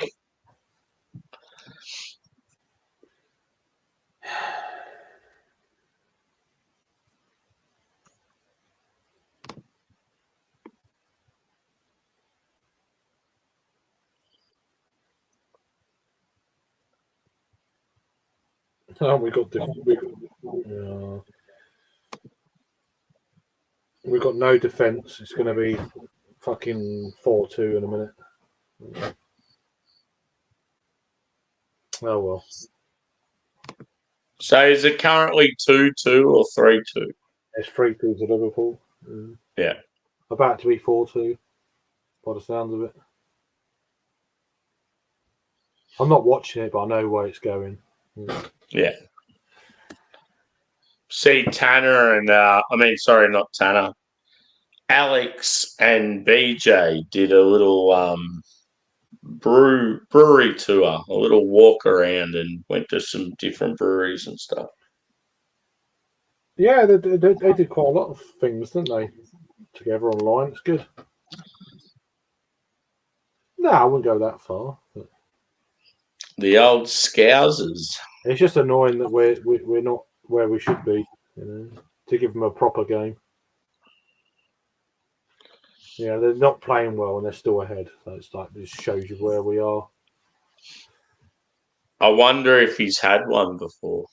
Oh, we got different. We've got no defence. It's going to be fucking 4-2 in a minute. Oh well. So is it currently 2-2 or 3-2? It's 3-2 to Liverpool. Yeah. About to be 4-2. by the sounds of it. I'm not watching it, but I know where it's going. Yeah. See, Tanner and not Tanner. Alex and BJ did a little brewery tour, a little walk around, and went to some different breweries and stuff. Yeah, they did quite a lot of things, didn't they? Together online, it's good. No, I wouldn't go that far. But The old Scousers. it's just annoying that we're not where we should be, to give them a proper game. Yeah, they're not playing well and they're still ahead. So it's like this shows you where we are. I wonder if he's had one before.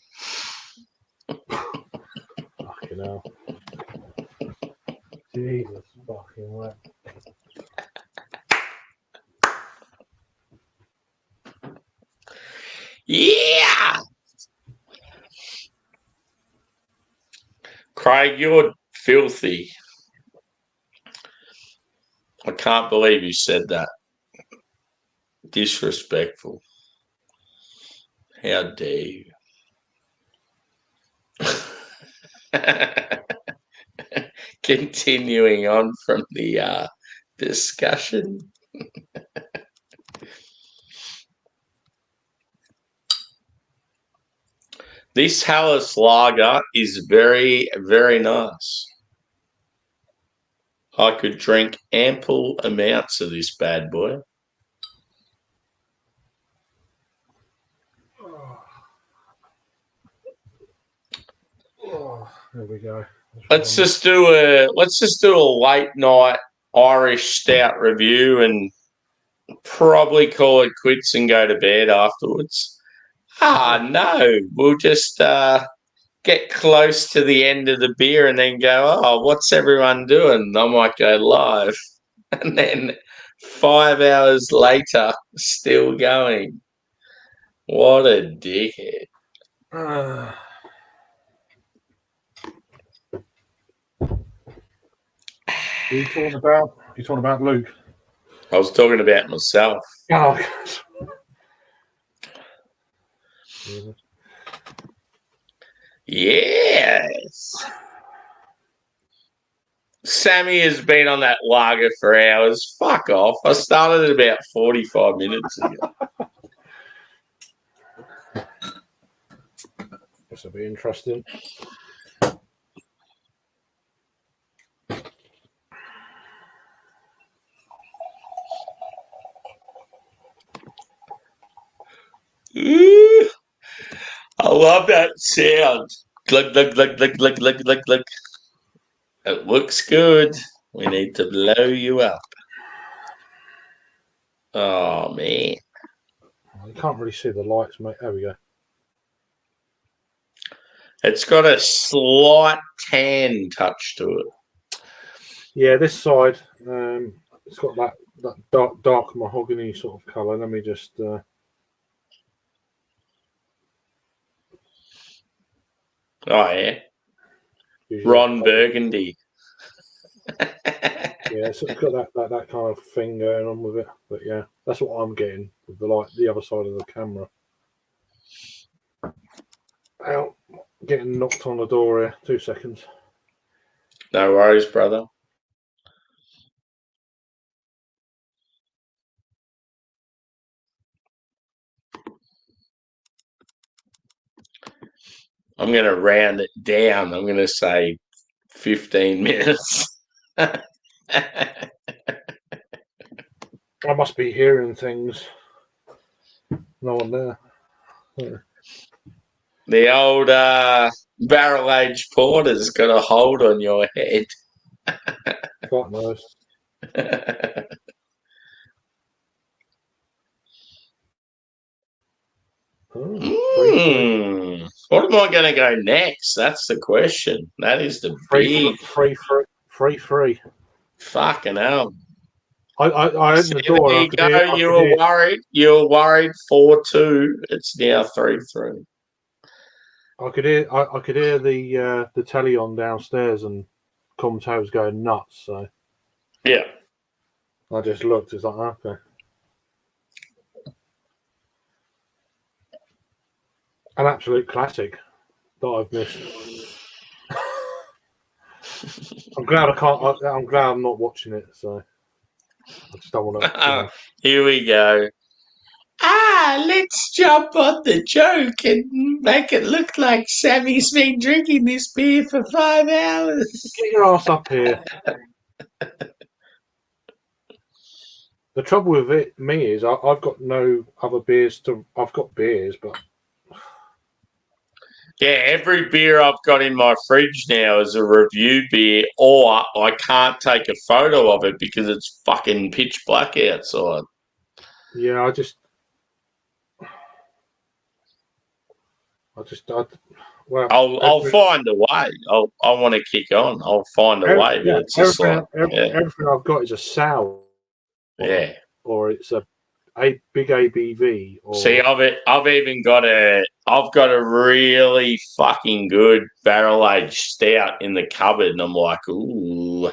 Fucking hell. Jesus fucking way. Yeah. Craig, you're filthy. I can't believe you said that. Disrespectful. How dare you? Continuing on from the discussion. This Helles lager is very, very nice. I could drink ample amounts of this bad boy. Oh, there we go. Let's just do a late night Irish stout review and probably call it quits and go to bed afterwards. No, we'll just get close to the end of the beer and then go, oh, what's everyone doing? I might go live. And then 5 hours later, still going. What a dickhead. You talking about Luke? I was talking about myself. Oh, Yes. Sammy has been on that lager for hours. Fuck off. I started it about 45 minutes ago. This will be interesting. Ooh, I love that sound. Glug, glug, glug, glug, glug, glug, glug, glug. It looks good. We need to blow you up. Oh, man. You can't really see the lights, mate. There we go. It's got a slight tan touch to it. Yeah, this side, it's got that dark mahogany sort of colour. Let me just... Oh, yeah. Ron Burgundy. Yeah, so it's got that kind of thing going on with it. But yeah, that's what I'm getting with the light, the other side of the camera. Out, getting knocked on the door here. 2 seconds. No worries, brother. I'm going to round it down. I'm going to say 15 minutes. I must be hearing things. No one there. Yeah. The old barrel-aged porter's got a hold on your head. Quite nice. What am I going to go next? That's the question. That is the big... Free. Fucking hell. I opened the door. There you go. You were worried. You were worried 4-2. It's now 3-3. I could hear the telly on downstairs and commentators going nuts. So yeah, I just looked. It's like, okay. An absolute classic that I've missed. I'm glad I can't. I'm glad I'm not watching it. So I just don't want to. Here we go. Let's jump on the joke and make it look like Sammy's been drinking this beer for 5 hours. Get your ass up here. The trouble with me is I've got no other beers to. I've got beers, but yeah, every beer I've got in my fridge now is a review beer, or I can't take a photo of it because it's fucking pitch black outside. Yeah, well, I'll find a way. I want to kick on. I'll find a way, but it's just everything I've got is a sour. Yeah, or it's a big ABV. Or... See, I've even got I've got a really fucking good barrel aged stout in the cupboard, and I'm like, ooh,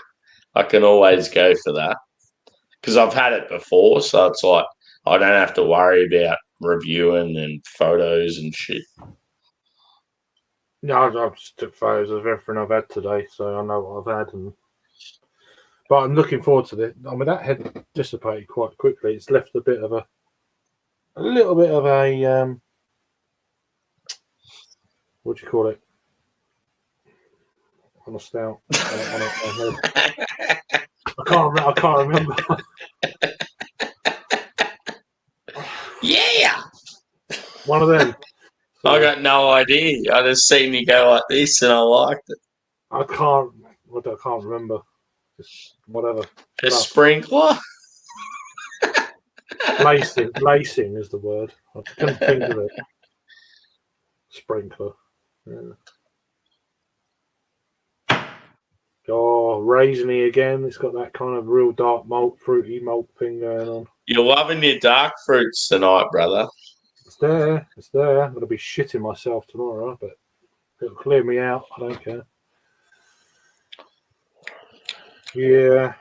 I can always go for that because I've had it before, so it's like I don't have to worry about reviewing and photos and shit. No, I've just took photos of everything I've had today, so I know what I've had. But I'm looking forward to it. I mean, that had dissipated quite quickly. It's left a little bit of a what do you call it? On a stout. I can't remember. Yeah. One of them. So, I got no idea. I just seen you go like this and I liked it. I can't remember. Just whatever. A sprinkler? Lacing is the word. I couldn't think of it. Sprinkler. Yeah. Oh, raisiny again. It's got that kind of real dark malt, fruity malt thing going on. You're loving your dark fruits tonight, brother. It's there. I'm going to be shitting myself tomorrow, but it'll clear me out. I don't care. Yeah.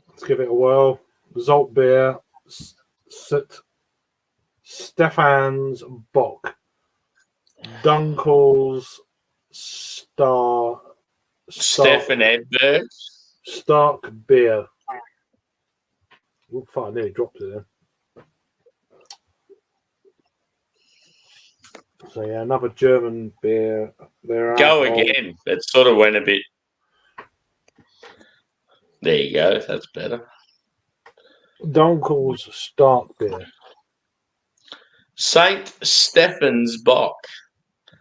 Let's give it a whirl. Zolt beer. Stefan's Bock. Dunkel's Stefan Edberg. Stark beer. Oh, fuck, I nearly dropped it then. So yeah, another German beer. Go again. That sort of went a bit. There you go. That's better. Dunkel's Stark beer. Saint Stephen's Bock.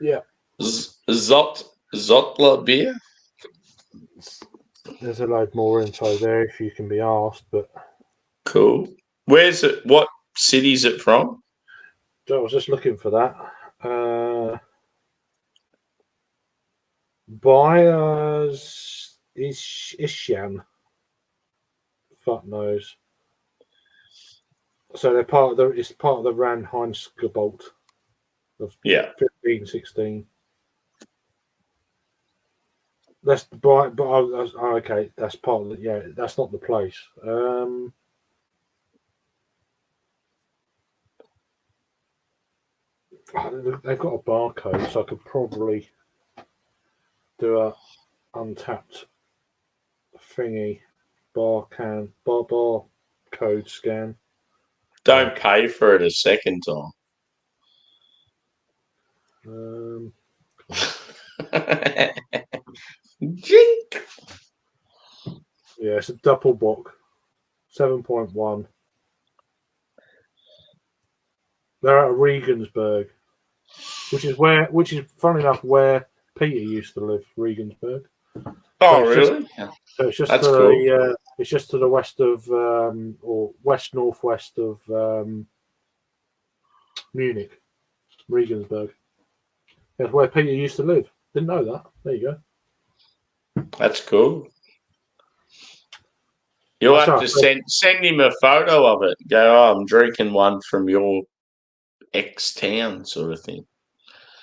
Yeah. Zottler beer. There's a load more info there if you can be asked, but cool. Where's it? What city's it from? So I was just looking for that. Buyers Ishan. Fuck knows. So they're part of the. It's part of the Rheinheitsgebot of 1516. That's but okay. That's part of the. Yeah, that's not the place. They've got a barcode, so I could probably do a untapped thingy bar code scan. Don't pay for it a second time. Jink. Yeah, it's a double book, 7.1. They're out of Regensburg, which is funny enough where Peter used to live, Regensburg. Oh, really? So it's just That's cool. It's just to the west of or west northwest of Munich, Regensburg. That's where Peter used to live. Didn't know that. There you go. That's cool. You'll have to send him a photo of it. Go, oh, I'm drinking one from your ex-town sort of thing.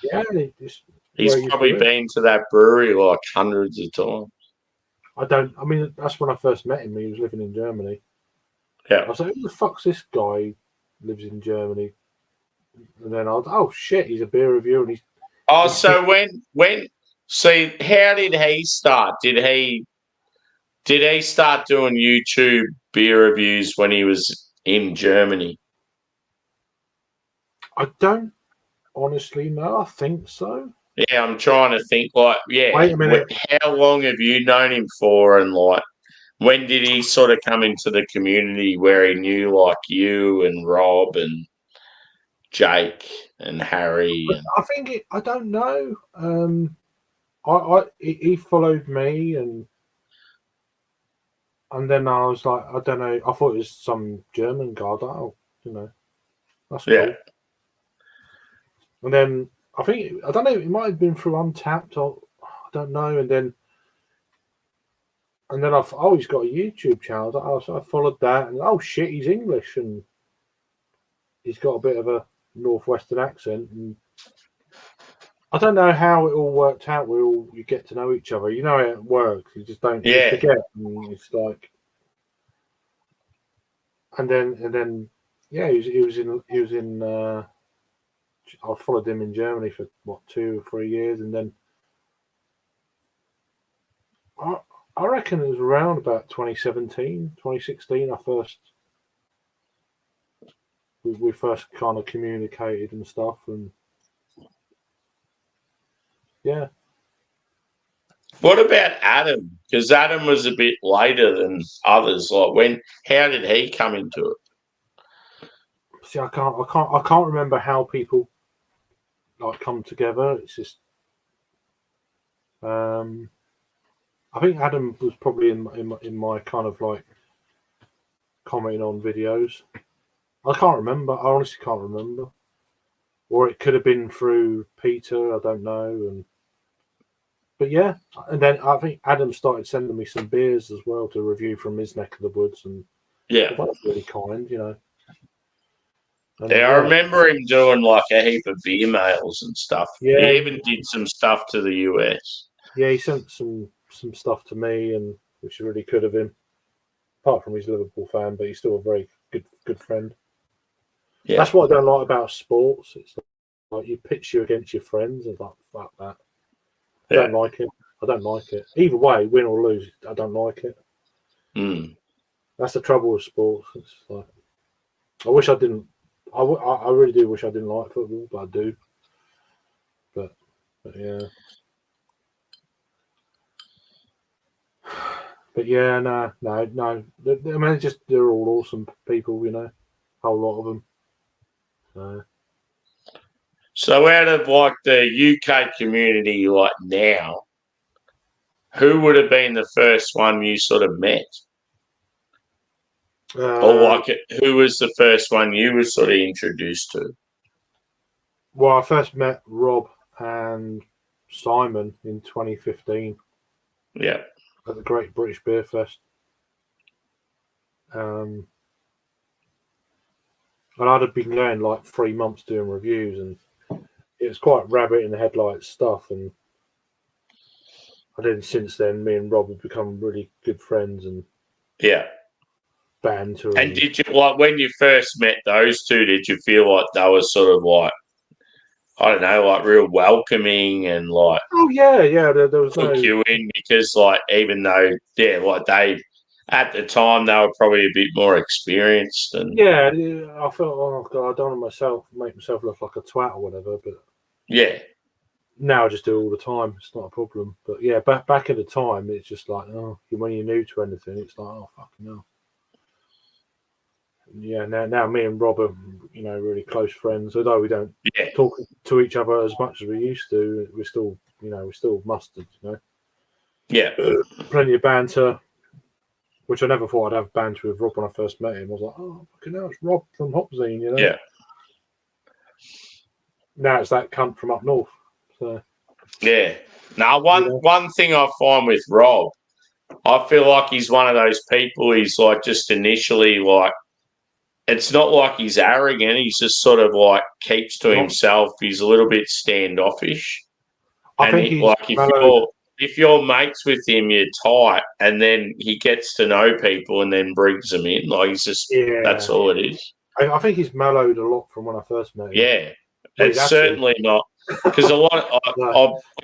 Yeah, he's probably been to that brewery like hundreds of times. I mean, that's when I first met him. He was living in Germany. Yeah. I was like, who the fuck's this guy? He lives in Germany. And then I was, oh shit, he's a beer reviewer, and So see, how did he start? Did he start doing YouTube beer reviews when he was in Germany? I don't honestly know. I think so. Yeah, I'm trying to think. Like, yeah, Wait a minute. how long have you known him for? And like, when did he sort of come into the community where he knew like you and Rob and Jake and Harry? And I think I don't know. He followed me, and then I was like, I don't know. I thought it was some German guy. That's yeah, cool. And then I don't know. It might have been through Untapped, or I don't know. And then I've always got a YouTube channel. I followed that, and oh shit, he's English, and he's got a bit of a northwestern accent, and I don't know how it all worked out. You get to know each other. You know how it works. You just don't you forget. And it's like, and then yeah, he was in. I followed him in Germany for 2 or 3 years, and then I reckon it was around about 2017, 2016. We first kind of communicated and stuff, and yeah. What about Adam? Because Adam was a bit later than others. Like, how did he come into it? See, I can't remember how people like come together. It's just, I think Adam was probably in my kind of like commenting on videos. I can't remember. I honestly can't remember. Or it could have been through Peter. I don't know. But yeah, and then I think Adam started sending me some beers as well to review from his neck of the woods, and Yeah, that was really kind, And, I remember him doing like a heap of beer mails and stuff. Yeah, he even did some stuff to the US. Yeah, he sent some stuff to me, and which is really good of him. Apart from he's a Liverpool fan, but he's still a very good friend. Yeah, that's what I don't like about sports. It's like you pitch you against your friends, and like fuck that. I don't like it. I don't like it. Either way, win or lose, I don't like it. That's the trouble with sports. It's like I wish I didn't. I really do wish I didn't like football, but I do. But yeah. But yeah, no. I mean, they're all awesome people, a whole lot of them. So out of like the UK community, like now, who would have been the first one you sort of met? Or like, who was the first one you were sort of introduced to? Well, I first met Rob and Simon in 2015. Yeah. At the Great British Beer Fest. And I'd have been going like 3 months doing reviews, and it was quite rabbit in the headlights stuff. And then since then, me and Rob have become really good friends, and banter. And did you, like, when you first met those two, did you feel like they were sort of like, I don't know, like real welcoming and like, oh yeah, there was took you in? Because like, even though like they at the time they were probably a bit more experienced, and yeah, I felt, oh god, I don't want to make myself look like a twat or whatever, but yeah, now I just do it all the time. It's not a problem. But yeah, back at the time, it's just like, oh, when you're new to anything, it's like, oh fucking hell. Yeah, now me and Rob are, really close friends. Although we don't talk to each other as much as we used to, we're still mustard. Yeah, plenty of banter, which I never thought I'd have banter with Rob when I first met him. I was like, oh fucking hell, it's Rob from Hopzine, Yeah. Now it's that cunt from up north. So yeah. Now, one thing I find with Rob, I feel like he's one of those people. He's like just initially like. It's not like he's arrogant. He's just sort of like keeps to himself. He's a little bit standoffish. I think he's mellow. if you're mates with him, you're tight, and then he gets to know people and then brings them in. Like he's just that's all it is. I think he's mellowed a lot from when I first met him. Yeah, Well, it's certainly not because a lot.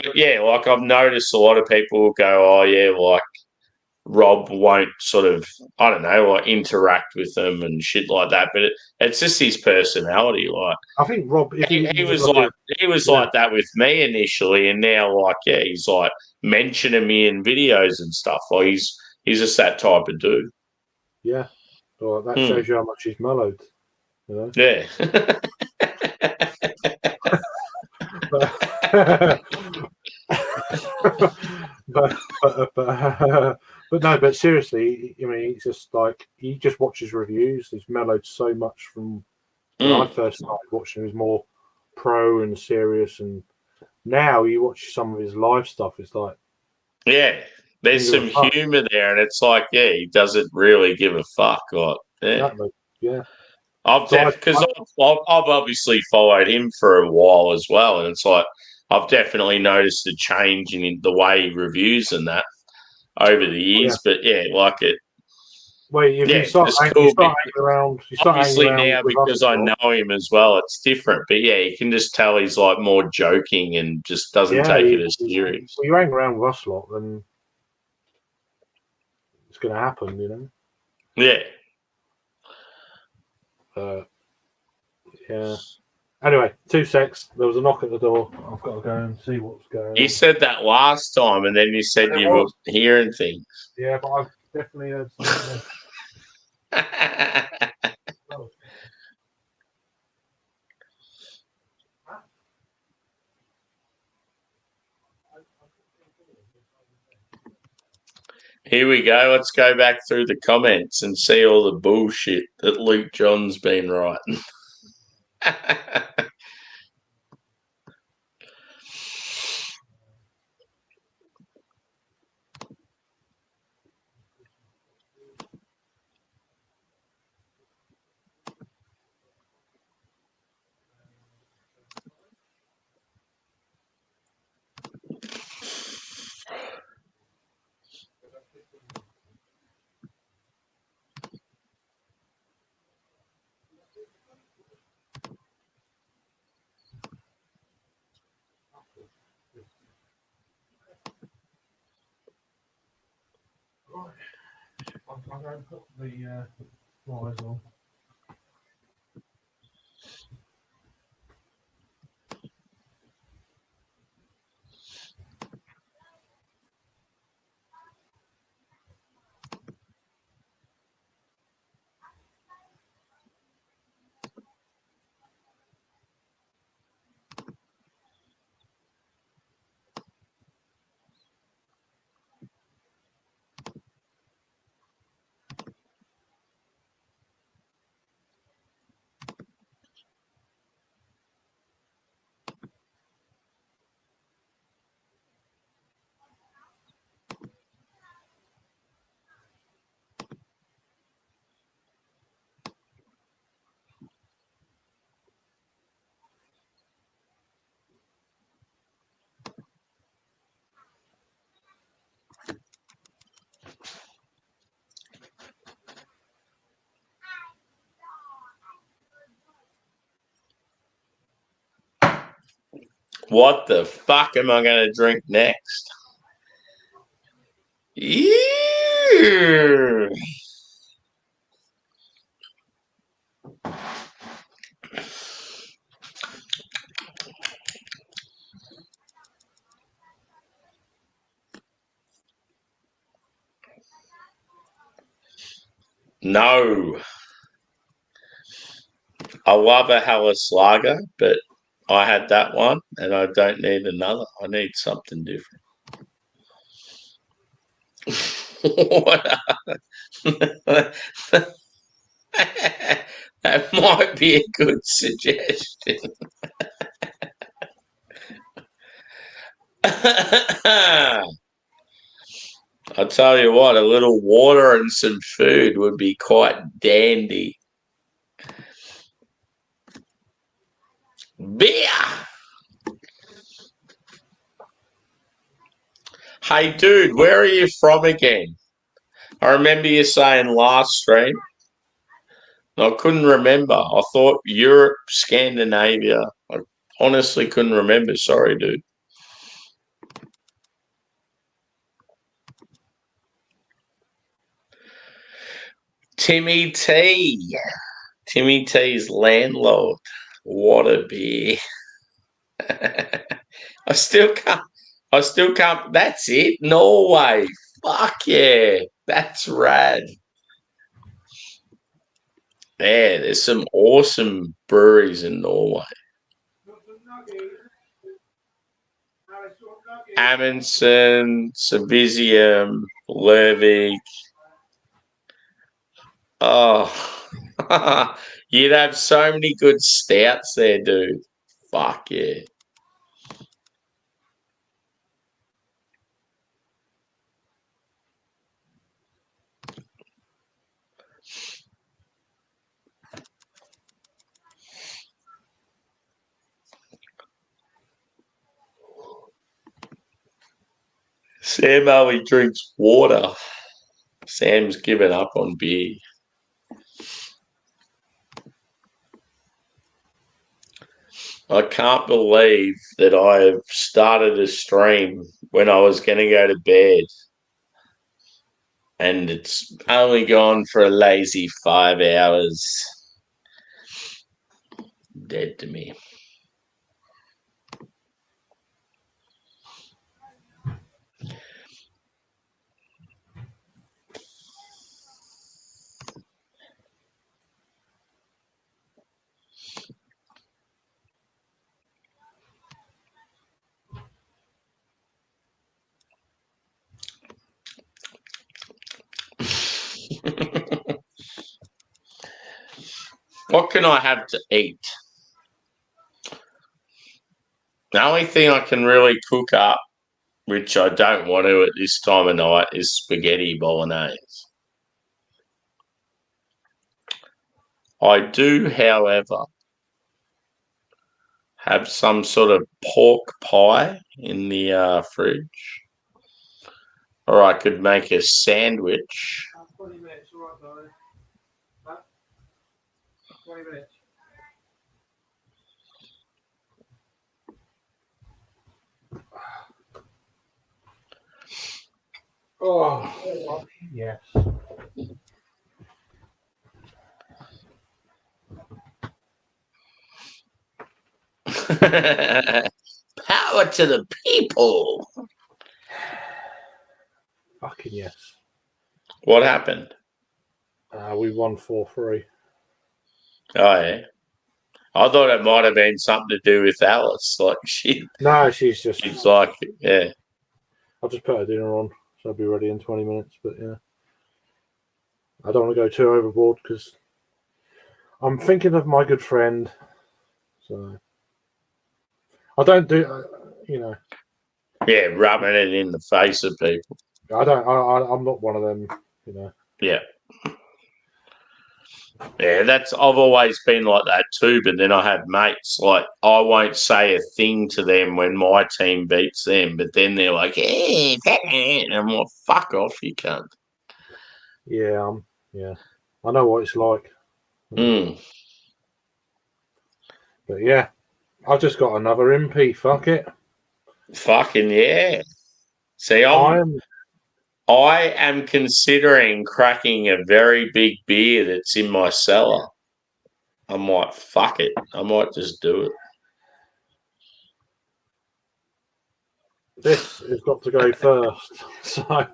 Like I've noticed a lot of people will go, "Oh yeah, like Rob won't sort of, I don't know, like interact with them and shit like that." But it's just his personality. Like I think Rob, if he was like that with me initially, and now like he's like mentioning me in videos and stuff. Like he's just that type of dude. Yeah, well, that shows you how much he's mellowed. You know? Yeah. But seriously, I mean, it's just like he just watches reviews. He's mellowed so much from when I first started watching. He was more pro and serious, and now you watch some of his live stuff. It's like, there's some humor there, and it's like, he doesn't really give a fuck. Like, exactly. Yeah. I've obviously followed him for a while as well, and it's like I've definitely noticed a change in the way he reviews and that over the years. But like it. Well, if you start hanging around, obviously now because I know him as well, it's different. But you can just tell he's like more joking and just doesn't take it as serious. Well, you hang around with us a lot, then it's going to happen, you know. Yeah. Yeah. Anyway, 2 secs. There was a knock at the door. I've got to go and see what's going on. You said that last time, and then you said you were hearing things. Yeah, but I've definitely heard something. Here we go. Let's go back through the comments and see all the bullshit that Luke John's been writing. I'm going to put the wires on. What the fuck am I going to drink next? Ew. No. I love a Helles Lager, but I had that one and I don't need another. I need something different. That might be a good suggestion. I'll tell you what, a little water and some food would be quite dandy. Beer! Hey, dude, where are you from again? I remember you saying last stream. I couldn't remember. I thought Europe, Scandinavia. I honestly couldn't remember. Sorry, dude. Timmy T. Timmy T's landlord. What a beer. I still can't. That's it. Norway. Fuck yeah. That's rad. Yeah, there's some awesome breweries in Norway. Amundsen, Savisium, Lervig. Oh, you'd have so many good stouts there, dude. Fuck yeah. Sam only drinks water. Sam's given up on beer. I can't believe that I've started a stream when I was going to go to bed. And it's only gone for a lazy 5 hours. Dead to me. What can I have to eat? The only thing I can really cook up, which I don't want to at this time of night, is spaghetti bolognese. I do, however, have some sort of pork pie in the fridge. Or I could make a sandwich. 20 minutes, all right, darling. Huh? 20 minutes. Oh, yes. Power to the people. Fucking yes. What happened? We won 4-3. Oh, yeah. I thought it might have been something to do with Alice. Like, No, she's like, yeah. I'll just put her dinner on, so I'll be ready in 20 minutes. But yeah, I don't want to go too overboard because I'm thinking of my good friend. So I don't do, Yeah, rubbing it in the face of people. I'm not one of them, Yeah. Yeah, I've always been like that too, but then I have mates, like, I won't say a thing to them when my team beats them, but then they're like, hey, and I'm like, fuck off, you cunt. Yeah, I know what it's like. Mm. But yeah, I've just got another MP, fuck it. Fucking yeah. See, I am considering cracking a very big beer that's in my cellar. I might fuck it. I might just do it. This has got to go first. So, how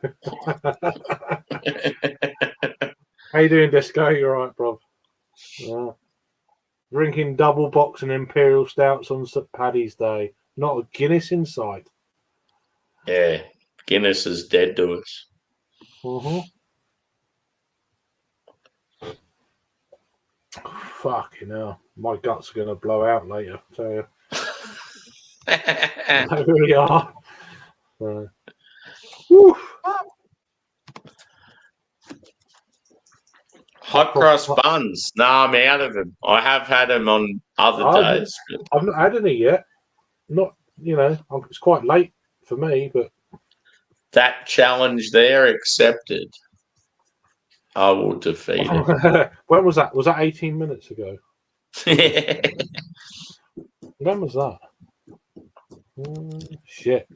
you doing, Disco? You're right, bro. Yeah. Drinking double box and imperial stouts on St. Paddy's Day. Not a Guinness in sight. Yeah, Guinness is dead to us. Fucking hell. My guts are going to blow out later, I tell you. They really are. Hot cross buns. No, I'm out of them. I have had them on other days. I've not had any yet. Not, it's quite late for me, but That challenge there accepted. I will defeat it. When was that? Was that 18 minutes ago? When was that? Shit.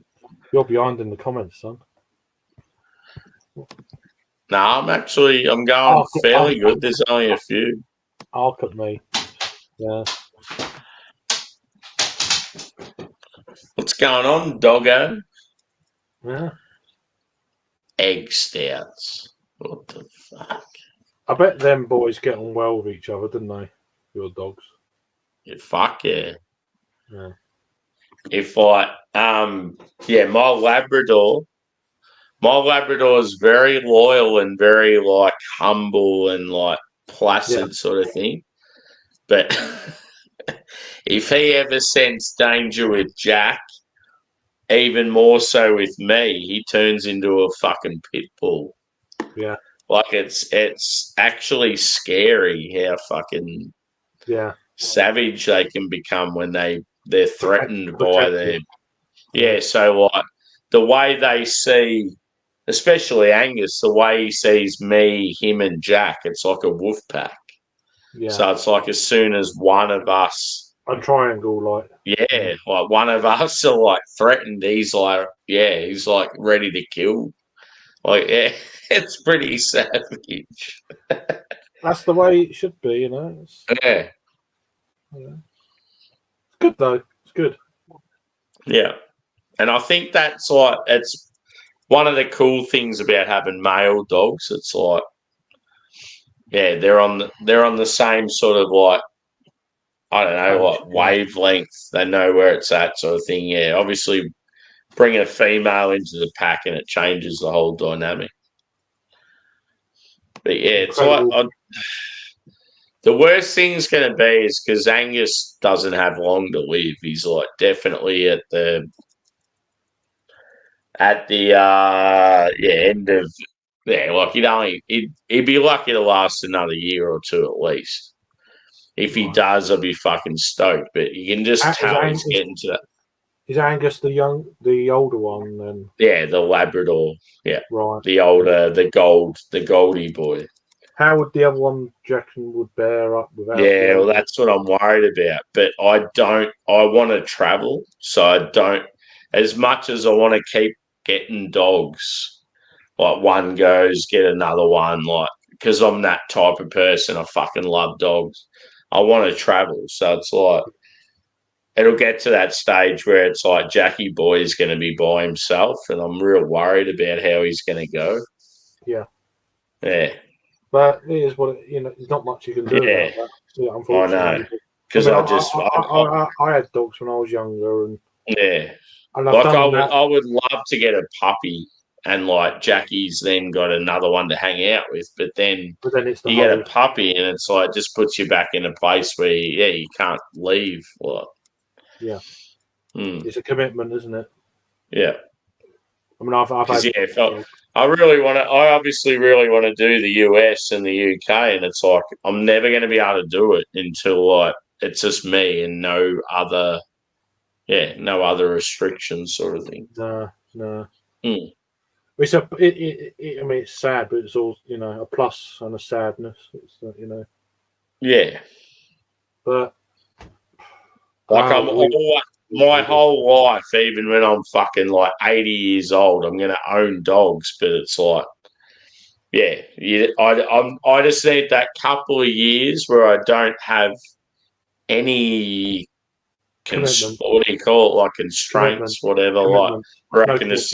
You're behind in the comments, son. No, I'm going fairly good. There's only a few. Look at me. Yeah. What's going on, doggo? Yeah. Egg stouts. What the fuck? I bet them boys get on well with each other, didn't they? Your dogs. Yeah, fuck yeah. Yeah. If my Labrador is very loyal and very like humble and like placid sort of thing. But if he ever sensed danger with Jack, even more so with me, he turns into a fucking pit bull. Yeah. Like it's actually scary how fucking savage they can become when they're threatened by their so like the way they see, especially Angus, the way he sees me, him and Jack, it's like a wolf pack. Yeah. So it's like as soon as one of us a triangle, like like one of us are like threatened, he's like ready to kill. Like it's pretty savage. That's the way it should be, you know. It's good though. It's good. Yeah, and I think that's like it's one of the cool things about having male dogs. It's like they're on the same sort of like, I don't know, like wavelength. They know where it's at, sort of thing. Yeah, obviously, bring a female into the pack and it changes the whole dynamic. But yeah, it's like the worst thing's going to be is because Angus doesn't have long to live. He's like definitely at the end of like he'd be lucky to last another year or two at least. If he does, I'll be fucking stoked. But you can just tell he's getting to that. Is Angus the older one then? Yeah, the Labrador. Yeah, right. The older, the Goldie boy. How would the other one, Jackson, would bear up without? Yeah, well, that's what I'm worried about. But I want to travel, so I don't. As much as I want to keep getting dogs, like one goes, get another one, like because I'm that type of person. I fucking love dogs. I want to travel, so it's like it'll get to that stage where it's like Jackie boy is going to be by himself, and I'm real worried about how he's going to go. Yeah. Yeah. But it is what there's not much you can do about that. Yeah, unfortunately. I know. Because I had dogs when I was younger, and and I would love to get a puppy, and like Jackie's then got another one to hang out with, but then it's you get a puppy, and it's like just puts you back in a place where you can't leave. Like, it's a commitment, isn't it? Yeah. I mean, I've had. I obviously really want to do the US and the UK, and it's like I'm never going to be able to do it until like it's just me and no other restrictions, sort of thing. No. It's I mean, it's sad, but it's all a plus and a sadness. It's Yeah. But like my whole life, even when I'm fucking like 80 years old, I'm going to own dogs. But it's like, I just need that couple of years where I don't have any what do you call it, like constraints, whatever. Like, I can just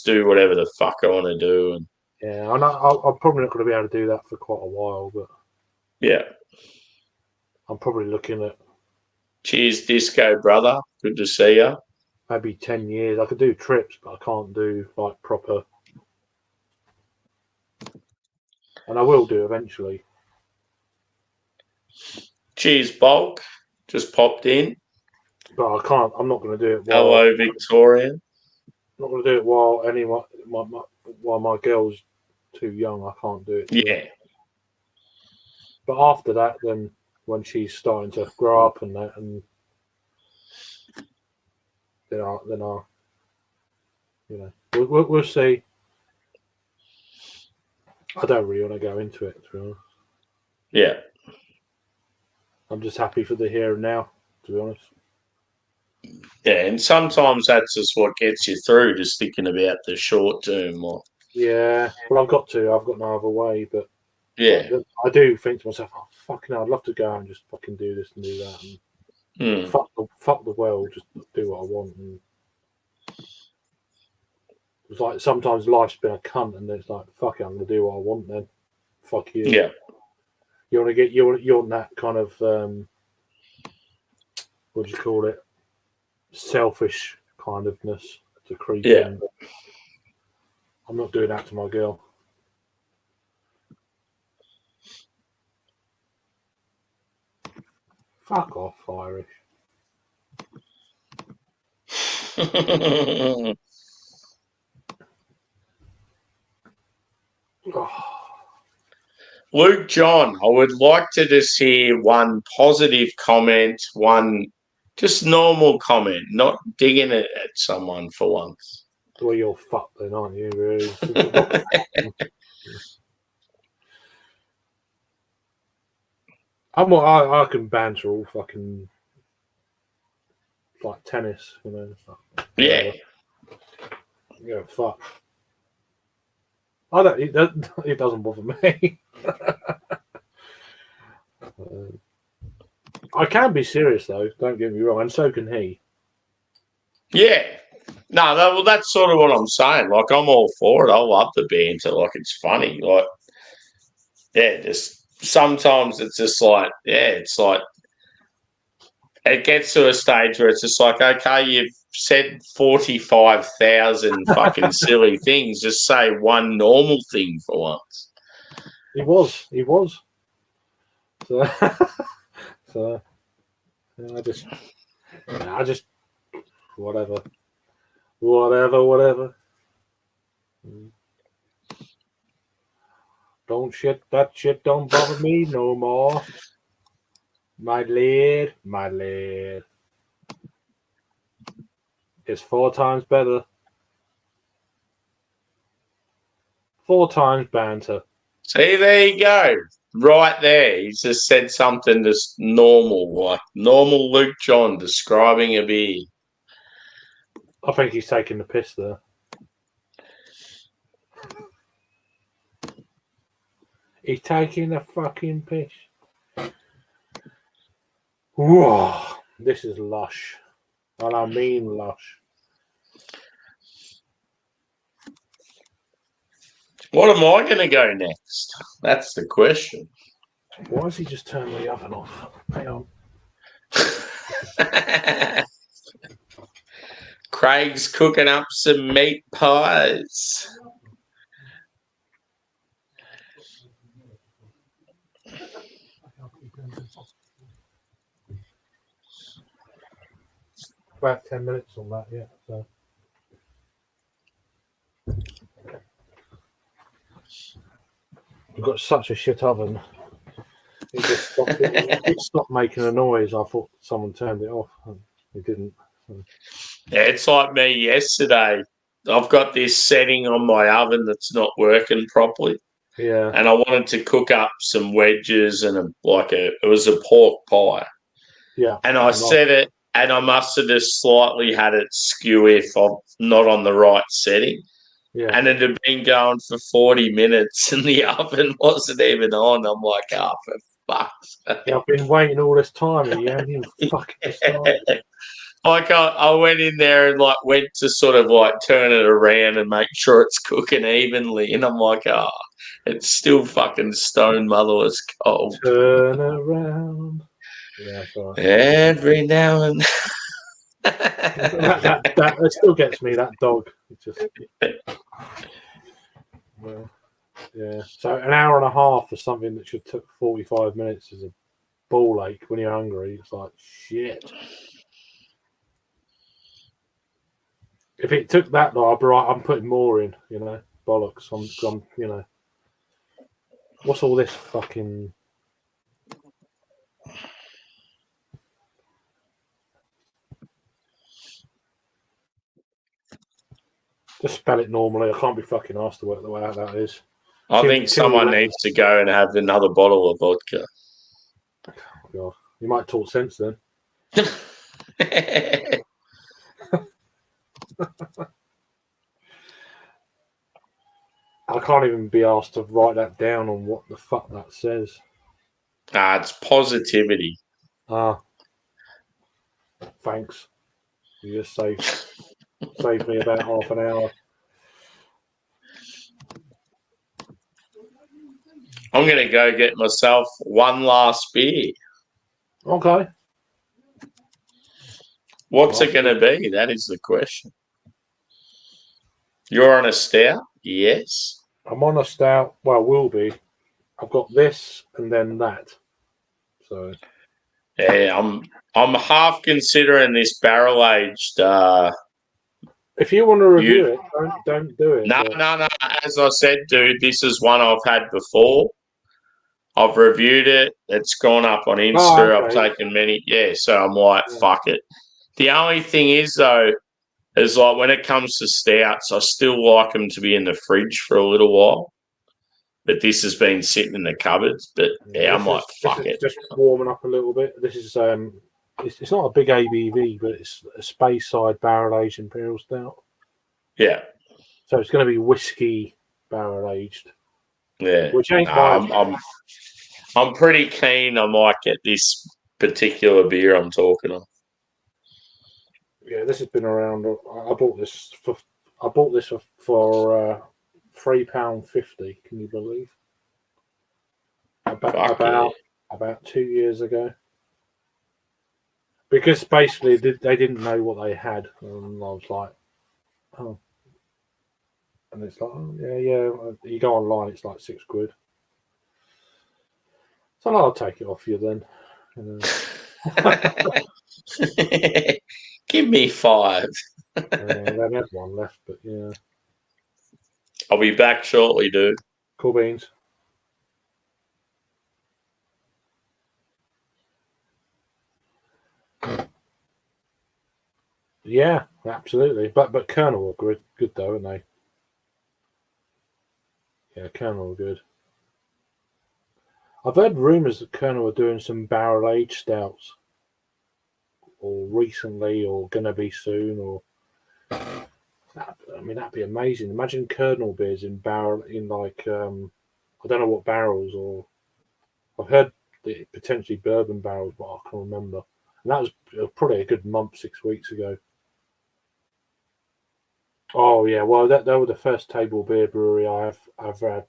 do whatever the fuck I want to do. And I'm probably not going to be able to do that for quite a while, but I'm probably looking at. Cheers, Disco brother. Good to see you. Maybe 10 years. I could do trips, but I can't do like proper. And I will do eventually. Cheers, Bulk. Just popped in. But I can't. I'm not going to do it. Hello, Victoria. I'm not going to do it while my girl's too young. I can't do it. Yeah. But after that, then when she's starting to grow up and that, and then I'll We'll see. I don't really want to go into it, to be honest. Yeah. I'm just happy for the here and now, to be honest. Yeah, and sometimes that's just what gets you through, just thinking about the short term. Yeah, well, I've got no other way, but yeah. I do think to myself, oh, fucking hell, I'd love to go out and just fucking do this and do that. And fuck the world, just do what I want. And it's like sometimes life's been a cunt, and it's like, fuck it, I'm going to do what I want then. Fuck you. Yeah. You want to get, you want that kind of, what do you call it? Selfish kind ofness to creep in. But I'm not doing that to my girl. Fuck off, Irish. Luke John, I would like to just hear one positive comment, one just normal comment, not digging it at someone for once. Well, you're fucked then, aren't you? Really? I can banter all fucking like tennis, you know. Yeah. Yeah, fuck. I don't. It doesn't bother me. I can be serious though. Don't get me wrong, and so can he. Yeah. No, well, that's sort of what I'm saying. Like, I'm all for it. I love the banter. Like, it's funny. Like, yeah, just sometimes it's just like, yeah, it's like it gets to a stage where it's just like, okay, you've said 45,000 fucking silly things. Just say one normal thing for once. He was. So, so yeah, I just, whatever. Don't shit. That shit don't bother me no more. My lad. It's 4 times better. 4 times banter. See, there you go. Right there. He's just said something just normal, like normal Luke John describing a beer. I think he's taking the piss there. He's taking the fucking piss. Whoa, this is lush. And I mean lush. What am I going to go next? That's the question. Why has he just turned the oven off? Hang on. Craig's cooking up some meat pies. About 10 minutes on that, yeah. So. We've got such a shit oven. It stopped making a noise. I thought someone turned it off. It didn't. So. Yeah, it's like me yesterday. I've got this setting on my oven that's not working properly. Yeah. And I wanted to cook up some wedges and it was a pork pie. Yeah. And I set it, and I must have just slightly had it skew if I'm not on the right setting. Yeah. And it had been going for 40 minutes and the oven wasn't even on. I'm like, oh, for fuck's sake. Yeah, I've been waiting all this time and you haven't even fucking started. Like I went in there and like went to sort of like turn it around and make sure it's cooking evenly. And I'm like, oh, it's still fucking stone motherless cold. Turn around. Yeah, sorry. Every now and that still gets me, that dog. It just yeah. So an hour and a half for something that should took 45 minutes is a ball ache when you're hungry. It's like shit. If it took that long, I'm putting more in, you know. Bollocks. I'm you know. What's all this fucking Just spell it normally. I can't be fucking asked to work the way out that is. I think someone needs to go and have another bottle of vodka. Oh, God. You might talk sense then. I can't even be asked to write that down on what the fuck that says. It's positivity. Thanks. You just saved me about half an hour. I'm going to go get myself one last beer. Okay. What's it going to be? That is the question. You're on a stout? Yes. I'm on a stout. Well, will be. I've got this and then that. So. Yeah, I'm half considering this barrel aged. If you want to review it, don't do it. No. As I said, dude, this is one I've had before. I've reviewed it. It's gone up on Insta. Oh, okay. I've taken many. Yeah, so I'm like, fuck it. The only thing is, though, is like when it comes to stouts, I still like them to be in the fridge for a little while. But this has been sitting in the cupboards. But I'm like, fuck it. Just warming up a little bit. This is it's not a big ABV, but it's a Speyside barrel aged imperial stout. Yeah. So it's going to be whiskey barrel aged. Yeah. Which ain't I'm pretty keen. I might get this particular beer I'm talking of. Yeah, this has been around. I bought this for £3.50. Can you believe? About 2 years ago. Because basically they didn't know what they had, and I was like, oh, and it's like, oh, yeah. You go online, it's like £6. So I'll take it off you then. Give me 5. They had one left, but yeah. I'll be back shortly, dude. Cool beans. Yeah, absolutely. But Colonel were good though, aren't they? Yeah, Colonel were good. I've heard rumours that Colonel are doing some barrel aged stouts, or recently, or gonna be soon, or. I mean, that'd be amazing. Imagine Colonel beers in barrel, in like I don't know what barrels, or I've heard potentially bourbon barrels, but I can't remember. And that was probably a good month, 6 weeks ago. Oh yeah, well that were the first table beer brewery I've had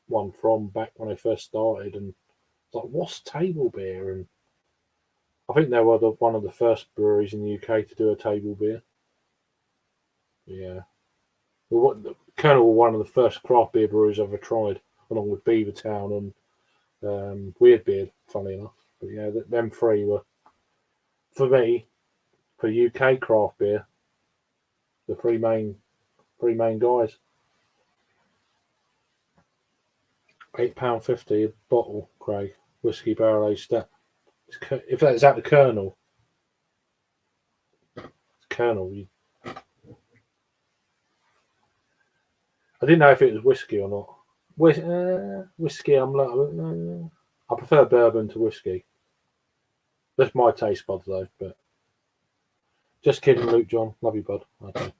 one from back when I first started, and it's like, what's table beer? And I think they were one of the first breweries in the UK to do a table beer. Yeah. Well, Colonel were one of the first craft beer breweries I've ever tried, along with Beavertown and Weirdbeard, funny enough. But yeah, them three were, for me, for UK craft beer, the three main guys. £8.50 a bottle, Craig. Whiskey barrel aged stout. If that's out the Colonel, Colonel. I didn't know if it was whiskey or not. Whiskey, I'm like, I prefer bourbon to whiskey. That's my taste buds though, but just kidding, Luke John. Love you, bud. Okay.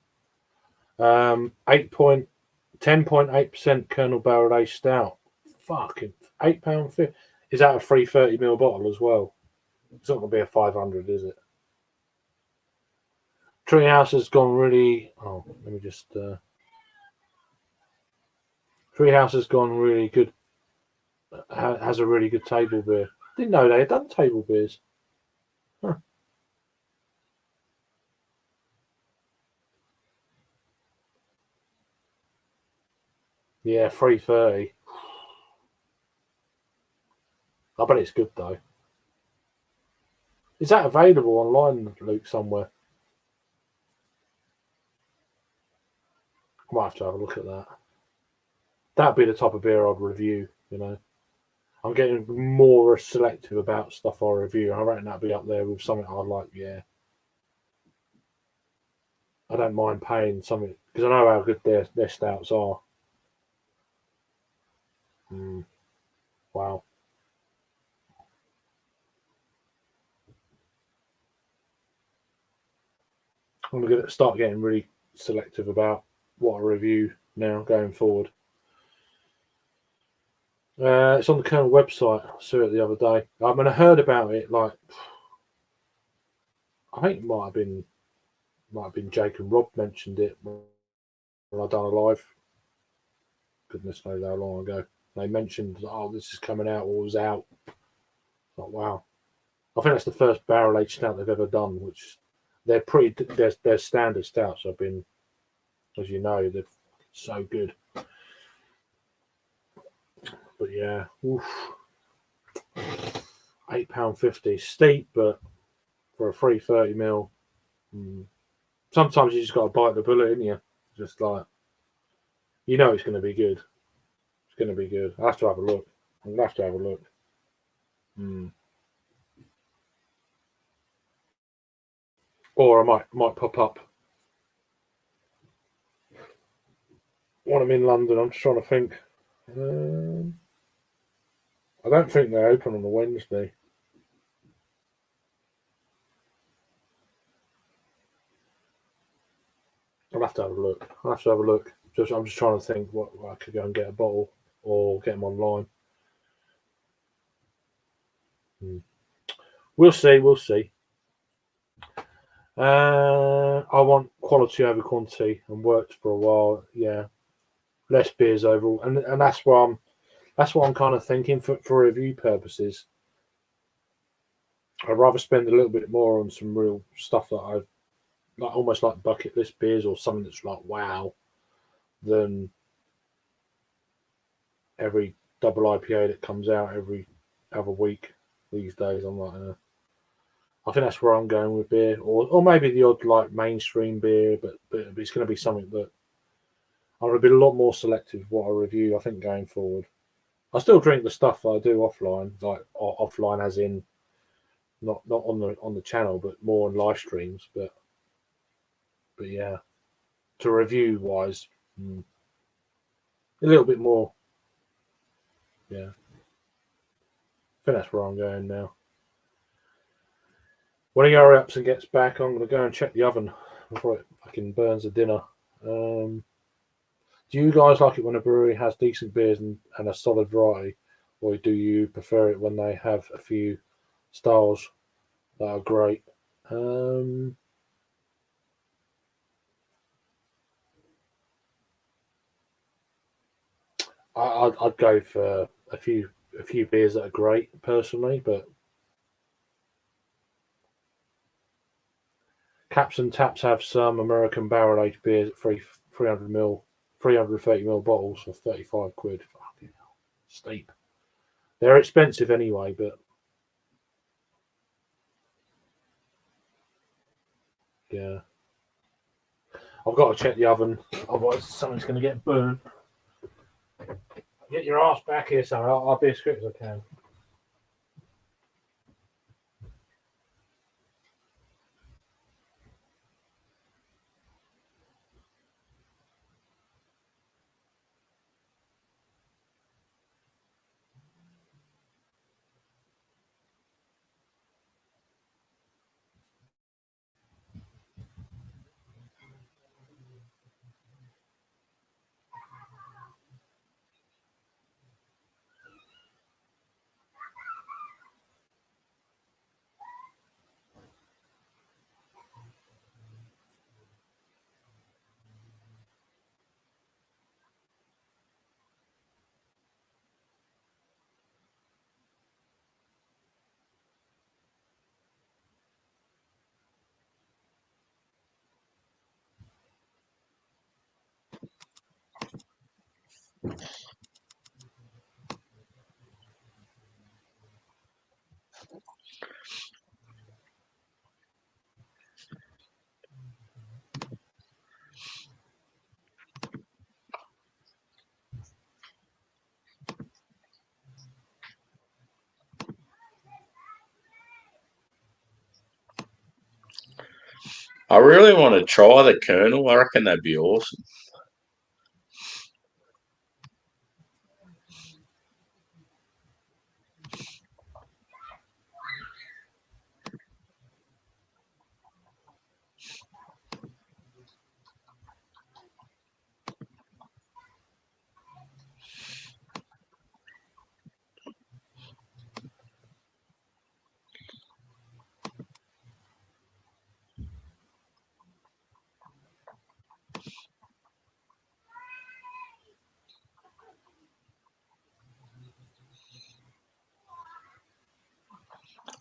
10.8% Colonel barrel aged stout. Fucking £8.50. Is that a 330ml bottle as well? It's not gonna be a 500, is it? Treehouse has gone really. Oh, let me just. Treehouse has gone really good. Has a really good table beer. Didn't know they had done table beers. Huh. Yeah, 330. I bet it's good though. Is that available online, Luke, somewhere? I might have to have a look at that. That'd be the type of beer I'd review, you know. I'm getting more selective about stuff I review. I reckon that'd be up there with something I like, yeah. I don't mind paying something because I know how good their stouts are. Wow. I'm going to start getting really selective about what I review now going forward. It's on the Kernel website. I saw it the other day. I mean, I heard about it. Like, I think it might have been Jake and Rob mentioned it when I done a live. Goodness knows how long ago. They mentioned, oh, this is coming out or was out. Like, wow. I think that's the first barrel aged stout they've ever done, which they're pretty. Their standard stouts have been, as you know, they're so good. But yeah, £8.50 steep, but for a free 30ml, sometimes you just got to bite the bullet, in you. Just like, you know, it's going to be good. It's going to be good. I have to have a look. I'm gonna have to have a look. Or I might pop up when I'm in London. I'm just trying to think. I don't think they're open on a Wednesday. I'll have to have a look. I'm just trying to think what I could go and get a bottle or get them online. We'll see. I want quality over quantity and worked for a while. Yeah, less beers overall, and that's what I'm kind of thinking for review purposes. I'd rather spend a little bit more on some real stuff that I've like, almost like bucket list beers or something that's like wow, than every double IPA that comes out every other week these days. I'm like, I think that's where I'm going with beer, or maybe the odd like mainstream beer, but it's going to be something that I'm going to be a lot more selective what I review. I think going forward, I still drink the stuff that I do offline, like offline as in not on the channel, but more on live streams. But yeah, to review wise, a little bit more. Yeah, I think that's where I'm going now. When he hurry ups and gets back, I'm going to go and check the oven before it fucking burns the dinner. Do you guys like it when a brewery has decent beers and a solid variety, or do you prefer it when they have a few styles that are great? I'd go for a few beers that are great personally, but Caps and Taps have some American barrel aged beers at 330ml bottles for £35. Fucking hell, steep. They're expensive anyway, but yeah, I've got to check the oven, otherwise something's going to get burnt. Get your ass back here, son. I'll be as quick as I can. I really want to try the Colonel. I reckon that'd be awesome.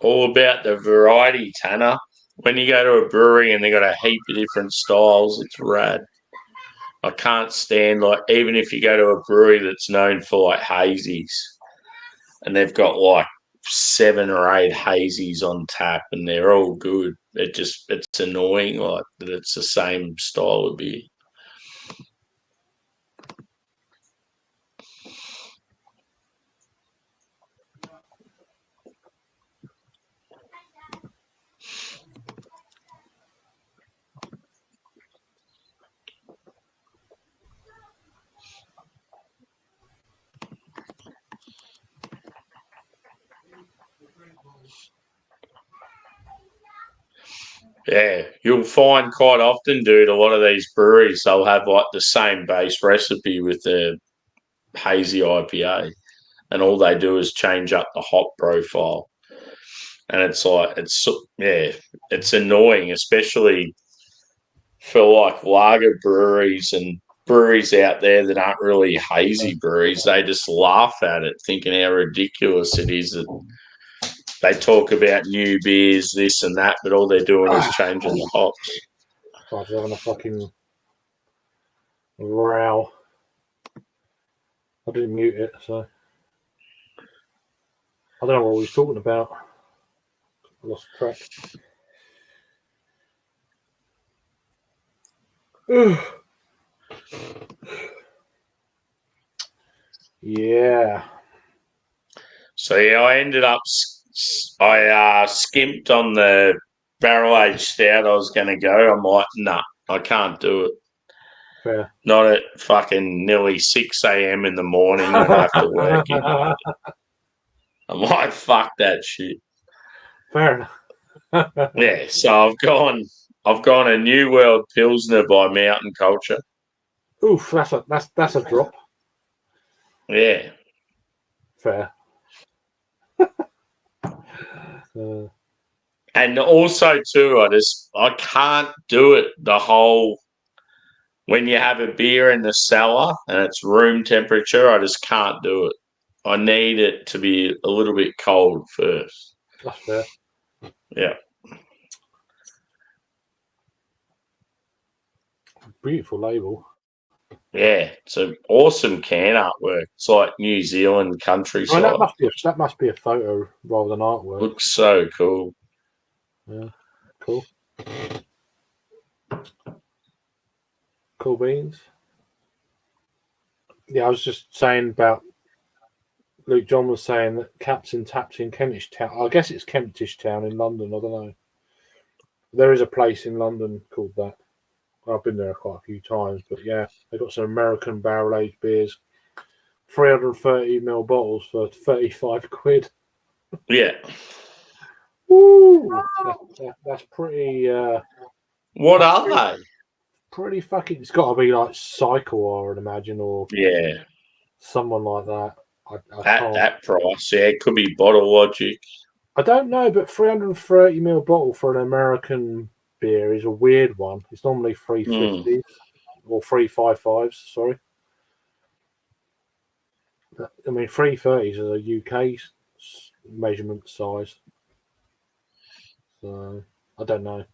All about the variety, Tanner. When you go to a brewery and they got a heap of different styles, it's rad. I can't stand, like, even if you go to a brewery that's known for like hazies and they've got like 7 or 8 hazies on tap and they're all good. It's annoying, like, that it's the same style of beer. Yeah, you'll find quite often, dude, a lot of these breweries, they'll have like the same base recipe with the hazy IPA, and all they do is change up the hop profile. And it's like, it's annoying, especially for like lager breweries and breweries out there that aren't really hazy breweries. They just laugh at it, thinking how ridiculous it is that they talk about new beers, this and that, but all they're doing is changing the hops. I was having a fucking row. I didn't mute it, so I don't know what we was talking about. I lost track. Yeah. So yeah, I ended up skimped on the barrel aged stout I was going to go. I'm like, nah, I can't do it. Fair. Not at fucking nearly 6 a.m. in the morning when I have to work. I'm like, fuck that shit. Fair enough. Yeah, so I've gone a New World Pilsner by Mountain Culture. Oof, that's a drop. Yeah. Fair. And also too, I can't do it the whole when you have a beer in the cellar and it's room temperature, I just can't do it. I need it to be a little bit cold first. That's fair. Yeah. Beautiful label. Yeah, it's an awesome can artwork. It's like New Zealand countryside. Oh, that must be a photo rather than artwork. Looks so cool. Yeah, cool. Cool beans. Yeah, I was just saying about Luke John was saying that Captain Taps in Kentish Town. I guess it's Kentish Town in London. I don't know. There is a place in London called that. I've been there quite a few times, but yeah, they got some American barrel aged beers, 330ml bottles for 35 quid. Yeah. Woo! That's pretty. What are they? Pretty fucking. It's got to be like Cycle, I would imagine, or someone like that. At that price, yeah, it could be Bottle Logic. I don't know, but 330ml bottle for an American beer is a weird one. It's normally 350s or 355s. Sorry. I mean, 330s is a UK measurement size. So I don't know.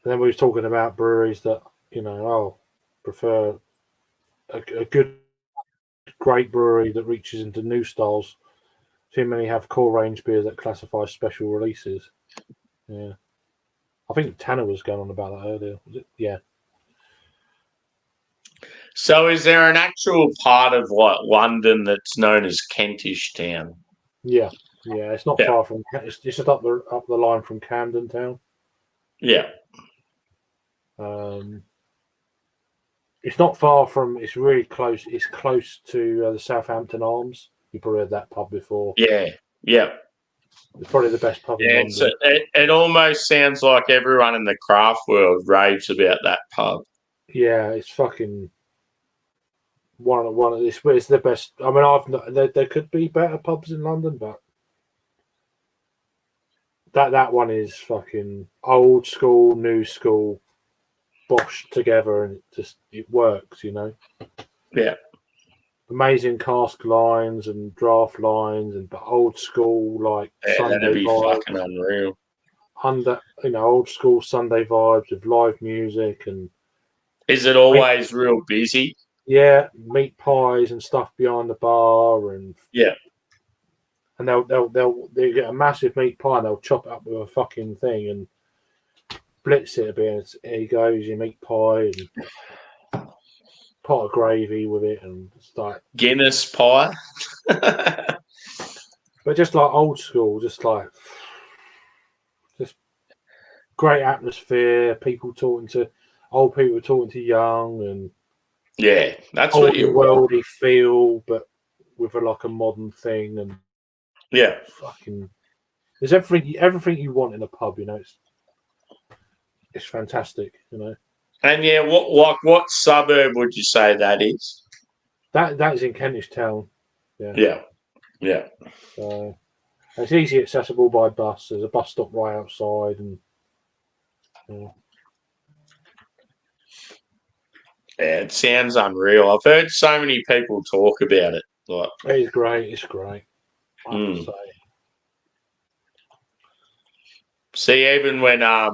Then we were talking about breweries that prefer a good, great brewery that reaches into new styles. Too many have core range beers that classify special releases. Yeah, I think Tanner was going on about that earlier. Was it? Yeah. So, is there an actual part of like London that's known as Kentish Town? Yeah. Yeah, it's not Yeah. far from. It's just up the line from Camden Town. Yeah. It's not far from. It's really close. It's close to the Southampton Arms. You probably heard that pub before. Yeah. Yeah. It's probably the best pub in Yeah, London. it almost sounds like everyone in the craft world raves about that pub. Yeah, it's fucking one of this. It's the best. I mean, I've not, there could be better pubs in London, but that one is fucking old school, new school, boshed together, and it works. Yeah. Amazing cask lines and draft lines, and old school like Yeah, that'd Sunday be vibes. fucking unreal. Old school Sunday vibes with live music and. Is it always real busy? Yeah, meat pies and stuff behind the bar, and Yeah. and they'll get a massive meat pie and they'll chop it up with a fucking thing and blitz it a bit. And here you goes your meat pie and pot of gravy with it, and it's like Guinness pie. but just like old school, just great atmosphere. Old people talking to young, and Yeah, that's old what you want. worldy feel, but with a modern thing. And Yeah. fucking, there's everything you want in a pub. It's fantastic. And yeah, what suburb would you say that is? That is in Kentish Town. Yeah. Yeah. So it's easy accessible by bus. There's a bus stop right outside, and Yeah, it sounds unreal. I've heard so many people talk about it. Like, it's great. It's great. I have to say. See, even when I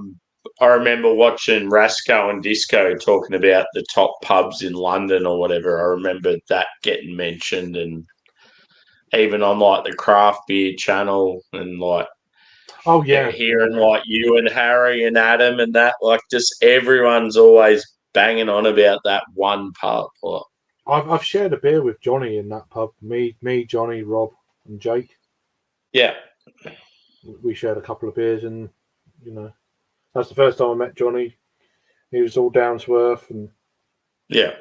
remember watching Rasco and Disco talking about the top pubs in London or whatever, I remember that getting mentioned, and even on like the craft beer channel, and like Oh yeah, hearing like you and Harry and Adam and that, like just everyone's always banging on about that one pub. Like, I've shared a beer with Johnny in that pub. Me, Johnny, Rob, and Jake. yeah, We shared a couple of beers, and that's the first time I met Johnny. He was all down to earth, and yeah,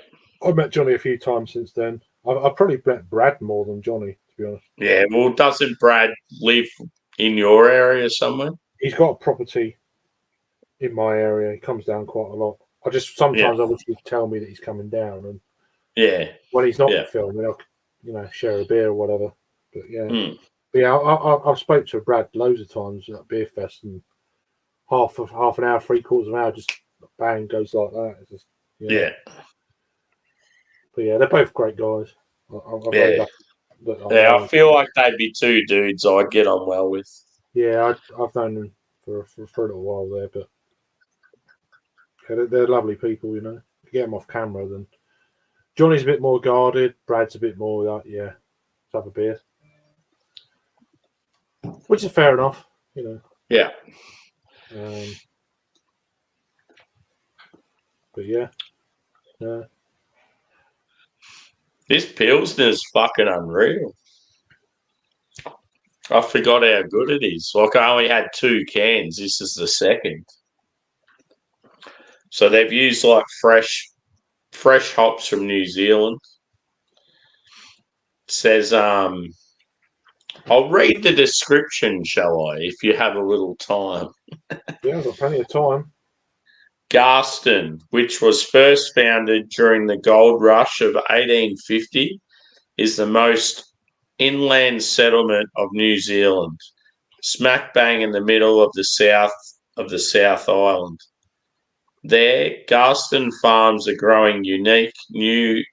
I've met Johnny a few times since then. I've probably met Brad more than Johnny, to be honest. yeah. Well, doesn't Brad live in your area somewhere? He's got a property in my area. He comes down quite a lot. Sometimes I wish he'd tell me that he's coming down, and when he's not filming, I'll share a beer or whatever. But yeah, but yeah, I've spoke to Brad loads of times at Beer Fest, and half an hour, 3/4 of an hour, just bang goes like that. It's just yeah. But yeah, they're both great guys. I feel like they'd be two dudes I'd get on well with. Yeah, I've known them for a little while there, but they're lovely people. You get them off camera. Then Johnny's a bit more guarded. Brad's a bit more like, let's have a beer, which is fair enough. Yeah. But yeah. This Pilsner's fucking unreal. I forgot how good it is. Like, I only had 2 cans. This is the second. So they've used like fresh hops from New Zealand. It says, I'll read the description, shall I, if you have a little time. Yeah, I've got plenty of time. Garston, which was first founded during the gold rush of 1850, is the most inland settlement of New Zealand, smack bang in the middle of the South Island. There, Garston farms are growing unique new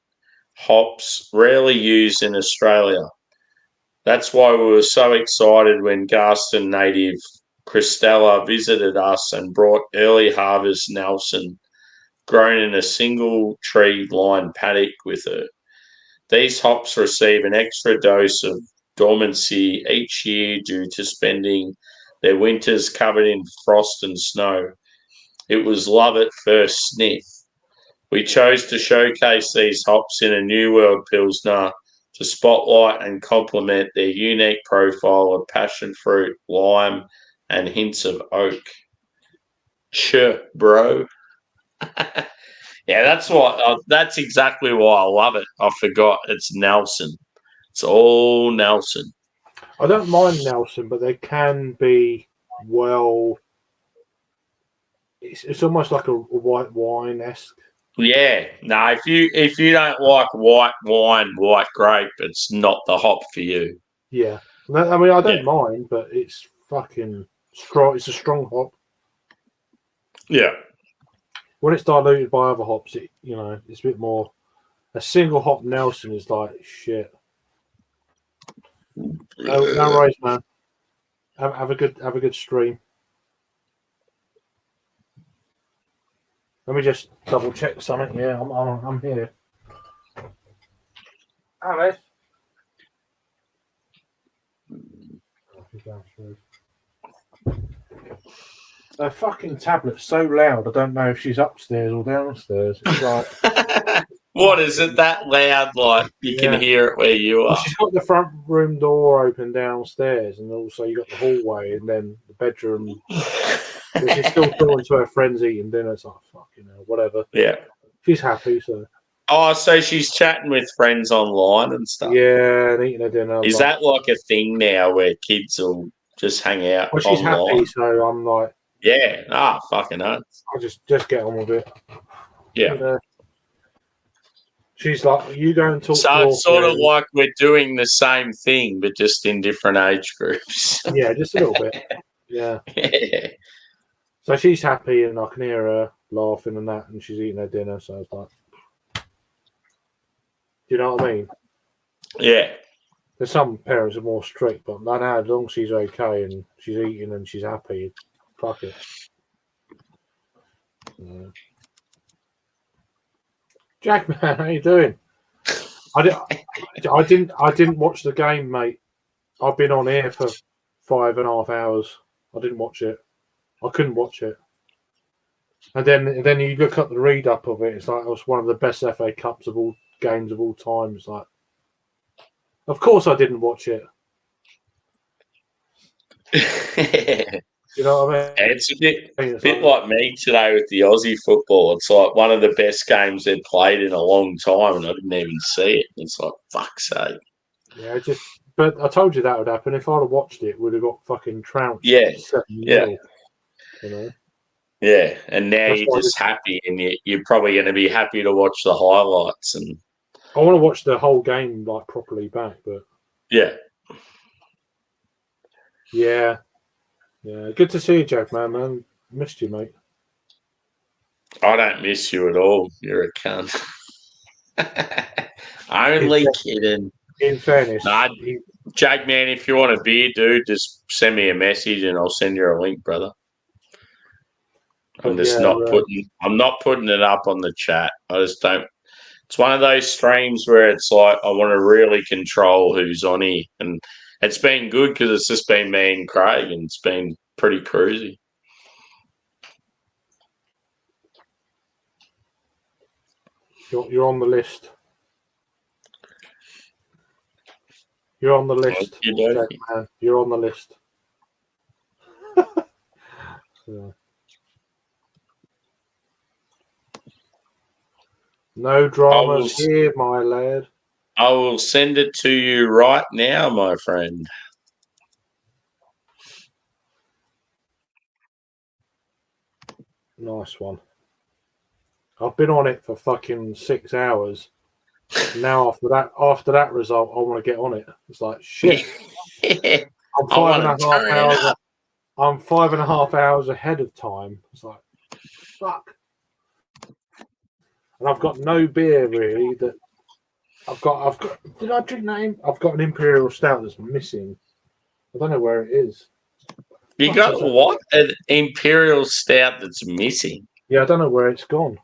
hops rarely used in Australia. That's why we were so excited when Garston native Christella visited us and brought early harvest Nelson, grown in a single tree lined paddock with her. These hops receive an extra dose of dormancy each year due to spending their winters covered in frost and snow. It was love at first sniff. We chose to showcase these hops in a New World Pilsner to to spotlight and complement their unique profile of passion fruit, lime, and hints of oak. Bro. Yeah, that's exactly why I love it. I forgot it's Nelson. It's all Nelson. I don't mind Nelson, but they can be It's almost like a white wine-esque. Yeah, no. If you don't like white wine, white grape, it's not the hop for you. Yeah, I mean I don't mind, but it's fucking strong. It's a strong hop. Yeah. When it's diluted by other hops, it's a bit more. A single hop Nelson is like shit. No worries, man. Have a good stream. Let me just double check something. Yeah, I'm here. Alice. Her fucking tablet's so loud. I don't know if she's upstairs or downstairs. It's like. What is it that loud? Like you can hear it where you are. Well, she's got the front room door open downstairs, and also you got the hallway, and then the bedroom. She's still talking to her friends eating dinner. It's like fucking hell, whatever. Yeah, she's happy. So. Oh, so she's chatting with friends online and stuff. Yeah, and eating her dinner. Is that like a thing now where kids will just hang out? Well, she's online? Happy, so I'm like. Yeah. Fucking hell. I'll just get on with it. Yeah. She's like, you go and talk. So it's sort of like we're doing the same thing, but just in different age groups. Yeah, just a little bit. Yeah. So she's happy, and I can hear her laughing and that, and she's eating her dinner. So it's like, do you know what I mean? Yeah. There's some parents are more strict, but no, as long as she's okay and she's eating and she's happy, fuck it. Jack, man, how you doing? I didn't watch the game, mate. I've been on here for 5.5 hours. I didn't watch it. I couldn't watch it. And then you look up the read up of it. It's like it was one of the best FA Cups of all games of all time. It's like, of course I didn't watch it. You know what I mean? It's a bit like me today with the Aussie football. It's like one of the best games they've played in a long time, and I didn't even see it. It's like, fuck's sake. Yeah, but I told you that would happen. If I'd have watched it, we'd have got fucking trounced. Yeah. 7-0, you know? Yeah, and now you're just happy, and you're probably going to be happy to watch the highlights. And I want to watch the whole game like properly back, but yeah. Good to see you, Jack, man. Missed you, mate. I don't miss you at all. You're a cunt. Only kidding. In fairness, Jack, man, if you want a beer, dude, just send me a message and I'll send you a link, brother. I'm not putting it up on the chat. I just don't. It's one of those streams where it's like I want to really control who's on here, and it's been good because it's just been me and Craig, and it's been pretty cruisy. You're on the list. You're on the list. Jack, man. You're on the list. No dramas here, my lad. I will send it to you right now, my friend. Nice one. I've been on it for fucking 6 hours. Now after that result, I want to get on it. It's like shit. I'm 5.5 hours. I'm 5.5 hours ahead of time. It's like fuck. And I've got no beer really. That I've got. Did I drink that? I've got an Imperial Stout that's missing. I don't know where it is. You got what? An Imperial Stout that's missing? Yeah, I don't know where it's gone.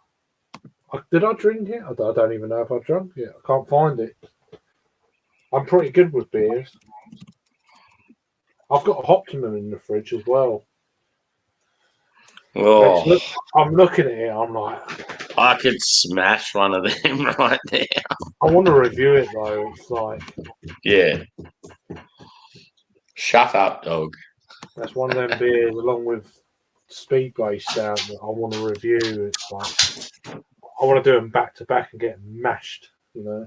Did I drink it? I don't even know if I drank it. I can't find it. I'm pretty good with beers. I've got a Optimum in the fridge as well. Oh. I'm looking at it. I'm like, I could smash one of them right now. I want to review it though. It's like, Yeah. Shut up, dog. that's one of them beers along with Speedway Stout that I want to review. It's like, I want to do them back to back and get mashed, you know.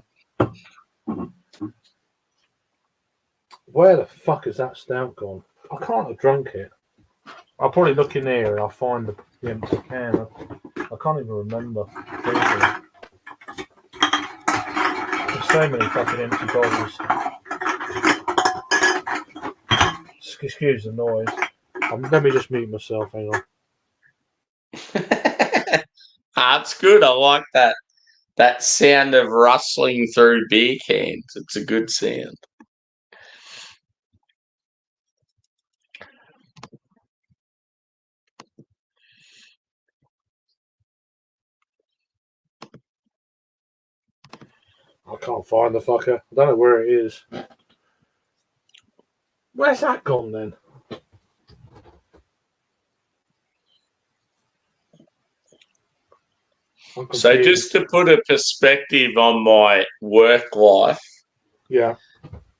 Where the fuck is that stout gone? I can't have drunk it. I'll probably look in here and I'll find the empty can. I can't even remember drinking it. There's so many fucking empty bottles. Excuse the noise. Let me just mute myself. Hang on. That's good. I like that sound of rustling through beer cans. It's a good sound. I can't find the fucker. I don't know where it is. Where's that gone then? So just to put a perspective on my work life, yeah,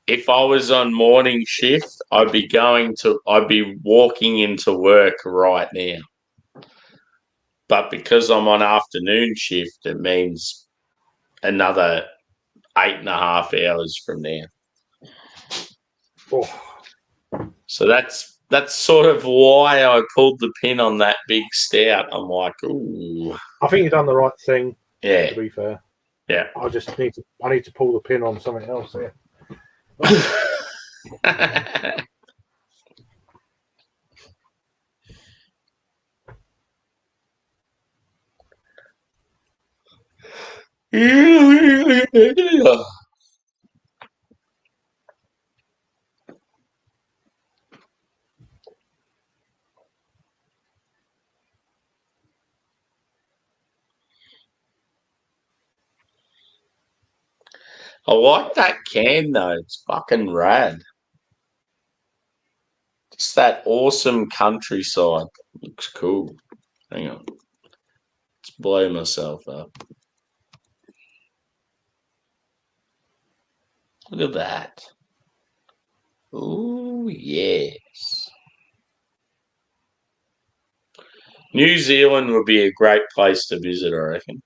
if I was on morning shift, I'd be walking into work right now. But because I'm on afternoon shift, it means another 8.5 hours from now. Oh. So that's sort of why I pulled the pin on that big stout. I'm like, ooh. I think you've done the right thing. Yeah. To be fair. Yeah. I need to pull the pin on something else here. I like that can though. It's fucking rad. Just that awesome countryside. Looks cool. Hang on. Let's blow myself up. Look at that. Ooh, yes. New Zealand would be a great place to visit, I reckon.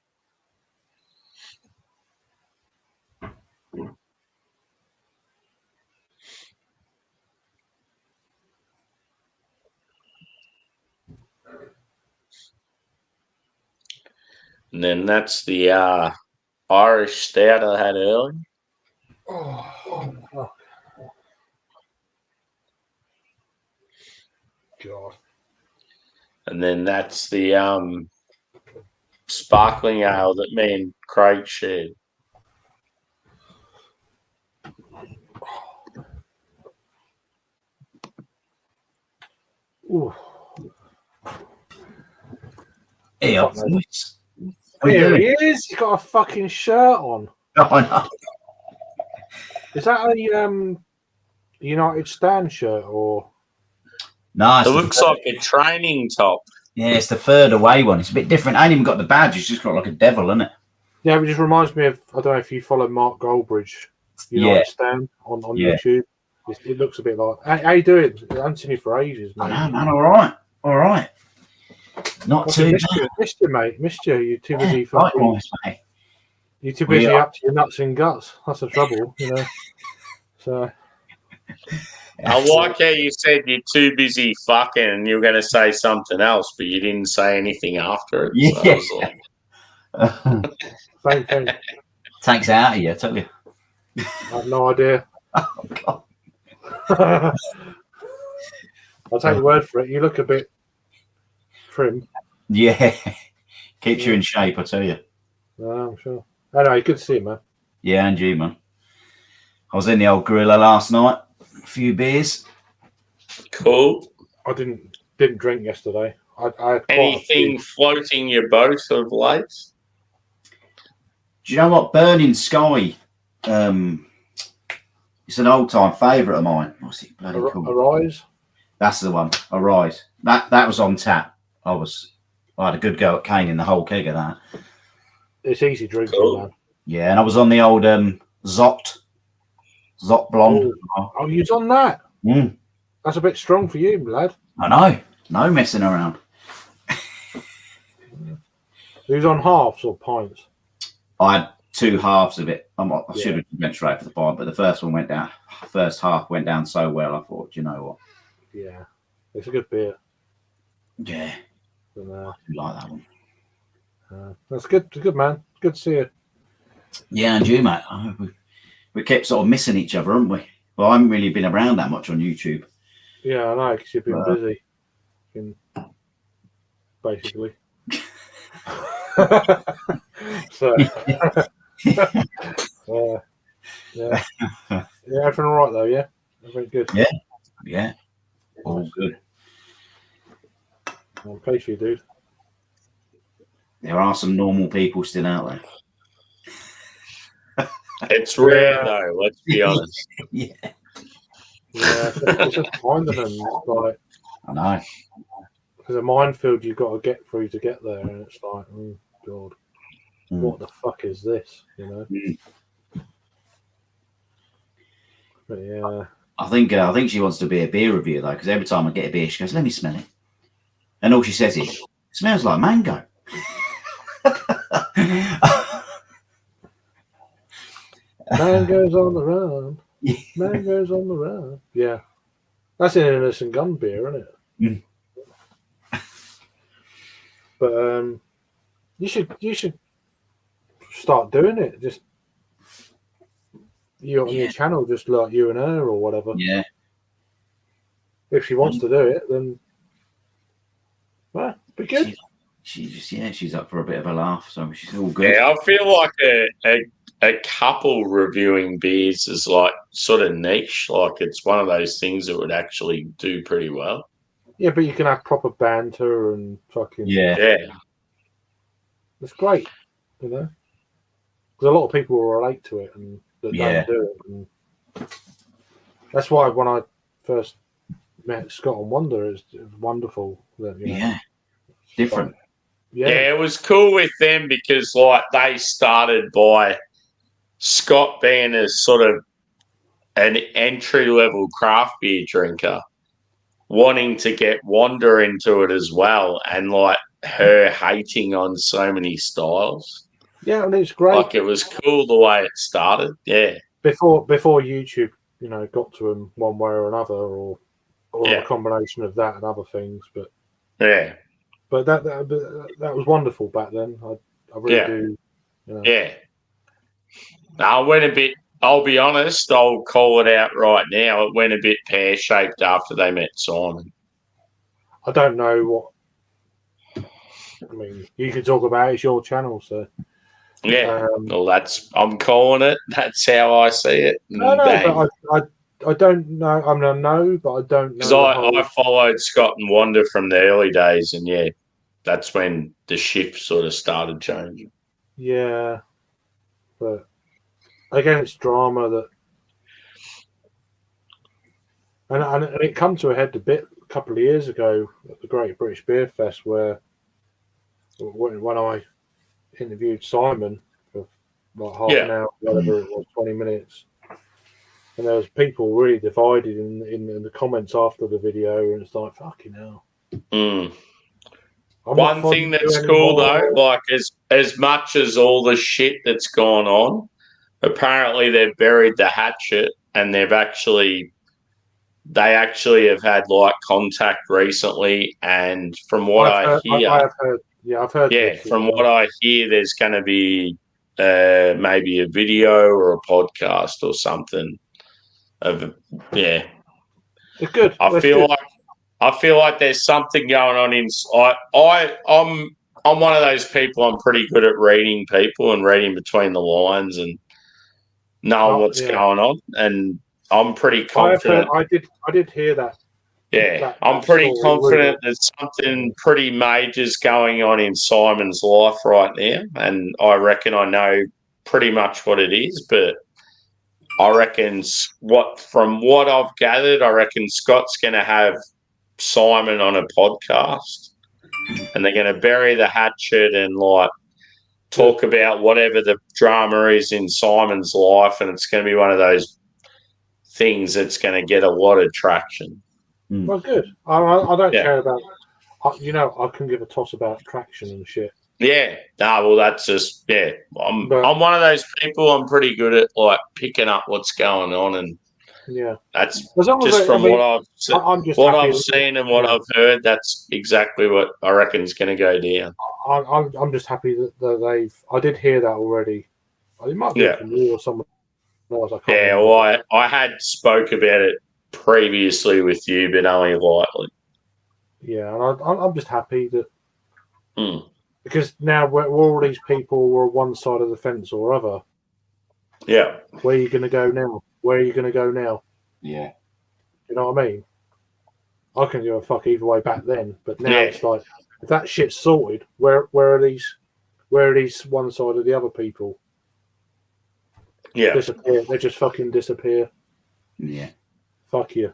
And then that's the Irish stout I had earlier. Oh, God. And then that's the sparkling ale that me and Craig shared. Ooh. Here he is. He's got a fucking shirt on. Oh, no. Is that a United Stand shirt or? No, It looks like a training top. Yeah, it's the third away one. It's a bit different. I ain't even got the badge. It's just got like a devil, isn't it? Yeah, it just reminds me of, I don't know if you follow Mark Goldbridge, United Stand on YouTube. It looks a bit like. How you doing? I haven't seen you for ages, mate. I know, man. All right. Not too bad. Missed you, mate. Missed you. You're too busy for. Likewise, mate. You're too busy up to your nuts and guts. That's the trouble, you know. So. I like how you said you're too busy fucking and you were going to say something else, but you didn't say anything after it. Yeah. So I was Same thing. Takes it out of you, I tell you. I have no idea. Oh, God. I'll take your word for it. You look a bit trim. Yeah. Keeps you in shape, I tell you. No, I'm sure. Anyway, good to see you, man. Yeah, and you, man. I was in the old Gorilla last night. A few beers. Cool. I didn't drink yesterday. I had anything floating your boat of late? Do you know what? Burning Sky. It's an old-time favourite of mine. What's it bloody called? Arise? That's the one. Arise. That was on tap. I had a good go at caning the whole keg of that. It's easy drinking, Cool. man. Yeah, and I was on the old Zott Blonde. Oh, you was on that? Mm. That's a bit strong for you, lad. I know. No messing around. He was on halves or pints. I had 2 halves of it. I Yeah. should have went straight for the pint, but the first one went down. First half went down so well. I thought, you know what? Yeah, it's a good beer. Yeah, And, I do like that one. that's good. It's good, man. Good to see you. Yeah, and you, mate. We kept sort of missing each other, haven't we? Well, I haven't really been around that much on YouTube. Yeah, I know, because you've been busy. Basically. So, yeah. Everything all right though? Yeah, everything good. Yeah, all good. I'm pleased for you, dude. There are some normal people still out there. It's rare though. Let's be honest. Yeah, It's just finding them, like, I know. there's a minefield you've got to get through to get there, and it's like, oh god, what the fuck is this? You know. But yeah. I think she wants to be a beer reviewer though, because every time I get a beer, she goes, "Let me smell it," and all she says is, "It smells like mango." Mangoes on the run. Mangoes on the run. Yeah, that's an innocent gun beer, isn't it? But you should start doing it. Just you on your channel, just like you and her or whatever. Yeah. If she wants to do it, then well, be good. She's up for a bit of a laugh, so she's all good. Yeah, I feel like a couple reviewing beers is like sort of niche. Like it's one of those things that would actually do pretty well. Yeah, but you can have proper banter and fucking Yeah. It's great, you know, because a lot of people will relate to it and that don't do it. And that's why when I first met Scott and Wonder, it was wonderful. That, you know, different. Yeah, it was cool with them because like they started by Scott being a sort of an entry level craft beer drinker, wanting to get Wanda into it as well, and like her hating on so many styles. Yeah, and it's great. Like it was cool the way it started. Yeah. Before YouTube, you know, got to him one way or another, or a combination of that and other things. But but that was wonderful back then. I really do. You know. Yeah. I went a bit. I'll be honest. I'll call it out right now. It went a bit pear shaped after they met Simon. I don't know what. I mean, you can talk about it. It's your channel, so. Yeah. Well, I'm calling it. That's how I see it. No, but I don't know. I mean, I know, but I don't know. Because I followed Scott and Wanda from the early days, and that's when the shift sort of started changing. Yeah, but again, it's drama that, and it come to a head a couple of years ago at the Great British Beer Fest, where when I interviewed Simon for like half an hour, whatever it was, 20 minutes. And there was people really divided in the comments after the video, and it's like, fucking hell. One thing that's cool though, like as much as all the shit that's gone on, apparently they've buried the hatchet, and they actually have had like contact recently. And from what I hear, I've heard. Yeah, from what I hear, there's going to be maybe a video or a podcast or something. It's good. I feel like there's something going on inside. I'm one of those people. I'm pretty good at reading people and reading between the lines and knowing what's going on. And I'm pretty confident. I did hear that. Yeah, I'm pretty confident that something pretty major's going on in Simon's life right now, and I reckon I know pretty much what it is. But I reckon from what I've gathered, I reckon Scott's going to have Simon on a podcast, and they're going to bury the hatchet and like talk about whatever the drama is in Simon's life, and it's going to be one of those things that's going to get a lot of traction. Well, good. I don't care about. I can give a toss about traction and shit. Yeah. No, well, that's just I'm one of those people. I'm pretty good at like picking up what's going on, and that's just from what I've seen and what I've heard. That's exactly what I reckon is going to go down. I'm just happy that they've. I did hear that already. It might be from you or someone else. I can't remember. Well, I had spoke about it previously with you, but only lightly. Yeah, and I'm just happy that because now we're all these people were on one side of the fence or other. Yeah. Where are you going to go now? Where are you going to go now? Yeah. You know what I mean? I couldn't give a fuck either way back then, but now it's like if that shit's sorted, where are these one side of the other people? Yeah. Disappear. They just fucking disappear. Yeah. Fuck you.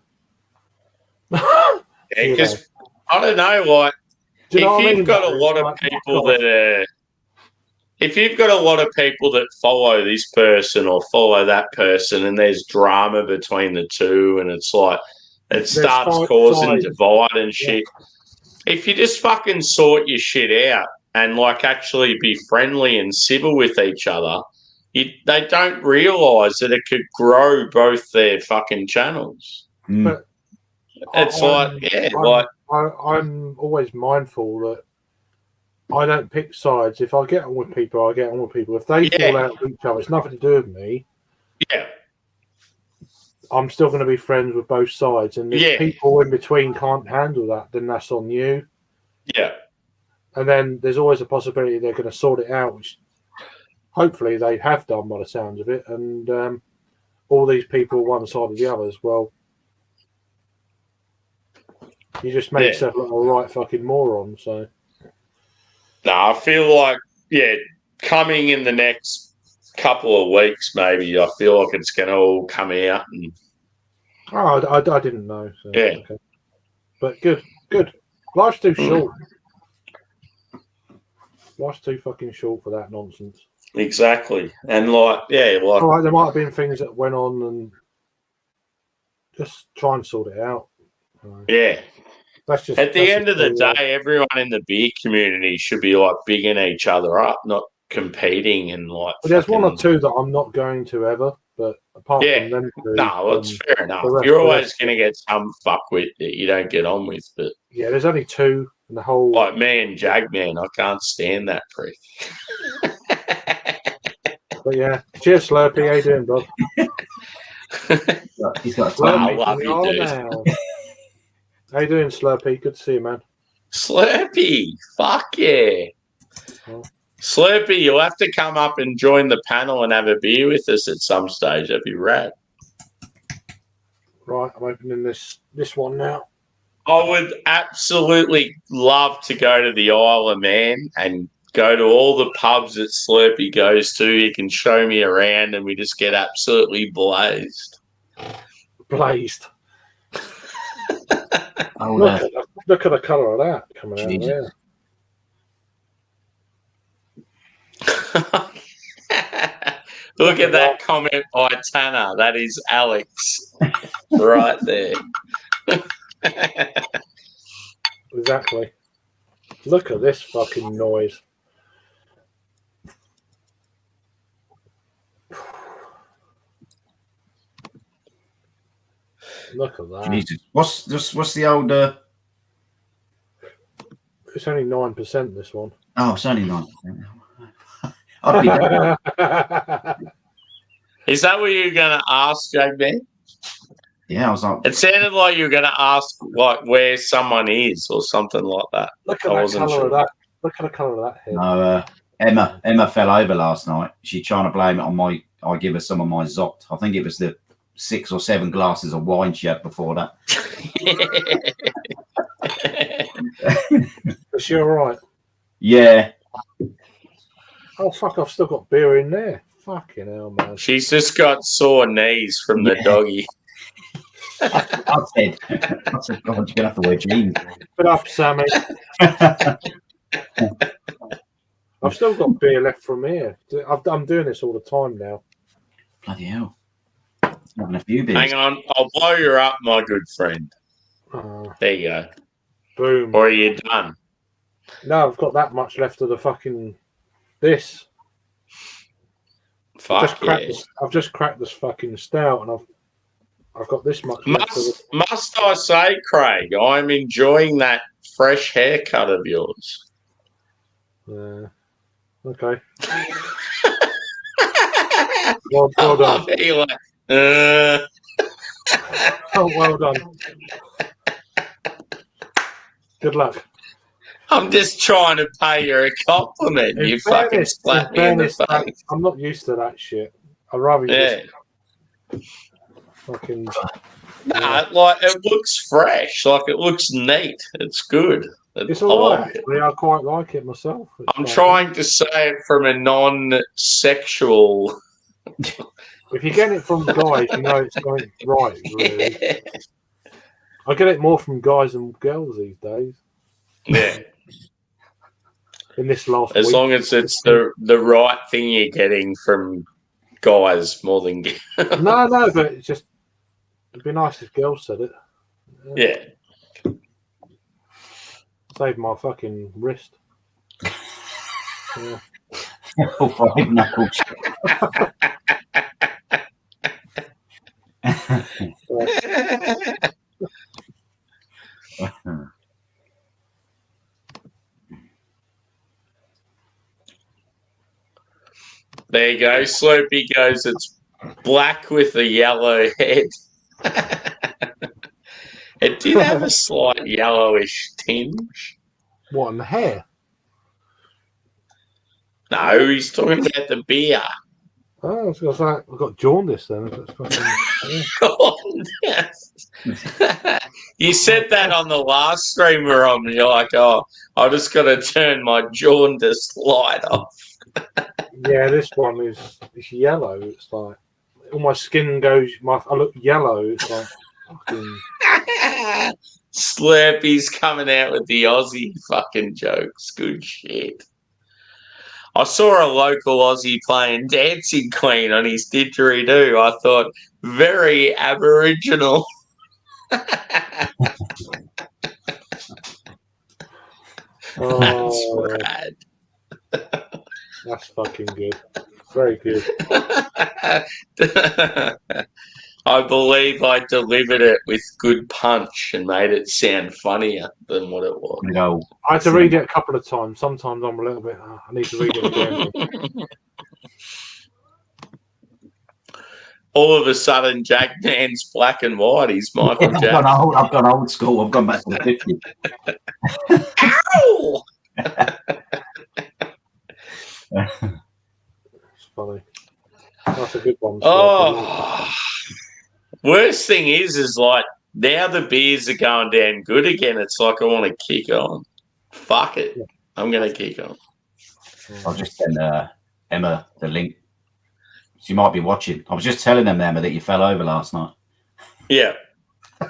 Because I don't know, like if you've got a lot of people if you've got a lot of people that follow this person or follow that person, and there's drama between the two, and it's like it starts causing divide and shit. If you just fucking sort your shit out and like actually be friendly and civil with each other, they don't realise that it could grow both their fucking channels. But it's I'm always mindful that I don't pick sides. If I get on with people, I get on with people. If they fall out with each other, it's nothing to do with me. Yeah. I'm still going to be friends with both sides. And if people in between can't handle that, then that's on you. Yeah. And then there's always a possibility they're going to sort it out, which hopefully they have done by the sounds of it. And all these people one side or the others, well, you just made yourself look a right fucking moron, so... No, I feel like, coming in the next couple of weeks, maybe, I feel like it's going to all come out. And... Oh, I didn't know. So, yeah. Okay. But good. Life's too short. Life's too fucking short for that nonsense. Exactly. And all right, there might have been things that went on and just try and sort it out. Yeah. That's just at the end of the day, everyone in the beer community should be like bigging each other up, not competing and like. But there's one or two that I'm not going to ever, but apart from them two, it's fair enough. You're always going to get some fuckwit that you don't get on with, but there's only two in the whole. Like me and Jagman, I can't stand that prick. But cheers, Slurpee. How you doing, bud? He's got a I love you, dude. How you doing, Slurpee? Good to see you, man. Slurpee, fuck yeah. Oh. Slurpee, you'll have to come up and join the panel and have a beer with us at some stage. That'd be rad. Right, I'm opening this one now. I would absolutely love to go to the Isle of Man and go to all the pubs that Slurpee goes to. He can show me around and we just get absolutely blazed. Blazed. Look at the colour of that coming out there. Look at that comment by Tanner. That is Alex right there. Exactly. Look at this fucking noise. Look at that. Jesus. What's the old? It's only 9%. This one. Oh, it's only 9%. Is that what you're going to ask, JB? Yeah, I was like. It sounded like you were going to ask like where someone is or something like that. Look at the colour of that. Look at the colour of that head. No, Emma fell over last night. She's trying to blame it on my. I give her some of my Zot. I think it was the 6 or 7 glasses of wine she had before that. Is she all right? Yeah. Oh fuck! I've still got beer in there. Fucking hell, man. She's just got sore knees from the doggy. I said, God, you're gonna have to wear jeans. Put up, Sammy. I've still got beer left from here. I'm doing this all the time now. Bloody hell. Having a few beers. Hang on, I'll blow you up, my good friend. There you go. Boom. Or are you done? No, I've got that much left of the fucking this. Fuck yeah. I've just cracked this fucking stout, and I've got this much left of it. Must I say, Craig, I'm enjoying that fresh haircut of yours. Okay. well done. Oh, well done. Good luck. I'm just trying to pay you a compliment. You fucking slapped me in the face. I'm not used to that shit. I'd rather you just fucking... Nah, like, it looks fresh. Like, it looks neat. It's good. It's all right. I quite like it myself. I'm trying to say it from a non-sexual... If you get it from guys, you know it's going right, really. I get it more from guys than girls these days. Yeah. In this last as week. long as it's the right thing you're getting from guys more than no, but it's just it'd be nice if girls said it. Yeah. Save my fucking wrist. Yeah. There you go. Sloopy goes, it's black with a yellow head. It did have a slight yellowish tinge. What, in the hair? No, he's talking about the beer. Oh, I was going to say, I've got jaundice then. You said that on the last stream we're on. You're like, oh, I just got to turn my jaundice light off. Yeah, this one is yellow. It's like all my skin goes. I look yellow. It's like fucking. Slurpy's coming out with the Aussie fucking jokes. Good shit. I saw a local Aussie playing Dancing Queen on his didgeridoo. I thought, very Aboriginal. Oh, that's rad. That's fucking good. Very good. I believe I delivered it with good punch and made it sound funnier than what it was. No. I had to read it a couple of times. Sometimes I'm a little bit. I need to read it again. All of a sudden, Jack Man's black and white. He's Michael Jackson. I've gone old school. I've gone back to the 50s. Ow! It's funny. That's a good one. Oh, worst thing is like now the beers are going down good again. It's like I want to kick on. Fuck it. I'm going to kick on. I'll just send Emma the link. She might be watching. I was just telling them, Emma, that you fell over last night. Yeah.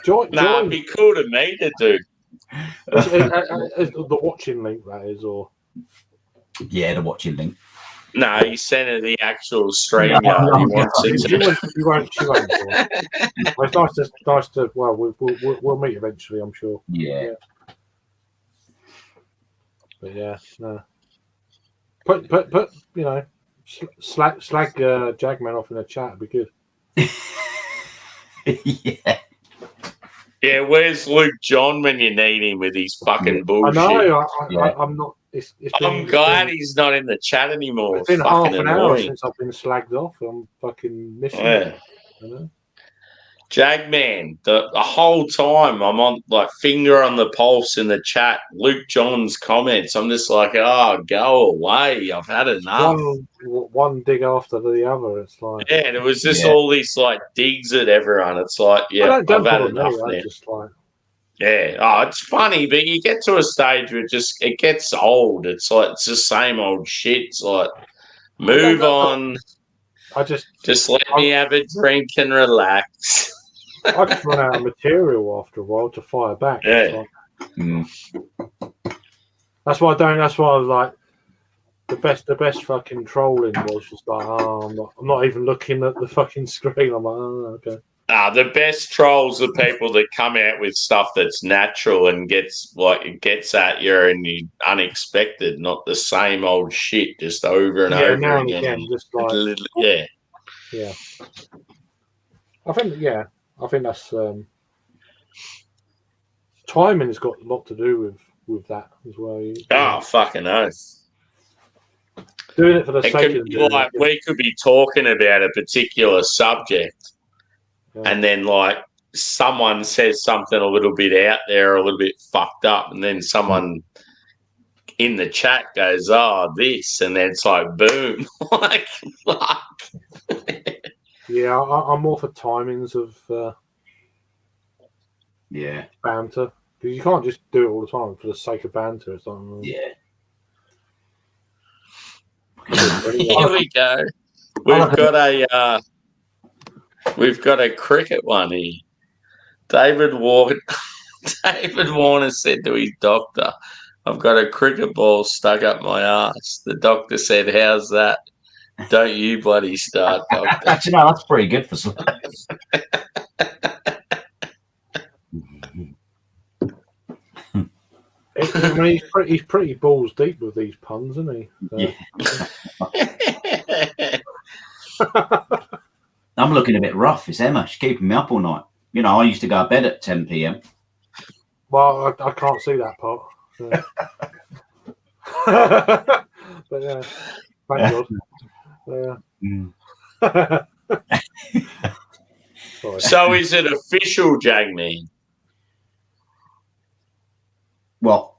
Join. It'd be cool to meet her, dude. The watching link, that is, or yeah, the watching link. No, he sent her the actual stream. No, she won't. It's nice to. Well, we'll meet eventually, I'm sure. Yeah. But yeah, no. Put you know, slag Jagman off in the chat would be good. Yeah. Yeah, where's Luke John when you need him with his fucking bullshit? I know. I'm not. I'm glad he's not in the chat anymore. It's been fucking half an hour annoying. since I've been slagged off. I'm fucking missing it. You know? Jagman, the whole time I'm on like finger on the pulse in the chat. Luke John's comments. I'm just like, oh, go away. I've had enough. One dig after the other. It's like and it was just all these like digs at everyone. It's like, yeah, I've had enough now. Just like, yeah, oh, it's funny, but you get to a stage where it gets old. It's like it's the same old shit. It's like move on. I just let me have a drink and relax. I just run out of material after a while to fire back. Yeah. That's why I don't. That's why I was like, the best fucking trolling was just like, I'm not even looking at the fucking screen. I'm like, oh, okay. The best trolls are people that come out with stuff that's natural and gets at you and you unexpected, not the same old shit just over and over now and again. just like Yeah. I think that's timing's got a lot to do with that as well. Fucking oath. Doing it for the sake of we could be talking about a particular subject, and then like someone says something a little bit out there, a little bit fucked up, and then someone in the chat goes, "Oh, this," and then it's like, boom, like fuck. Yeah, I'm more for timings of banter, because you can't just do it all the time for the sake of banter. It's like, Here we go. We've got a cricket one here. David Warner said to his doctor, "I've got a cricket ball stuck up my ass." The doctor said, "How's that? Don't you bloody start, doctor." Actually, no, that's pretty good for some. I mean, he's pretty balls deep with these puns, isn't he? I'm looking a bit rough. It's Emma. She's keeping me up all night. You know, I used to go to bed at 10 p.m. Well, I can't see that part. But yeah, thank God. So is it official, Jagman? What?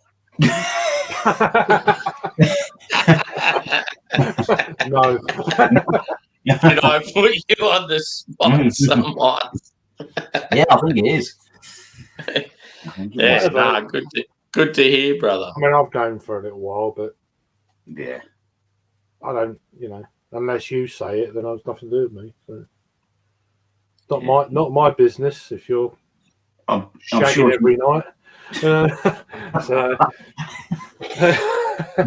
No. Did I put you on the spot, someone? Yeah, I think it is. Good to hear, brother. I mean, I've known for a little while, but yeah, I don't. Unless you say it, then there's nothing to do with me. So. Not my business. If you're shagging sure every night. I'm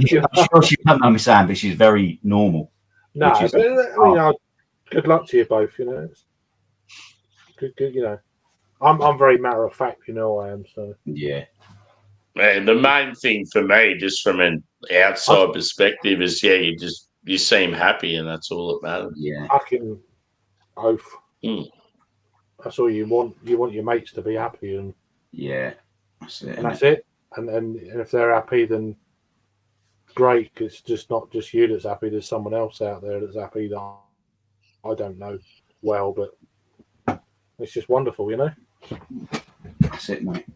sure she doesn't understand, but she's very normal. No, good luck to you both. It's good. I'm very matter of fact. I am. So yeah. Man, the main thing for me, just from an outside perspective, is you seem happy, and that's all that matters. Yeah. Fucking oath. That's all you want. You want your mates to be happy, and that's it. And that's it. And if they're happy, then great. It's just not just you that's happy. There's someone else out there that's happy that I don't know well, but it's just wonderful, That's it, mate.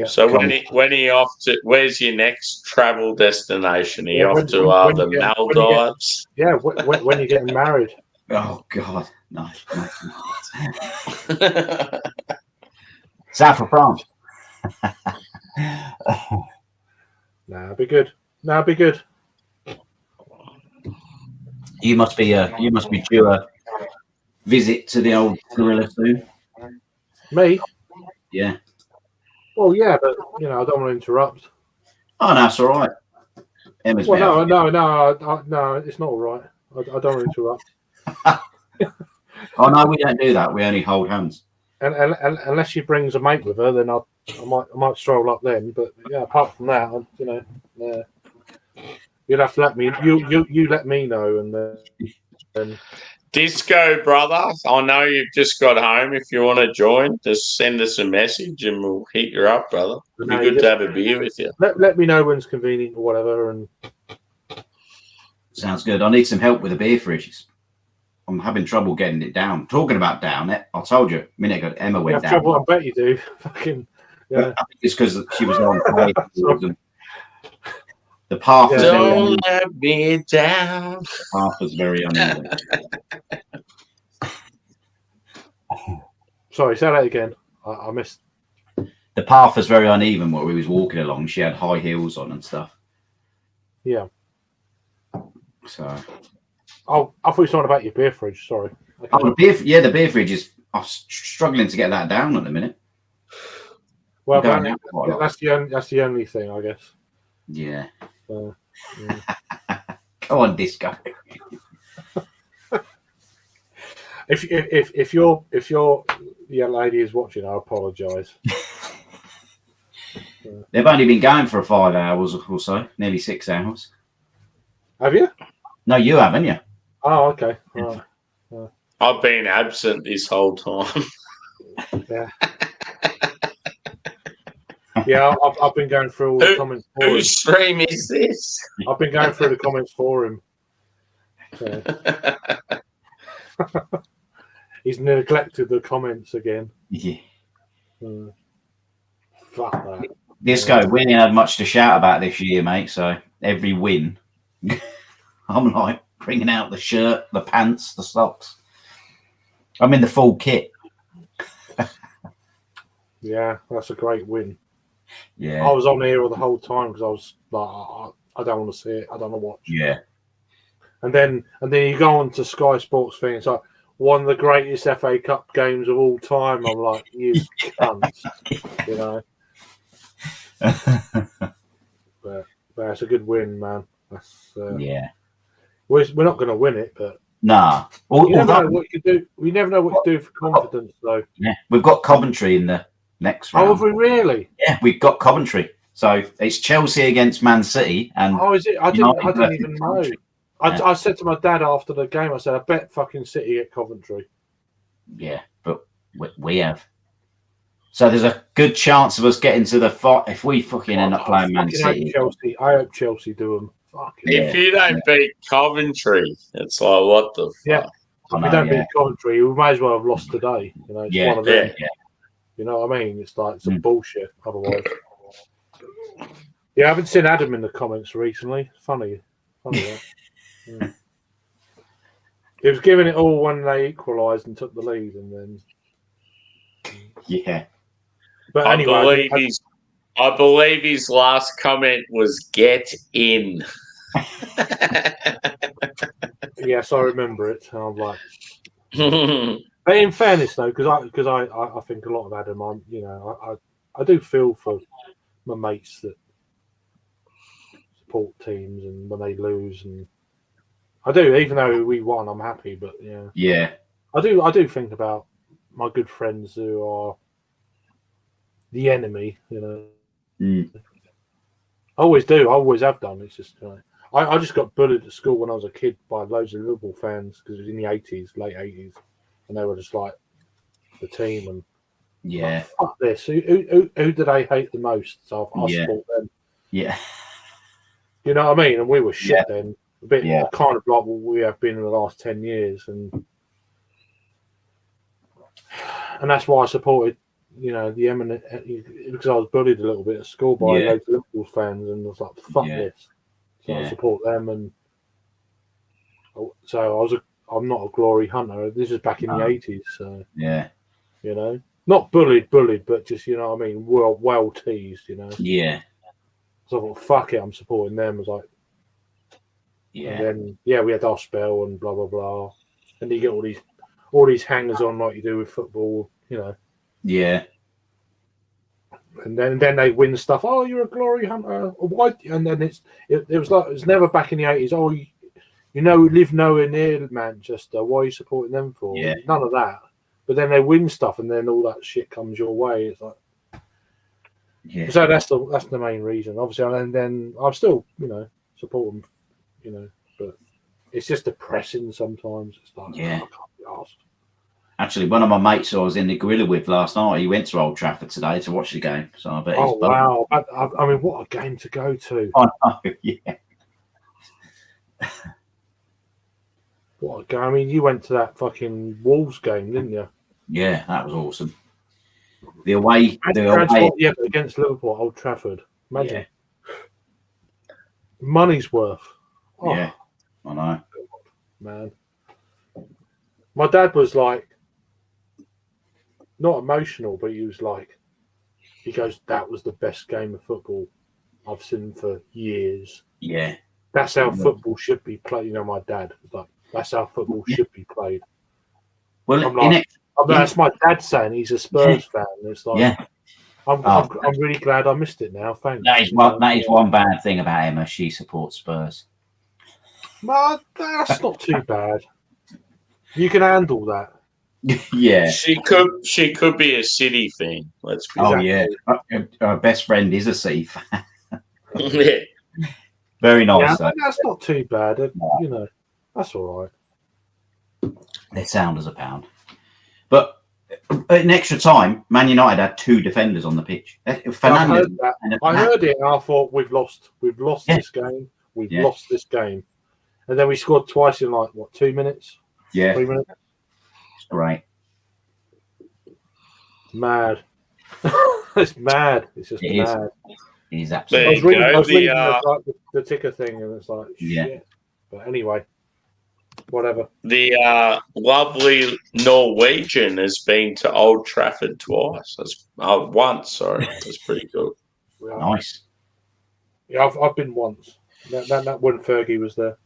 So when are you off to? Where's your next travel destination? Are you off to the Maldives? When you're getting married. Oh God, no. South of France. Nah, be good. You must be due a visit to the old gorilla soon. Me? Yeah. Well, yeah, but I don't want to interrupt. Oh no, that's all right. Emma's no, it's not all right. I don't want to interrupt. Oh no, we don't do that. We only hold hands. And unless she brings a mate with her, then I might stroll up then. But yeah, apart from that, you'll have to let me. You let me know, and then. Disco brother, I know you've just got home. If you want to join, just send us a message and we'll hit you up, brother. It'd be good to have a beer with you. Let me know when's convenient or whatever. And sounds good. I need some help with the beer fridge. I'm having trouble getting it down. Talking about down, I told you a minute ago, Emma went down. Trouble, I bet you do. Fucking yeah. I think it's because she was on the path. Don't let me down. The path was very uneven. Sorry, say that again. I missed. The path was very uneven where we was walking along. She had high heels on and stuff. Yeah. So. Oh, I thought you were talking about your beer fridge. Sorry. Okay. Oh, the beer fridge is. I'm struggling to get that down at the minute. Well, that's the only thing, I guess. Yeah. Yeah. Go on, Disco. If your young lady is watching, I apologise. They've only been going for 5 hours or so, nearly 6 hours. Have you? No, you haven't, you? Oh, okay. Right. I've been absent this whole time. Yeah. Yeah, I've been going through all the comments for him. Whose stream is this? I've been going through the comments for him. Yeah. He's neglected the comments again. Yeah. Fuck that. Disco, we ain't had much to shout about this year, mate. So every win, I'm like bringing out the shirt, the pants, the socks. I'm in the full kit. Yeah, that's a great win. Yeah. I was on here the whole time because I was like, I don't want to see it. I don't want to watch. Yeah. And then you go on to Sky Sports thing. It's like one of the greatest FA Cup games of all time. I'm like, you cunts, you know. But it's a good win, man. That's yeah. We're not going to win it, but nah. You never know what you do. We never know what to do for confidence, though. Yeah, we've got Coventry in the next round. Oh, have we really? Yeah, we've got Coventry. So it's Chelsea against Man City, and is it? I didn't even know. Yeah. I said to my dad after the game, I said, I bet fucking City at Coventry. Yeah, but we have. So there's a good chance of us getting to the fight if we fucking end up playing Man City. I hope Chelsea do them. If you don't beat Coventry, it's like, what the fuck? Yeah. If we don't beat Coventry, we may as well have lost today. You know, it's one of them. Yeah. You know what I mean? It's like some bullshit otherwise. Yeah, I haven't seen Adam in the comments recently. Funny that. Yeah. He was giving it all when they equalised and took the lead, and then. Yeah. But I anyway, believe his last comment was "get in." Yes, I remember it. And I'm like, but in fairness though, because I think a lot of Adam, I do feel for my mates that support teams and when they lose, and I do, even though we won, I'm happy. But yeah, I do think about my good friends who are the enemy, you know. I always do. I always have done. It's just, I just got bullied at school when I was a kid by loads of Liverpool fans because it was in the late 80s, and they were just like the team. And yeah, like, fuck this. Who did I hate the most? So I support them. Yeah, you know what I mean. And we were shit then. A bit kind of like what we have been in the last 10 years, and that's why I supported. You know, the eminent, because I was bullied a little bit at school by loads of Liverpool fans, and I was like, "Fuck this!" So I support them, and so I'm not a glory hunter. This is back in the 80s, so you know, not bullied, but just you know what I mean, well teased, you know. Yeah. So I thought, "Fuck it," I'm supporting them. I was like, and then we had our spell and blah blah blah, and you get all these hangers on like you do with football, you know. Yeah. And then they win stuff. Oh, you're a glory hunter. Why? And then it was like it's never back in the 80s. Oh, you live nowhere near Manchester. Why are you supporting them for? Yeah. None of that. But then they win stuff, and then all that shit comes your way. It's like, so that's the main reason. Obviously, and then I'm still support them, but it's just depressing sometimes. It's like I can't be asked. Actually, one of my mates who I was in the gorilla with last night, he went to Old Trafford today to watch the game. So I bet he's wow! I mean, what a game to go to! I know, yeah. What a game! I mean, you went to that fucking Wolves game, didn't you? Yeah, that was awesome. The away, against Liverpool, Old Trafford. Imagine. Yeah. Money's worth. Oh, yeah, I know, man. My dad was like. Not emotional, but he was like, he goes, that was the best game of football I've seen for years. Yeah. That's how football should be played. You know, my dad was like, that's how football should be played. Well, that's my dad saying he's a Spurs fan. It's like, I'm really glad I missed it now. Thanks. That is one bad thing about Emma. She supports Spurs. But that's not too bad. You can handle that. Yeah. She could be a City fan. Let's be Oh, Exactly. yeah. Our best friend is a City fan. yeah. Very nice, Yeah, though. that's not too bad. You know, that's all right. They're sound as a pound. But in extra time, Man United had 2 defenders on the pitch. I Fernandes. heard that. I heard it, and I thought we've lost. We've lost Yeah. this game. We've Yeah. lost this game. And then we scored twice in like what 2 minutes, Yeah, 3 minutes. it's great. Mad. It's mad. It's just It is. mad. It is There absolutely. you go. I was reading The, like, the ticker thing, and it's like Yeah. shit. But anyway, whatever. The lovely Norwegian has been to Old Trafford twice. Once, sorry. That's pretty cool. We are. Nice. Yeah, I've been once. That when Fergie was there.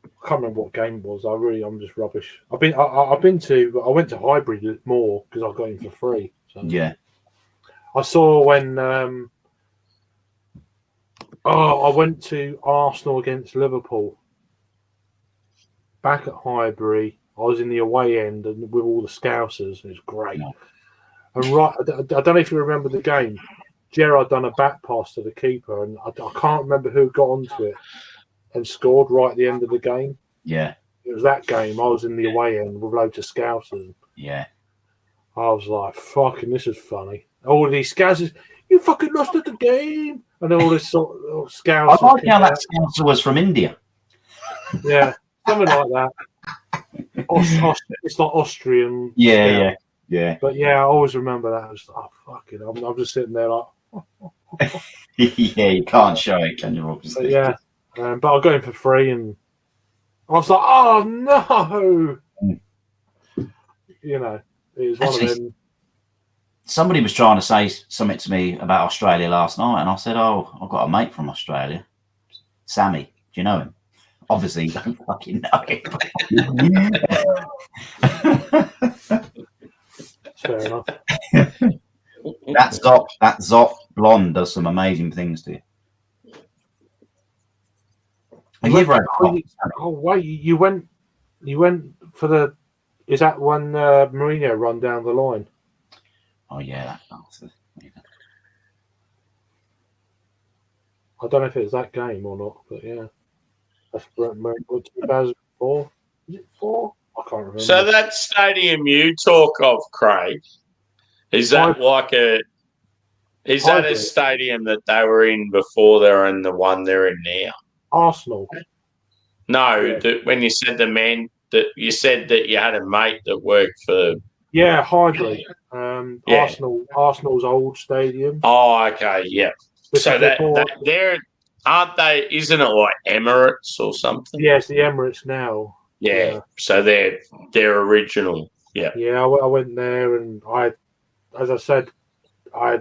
I can't remember what game it was. I'm just rubbish. I went to Highbury more because I got in for free. So. Yeah. I saw when I went to Arsenal against Liverpool back at Highbury. I was in the away end and with all the Scousers. It was great. No. And right, I don't know if you remember the game. Gerrard done a back pass to the keeper, and I can't remember who got onto it and scored right at the end of the game. Yeah. It was that game. I was in the away end with loads of Scousers. Yeah. I was like, fucking, this is funny. All of these Scousers, you fucking lost at the game. And all this sort of Scousers. I like how that Scouser was from India. Yeah, something like that. It's like Austrian. Yeah, Scout. yeah. But yeah, I always remember that. I was like, oh, fucking, I'm just sitting there like, Yeah, you can't show it, can you, obviously? but yeah. But I got him for free, and I was like, oh no. You know, it was one Actually, of them. Somebody was trying to say something to me about Australia last night, and I said, oh, I've got a mate from Australia. Sammy, do you know him? Obviously, you don't fucking know him. Fair enough. That Zop blonde does some amazing things to you. Have you ever had Oh wait, you went for the. Is that when Mourinho run down the line? Oh yeah, that bastard. I don't know if it was that game or not, but yeah, that's 2004. Is it 4? I can't remember. So that stadium you talk of, Craig, is that Is that a stadium that they were in before they're in the one they're in now? Arsenal. No, when you said you said that you had a mate that worked for. Yeah, Highbury. Yeah. Arsenal's old stadium. Oh, okay, yeah. So they're aren't they? Isn't it like Emirates or something? Yeah, it's the Emirates now. Yeah. So they're original. Yeah. Yeah, I went there, and as I said, I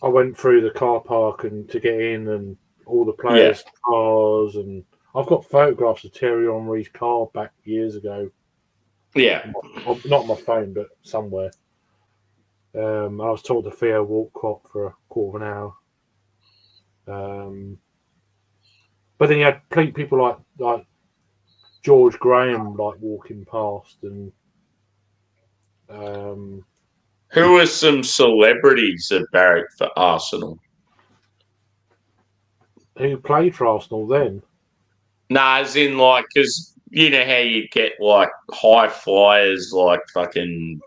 went through the car park and to get in, and all the players' cars, and I've got photographs of Thierry Henry's car back years ago. Yeah. Not on my phone, but somewhere. I was told to Theo Walcott for a quarter of an hour. But then you had people like George Graham walking past, and who were some celebrities that barracked for Arsenal? Who played for Arsenal then? Nah, as in because you know how you get high flyers fucking.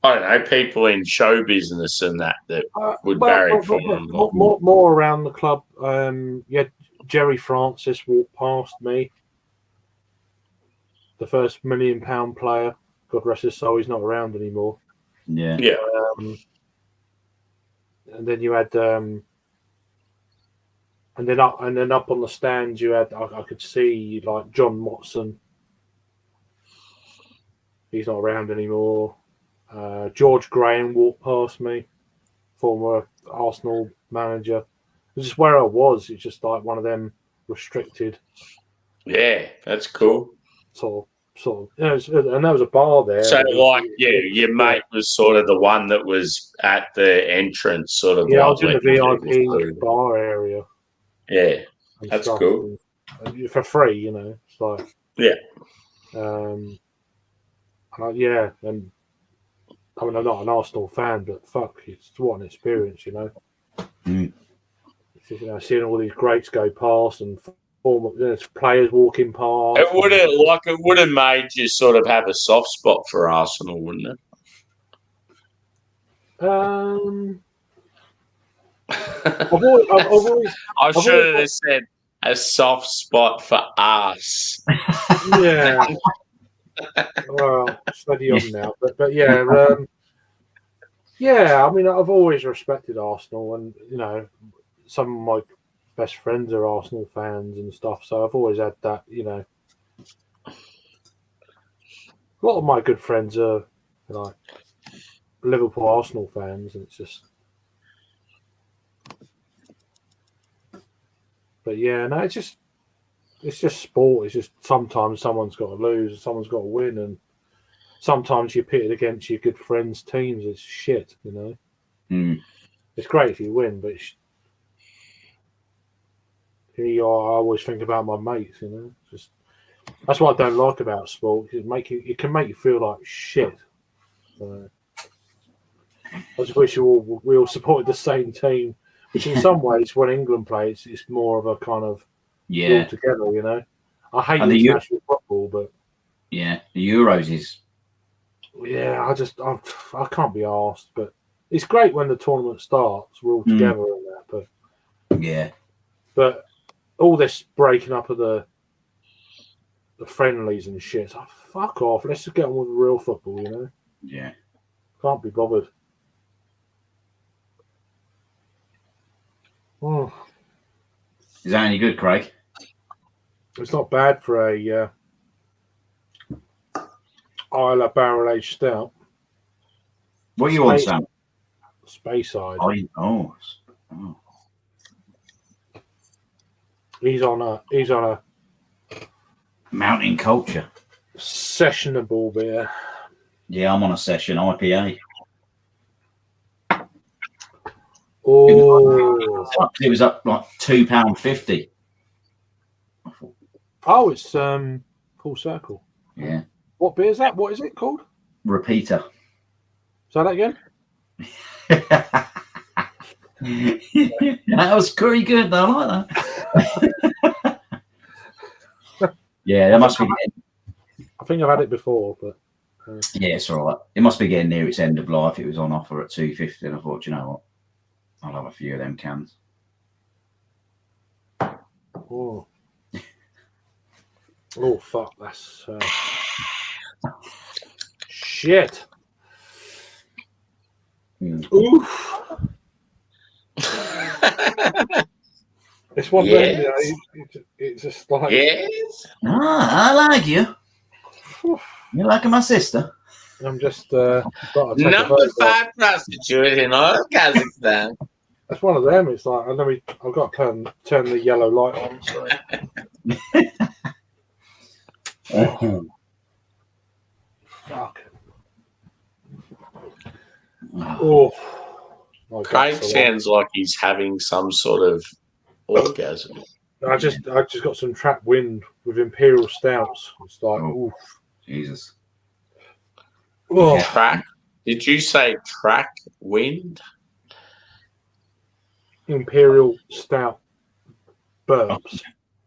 I don't know, people in show business and that would barrack for them. More around the club. Jerry Francis walked past me. The first £1 million player. God rest his soul, he's not around anymore. Yeah. Yeah. And then you had, and then up on the stands you had. I could see John Watson. He's not around anymore. George Graham walked past me, former Arsenal manager. It's just where I was. It's just like one of them restricted. Yeah, that's cool. sort of sort of, and there was a bar there. So, like you, your mate was sort of the one that was at the entrance, sort of. Yeah, I like was in the letting people VIP bar area. Yeah, And that's stuff, cool. and for free, you know. It's like, Yeah. And I mean, I'm not an Arsenal fan, but fuck, it's what an experience, you know. It's just, you know, seeing all these greats go past and there's players walking past. It would have made you sort of have a soft spot for Arsenal, wouldn't it? I've always I should have said a soft spot for us. Yeah. Well, steady on now, but yeah, yeah. I mean, I've always respected Arsenal, and you know, some of my best friends are Arsenal fans and stuff. So I've always had that. You know, a lot of my good friends are like Liverpool Arsenal fans, and it's just. But yeah, no, it's just sport. It's just sometimes someone's got to lose, and someone's got to win, and sometimes you're pitted against your good friends' teams. It's shit, you know. It's great if you win, but here you are. I always think about my mates, you know. Just that's what I don't like about sport. It can make you feel like shit. I just wish we all supported the same team. Which in some ways, when England plays, it's more of a kind of all together, you know. I hate international football, but the Euros is. Yeah, I can't be arsed, but it's great when the tournament starts. We're all together in that, but all this breaking up of the friendlies and shit. Oh, fuck off. Let's just get on with real football, you know. Yeah, can't be bothered. Oh. Is that any good, Craig? It's not bad for a Isla Barrel Aged Stout. What are you on, Sam? Speyside. Oh. He's on a Mountain Culture. Sessionable beer. Yeah, I'm on a session IPA. Oh, it was up like £2.50. Oh, it's Full Circle. Yeah. What beer is that? What is it called? Repeater. Say that again. That was pretty good though. I like that. Yeah, that must be. I think I've had it before, but yeah, it's all right. It must be getting near its end of life. It was on offer at £2.50, and I thought, you know what, I'll have a few of them cans. Oh, oh fuck, that's shit. Oof. It's one thing, you know, it's just like I like you. You're like my sister. I'm just number 5 prostitute in all Kazakhstan. That's one of them. It's like I've got to turn the yellow light on. So. Fuck. Oh. Craig sounds like he's having some sort of orgasm. I just got some track wind with Imperial Stouts. It's like, oof. Jesus. Oh. Track? Did you say track wind? Imperial Stout burps.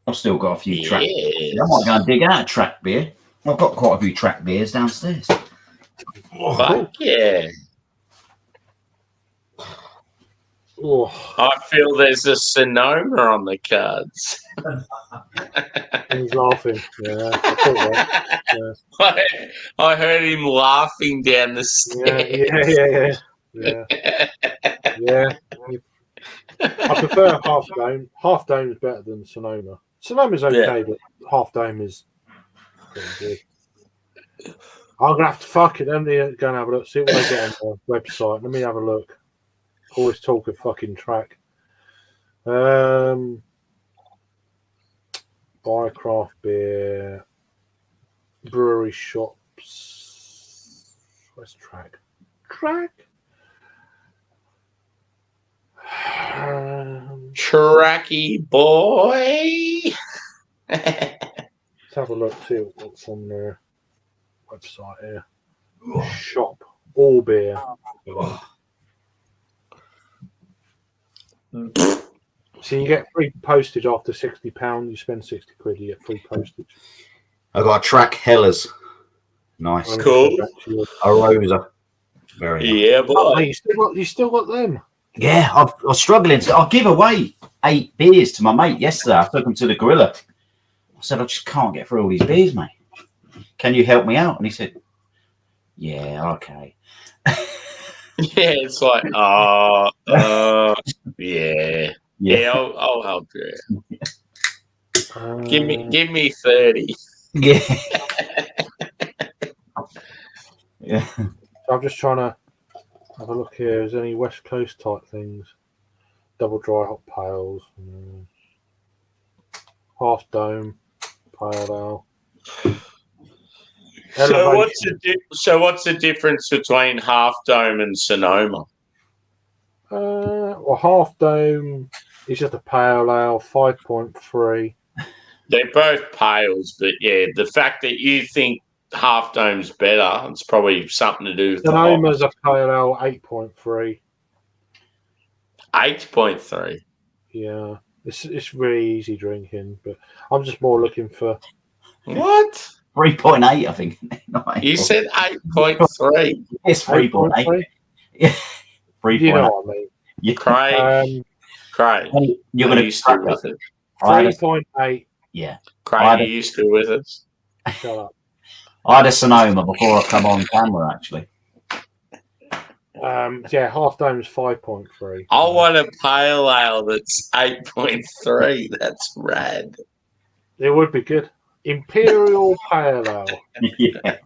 I've still got a few track. I might go and dig out a track beer. I've got quite a few track beers downstairs. Fuck yeah. Oh. I feel there's a Sonoma on the cards. He's laughing. Yeah, I thought that. Yeah. I heard him laughing down the stairs. Yeah. I prefer Half Dome. Half Dome is better than Sonoma. Sonoma's okay, but Half Dome is pretty good. I'm gonna have to fuck it. Let me go and have a look. See what they get on the website. Let me have a look. Always talk a fucking track. Buy craft beer. brewery shops. Where's Track? Tracky boy. Let's have a look, see what's on their website here. Shop, all beer. So you get free postage after £60. You spend £60, you get free postage. I got a Track Hellers. Nice. Cool. A Rosa. Very nice. Yeah, boy. Oh, you still got them. Yeah, I was struggling. I'll give away 8 beers to my mate yesterday. I took him to the Gorilla. I said, I just can't get through all these beers, mate. Can you help me out? And he said, yeah, okay. Yeah, it's like, yeah. I'll help you. Give me 30. Yeah. Yeah. I'm just trying to have a look here. Is there any West Coast type things? Double dry hop pails, half dome, pale ale. So what's the difference between Half Dome and Sonoma? Well, half dome is just a pale ale, 5.3. They're both pales, but yeah, the fact that you think Half Dome's better, it's probably something to do with Sonoma's a pale ale, 8.3. 8.3. Yeah, it's really easy drinking, but I'm just more looking for What? 3.8, I think. You said 8.3. It's 3.8. Yeah. 3.8. You know what I mean? Yeah. Craig. You're going to you still with it? 3.8. Yeah. Craig, are you still with us? Shut up. I had a Sonoma before I come on camera, actually. Yeah, half dome's 5.3. I want a pale ale that's 8.3. That's rad. It would be good. Imperial Pale Ale. Yeah.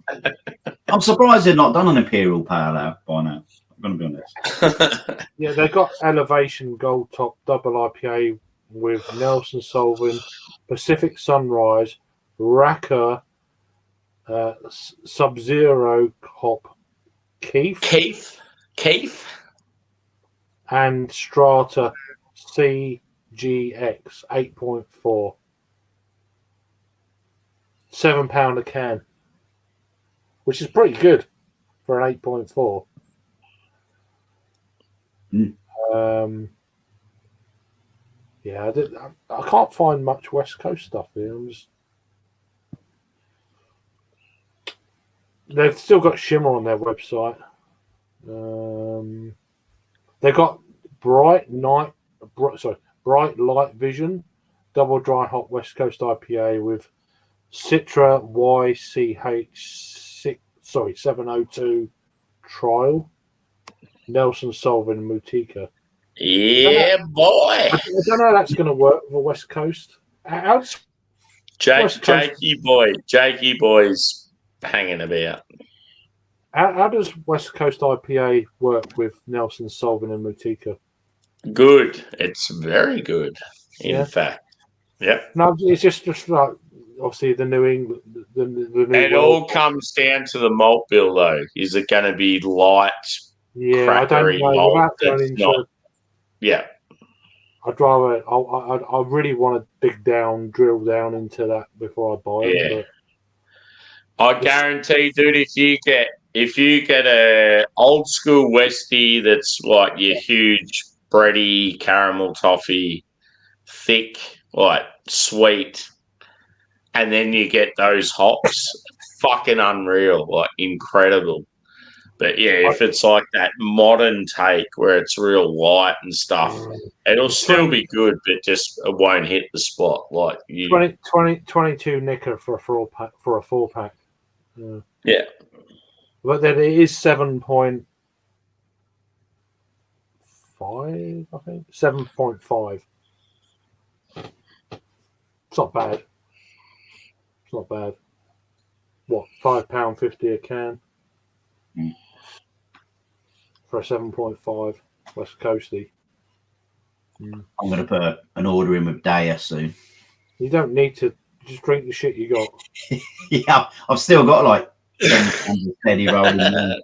I'm surprised they've not done an Imperial Pale Ale by now. I'm going to be honest. Yeah, they've got Elevation Gold Top Double IPA with Nelson Sauvin, Pacific Sunrise, Raka, Sub-Zero Hop, Keith, and Strata CGX 8.4. £7 a can, which is pretty good for an 8.4. Yeah, I can't find much West Coast stuff here. They've still got Shimmer on their website. They've got Bright Light Vision, Double Dry Hop West Coast IPA with Citra YCH 702 Trial, Nelson Sauvin and Mutika. Yeah, boy. I don't know how that's going to work for West Coast. How's Jakey boy's hanging about. How does West Coast IPA work with Nelson Sauvin and Mutika? Good. It's very good, in fact. Yep. No, it's just like obviously the New England. The new it all comes down to the malt bill, though. Is it going to be light, crackery malt that's not? Yeah. I'd rather. I really want to drill down into that before I buy it. I guarantee, dude, if you get a old school Westie that's like your huge bready caramel toffee, thick, like sweet, and then you get those hops, fucking unreal, like incredible. But yeah, if it's like that modern take where it's real light and stuff, it'll still be good, but just it won't hit the spot like you. 22 nicker for a 4-pack. Yeah. But then it is 7.5, I think. 7.5. It's not bad. What, £5.50 a can? For a 7.5 West Coastie. I'm going to put an order in with Daya soon. You don't need to Just drink the shit you got. Yeah, I've still got like 10 cans of steady rolling.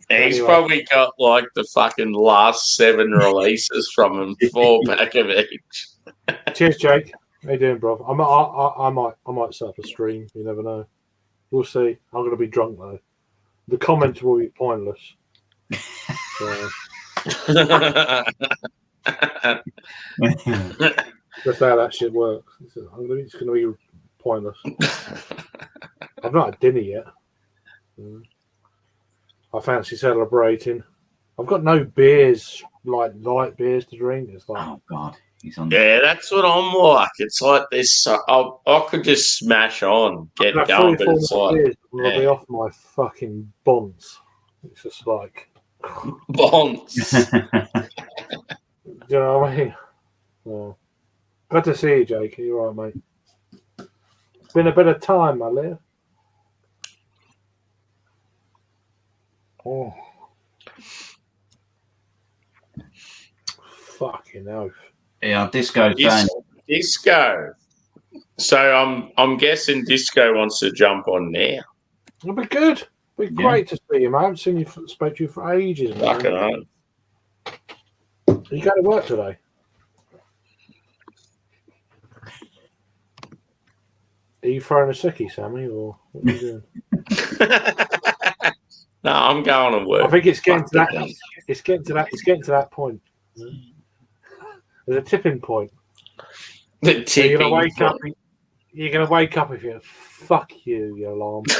He's probably got like the fucking last 7 releases from him, 4 pack of each. Cheers, Jake. How you doing, bro? I might set up a stream. You never know. We'll see. I'm gonna be drunk though. The comments will be pointless. So, that's how that shit works. It's gonna be pointless. I've not had dinner yet. I fancy celebrating. I've got no beers, like light beers to drink. It's like, oh God, he's on. Yeah, that's what I'm like. It's like this. I could just smash on, get going, but it's like I'll be off my fucking bonds. It's just like bonds. Do you know what I mean? Well, good to see you, Jake. Are you all right, mate? It's been a bit of time, my dear. Oh. Fucking oath. Yeah, Disco. Disco. So I'm guessing Disco wants to jump on now. It'll be good. It'll be great to see you, man. I haven't seen you, spoke to you for ages, man. Fucking hell. Are you going to work today? Are you throwing a sickie, Sammy, or what are you doing? No, I'm going to work. I think it's getting to that. It's getting to that point. There's a tipping point. The So you're tipping gonna wake up. point. You're gonna wake up if you fuck you alarm. Do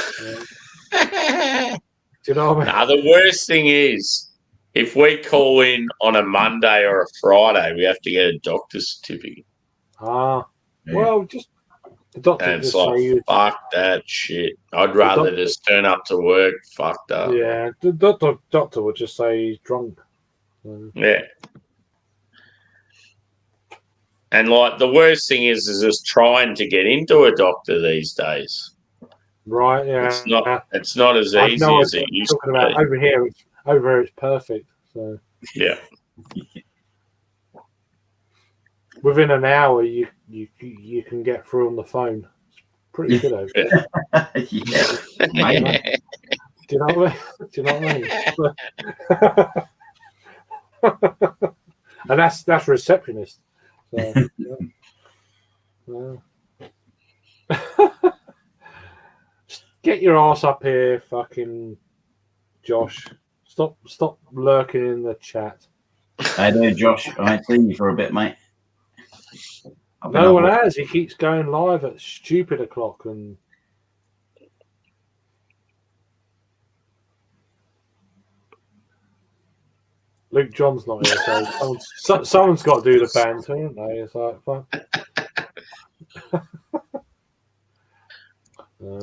you know what I mean? Nah, the worst thing is if we call in on a Monday or a Friday, we have to get a doctor's certificate. Well, just the doctor And it's just say you. like, fuck that shit. I'd rather just turn up to work fucked up. Yeah, the doctor would just say he's drunk. Yeah. And like the worst thing is just trying to get into a doctor these days. Right? Yeah. It's not as easy as it used to be. Over here, it's perfect. So yeah. Within an hour, you can get through on the phone. It's pretty good over there. Yeah. Do you know what I mean? And that's receptionist. So, yeah. Get your ass up here, fucking Josh. Stop lurking in the chat. How you doing, Josh? I ain't seen you for a bit, mate. No one has. He keeps going live at stupid o'clock and. Luke John's not here, so someone's got to do the banter, haven't they? It's like, fuck.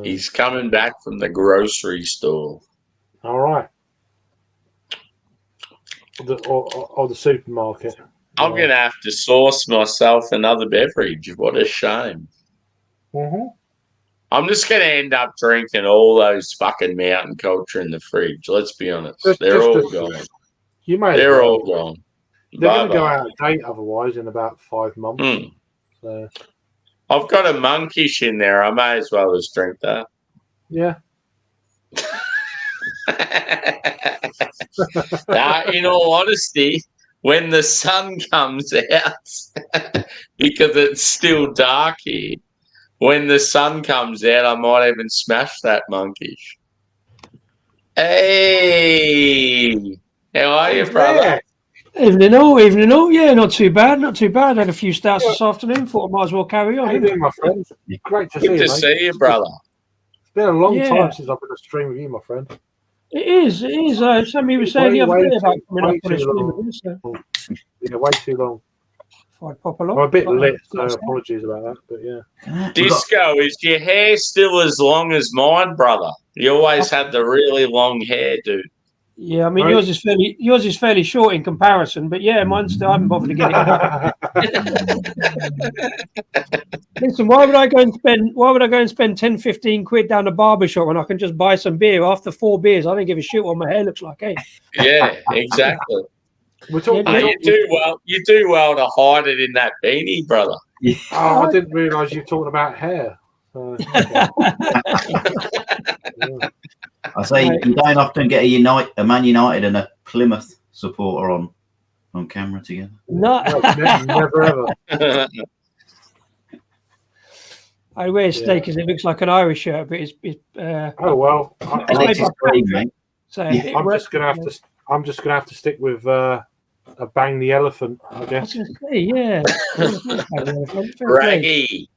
He's coming back from the grocery store. All right. Or the supermarket. I'm going to have to source myself another beverage. What a shame. Mm-hmm. I'm just going to end up drinking all those fucking Mountain Culture in the fridge. Let's be honest. They're all gone. They're all gone. They're going to go out of date otherwise in about 5 months. So. I've got a monkish in there. I may as well just drink that. Yeah. In all honesty, when the sun comes out, because it's still dark here, when the sun comes out, I might even smash that monkish. Hey! How are you, brother? Evening all. Yeah, not too bad. Had a few stouts this afternoon. Thought I might as well carry on. How you doing, my friend? Great to see you, Good to see you, brother. It's been a long time since I've been on a stream with you, my friend. It is. Somebody was saying the other day about coming up on a stream with you. So. Yeah, way too long. If I pop along. I'm a bit lit, so apologies about that, but yeah. Disco, is your hair still as long as mine, brother? You always had the really long hair, dude. Yeah, I mean yours is fairly short in comparison, but yeah, mine's still. I haven't bothered to get it. Listen, why would I go and spend 10, 15 quid down the barber shop when I can just buy some beer after 4 beers? I don't give a shit what my hair looks like, eh? Yeah, exactly. You do well to hide it in that beanie, brother. Oh, I didn't realise you were talking about hair. Okay. Yeah. I say you don't often get a Man United and a Plymouth supporter on camera together. No, Never ever. I wear steak because it looks like an Irish shirt, but it's Oh well. Alexis Green, mate. so Yeah. it I'm works. just gonna have to stick with a Bang the Elephant, I I was guess. going to say, yeah. Raggy.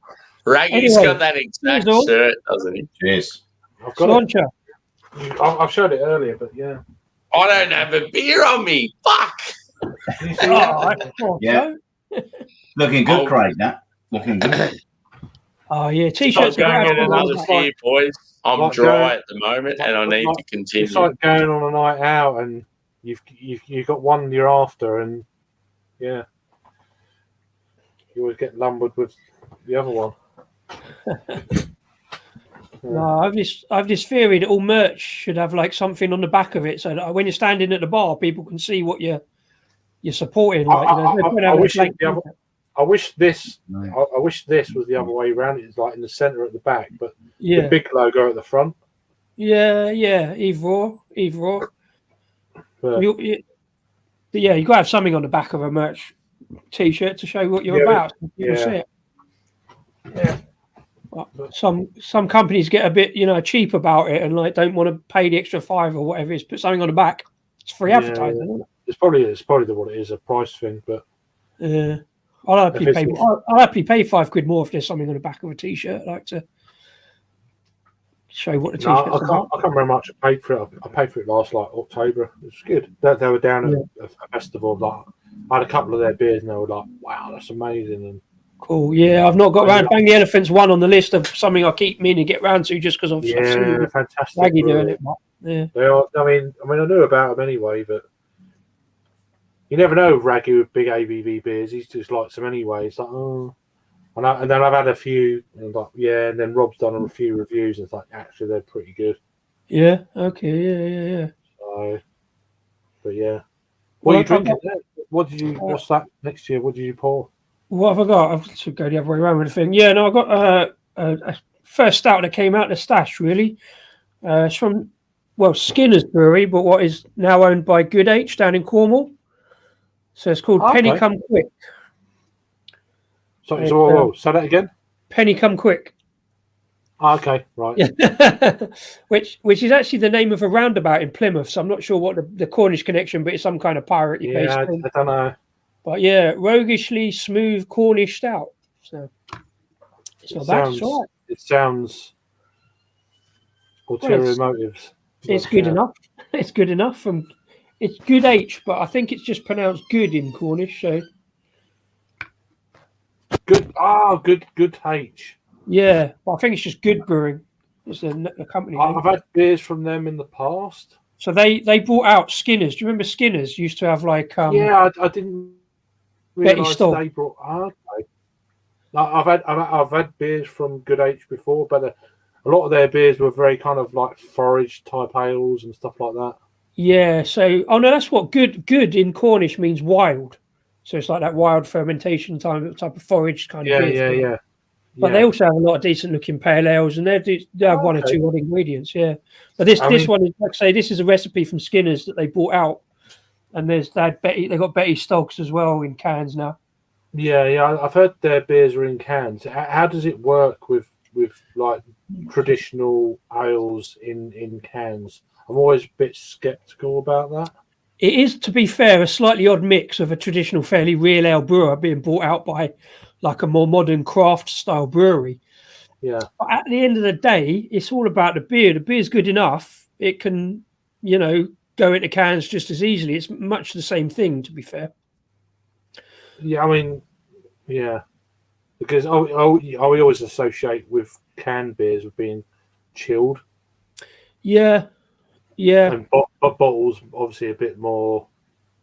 Raggy's Anyway, got that exact cheers all. shirt, doesn't he? Cheers. I've got it. Sláinte. I've showed it earlier, but yeah. I don't have a beer on me. Fuck. Can you see Oh, that? Yeah. Looking good, Oh. Craig. That looking good. Oh yeah, It's t-shirts. like are going great. on another Like- year, boys. I'm like dry going- at the moment, and I need to continue. It's like going on a night out, and you've got one you're after, and yeah, you always get lumbered with the other one. No, I've this theory that all merch should have like something on the back of it, so that when you're standing at the bar, people can see what you're supporting. Like, I wish it the other. I wish this. No. I wish this was the other way around. It's like in the center at the back, but yeah, the big logo at the front. yeah, either or. But Yeah, you got to have something on the back of a merch t-shirt to show what you're Yeah, about. So people yeah. see it. yeah, But some companies get a bit cheap about it and like don't want to pay the extra $5 or whatever it is. Put something on the back. It's free Yeah, advertising. Isn't it? it's probably what it is, a price thing. But I'll happily If pay. it's- I'll happily pay £5 more if there's something on the back of a t-shirt. I like to show what the no, t-shirt's I can't about. remember how much I paid for it. I paid for it last October. It was good. They were down at a festival. Like, I had a couple of their beers, and they were like, "Wow, that's amazing!" And Cool. Yeah, I've not got round. Bang the Elephant's one on the list of something I keep meaning to get round to just because I've seen yeah, fantastic. Raggy doing brewery. it. But, yeah. They are. I mean, I knew about them anyway, but you never know. Raggy with big ABV beers, he's just likes them anyway. It's like, oh, and then I've had a few, and like, yeah, and then Rob's done a few reviews, and it's like, actually, they're pretty good. Yeah. Okay. Yeah. So, but yeah, Well, what are you I've got- drinking? What did you? What's that next year? What did you pour? What have I got? I should go the other way around with the thing. Yeah. No, I got a first stout that came out of the stash. Really, it's from Skinner's Brewery, but what is now owned by Good H down in Cornwall. So it's called Okay. Penny Come Quick. So whoa, say that again. Penny Come Quick. Okay, right. Yeah. which is actually the name of a roundabout in Plymouth. So I'm not sure what the Cornish connection, but it's some kind of piratey Yeah, based I thing. don't know. But yeah, roguishly smooth Cornish stout. So it's not bad. It's all right. It sounds ulterior motives. It's good enough. It's good enough. It's Good H, but I think it's just pronounced good in Cornish. So Good. Good H. yeah, but I think it's just Good Brewing. It's a company name. I've had beers from them in the past. So they brought out Skinner's. Do you remember Skinner's used to have like Yeah, I didn't Betty realise Stoll. they brought. Okay. No, I've had beers from Good H before, but a lot of their beers were very kind of like forage type ales and stuff like that. Yeah, so that's what good in Cornish means wild. So it's like that wild fermentation type of forage kind of beer. Yeah. But they also have a lot of decent looking pale ales, and they have one or Okay. two odd ingredients. Yeah, but this one is like I say, this is a recipe from Skinner's that they brought out, and they got Betty Stokes as well in cans now. Yeah. I've heard their beers are in cans. How does it work with like traditional ales in cans? I'm always a bit skeptical about that. It is, to be fair, a slightly odd mix of a traditional, fairly real ale brewer being brought out by like a more modern craft style brewery. Yeah. But at the end of the day, it's all about the beer. The beer's good enough. It can, go into cans just as easily. It's much the same thing, to be fair. Yeah, I mean, yeah. Because I always associate with canned beers with being chilled. Yeah. And bottles, obviously, a bit more.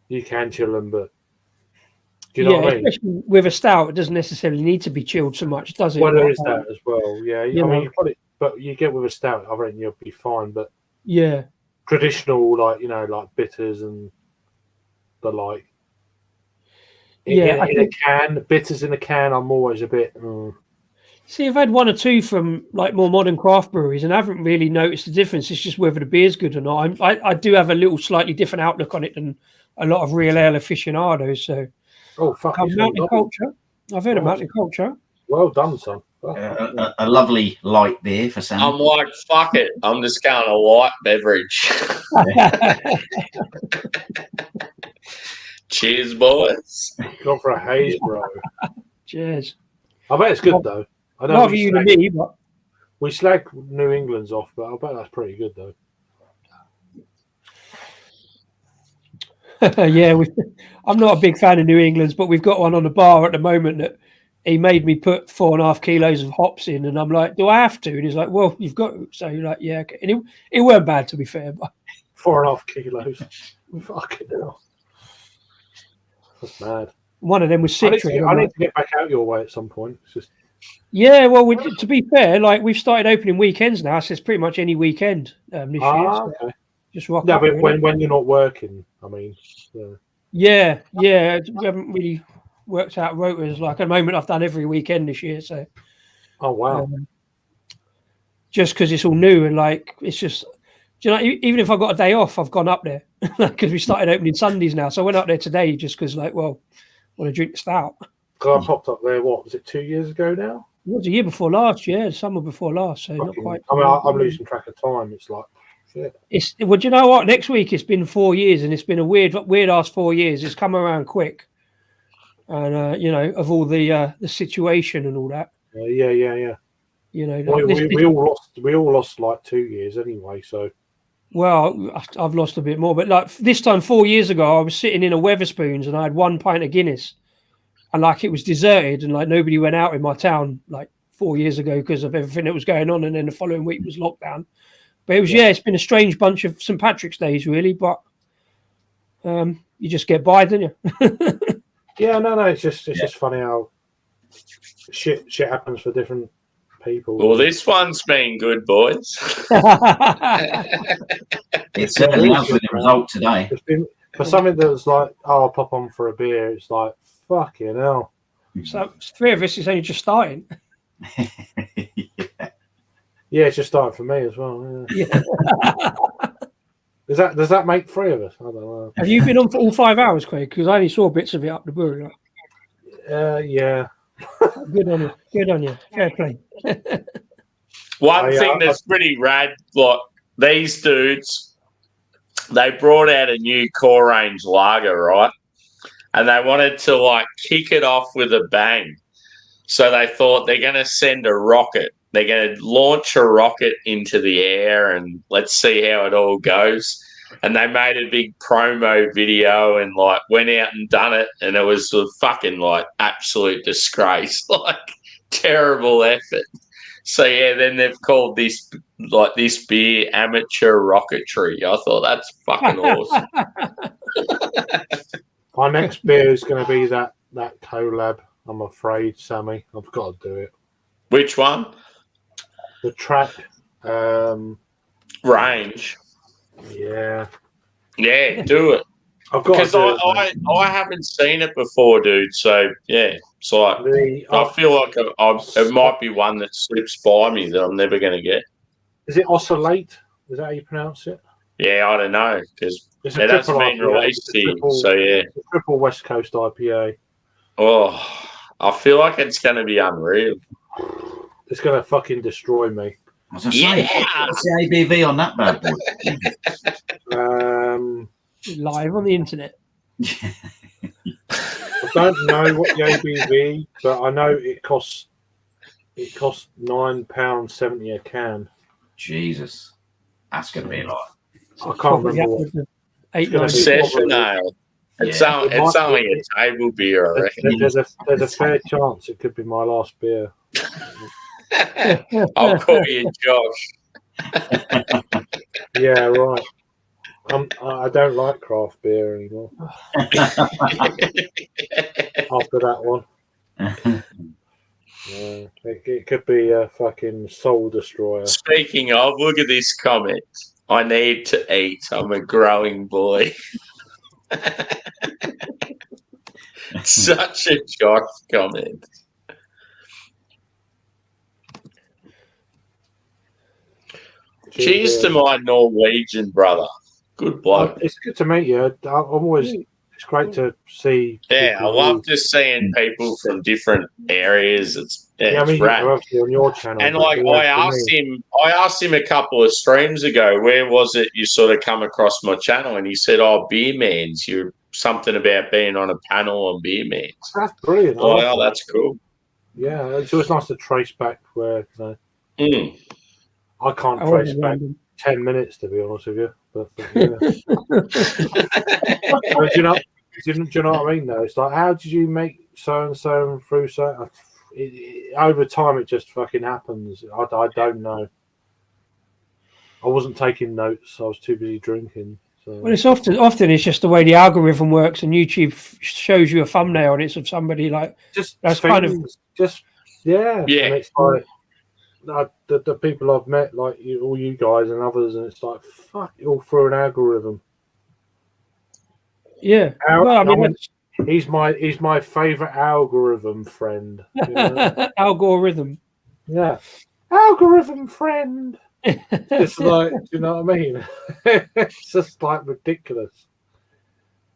You can chill them, but do you know what I mean? Especially with a stout, it doesn't necessarily need to be chilled so much, does it? Well, there is that as well. Yeah, You I mean, know. you put it, but you get with a stout, I reckon you'll be fine. But Yeah. traditional, like bitters and the like. Yeah, in a can, bitters in a can. I'm always a bit. See, I've had one or two from like more modern craft breweries, and I haven't really noticed the difference. It's just whether the beer's good or not. I do have a little slightly different outlook on it than a lot of real ale aficionados. So, fuck! Mountain Culture. I've heard of Mountain Culture. Well done, son. A lovely light beer for Sam. I'm like, fuck it. I'm just going a light beverage. Cheers, boys. Gone for a haze, bro. Cheers. I bet it's good though. I know Not for you to me, but we slag New England's off, but I bet that's pretty good though. yeah, I'm not a big fan of New England's, but we've got one on the bar at the moment that he made me put 4.5 kilos of hops in, and I'm like, do I have to? And he's like, well, you've got to. So you're like, yeah, okay. And it weren't bad, to be fair. But 4.5 kilos. Fucking hell. That's mad. One of them was citrus. I need to get back out your way at some point. It's just... Yeah, well, to be fair, like we've started opening weekends now, so it's pretty much any weekend this year. So okay. Just rock no, up, but really. when you're not working, I mean. Yeah. We haven't really worked out rotas. Like at the moment, I've done every weekend this year. So. Oh wow. Just because it's all new and like it's just, you know, even if I got a day off, I've gone up there because we started opening Sundays now. So I went up there today just because, like, well, I want to drink the stout. Because I popped up there. What was it? 2 years ago now? It was a year before last. Yeah, summer before last. So not quite. I mean, I'm losing track of time. It's like shit. Well, do you know what? Next week it's been 4 years, and it's been a weird ass 4 years. It's come around quick, and you know, of all the situation and all that. Yeah. You know, we all lost like 2 years anyway. So. Well, I've lost a bit more, but like this time 4 years ago, I was sitting in a Wetherspoons and I had 1 pint of Guinness, and like it was deserted and like nobody went out in my town like 4 years ago because of everything that was going on, and then the following week was lockdown. But it was it's been a strange bunch of St. Patrick's days really, but you just get by, don't you? Yeah, no, it's just funny how shit happens for different people. Well, this one's been good, boys. It certainly has with the result today. It's been, for something that was like, oh, I'll pop on for a beer, it's like, fucking hell. So 3 of us is only just starting. Yeah, it's just started for me as well. Yeah. Does that make 3 of us? I don't know. Have you been on for all 5 hours, Craig? Because I only saw bits of it up the brewery. Yeah. Good on you. Fair play. One thing that's pretty rad, like these dudes, they brought out a new core range lager, right? And they wanted to like kick it off with a bang. So they thought they're going to send a rocket. They're going to launch a rocket into the air and let's see how it all goes. And they made a big promo video and like went out and done it. And it was a fucking like absolute disgrace, like terrible effort. So yeah, then they've called this beer amateur rocketry. I thought that's fucking awesome. Our next beer is going to be that collab. I'm afraid, Sammy. I've got to do it. Which one? The track range. Yeah, do it. I've got because I haven't seen it before, dude. So yeah, it's like I feel like it might be one that slips by me that I'm never going to get. Is it Oscillate? Is that how you pronounce it? Yeah, I don't know because it hasn't been released here. So yeah, it's a triple West Coast IPA. Oh, I feel like it's going to be unreal. It's going to fucking destroy me. I was going to say, what's the ABV on that bad boy? Live on the internet. I don't know what the ABV, but I know it costs £9.70 a can. Jesus, that's going to be a lot. I can't remember what. Session ale. It's only a table beer, I reckon. There's a fair chance it could be my last beer. I'll call you Josh. Yeah, right. I don't like craft beer anymore. After that one. It could be a fucking soul destroyer. Speaking of, look at this comment. I need to eat. I'm a growing boy. Such a Josh comment. Cheers to my Norwegian brother. Good bloke. It's good to meet you. It's great to see. Yeah, I love just seeing people from different areas. It's rad. Obviously on your channel. And like I asked him a couple of streams ago, where was it you sort of come across my channel? And he said, "Oh, Beer Mans. You're something about being on a panel on Beer Mans." That's brilliant. Oh, that's cool. Yeah, it's always nice to trace back where. I can't trace back 10 minutes, to be honest with you. But yeah. But do you know what I mean? Though it's like, how did you make so and so and through so? Over time, it just fucking happens. I don't know. I wasn't taking notes. I was too busy drinking. So. Well, it's often it's just the way the algorithm works, and YouTube shows you a thumbnail and it's of somebody like yeah. And it's like. The people I've met, like all you guys and others, and it's like, fuck, it all through an algorithm. Yeah, he's my favorite algorithm friend. You know? Algorithm. Yeah, algorithm friend. It's like, you know what I mean? It's just like ridiculous.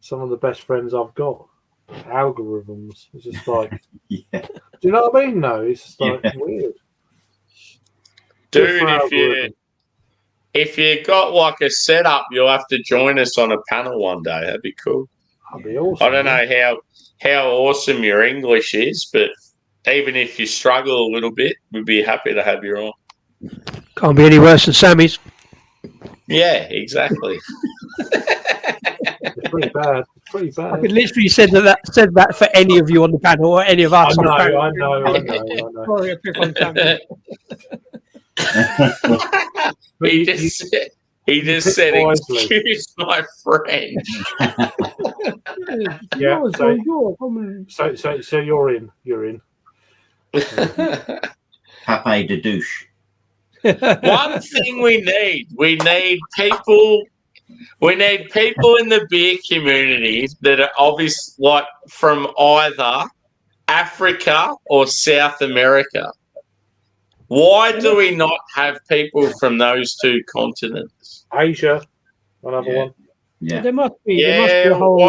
Some of the best friends I've got, algorithms. It's just like, do you know what I mean? No, it's just like weird. Dude, if you got like a setup, you'll have to join us on a panel one day. That'd be cool. That'd be awesome. I don't know how awesome your English is, but even if you struggle a little bit, we'd be happy to have you on. Can't be any worse than Sammy's. Yeah, exactly. It's pretty bad. I could literally said that for any of you on the panel or any of us. I know. Sorry, I pick on Sammy. He just said, "Excuse my French." Yeah. So you're in. Pape de douche. One thing we need people in the beer community that are obvious, like from either Africa or South America. Why do we not have people from those two continents? Asia, another one. Yeah, there must be. Yeah, there must be a whole...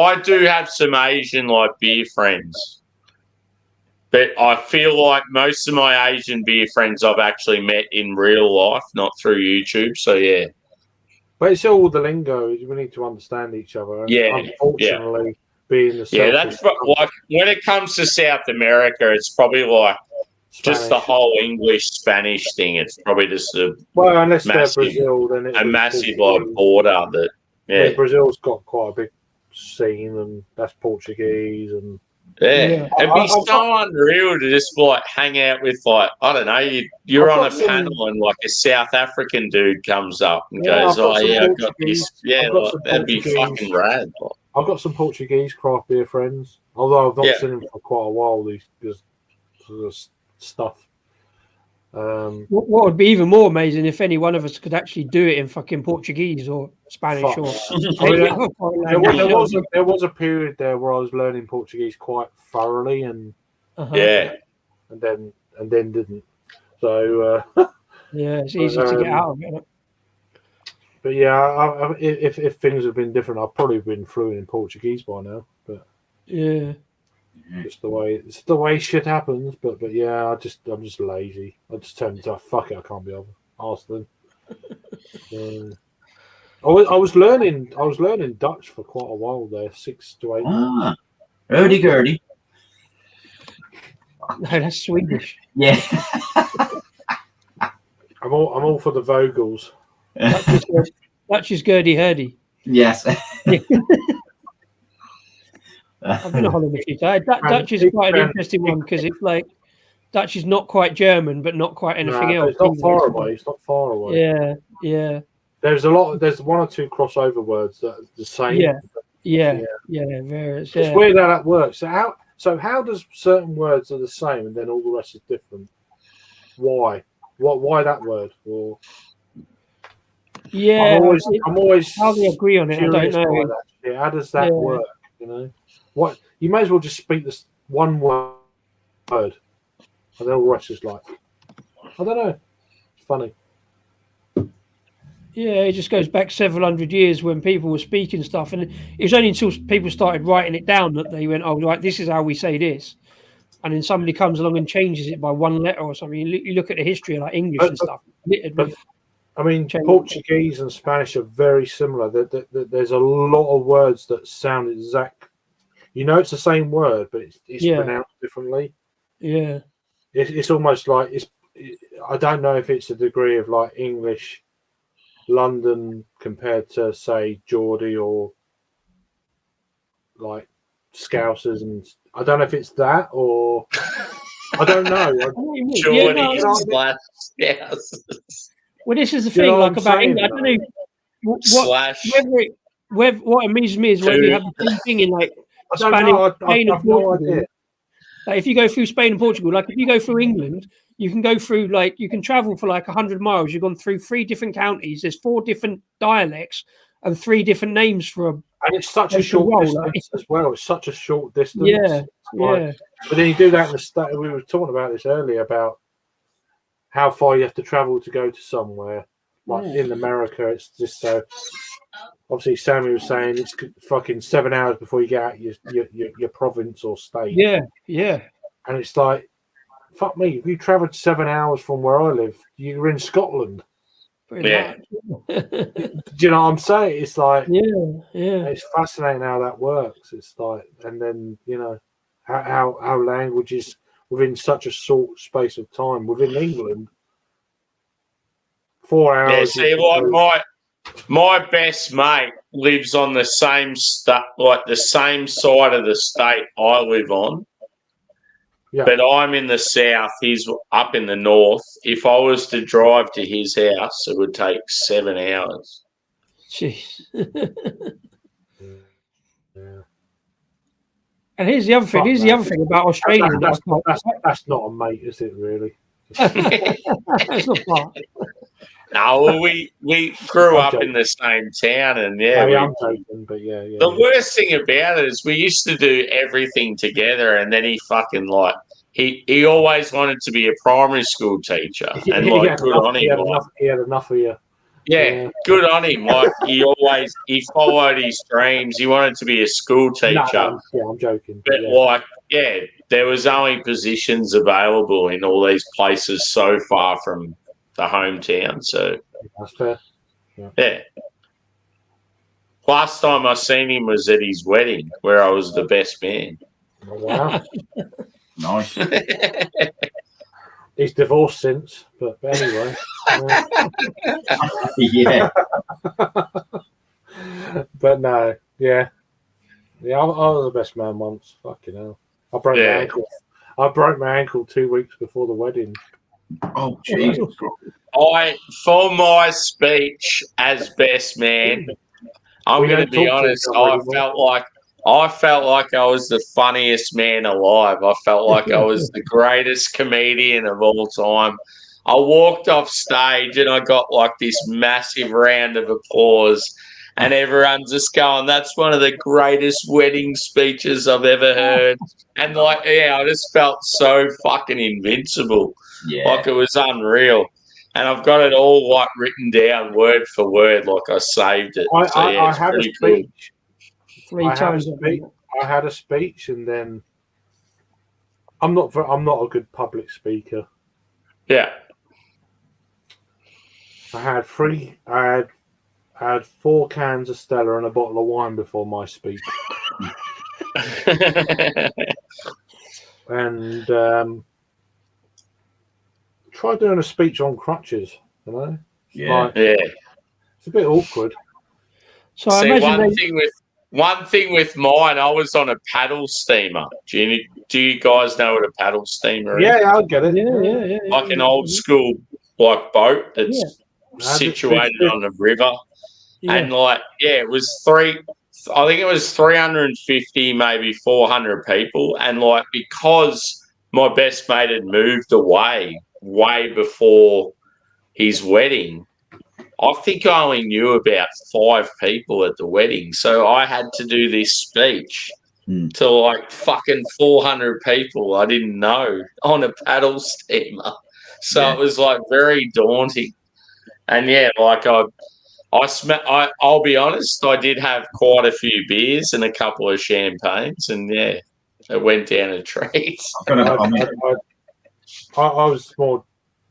I do have some Asian like beer friends, but I feel like most of my Asian beer friends I've actually met in real life, not through YouTube. So yeah, but it's all the lingo. We need to understand each other. And unfortunately, being the that's like when it comes to South America, it's probably like. Spanish. Just the whole English-Spanish thing. It's probably just unless they're Brazil, then a massive like border that. Yeah, Brazil's got quite a big scene, and that's Portuguese, and it'd be so unreal to just like hang out with like I don't know. You're on a panel and like a South African dude comes up and goes, I've got this. Yeah, that'd be fucking rad. I've got some Portuguese craft beer friends, although I've not seen them for quite a while. These stuff. What would be even more amazing if any one of us could actually do it in fucking Portuguese or Spanish or. There was a period there where I was learning Portuguese quite thoroughly, and and then didn't. So it's easy to get out of it. But yeah, if things had been different, I'd probably been fluent in Portuguese by now. But yeah. It's the way shit happens, but yeah, I'm just lazy. I just turned into fuck it, I can't be over. Ask them. I was learning Dutch for quite a while there, 6 to 8 months. Hurdy gurdy. No, that's Swedish. Yeah. I'm all for the Vogels. Dutch is Gerdy Hurdy. Yes. I've been a Holland a few times. Dutch is quite an interesting one because it's like Dutch is not quite German, but not quite anything else. It's not far away. It's not far away. Yeah. There's one or two crossover words that are the same. Yeah. It's weird how that works. So how does certain words are the same and then all the rest is different? Why? Why that word? Or I'm always how they agree on it. I don't know. How does that work? You know. What you may as well just speak this one word, and then all the rest is like, I don't know. It's funny. Yeah, it just goes back several hundred years when people were speaking stuff, and it was only until people started writing it down that they went, "Oh, right, this is how we say this," and then somebody comes along and changes it by one letter or something. You look at the history of like English and stuff. But I mean, Portuguese and Spanish are very similar. There's a lot of words that sound exact. You know, it's the same word, but it's pronounced differently. Yeah, it's almost like I don't know if it's a degree of like English London compared to say Geordie or like Scousers, and I don't know if it's that or I don't know. Geordie slash Scousers. Well, this is the thing, like about England. I don't know what amuses me is whether you have the same thing in like Spain and Portugal. Like if you go through Spain and Portugal, like if you go through England, you can go through you can travel for like 100 miles. You've gone through 3 different counties. There's 4 different dialects and 3 different names for them. And it's such a short distance as well. It's such a short distance. Yeah, yeah. But then you do that in the state. We were talking about this earlier about how far you have to travel to go to somewhere. Like in America, it's just so. Obviously, Sammy was saying it's fucking 7 hours before you get out your province or state. Yeah, yeah. And it's like, fuck me, if you travelled 7 hours from where I live, you're in Scotland. Yeah. Do you know what I'm saying? It's like, yeah. It's fascinating how that works. It's like, and then, you know, how languages within such a short space of time within England. 4 hours. Yeah, see, like my best mate lives on the same the same side of the state I live on. Yeah. But I'm in the south, he's up in the north. If I was to drive to his house, it would take 7 hours. Jeez. Yeah. And here's the other thing. Here's the other thing about Australia. That's not a mate, is it? Really? That's not part. No, well, we grew up in the same town, and I'm joking, but the worst thing about it is we used to do everything together, and then he fucking he always wanted to be a primary school teacher, and good on him. He had enough of you. Yeah, good on him. Like he followed his dreams. He wanted to be a school teacher. No, I'm joking. But there was only positions available in all these places so far from the hometown. So that's fair. Yeah. Last time I seen him was at his wedding, where I was the best man. Oh, wow. Nice. He's divorced since, but anyway. Yeah. But no, yeah. I was the best man once. Fucking hell. I broke my ankle. I broke my ankle 2 weeks before the wedding. Oh, Jesus. For my speech as best man, I'm going to be honest, I felt like I was the funniest man alive. I felt like I was the greatest comedian of all time. I walked off stage and I got like this massive round of applause, and everyone's just going, "That's one of the greatest wedding speeches I've ever heard." And I just felt so fucking invincible. Yeah. Like it was unreal. And I've got it all written down word for word, like I saved it. I had a speech. I had a speech, and then I'm not a good public speaker. Yeah. I had 4 cans of Stella and a bottle of wine before my speech. And try doing a speech on crutches, you know? Yeah. It's a bit awkward. So I imagine one thing with mine, I was on a paddle steamer. Do you guys know what a paddle steamer is? Yeah, I get it. Yeah. Like an old school boat that's situated on a river. Yeah. And it was I think it was 350, maybe 400 people. And because my best mate had moved away way before his wedding, I think I only knew about 5 people at the wedding. So I had to do this speech to like fucking 400 people I didn't know on a paddle steamer. So it was like very daunting. And yeah, like I'll be honest, I did have quite a few beers and a couple of champagnes, and yeah, it went down a treat. I was more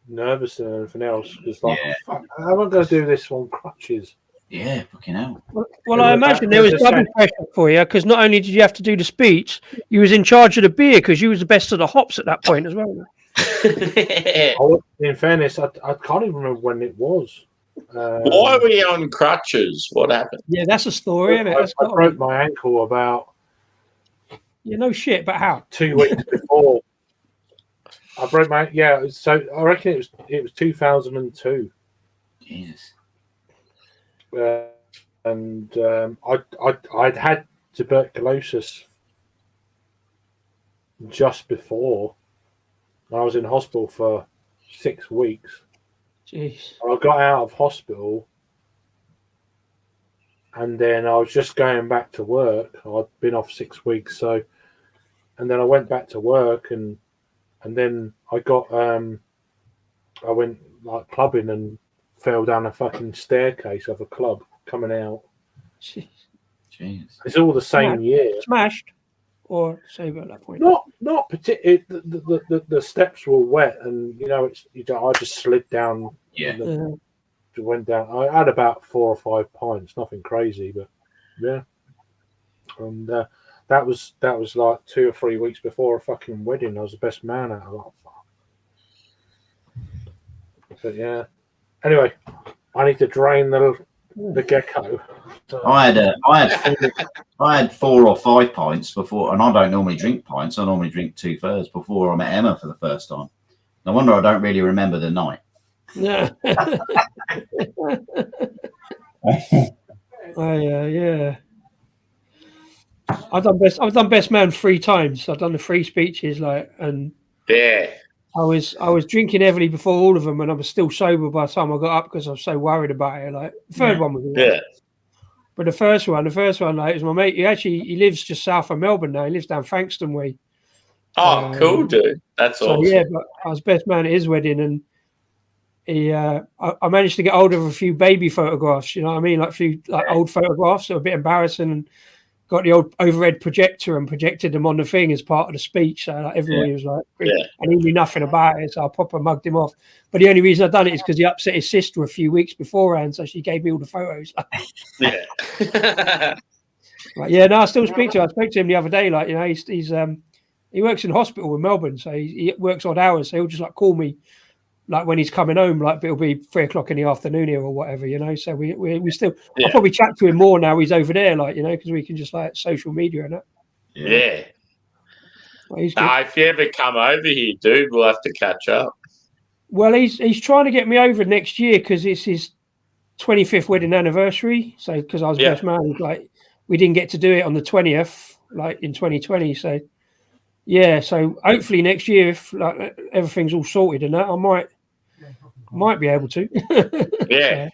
nervous than anything else because, like, fuck, how am I going to do this on crutches? Yeah, fucking hell. Well, I imagine there was double pressure for you because not only did you have to do the speech, you was in charge of the beer because you was the best of the hops at that point as well. In fairness, I can't even remember when it was. Why were you on crutches? What happened? Yeah, that's a story, isn't it? I broke my ankle about no shit, but how? 2 weeks before. I broke my so I reckon it was 2002. Jesus. And I'd had tuberculosis just before. I was in hospital for 6 weeks. Jeez. I got out of hospital, and then I was just going back to work. I'd been off 6 weeks, and then I went back to work, and then I got I went like clubbing and fell down a fucking staircase of a club coming out. Jeez. It's all the same year. Smashed, or sober at that point? Not particularly. The steps were wet, and I just slid down. Went down. I had about 4 or 5 pints, nothing crazy, but yeah. And that was like 2 or 3 weeks before a fucking wedding. I was the best man out of that. But yeah. Anyway, I need to drain the gecko. So, I had 4 or 5 pints before, and I don't normally drink pints. I normally drink 2/3 before I met Emma for the first time. No wonder I don't really remember the night. Yeah. Yeah. I've done best man 3 times. I've done the 3 speeches, and yeah. I was drinking heavily before all of them, and I was still sober by the time I got up because I was so worried about it. Like the third one was but the first one, like, it was my mate. He lives just south of Melbourne now. He lives down Frankston way. Oh, cool, dude. That's awesome. Yeah, but I was best man at his wedding, and I managed to get hold of a few baby photographs. You know what I mean, like a few old photographs. So a bit embarrassing, and got the old overhead projector and projected them on the thing as part of the speech. So everybody was like, and he knew nothing about it, so I proper mugged him off. But the only reason I done it is because he upset his sister a few weeks beforehand, so she gave me all the photos. Yeah. I still speak to him. I spoke to him the other day. Like, he's he works in hospital in Melbourne, so he works odd hours. So he'll just call me like when he's coming home, like it'll be 3 o'clock in the afternoon here or whatever, So we still, I'll probably chat to him more now he's over there, because we can just social media and that. Yeah. If you ever come over here, dude, we'll have to catch up. Well, he's trying to get me over next year because it's his 25th wedding anniversary. So because I was best man, we didn't get to do it on the 20th, in 2020. So so hopefully next year, if everything's all sorted and that, I might be able to. Yeah.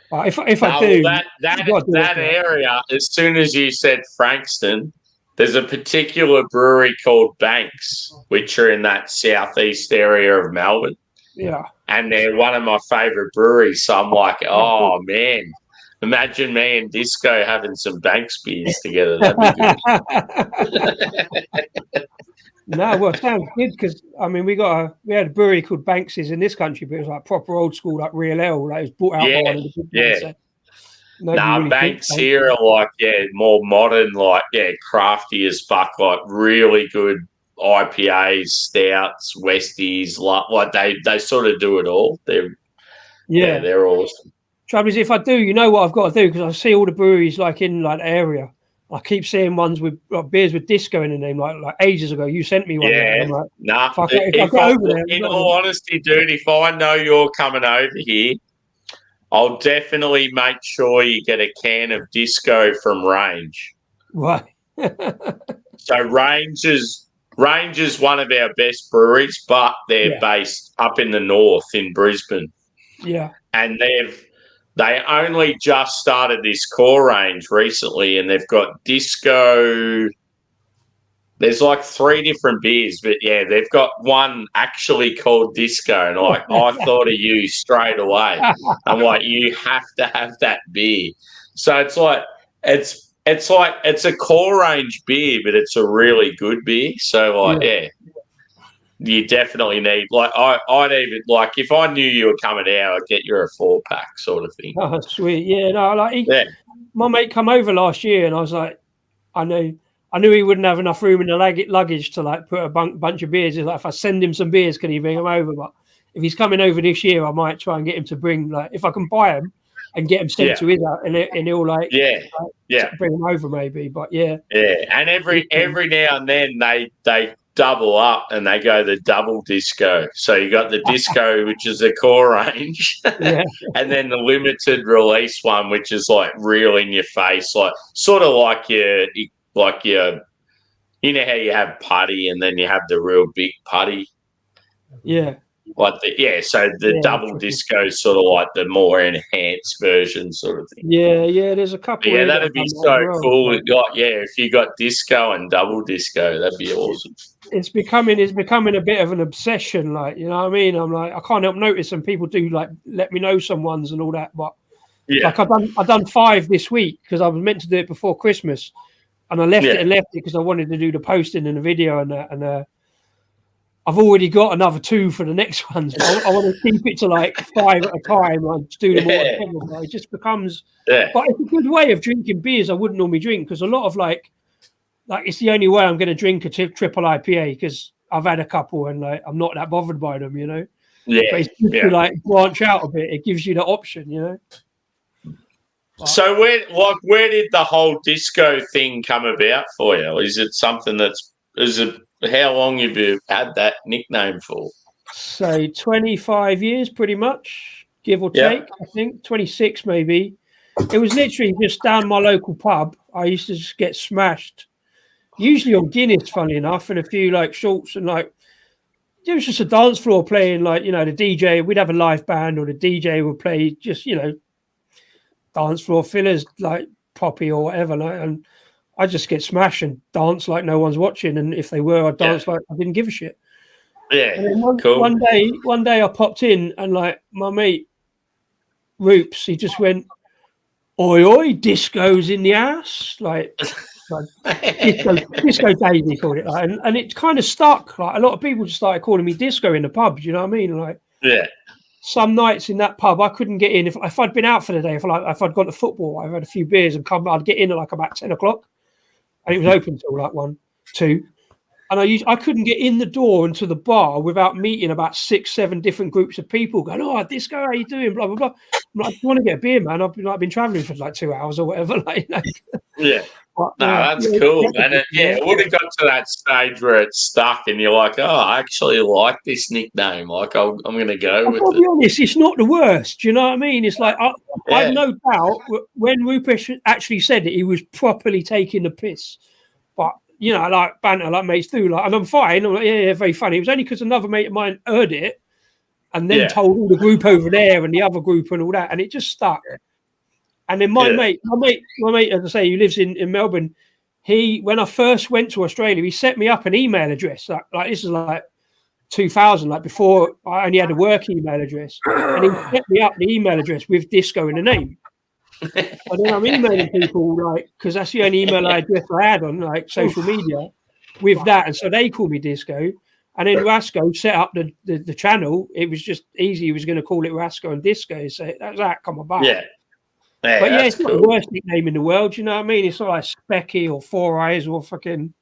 So, if I do that area, as soon as you said Frankston, there's a particular brewery called Banks, which are in that southeast area of Melbourne. Yeah. And they're one of my favourite breweries. So I'm like, oh man, imagine me and Disco having some Banks beers together. That'd be good. No, well, it sounds good because we had a brewery called Banks's in this country, but it was proper old school, real ale. It was brought out by one of the big ones, so really Banks here are more modern, crafty as fuck, really good IPAs, stouts, Westies, they sort of do it all. They're awesome. Trouble is, if I do, you know what I've got to do, because I see all the breweries in the area. I keep seeing ones with beers with Disco in the name, like ages ago. You sent me one. Yeah, in all honesty, dude, if I know you're coming over here, I'll definitely make sure you get a can of Disco from Range. Right. So Range is one of our best breweries, but they're based up in the north in Brisbane. Yeah. And they only just started this core range recently, and they've got Disco, There's like 3 different beers, but yeah, they've got one actually called Disco, and like I thought of you straight away. I'm like, you have to have that beer. So it's like it's like it's a core range beer, but it's a really good beer. So like, yeah, you definitely need like I'd even like if I knew you were coming out, I'd get you a 4-pack sort of thing. Oh, sweet. Yeah, no, like my mate come over last year, and I was like, I knew he wouldn't have enough room in the luggage to like put a bunch of beers. He's like, if I send him some beers, can he bring them over? But if he's coming over this year, I might try and get him to bring, like, if I can buy them and get him sent to his out, and he'll like bring them over maybe. But and every now and then they double up and they go the double disco. So you got the disco, which is the core range, and then the limited release one, which is like real in your face, like sort of like your you know how you have putty and then you have the real big putty. Yeah. Like so the double disco is sort of like the more enhanced version sort of thing. Yeah, there's a couple. Yeah, that'd be so cool. If you got disco and double disco, that'd be awesome. It's becoming a bit of an obsession, like, you know what I mean? I'm like, I can't help noticing people do like let me know some ones and all that, but like I've done 5 this week because I was meant to do it before Christmas, and I left it because I wanted to do the posting and the video and that, and I've already got another 2 for the next ones. But I want to keep it to like 5 at a time and do them all. It just becomes, but it's a good way of drinking beers I wouldn't normally drink, because a lot of like it's the only way I'm going to drink a triple IPA, because I've had a couple and like I'm not that bothered by them, you know. Yeah, but it's good to like branch out a bit. It gives you the option, you know. So where did the whole disco thing come about for you? Is it something how long have you had that nickname for? So 25 years, pretty much, give or take. I think 26 maybe. It was literally just down my local pub. I used to just get smashed, usually on Guinness, funny enough, and a few like shorts, and like it was just a dance floor playing, like, you know, the DJ. We'd have a live band, or the DJ would play just, you know, dance floor fillers like Poppy or whatever, like, and I just get smashed and dance like no one's watching, and if they were, I'd dance like I didn't give a shit. Yeah, and then one day I popped in, and like my mate Roops, he just went, "Oi, oi, disco's in the house," like disco Dave, he called it, like, and it kind of stuck. Like a lot of people just started calling me Disco in the pub. Do you know what I mean? Like, some nights in that pub I couldn't get in if I'd been out for the day. If I'd gone to football, I've had a few beers and come, I'd get in at like about 10 o'clock. And it was open till like 1, 2, and I couldn't get in the door into the bar without meeting about 6, 7 different groups of people going, "Oh, Disco, how you doing?" Blah blah blah. I'm like, "I want to get a beer, man. I've been traveling for like 2 hours or whatever." Like, you know. But, that's cool. And it would have got to that stage where it's stuck, and you're like, "Oh, I actually like this nickname. Like, I'm going to go with it." I'll be honest, it's not the worst. Do you know what I mean? It's like I've no doubt when Rupert actually said it, he was properly taking the piss. But you know, like banter, like mates do, like, and I'm fine. I'm like, yeah, very funny. It was only because another mate of mine heard it, and then told all the group over there and the other group and all that, and it just stuck. And then my mate, as I say, who lives in Melbourne, when I first went to Australia, he set me up an email address. Like this is like 2000, like before I only had a work email address, and he set me up the email address with Disco in the name. And then I'm emailing people, like, because that's the only email address I had on like social media with that, and so they call me Disco. And then Rasco set up the channel. It was just easy. He was going to call it Rasco and Disco, so that's that come about. But it's not the worst nickname in the world. You know what I mean? It's not like Specky or Four Eyes or fucking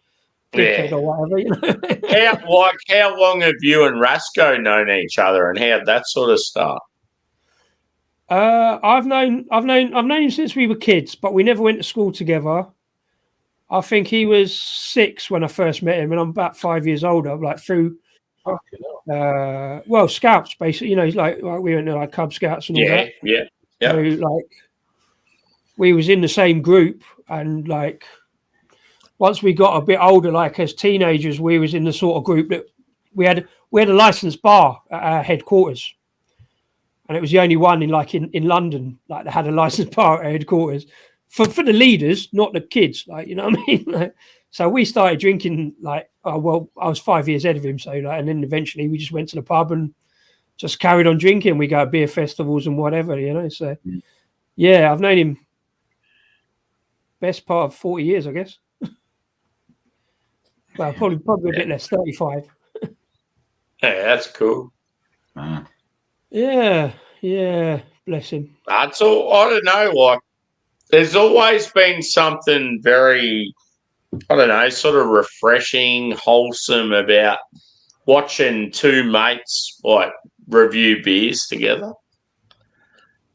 Dickhead or whatever. You know? How long have you and Rasco known each other, and how'd that sort of start? I've known him since we were kids, but we never went to school together. I think he was 6 when I first met him, and I'm about 5 years older. Like through, Scouts basically. You know, he's like we went to like Cub Scouts and all that. Yeah. So like, we was in the same group, and like once we got a bit older, like as teenagers, we was in the sort of group that we had a licensed bar at our headquarters. And it was the only one in London, like they had a licensed bar at headquarters for the leaders, not the kids. Like, you know what I mean? Like, So we started drinking like, I was 5 years ahead of him. So like, and then eventually we just went to the pub and just carried on drinking. We go to beer festivals and whatever, So yeah, I've known him best part of 40 years, I guess. Well, probably a bit less, 35. Yeah, that's cool. Yeah, bless him. That's all. I don't know. Like, there's always been something very, I don't know, sort of refreshing, wholesome about watching two mates like review beers together.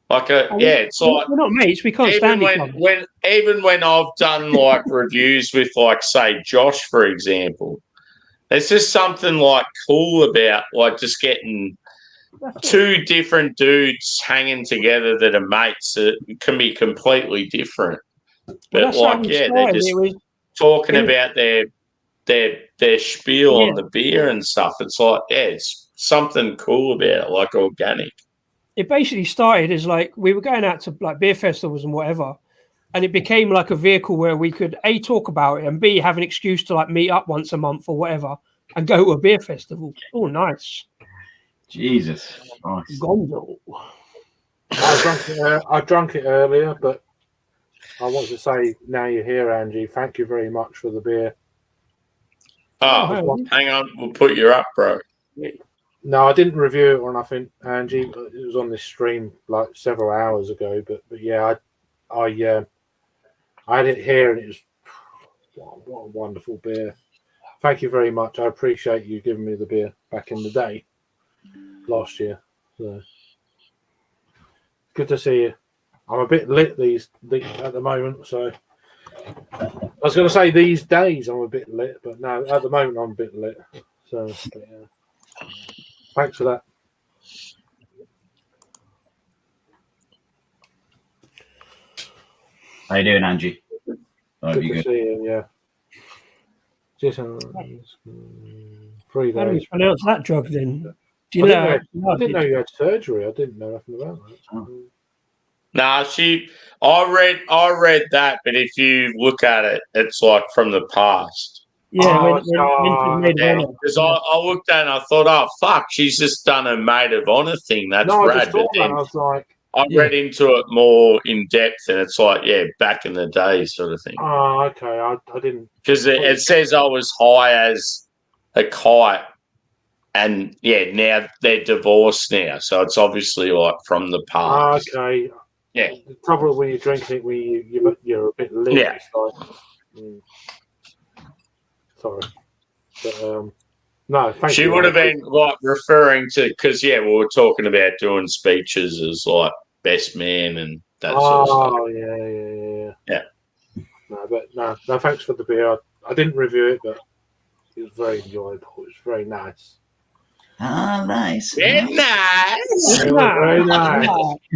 Like, it's like we're not mates. We can't stand each other. Even when I've done like reviews with, like, say, Josh, for example, there's just something like cool about like just getting two different dudes hanging together that are mates that can be completely different. But like, they're just talking about their spiel on the beer and stuff. It's like, it's something cool about it, like organic. It basically started as like we were going out to like beer festivals and whatever, and it became like a vehicle where we could A, talk about it, and B, have an excuse to like meet up once a month or whatever and go to a beer festival. Oh, nice. Jesus. Nice. Gonzo. I drank it earlier, but I want to say now you're here, Angie, thank you very much for the beer. Oh, hang on. We'll put you up, bro. No, I didn't review it or nothing, Angie. It was on this stream like several hours ago. But yeah, I had it here, and it was what a wonderful beer. Thank you very much. I appreciate you giving me the beer back in the day, last year. So good to see you. I'm a bit lit these at the moment, so I was going to say these days I'm a bit lit, but no, at the moment I'm a bit lit. So yeah. Thanks for that. How you doing, Angie? Good to see you. Yeah. Just 3 days. How do you pronounce that drug then? Do you I didn't know you had surgery. I didn't know nothing about that. Oh. Nah, I read that, but if you look at it, it's like from the past. Yeah, because I looked at it and I thought, oh fuck, she's just done a maid of honor thing. That's rad. But then I was like, I read into it more in depth, and it's like, back in the day, sort of thing. Oh, okay. I didn't, because it says I was high as a kite, and now they're divorced now, so it's obviously like from the past. Okay. Yeah. The trouble when you're drinking it, when you're a bit lit. Yeah. It's like, sorry, but no. Thank She you. would have been like referring to, because we were talking about doing speeches as like best man and that sort of stuff. Oh yeah. No, thanks for the beer. I didn't review it, but it was very enjoyable. It was very nice. Oh, nice. Very nice. It was very nice.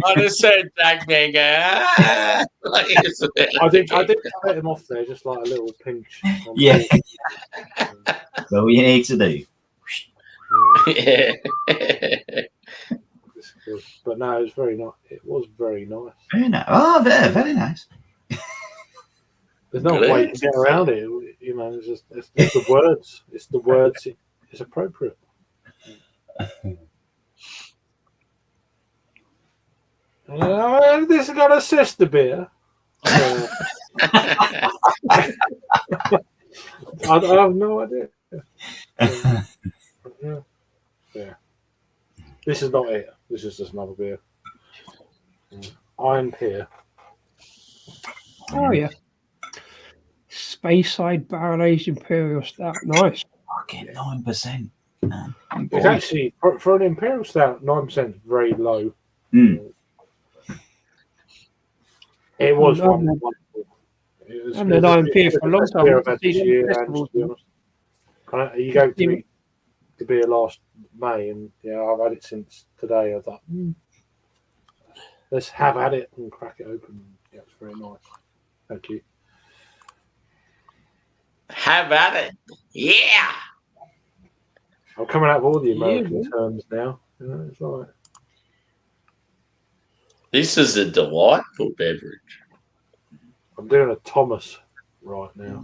I just said Jack Mango. I did let him off there, just like a little pinch. Yeah. That's all you need to do. Yeah. But no, it was very nice. It was very nice. Very nice. Oh, very, very nice. There's no way to get around it. You know, it's the words. It's the words. It's appropriate. This has got a sister beer. I have no idea. Yeah. This is not it. This is just another beer. Iron Pier. Oh yeah. Speyside Barrel Aged Imperial Stout. Nice. Fucking 9%. It's actually for an Imperial Stout, 9% is very low. It was wonderful. I haven't had Iron Pier for a long time. You go to the beer last May, and I've had it since today. I thought, let's have at it and crack it open. Yeah, it's very nice. Thank you. Have at it. Yeah. I'm coming out of all the American terms now. It's all right. This is a delightful beverage. I'm doing a Thomas right now.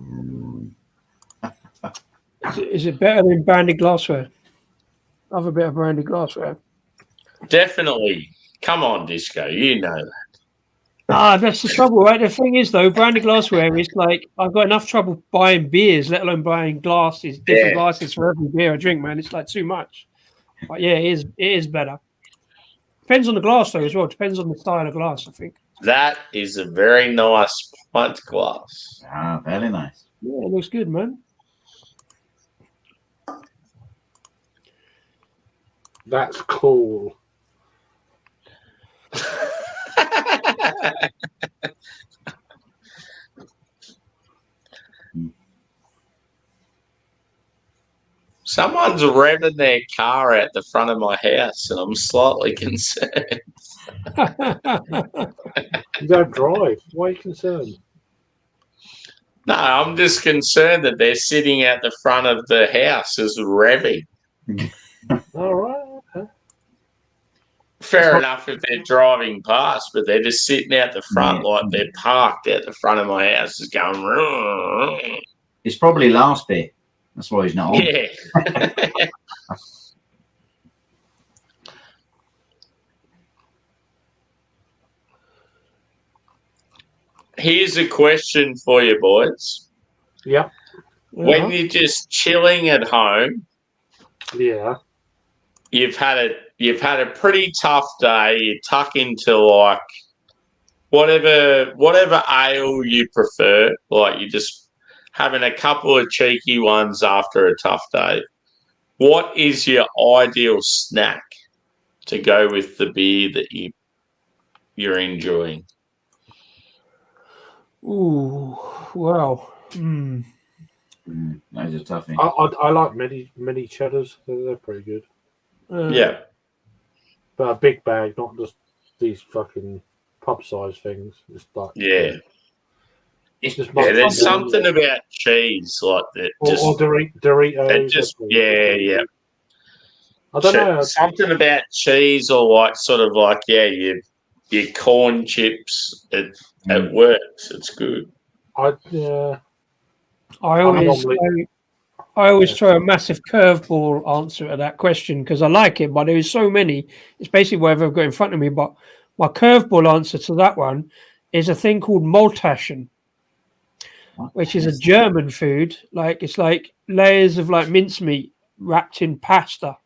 Is it better than branded glassware? Have a bit of branded glassware. Definitely. Come on, Disco. You know that. That's the trouble, right? The thing is, though, branded glassware is like I've got enough trouble buying beers, let alone buying glasses, different glasses for every beer I drink. Man, it's like too much. But yeah, it is better. Depends on the glass, though, as well. Depends on the style of glass, I think. That is a very nice pint glass. Ah, very nice. Yeah, it looks good, man. That's cool. Someone's revving their car out the front of my house, and I'm slightly concerned. You don't drive. Why are you concerned? No, I'm just concerned that they're sitting at the front of the house as revving. All right. Okay. Fair enough if they're driving past, but they're just sitting out the front like they're parked out the front of my house, just going. It's probably last bit. That's why he's not on. Yeah. Here's a question for you, boys. Yep. When you're just chilling at home, Yeah. you've had a pretty tough day. You tuck into like whatever ale you prefer. Like you're just having a couple of cheeky ones after a tough day. What is your ideal snack to go with the beer that you're enjoying? Ooh, wow. Those are tough. I like mini cheddars. They're pretty good. Yeah. But a big bag, not just these fucking pub size things. It's like It's just there's something about cheese like that. or Doritos. It just yeah. I don't know. Something about cheese or like sort of like your corn chips. It works. It's good. I always throw a massive curveball answer to that question because I like it, but there's so many. It's basically whatever I've got in front of me. But my curveball answer to that one is a thing called Maultaschen, which is a German food. Like it's like layers of like mincemeat wrapped in pasta.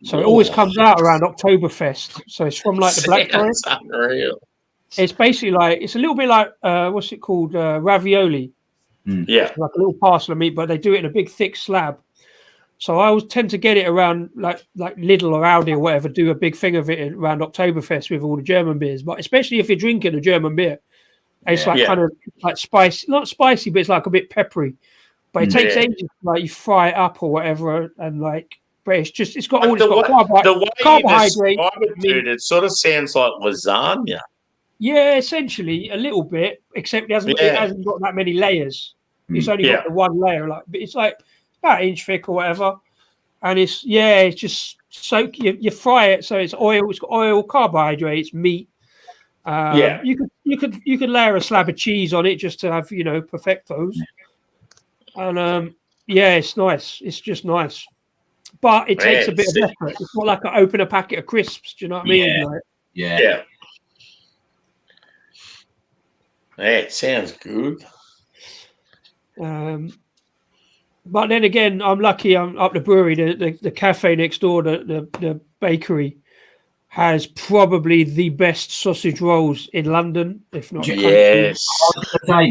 So it always comes out around Oktoberfest. So it's from like the Black Forest. Unreal. It's basically like it's a little bit like what's it called, ravioli. Yeah, It's like a little parcel of meat, but they do it in a big thick slab. So I always tend to get it around like Lidl or Aldi or whatever. Do a big thing of it around Oktoberfest with all the German beers, but especially if you're drinking a German beer, it's like kind of like spicy, not spicy, but it's like a bit peppery. But it takes ages, like you fry it up or whatever, and like. But it's got all carbohydrates. Dude, it sort of sounds like lasagna. Yeah, essentially a little bit, except it hasn't got that many layers. It's only got the one layer, like but it's like about an inch thick or whatever. And it's just soak. You fry it, so it's oil. It's got oil, carbohydrates, meat. You could layer a slab of cheese on it just to have perfectos. And it's nice. It's just nice. But it takes a bit of effort. It's not like I open a packet of crisps. Do you know what I mean? Yeah. Like, Yeah, it sounds good. But then again, I'm lucky. I'm up the brewery. The cafe next door, the bakery, has probably the best sausage rolls in London, if not. Yes. My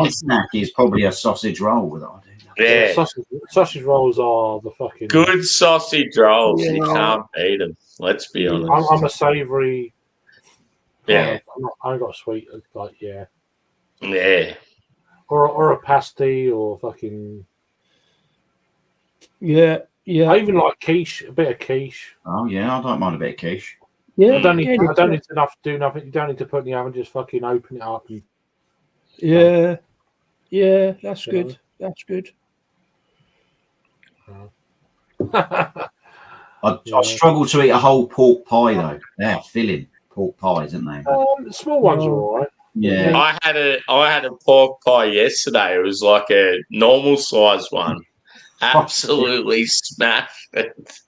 snack is probably a sausage roll with it. Yeah, sausage rolls are the fucking good sausage rolls. Yeah. You can't beat them. Let's be honest. I'm a savoury. Yeah, I ain't got a sweet. Like yeah, or a pasty or fucking. Yeah. I even like quiche, a bit of quiche. Oh yeah, I don't mind a bit of quiche. Yeah, I don't need to do nothing. You don't need to put in the oven. Just fucking open it up. And, that's good. That's good. I struggle to eat a whole pork pie though. They're filling pork pies, aren't they? The small ones are all right. Yeah. I had a pork pie yesterday. It was like a normal size one. Absolutely smashed it.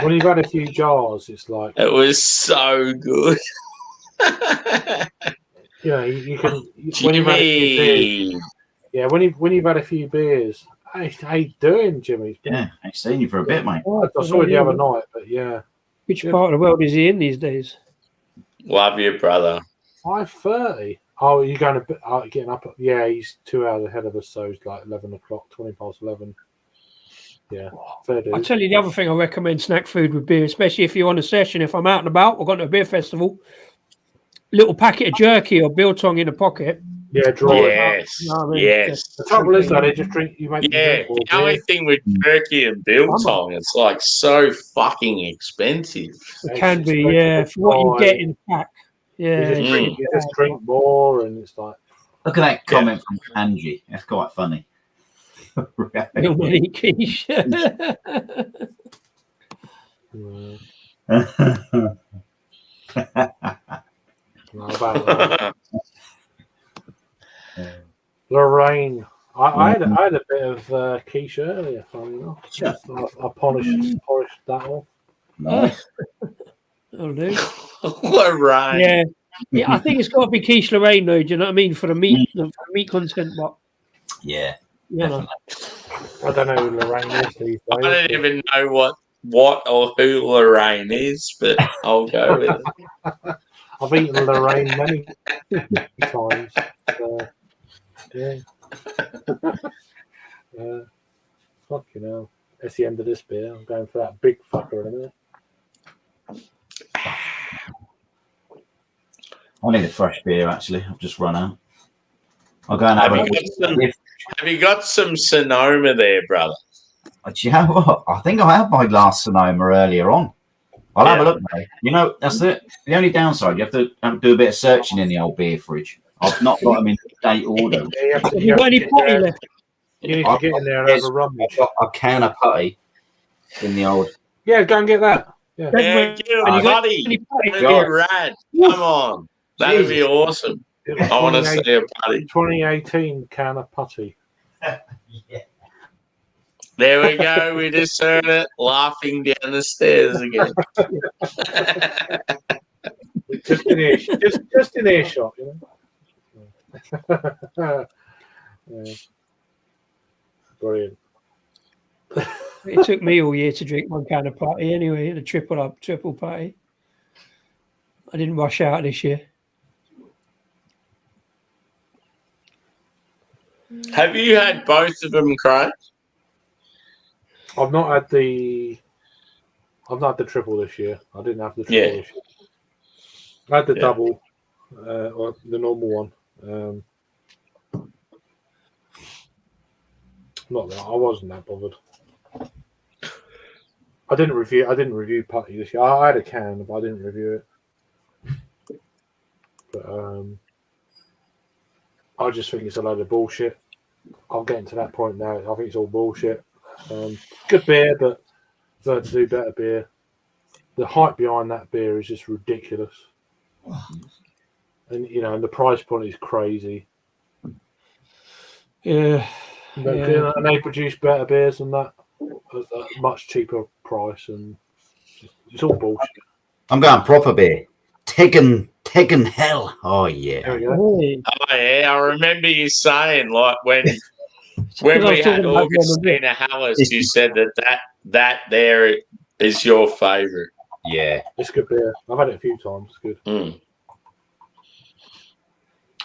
When you've had a few jars, it's like, It was so good. you know, you can when you've had a few beers. Jimmy. Yeah, when you've had a few beers. Hey, how you doing, Jimmy? Yeah, I ain't seen you for a bit, mate. I saw you the other night, but yeah, Which part of the world is he in these days? Love you, brother. 5:30. Oh, you're going to getting up? Yeah, he's 2 hours ahead of us, so it's like 11 o'clock, 20 past 11. Yeah, fair dude. I'll tell you the other thing I recommend snack food with beer, especially if you're on a session. If I'm out and about or gone to a beer festival, little packet of jerky or biltong in a pocket. Yeah, dry. Yes, No, I mean, yes. The trouble is, though, they just drink. You make them Yeah, drink more the only beer. thing with jerky and biltong, it's like so fucking expensive. It can be, yeah, for what you get in pack. Yeah, You just drink more, and it's like. Look at that comment from Angie. That's quite funny. Little money quiche. About that. Lorraine. I had a bit of quiche earlier, funny enough. Sure. I polished that off. Nice. Oh, no. Lorraine. Yeah, I think it's got to be quiche Lorraine, though. Do you know what I mean? For the meat, content, but Yeah. you know. I don't know who Lorraine is these days. I don't even know what or who Lorraine is, but I'll go with it. I've eaten Lorraine many times. Yeah. Fucking hell. That's the end of this beer. I'm going for that big fucker in a minute. I need a fresh beer, actually. I've just run out. I'll go and have Have you got some Sonoma there, brother? Do you know what? I think I had my last Sonoma earlier on. I'll have a look, mate. You know, that's the only downside. You have to do a bit of searching in the old beer fridge. I've not got them in date order. Have you got any potty left? You need to get in there and have a rummage. I've got a can of putty in the old. Yeah, go and get that. Yeah, Yeah, get a buddy. That'd be rad. Come on. That'd be awesome. I want to see a buddy. 2018 can of putty. Yeah. There we go. We just heard it laughing down the stairs again. Just in earshot, you know. Yeah. Brilliant. It took me all year to drink one can of patty anyway, the triple patty. I didn't rush out this year. Have you had both of them, Craig? I've not had the triple this year. I didn't have the triple this year. I had the double, or the normal one. Not that I wasn't that bothered. I didn't review putty this year. I had a can, but I didn't review it. But I just think it's a load of bullshit. I'm getting to that point now. I think it's all bullshit. Good beer, but they'd do better beer. The hype behind that beer is just ridiculous. And you know, and the price point is crazy. Yeah. And they produce better beers than that at a much cheaper price, and it's all bullshit. I'm going proper beer. Tegan Hell. Oh yeah. There we go. Oh yeah, I remember you saying like when we had Augustina Hallis, you said that there is your favourite. Yeah, it's good beer. I've had it a few times. It's good. Mm.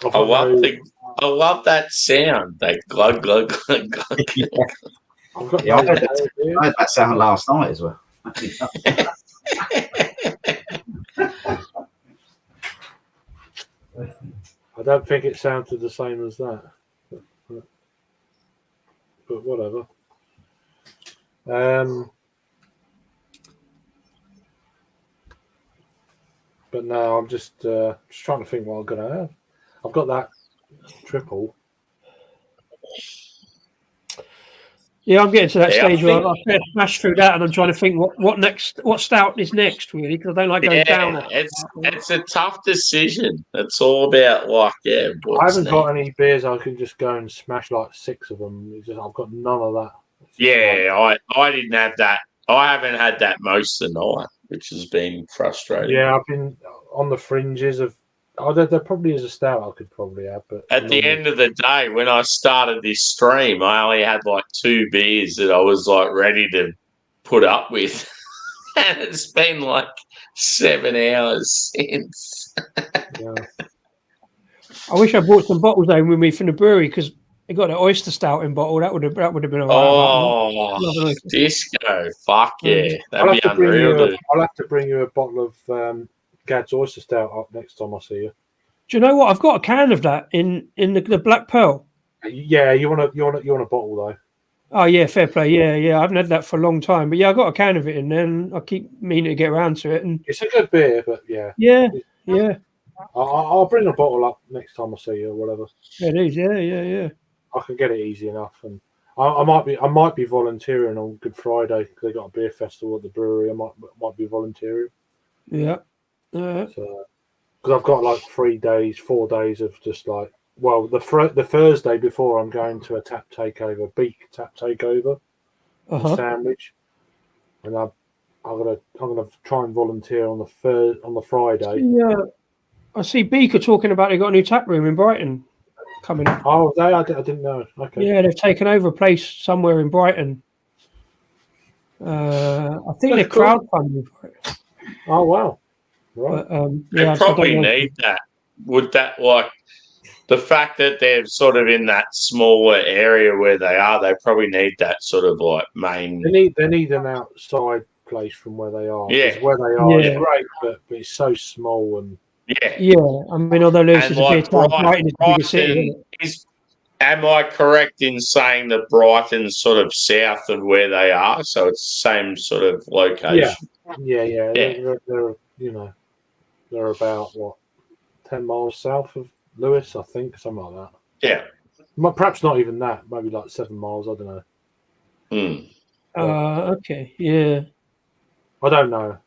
I love that sound. That glug glug glug glug. I heard that sound last night as well. I don't think it sounded the same as that, but whatever. But no, I'm just trying to think what I'm gonna have. I've got that triple. Yeah, I'm getting to that Yeah, I stage where think- I smash through that, and I'm trying to think what stout is next, really, because I don't like going down. Yeah, it's a tough decision. It's all about like, I what's haven't got next? any beers I can just go and smash like 6 of them. It's just, I've got none of that. It's just Yeah, I didn't have that. I haven't had that most of the night, which has been frustrating. yeah, I've been on the fringes of. Oh, there probably is a stout I could probably have, but At the end of the day, when I started this stream, I only had like 2 beers that I was like ready to put up with. And it's been like 7 hours since. yeah. I wish I brought some bottles home with me from the brewery because they got an oyster stout in bottle. That would have been all right. Oh, disco! Fuck yeah, I'll that'd be have to bring unreal. you. Dude. I'll have to bring you a bottle of Gad's oyster stout up next time I see you. Do you know what? I've got a can of that in the Black Pearl. Yeah, you want a bottle though. Oh yeah, fair play. Yeah. I haven't had that for a long time, but yeah, I got a can of it in there, and I keep meaning to get around to it. And It's a good beer, but yeah, I'll bring a bottle up next time I see you or whatever. it is. Yeah. I can get it easy enough, and I might be volunteering on Good Friday because they got a beer festival at the brewery. I might be volunteering. Yeah. So because I've got like 4 days of just like, well, the Thursday before I'm going to a tap takeover, Beak tap takeover, Sandwich, and I'm gonna try and volunteer on the Friday. Yeah. I see Beaker talking about they got a new tap room in Brighton coming up. Oh, I didn't know. Okay. Yeah, they've taken over a place somewhere in Brighton. I think they're That's cool. crowdfunding for it. Oh wow. Right. But, They yeah, probably need that. Would that like the fact that they're sort of in that smaller area where they are? They probably need that sort of like main. They need an outside place from where they are. Yeah. 'Cause where they are Yeah. is great, but it's so small and Yeah. I mean, although Lewis And is a like bit Brighton is the biggest city. Brighton Isn't it? is. Am I correct in saying that Brighton's sort of south of where they are, so it's the same sort of location? yeah. They're they're about what 10 miles south of Lewis, I think, something like that. Yeah. Perhaps not even that. Maybe like 7 miles. I don't know. Okay. Yeah. I don't know.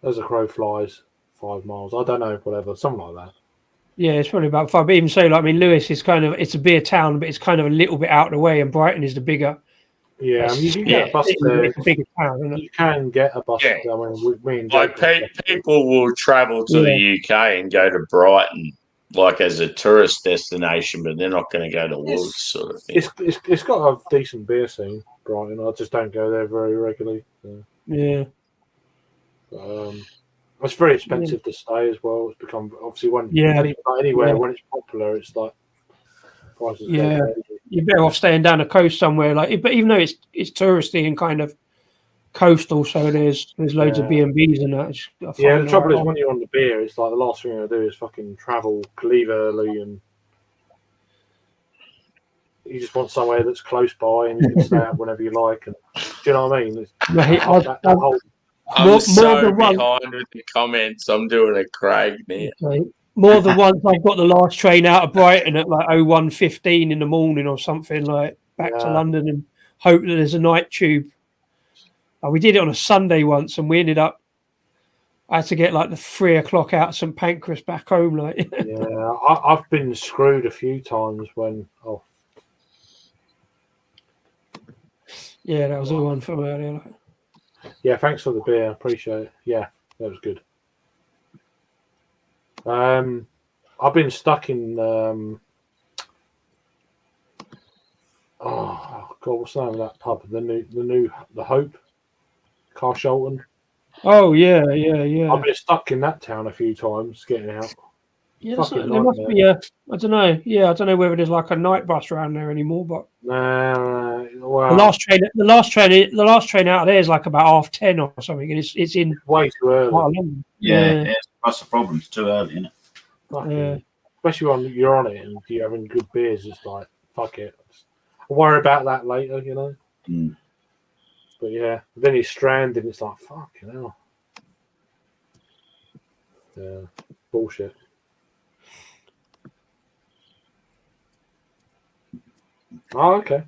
As a crow flies, 5 miles. I don't know. Whatever, something like that. Yeah, it's probably about 5. But even so, like, I mean, Lewis is it's a beer town, but it's kind of a little bit out of the way, and Brighton is the bigger. Yeah, I mean, you can get a bus there. It's a bigger town, isn't it? You can get a bus Yeah. there. I mean, me and Like Jake- people will travel to the UK and go to Brighton, like as a tourist destination, but they're not going to go to Lewis, sort of thing. It's got a decent beer scene, Brighton. I just don't go there very regularly. So. Yeah. It's very expensive to stay as well. It's become obviously anywhere when it's popular, it's like prices. Yeah. Go crazy. You're better off staying down the coast somewhere, but even though it's touristy and kind of coastal, so there's loads of B&Bs and that. Yeah, the trouble is when you're on the beer, it's like the last thing I do is fucking travel, leave early, and you just want somewhere that's close by and you can stay out whenever you like. And do you know what I mean? I'm so behind with the comments. I'm doing a Craig now. More than once, I've got the last train out of Brighton at like 01:15 in the morning or something, like back to London, and hope that there's a night tube. We did it on a Sunday once, and we ended up. I had to get like the 3 o'clock out of St Pancras back home. Like, yeah, I've been screwed a few times when. Oh, yeah, that was the one from earlier. Like. Yeah, thanks for the beer. Appreciate it. Yeah, that was good. I've been stuck in. Oh God, what's the name of that pub? The Hope, Carshalton. Oh yeah. I've been stuck in that town a few times getting out. Yeah, there must be a. I don't know. Yeah, I don't know whether there's like a night bus around there anymore, but well, the last train out of there is like about 10:30 or something, and it's in way too early. Yeah, that's the problem. It's too early, isn't it? Especially when you're on it and you're having good beers, it's like fuck it. I'll worry about that later, you know. But yeah, then he's stranded. It's like fuck, you know. Yeah, bullshit. Oh, okay.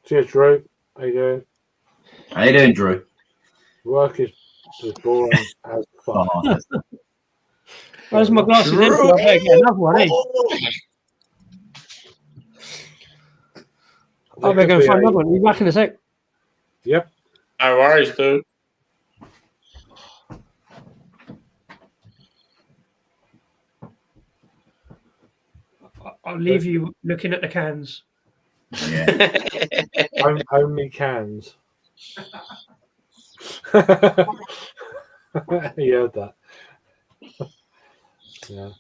Cheers, Drew. How you doing? How you doing, Drew? Work is boring as fuck. Oh, Where's my glasses Drew. empty? I better get another one, eh? I better go and find another one. Be back in a sec. Yep. No worries, dude. I'll leave you looking at the cans. yeah. Only cans. You heard that. Yeah.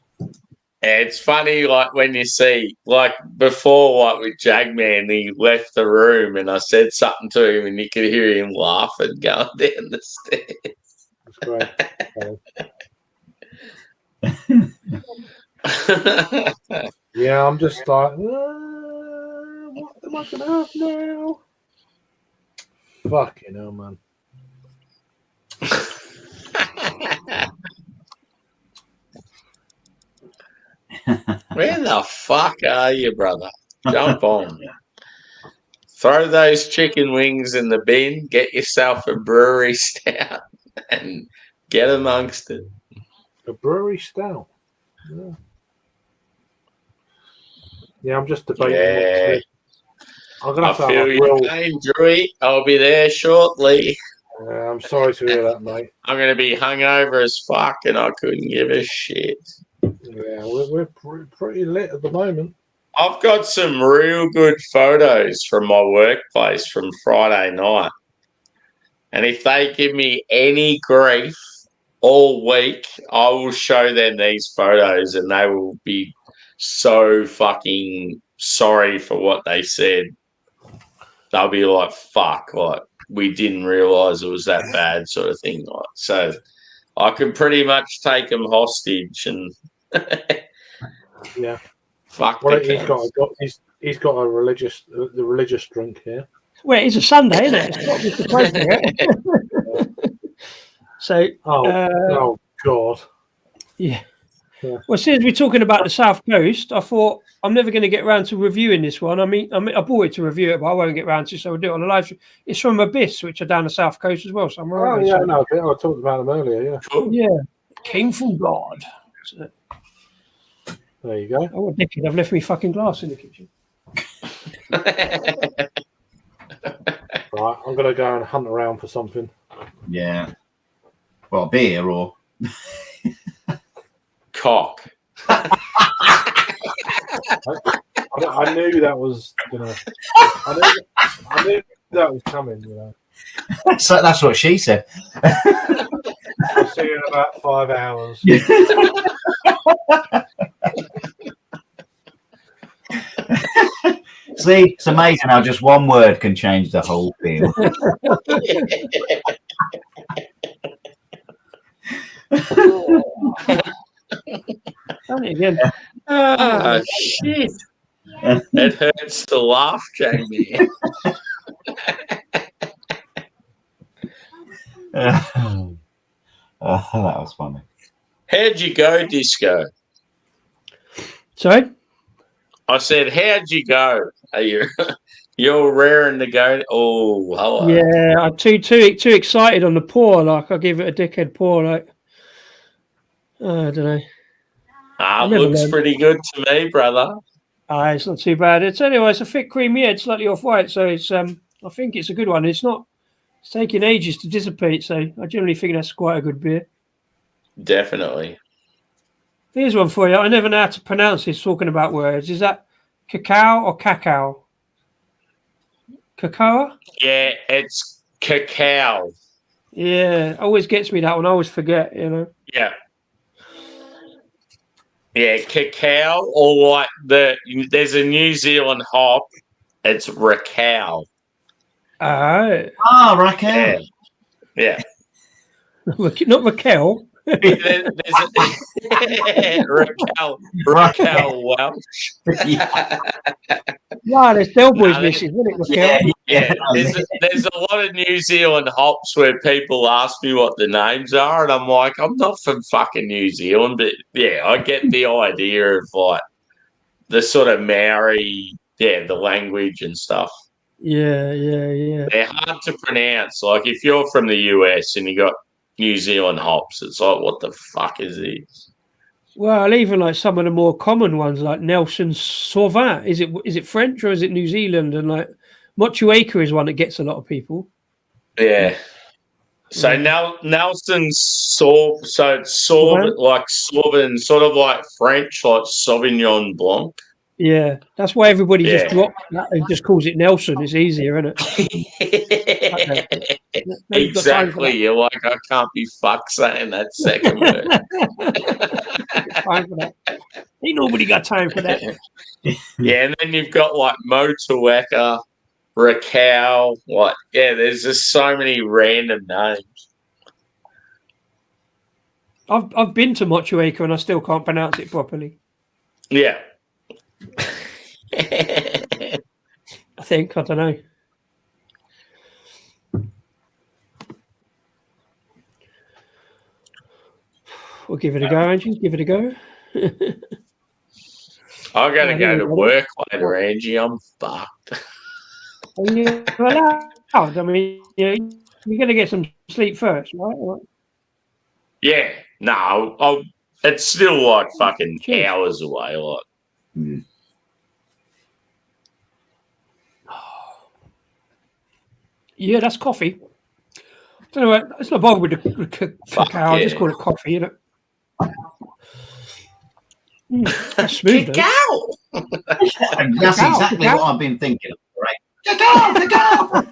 It's funny, like when you see, like before, like with Jagman, he left the room, and I said something to him, and you could hear him laughing going down the stairs. It's great. Yeah, I'm just like, what am I gonna have now? Fucking hell, man. Where the fuck are you, brother? Jump on. Throw those chicken wings in the bin, get yourself a brewery stout, and get amongst it. A brewery stout. Yeah. Yeah, I'm just debating. Yeah. I'm gonna I have to feel have a your real. pain, Drewy. I'll be there shortly. I'm sorry to hear that, mate. I'm going to be hungover as fuck, and I couldn't give a shit. Yeah, we're pretty lit at the moment. I've got some real good photos from my workplace from Friday night. And if they give me any grief all week, I will show them these photos, and they will be so fucking sorry for what they said. They'll be like, fuck, like, we didn't realise it was that bad, sort of thing. Like, so I can pretty much take them hostage and Yeah. fuck Well, the he's got the religious drink here. Well, it's a Sunday, isn't it? It's not just appropriate. So, Oh God. yeah. Yeah. Well, since we're talking about the South Coast, I thought I'm never going to get around to reviewing this one. I mean, I bought it to review it, but I won't get around to, so we'll do it on a live stream. It's from Abyss, which are down the South Coast as well. So I'm Oh yeah, no, I talked about them earlier. Yeah. Cool. Yeah, came from God. So, There you go. oh, dickhead! I've left me fucking glass in the kitchen. Right, I'm gonna go and hunt around for something. Yeah. Well, beer or Cock. I knew that was gonna. I knew that was coming. You know. so that's what she said. I'll see you in about 5 hours. See, it's amazing how just one word can change the whole feel. Done it again. Ah, shit. It hurts to laugh, Jamie. That was funny. How'd you go, Disco? Sorry? I said, how'd you go? Are you you're raring to go? Oh, hello. Yeah, I'm too excited on the pour. Like, I give it a dickhead pour. Like, I don't know. Looks pretty good to me, brother. It's not too bad. It's anyway. It's a thick, creamy head, slightly off white. So it's I think it's a good one. It's taking ages to dissipate. So I generally think that's quite a good beer. Definitely. Here's one for you. I never know how to pronounce this. Talking about words, is that cacao or cacao? Cacao? Yeah, it's cacao. Yeah, always gets me that one. I always forget. You know. Yeah. Yeah, cacao, or like there's a New Zealand hop. It's Raquel. Ah, Raquel. Yeah. Not Raquel. There's Raquel Welch. Yeah, there's Del Boys missing, isn't it, Raquel? Yeah. There's a lot of New Zealand hops where people ask me what the names are, and I'm like, I'm not from fucking New Zealand, but yeah, I get the idea of like the sort of Maori, the language and stuff. Yeah. They're hard to pronounce. Like if you're from the US and you got New Zealand hops, it's like, what the fuck is this? Well, even like some of the more common ones, like Nelson Sauvin, is it French or is it New Zealand? And like Motueka is one that gets a lot of people. Yeah. So now Nelson's so it's Sauvin, like Sauvin, sort of like French, like Sauvignon Blanc. Yeah, that's why everybody just drops that and just calls it Nelson. It's easier, isn't it? Exactly. You're like, I can't be fucked saying that second word. Time for that. Ain't nobody got time for that. Yeah, and then you've got like Motueka, Raquel, like there's just so many random names. I've been to Motueka and I still can't pronounce it properly. Yeah. I think, I don't know. We'll give it a go, Angie. Give it a go. I gotta go to work later, Angie. I'm fucked. Are you allowed? I mean, you're gonna get some sleep first, right? Yeah. No, it's still like fucking hours away. Like. Yeah, that's coffee. I don't know. It's not bothered with the cacao. I just call it coffee, you know. That's smooth. Cacao. That's exactly what I've been thinking of. Right? Cacao.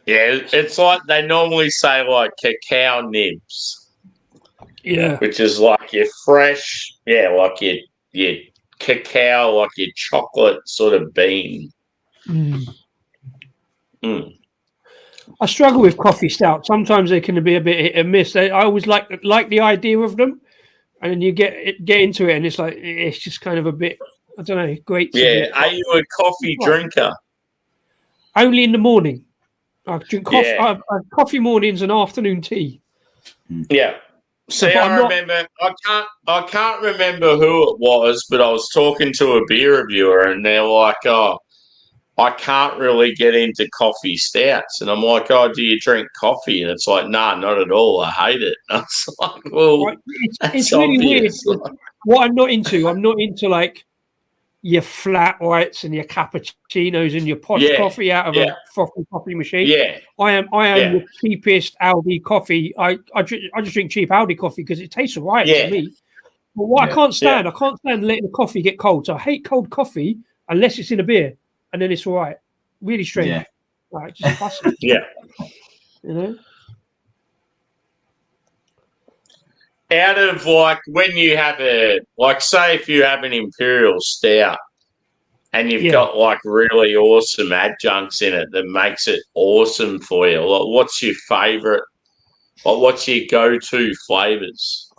Yeah, it's like they normally say like cacao nibs. Yeah. Which is like your fresh, like your cacao, like your chocolate sort of bean. I struggle with coffee stout. Sometimes they can be a bit hit and miss. I always like the idea of them, and then you get into it, and it's like it's just kind of a bit. I don't know. Great. Yeah. Are you a coffee drinker? Only in the morning. I drink coffee. I have coffee mornings and afternoon tea. Yeah. See, I remember. I can't remember who it was, but I was talking to a beer reviewer, and they're like, "Oh, I can't really get into coffee stouts," and I'm like, "Oh, do you drink coffee?" And it's like, "Nah, not at all. I hate it." And I was like, "Well, it's really weird. What I'm not into like your flat whites and your cappuccinos and your posh coffee out of a frothy coffee machine. Yeah, I am the cheapest Aldi coffee. I just drink cheap Aldi coffee because it tastes alright to me. But what I can't stand letting the coffee get cold. So I hate cold coffee unless it's in a beer, and then it's alright. Really strange. Yeah. Like just fussy. Yeah. You know. Out of like when you have say if you have an imperial stout and you've got like really awesome adjuncts in it that makes it awesome for you, like what's your favorite? Like what's your go-to flavors?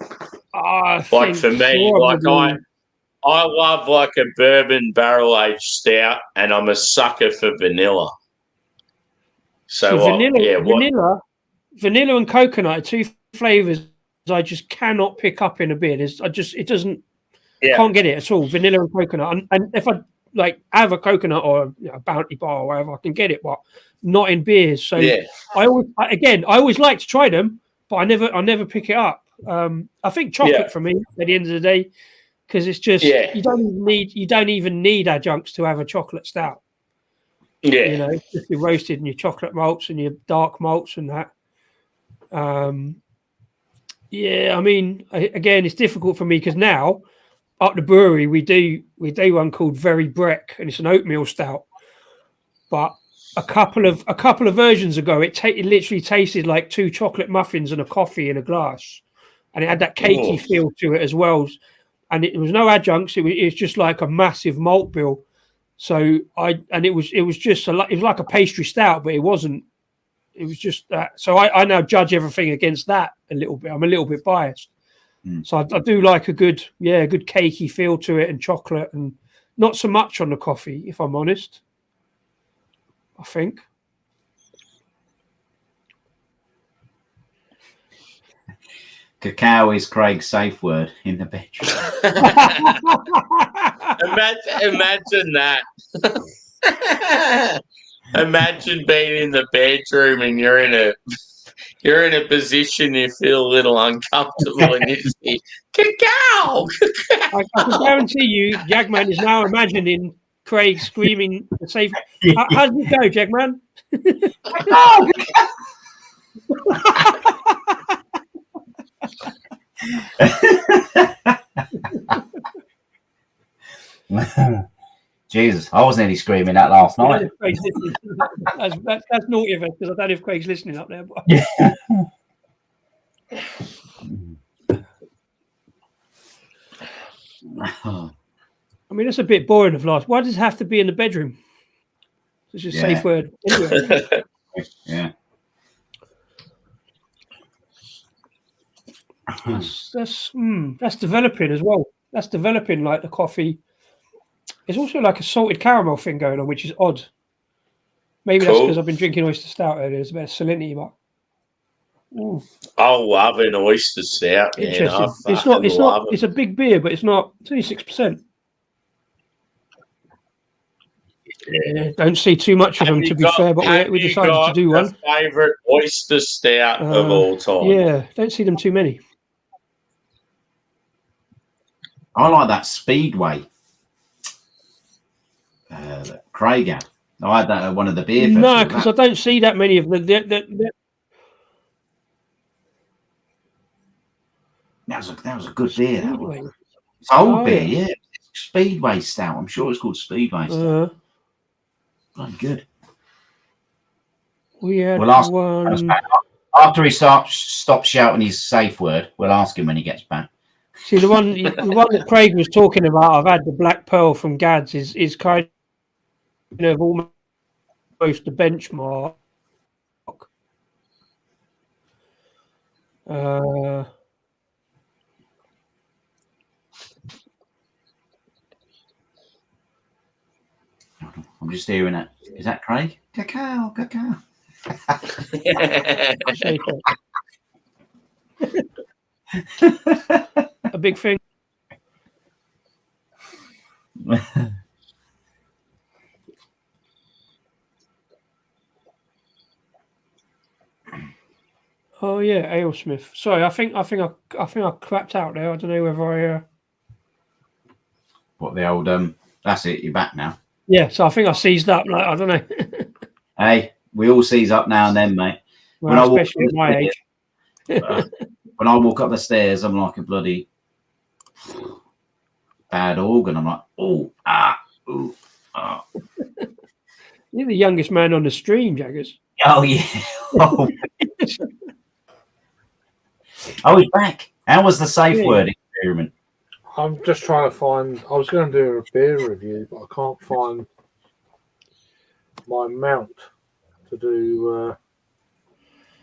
Like for me, like I love like a bourbon barrel-aged stout, and I'm a sucker for vanilla. So vanilla and coconut are two flavors I just cannot pick up in a beer. Can't get it at all. Vanilla and coconut, and if I like have a coconut or a Bounty Bar or whatever, I can get it, but not in beers. So I always like to try them, but I never pick it up. I think chocolate for me at the end of the day, because it's just you don't even need adjuncts to have a chocolate stout. Yeah, you know, just your roasted and your chocolate malts and your dark malts and that. Yeah, I mean, again, it's difficult for me because now up the brewery we do one called Very Breck, and it's an oatmeal stout. But a couple of versions ago, it literally tasted like two chocolate muffins and a coffee in a glass, and it had that cakey feel to it as well. And it was no adjuncts; it was just like a massive malt bill. So it was just it was like a pastry stout, but it wasn't. It was just that. So I now judge everything against that a little bit. I'm a little bit biased. So I do like a good cakey feel to it and chocolate, and not so much on the coffee, if I'm honest. I think. Cacao is Craig's safe word in the bedroom. Imagine that. Imagine being in the bedroom and you're in a position you feel a little uncomfortable and you say, "Cacao!" I can guarantee you, Jagman is now imagining Craig screaming the safe. How did it go, Jagman? Jesus, I was nearly screaming that last night. That's naughty of us because I don't know if Craig's listening up there. But... I mean, that's a bit boring of last. Why does it have to be in the bedroom? It's just a safe word. Anyway. Yeah. That's developing as well. That's developing like the coffee. There's also like a salted caramel thing going on, which is odd. Maybe that's because I've been drinking oyster stout earlier. There's a bit of salinity, but I love an oyster stout. Interesting. Man. It's not. It's a big beer, but it's not. It's only 6%. Yeah, don't see too much of them, to be fair. But we decided to do one. Favorite oyster stout of all time. Yeah, don't see them too many. I like that Speedway. Craig had. I had that at one of the beer festivals. No, because I don't see that many of them. That was a good beer. That one. It's old beer, yeah. Speedway stout. I'm sure it's called Speedway stout. Bloody good. We had one. After he stops shouting his safe word, we'll ask him when he gets back. See, the one that Craig was talking about, I've had the Black Pearl from Gads, is kind of almost the benchmark. I'm just hearing it. Is that Craig? Cacao. A big thing. Oh yeah, Alesmith. Sorry, I think I crapped out there. I don't know whether I. What the old That's it. You're back now. Yeah, so I think I seized up. Like I don't know. Hey, we all seize up now and then, mate. Well, especially at my age. When I walk up the stairs, I'm like a bloody bad organ. I'm like, ooh, ah. You're the youngest man on the stream, Jaggers. Oh yeah. Oh, he's back. How was the safe word experiment? I'm just trying to find. I was going to do a beer review, but I can't find my mount to do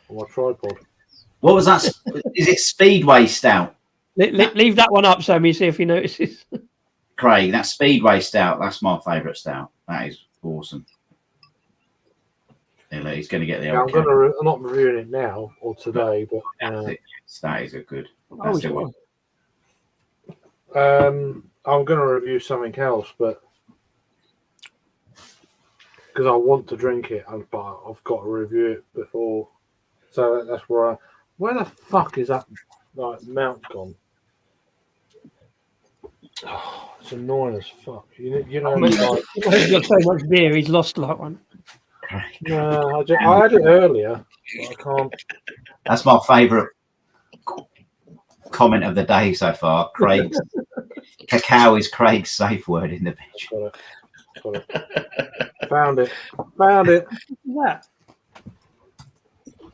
on my tripod. What was that? Is it Speedway stout? Leave that one up, Sammy. See if he notices. Craig, that Speedway stout. That's my favourite stout. That is awesome. He's going to get the. Yeah, I'm not reviewing it now or today, but that is a good. That's the one. I'm going to review something else, but because I want to drink it, but I've got to review it before. So that's where the fuck is that mount gone? Oh, it's annoying as fuck. You know, he's got so much beer, he's lost like one. No, I had it earlier. But I can't. That's my favourite comment of the day so far. Craig's cacao is Craig's safe word in the bedroom. Got it. Found it. Yeah.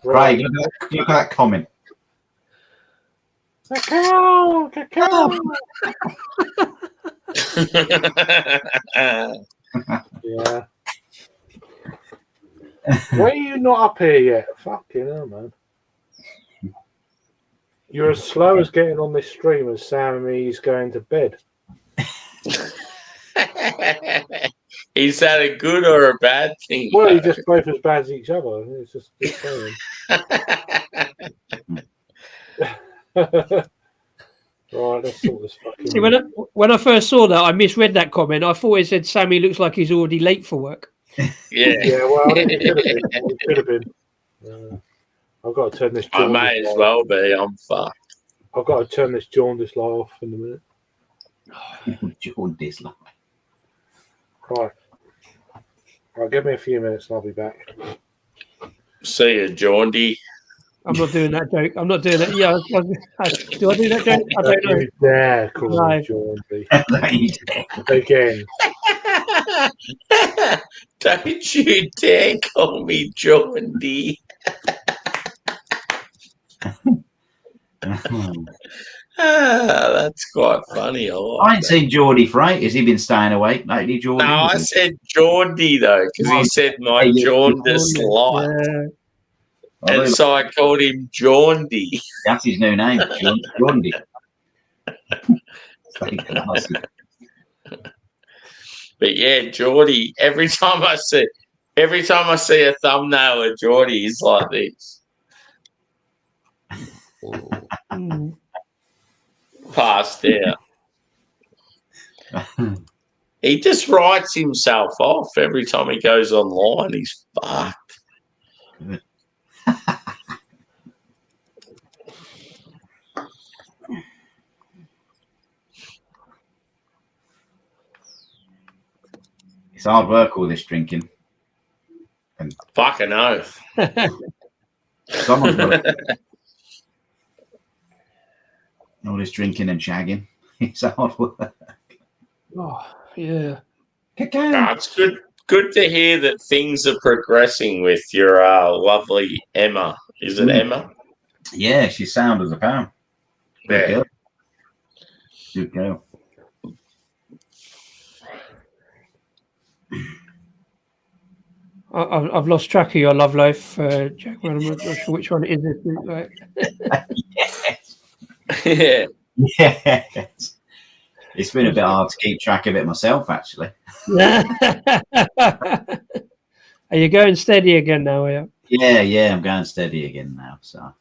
Craig, look at that comment. Cacao. Yeah. Why are you not up here yet? Fucking hell, man. You're as slow as getting on this stream as Sam and me is going to bed. Is that a good or a bad thing? Well, you just both as bad as each other. It's just saying. Right, let's sort this fucking. See, when I first saw that, I misread that comment. I thought it said Sammy looks like he's already late for work. Yeah. Yeah, well, it could have been. It could have been. I've got to turn this. I may as well be. I'm fucked. I've got to turn this jaundice light off in a minute. Jaundice light. Right. Right, give me a few minutes and I'll be back. See you, Jaundy. I'm not doing that joke. I'm not doing it. Yeah, do I do that joke? I don't know. Yeah, call No. me jaundy. Again. Don't you dare call me Jaundy. That's quite funny. I ain't seen Geordie Freight. Has he been staying awake lately, Geordie? No, I said Jaundy though, because he said my jaundice light. Yeah. And so I called him Jaundy. That's his new name, Jaundy. But yeah, Geordie. Every time I see a thumbnail of Geordie, he's like this. Passed out. He just writes himself off every time he goes online. He's fucked. It's hard work, all this drinking. Fucking oath. Someone's got it. All this drinking and shagging. It's hard work. Oh, yeah. It's good to hear that things are progressing with your lovely Emma. Is it Emma? Yeah, she's sound as a pound. Good girl. Good girl. I've lost track of your love life, Jack. I'm not sure which one it is. Right. Yeah. Yes. It's been a bit hard to keep track of it myself, actually. Are you going steady again now? Are you? Yeah, I'm going steady again now. So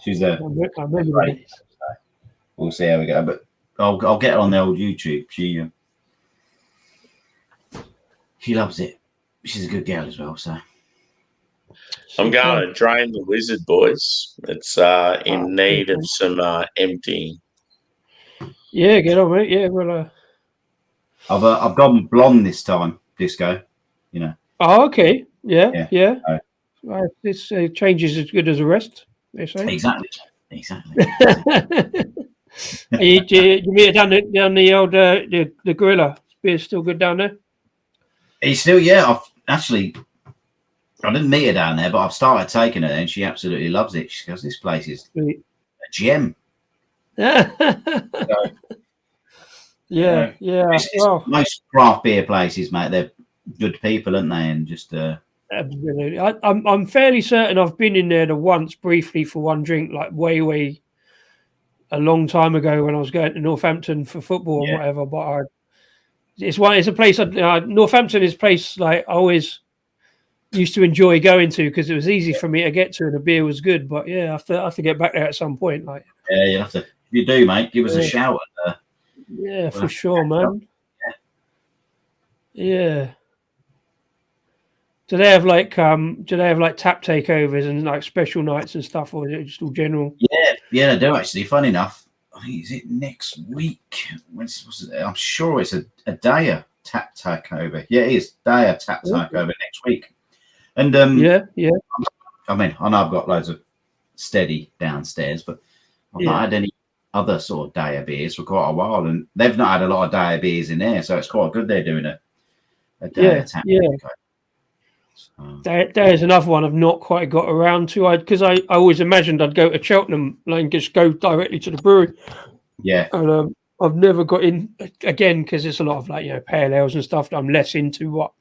she's a. Right. We'll see how we go, but I'll get her on the old YouTube. She loves it. She's a good girl as well. So I'm going to drain the Wizard, boys. It's in need of some emptying. Yeah, get on it. Yeah, well. I've gone blonde this time, Disco. You know. Oh, okay. Yeah. This change is as good as the rest. They say. Exactly. You meet her down the old the gorilla. Beer's still good down there. He's still, I didn't meet her down there, but I've started taking her there and she absolutely loves it. She goes, this place is a gem. Yeah. Most craft beer places, mate, they're good people, aren't they? And just absolutely. I'm fairly certain I've been in there once briefly for one drink, like way a long time ago when I was going to Northampton for football or whatever. But it's a place. Northampton is a place like I always used to enjoy going to because it was easy for me to get to and the beer was good. But yeah, I have to get back there at some point. Like, yeah, you have to. If you do, mate, give us a shout. Yeah, for sure, man. Yeah. Do they have like tap takeovers and like special nights and stuff, or is it just all general? Yeah, they do actually. Funny enough, I think is it next week? I'm sure it's a Daya tap takeover. Yeah, it is Daya tap takeover next week. And yeah. I mean, I know I've got loads of steady downstairs, but I've not had any other sort of Daya beers for quite a while, and they've not had a lot of Daya beers in there, so it's quite good they're doing a Daya tap takeover. There's another one I've not quite got around to, because I always imagined I'd go to Cheltenham and just go directly to the brewery. Yeah, and I've never got in again because it's a lot of pale ales and stuff that I'm less into. What?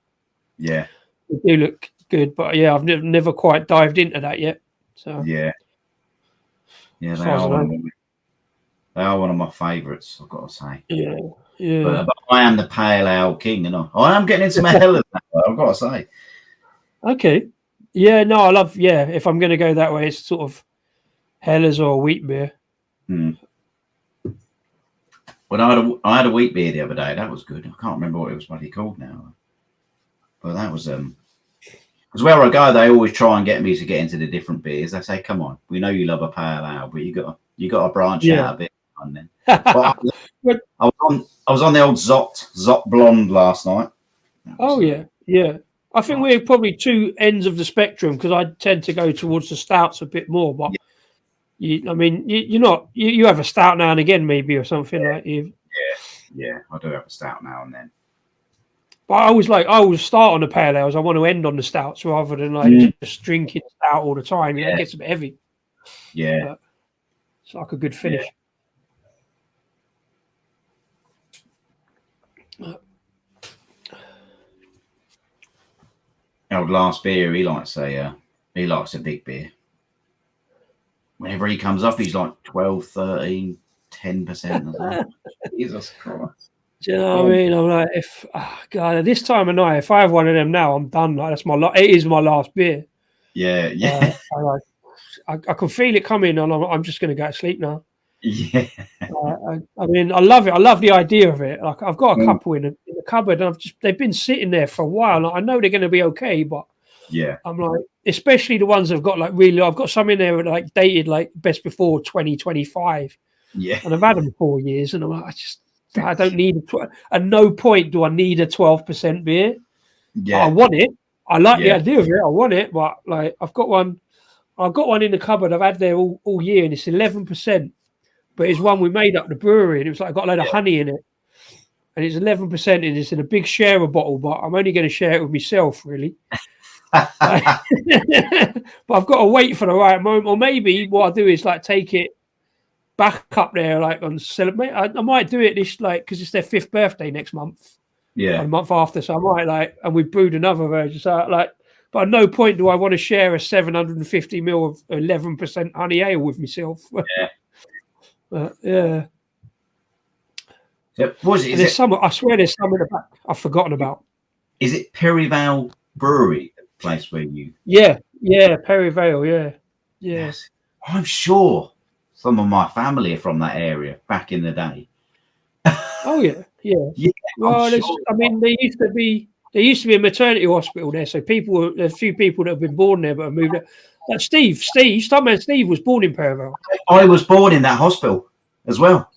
Yeah, they do look good, but I've never quite dived into that yet. So yeah, they are one of my favourites. I've got to say. Yeah. But I am the pale ale king, and I am getting into my hell of that. I've got to say. Okay. Yeah, no, I love. Yeah, if I'm going to go that way, it's sort of Hellers or wheat beer. Well, I had a wheat beer the other day. That was good. I can't remember what it was bloody called now. But that was because where I go, they always try and get me to get into the different beers. They say, "Come on, we know you love a pale ale, but you got to branch out a bit." And then, I was on the old Zott Blonde last night. Yeah. I think we're probably two ends of the spectrum because I tend to go towards the stouts a bit more. But you have a stout now and again, maybe, or something like you. Yeah, I do have a stout now and then. But I always start on the pale ales. I want to end on the stouts rather than just drinking stout all the time. It gets a bit heavy. Yeah, but it's like a good finish. Old last beer, he likes a big beer. Whenever he comes up, he's like 12, 13, 10%. Jesus Christ. Do you know what I mean? I'm like, God, this time of night, if I have one of them now, I'm done. Like that's it is my last beer. Yeah. I can feel it coming, and I'm just going to go to sleep now. Yeah. I mean, I love it. I love the idea of it. Like I've got a couple in the cupboard, and they've been sitting there for a while. Like, I know they're going to be okay, but I'm like, especially the ones I've got like really. I've got some in there like dated like best before 2025. Yeah, and I've had them 4 years, and I'm like, I don't need at no point do I need a 12% beer. Yeah, I want it. I like the idea of it. I want it, but like I've got one in the cupboard. I've had there all year, and it's 11%. But it's one we made up the brewery, and it was like got a load of honey in it, and it's 11%, and it's in a big sharer bottle. But I'm only going to share it with myself, really. But I've got to wait for the right moment, or maybe what I'll do is like take it back up there, like on celebrate. I might do it this like because it's their 5th birthday next month. Yeah, a month after, so I might like, and we brewed another version. So like, but at no point do I want to share a 750 ml of 11% honey ale with myself. Yeah. So, was it? There's some. I swear, there's some in the back I've forgotten about. Is it Perryvale Brewery, the place where you? Yeah, Perryvale. Yeah. Yes, I'm sure some of my family are from that area back in the day. Oh yeah. Well, sure. I mean, there used to be a maternity hospital there, so there's a few people that have been born there but have moved there. Like Steve was born in Perryvale. I was born in that hospital as well.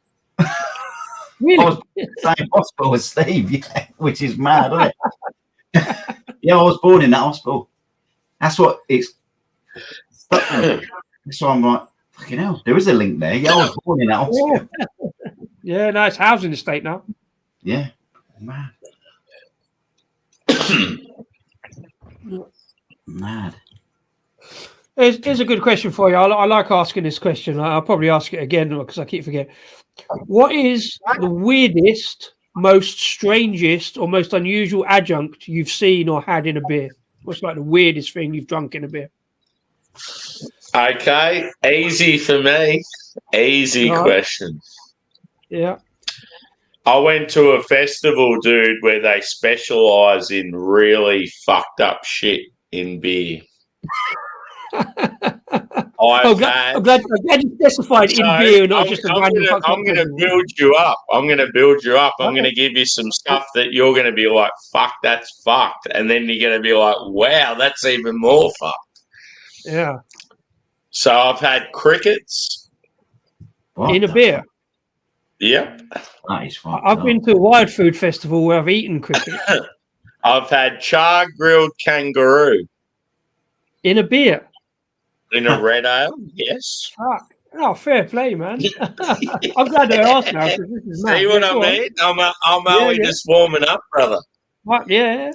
Really? I was in the same hospital as Steve, which is mad, isn't it? Yeah, I was born in that hospital. That's what it's. So I'm like, fucking hell, there is a link there. Yeah, I was born in that hospital. Yeah, nice housing estate now. Yeah, mad. Mad. Here's a good question for you. I like asking this question. I'll probably ask it again because I keep forgetting. What is the weirdest, most strangest, or most unusual adjunct you've seen or had in a beer? What's like the weirdest thing you've drunk in a beer? Okay, easy for me. Easy question. Yeah. I went to a festival, dude, where they specialise in really fucked up shit in beer. I'm glad you specified in beer, not just a random. I'm going to build you up. I'm going to give you some stuff that you're going to be like, fuck, that's fucked. And then you're going to be like, wow, that's even more fucked. Yeah. So I've had crickets. In a beer? Yep. That is fucked I've up. been to a wild food festival where I've eaten crickets. I've had char grilled kangaroo. In a beer? In a red ale, yes. Fuck. Oh, fair play, man. I'm glad I asked now. This is mad. See what I mean? I'm only just warming up, brother. What? Yeah.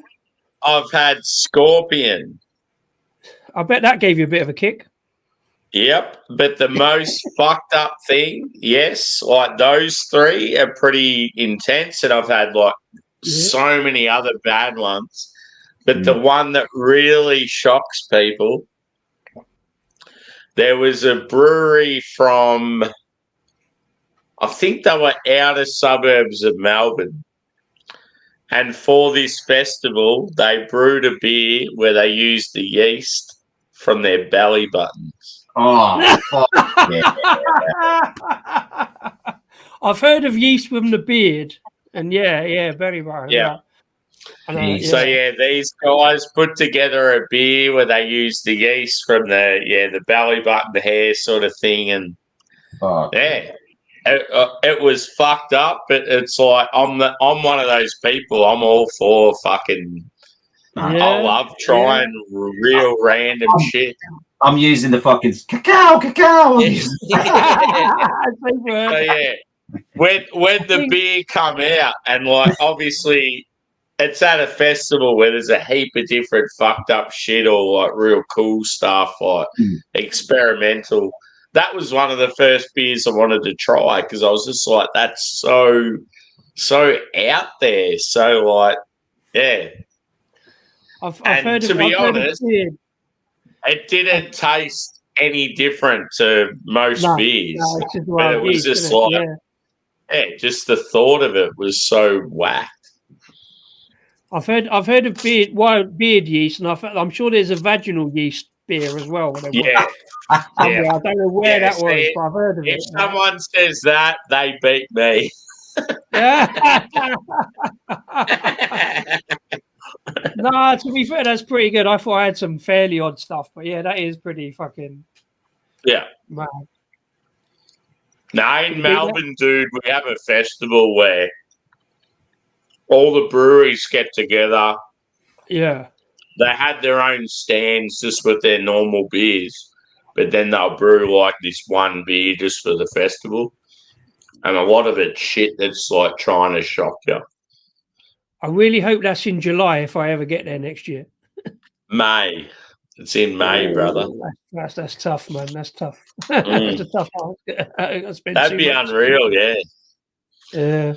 I've had scorpion. I bet that gave you a bit of a kick. Yep, but the most fucked up thing, yes, like those three are pretty intense, and I've had like so many other bad ones. But the one that really shocks people, there was a brewery from, I think they were outer suburbs of Melbourne, And for this festival, they brewed a beer where they used the yeast from their belly buttons. Oh, fuck yeah. I've heard of yeast from the beard, and yeah, very well. Yeah. Jesus. So these guys put together a beer where they used the yeast from the belly button hair sort of thing, and Fuck. it was fucked up. But it's like I'm one of those people. I'm all for fucking. I love trying real random shit. I'm using the fucking cacao. So yeah, when the beer come out, and like obviously it's at a festival where there's a heap of different fucked up shit or like real cool stuff, like experimental. That was one of the first beers I wanted to try because I was just like, that's so out there. So like, yeah. I've heard to of, be I've heard honest, of beard. it didn't taste any different to most beers. No, it's just But wild it was yeast, just isn't like, it? just the thought of it was so whack. I've heard of wild beard yeast, and I'm sure there's a vaginal yeast beer as well. Yeah. I don't know where that was, but I've heard of it. If someone says that, they beat me. No, to be fair, that's pretty good. I thought I had some fairly odd stuff, but yeah, that is pretty fucking mad. No, in Melbourne, dude, we have a festival where all the breweries get together. Yeah. They had their own stands just with their normal beers, but then they'll brew like this one beer just for the festival. And a lot of it's shit that's like trying to shock you. I really hope that's in July if I ever get there next year. May. It's in May, brother. That's tough, man. That's tough. That's a tough one. That'd be unreal, yeah. Yeah.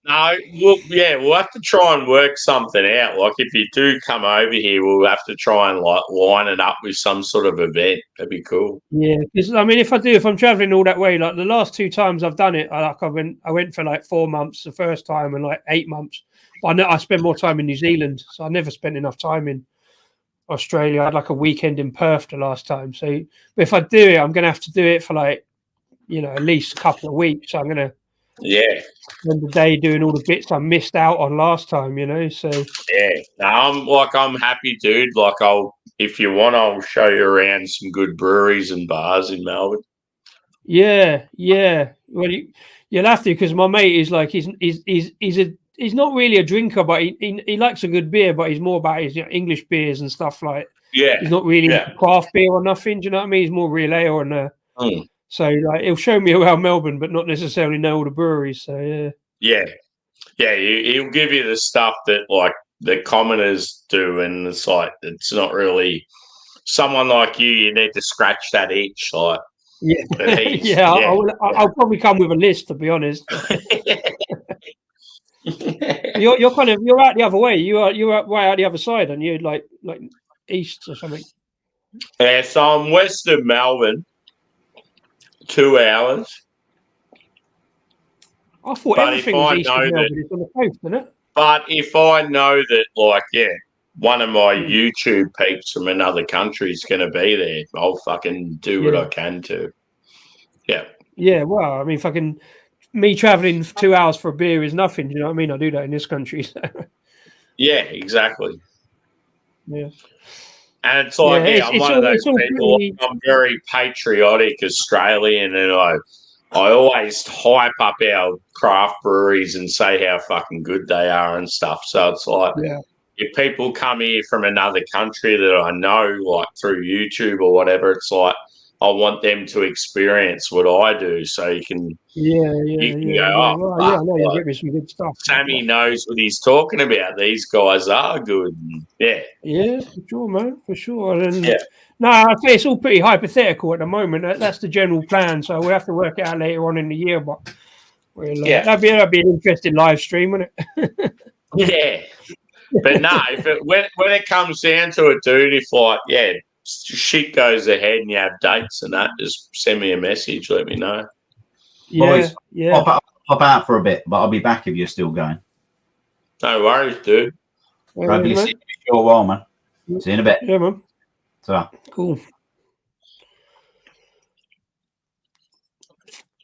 No, we'll have to try and work something out. Like if you do come over here, we'll have to try and like line it up with some sort of event. That'd be cool. Yeah, because I mean, if I'm traveling all that way, like the last 2 times I've done it, I went for like 4 months the first time and like 8 months. But I know I spent more time in New Zealand, so I never spent enough time in Australia. I had like a weekend in Perth the last time. So if I do it, I'm gonna have to do it for like, at least a couple of weeks. So I'm gonna spend the day doing all the bits I missed out on last time, So I'm happy, dude. Like if you want, I'll show you around some good breweries and bars in Melbourne. Yeah. Well, you'll have to, because my mate is like he's not really a drinker, but he likes a good beer, but he's more about his English beers and stuff like. Yeah, he's not really craft beer or nothing. Do you know what I mean? He's more real ale and. So like he'll show me around Melbourne, but not necessarily know all the breweries. So yeah. He'll give you the stuff that like the commoners do, and it's like it's not really someone like you. You need to scratch that itch, like I'll probably come with a list, to be honest. You're out the other way. You're right out the other side, and you're like east or something. Yeah, so I'm west of Melbourne. 2 hours. I thought everything was east of Melbourne. It's on the coast, isn't it? But if I know that, like, one of my YouTube peeps from another country is going to be there, I'll fucking do what I can to. Yeah. Yeah, well, I mean, me traveling 2 hours for a beer is nothing. You know what I mean? I do that in this country. So. Yeah, exactly. Yeah. And it's like, I'm one of those people. I'm very patriotic Australian, and I always hype up our craft breweries and say how fucking good they are and stuff. So it's like, if people come here from another country that I know, like through YouTube or whatever, it's like I want them to experience what I do, so you can. Go, I know you give me some good stuff. Sammy knows what he's talking about. These guys are good. Yeah, for sure, man, for sure. And no, I say it's all pretty hypothetical at the moment. That's the general plan. So we'll have to work it out later on in the year. But that'd be an interesting live stream, wouldn't it? Yeah, but no, when it comes down to it, dude, if shit goes ahead and you have dates and that, just send me a message. Let me know. Boys, pop out for a bit, but I'll be back if you're still going. No worries, dude. Probably man. see you for a while, man. See you in a bit. Yeah, man. So, Cool.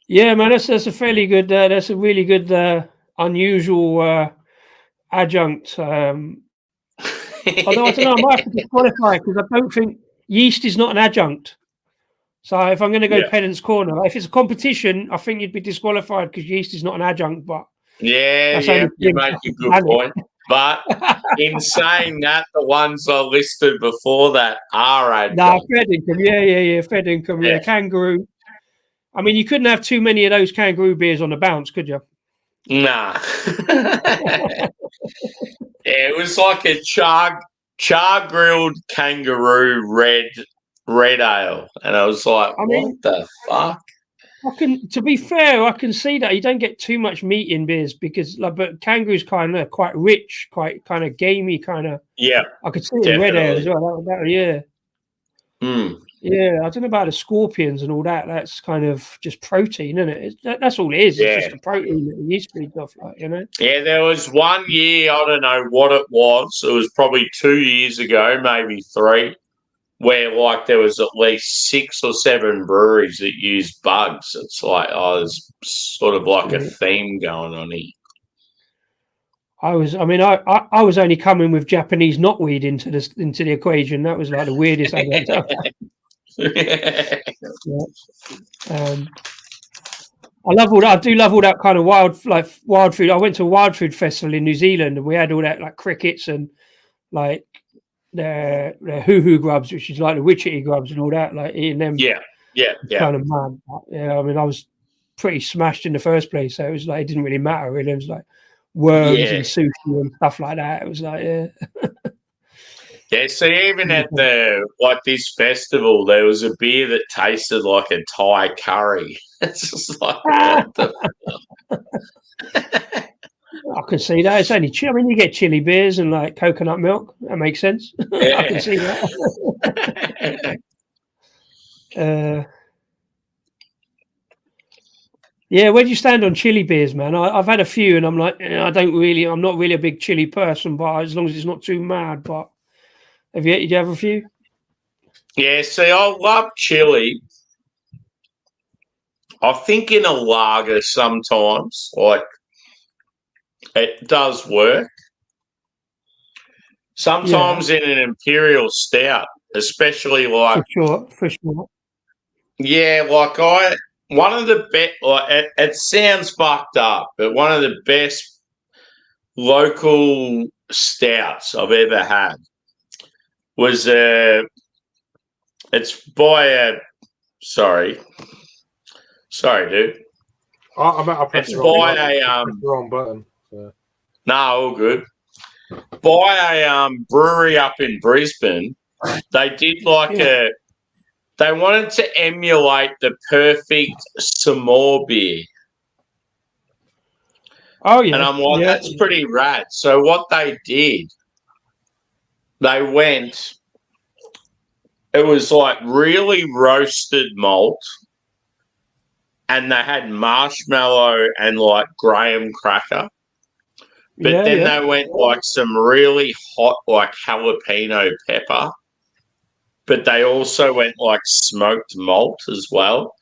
Yeah, man. That's a fairly good. That's a really good, unusual adjunct. Although I don't know, I might have to disqualify because I don't think yeast is not an adjunct. So if I'm going to go Pedant's Corner, if it's a competition, I think you'd be disqualified because yeast is not an adjunct. But Yeah, that's you only make a good point. But in saying that, the ones I listed before that are adjunct. Nah, Fed income. Yeah. Fed income. Yeah. Kangaroo. I mean, you couldn't have too many of those kangaroo beers on the bounce, could you? Nah. It was like a char grilled kangaroo red ale, and I was like, what the fuck? To be fair, I can see that you don't get too much meat in beers because, but kangaroo's kind of quite rich, quite kind of gamey, kind of. Yeah, I could see it in red ale as well. Yeah. Yeah, I don't know about the scorpions and all that. That's kind of just protein, isn't it? That's all it is. Yeah. It's just a protein that the yeast feeds off, like, you know. Yeah, there was one year, I don't know what it was. It was probably 2 years ago, maybe 3, where like there was at least 6 or 7 breweries that used bugs. It's like, there's sort of like a theme going on here. I was only coming with Japanese knotweed into the equation. That was like the weirdest I've ever done. I love all that. I do love all that kind of wild food. I went to a wild food festival in New Zealand, and we had all that like crickets and like the hoo-hoo grubs, which is like the witchetty grubs and all that. Like eating them. Yeah. Kind of mad. Yeah, I mean, I was pretty smashed in the first place, so it was like it didn't really matter. Really, it was like worms and sushi and stuff like that. It was like, Yeah, so even at this festival, there was a beer that tasted like a Thai curry. It's just like, what the I can see that. It's only I mean, you get chili beers and like coconut milk. That makes sense. Yeah. I can see that. Yeah, where do you stand on chili beers, man? I've had a few, and I'm like, I'm not really a big chili person, but as long as it's not too mad. But did you have a few? Yeah, see, I love chili. I think in a lager sometimes, like, it does work. Sometimes in an imperial stout, especially like... For sure. Yeah, like one of the best, like, it sounds fucked up, but one of the best local stouts I've ever had was it's by a... Sorry, dude. I pressed the wrong button. So. No, all good. By a brewery up in Brisbane, they did like they wanted to emulate the perfect Samoa beer. Oh yeah, and I'm like, that's pretty rad. So what they did, they went. It was like really roasted malt. And they had marshmallow and like graham cracker. But then they went like some really hot, like jalapeno pepper. But they also went like smoked malt as well.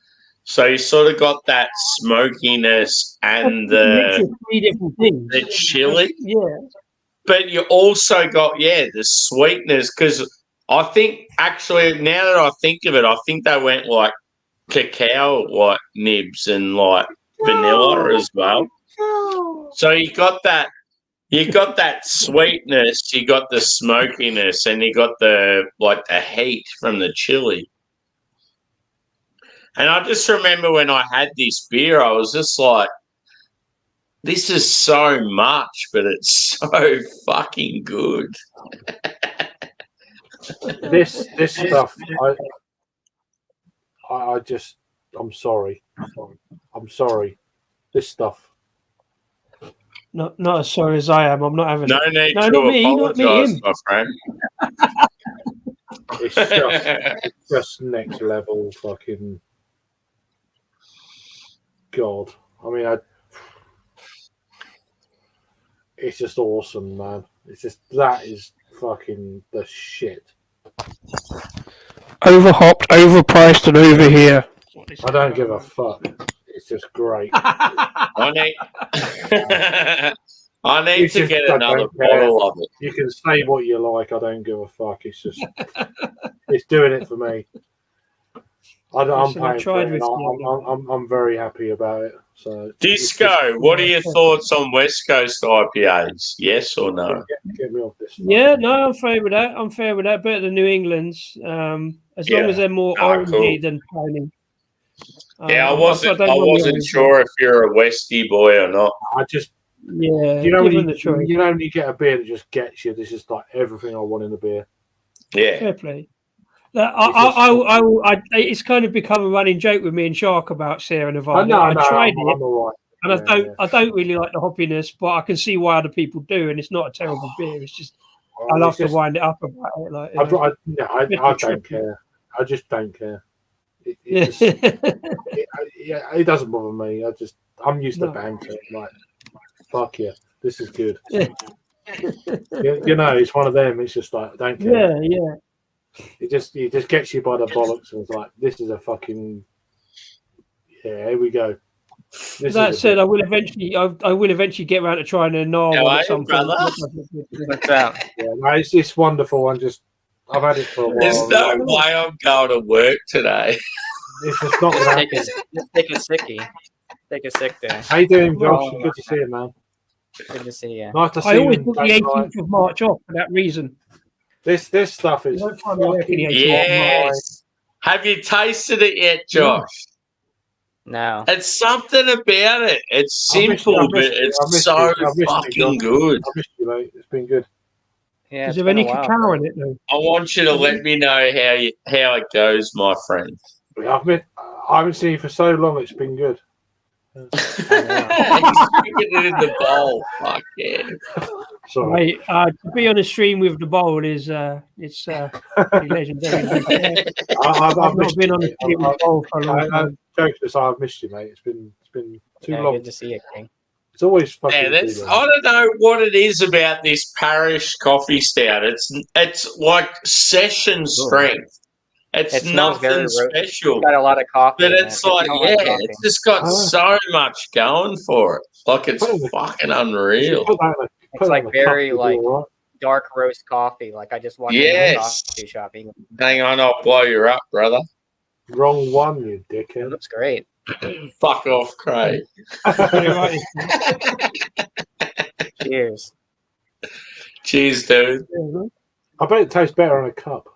So you sort of got that smokiness and the chili. Yeah. But you also got, the sweetness. Because I think actually, now that I think of it, I think they went like cacao like nibs and like vanilla as well. So you got that sweetness, you got the smokiness, and you got the heat from the chili. And I just remember when I had this beer, I was just like, this is so much, but it's so fucking good. This stuff, I'm sorry. This stuff. Not as sorry as I am. I'm not having no it. Need to apologise, my friend. It's just next level fucking God. I mean, it's just awesome, man. It's just that is fucking the shit. Overhopped, overpriced, and over here. I don't give a fuck. It's just great. I need, I need It's to just- get I another don't care. bottle of it. You can say what you like. I don't give a fuck. It's just, it's doing it for me. I'm Listen, I paying for tried it. with And I'm very happy about it. So Disco, what are your thoughts on West Coast IPAs? Yes or no? Get me off this. Yeah, no, I'm fair with that. I'm fair with that. Better than New England's. As long Yeah. as they're more Ah, orangey cool. than piney. Yeah, I don't wasn't really- sure if you're a Westie boy or not. I just, Yeah, you know, give when them the choice. you know, when you get a beer that just gets you. This is like everything I want in a beer. Yeah. Fair play. It's kind of become a running joke with me and Shark about Sierra Nevada. I tried it, I'm all right. and I don't really like the hoppiness, but I can see why other people do, and it's not a terrible beer. It's just I love to wind it up about it. Like, I don't care. I just don't care. It doesn't bother me. I'm used to banter. Like, fuck yeah, this is good. Yeah. you know, it's one of them. It's just like, I don't care. Yeah. It just gets you by the bollocks, and it's like, this is a fucking, here we go. That said, I will eventually get around to trying a narwhal How are at some you, point. brother? What's up? Yeah, no, it's wonderful. I've had it for a while. There's no way I'm going to work today. It's just not Just gonna take happen. a sickie. Take a sick day. How you doing, Josh? Well, Good to see you, man. Good to see you. Nice to see I always you. book the 18th of March off for that reason. This stuff is You don't find me working fucking the 18th of March. Yes. Have you tasted it yet, Josh? No. It's something about it. It's I missed simple, you, but I it's missed so you, fucking John. good. I missed you, mate. It's been good. Yeah. Is it's there any been a while. cacao in it though? I want you to let me know how it goes, my friend. I haven't seen you for so long. It's been good. He's sticking it in the bowl. Fuck yeah. Sorry. Right, to be on a stream with the bowl is it's pretty legendary. I've I've missed not been you, on a mate. stream with the bowl for a long time. Joke this, I've missed you, mate. It's been too Yeah, long. good to see you, King. It's always fucking Man, too I long. don't know what it is about this Parish coffee stout. It's like session strength. It It's smells very nothing roasty. special. It's got a lot of coffee. But in it's it. If like, you don't like coffee. it's just got Oh. so much going for it. Like, it's fucking unreal. Put that in a- It's put that like in a very, cup, you'll like- be all right. dark roast coffee. Like I just walked Yes. in a coffee shop. It Hang on, I'll blow you up, brother. Wrong one, you dickhead. looks great. Fuck off, Craig. Cheers. Cheers, dude. I bet it tastes better in a cup.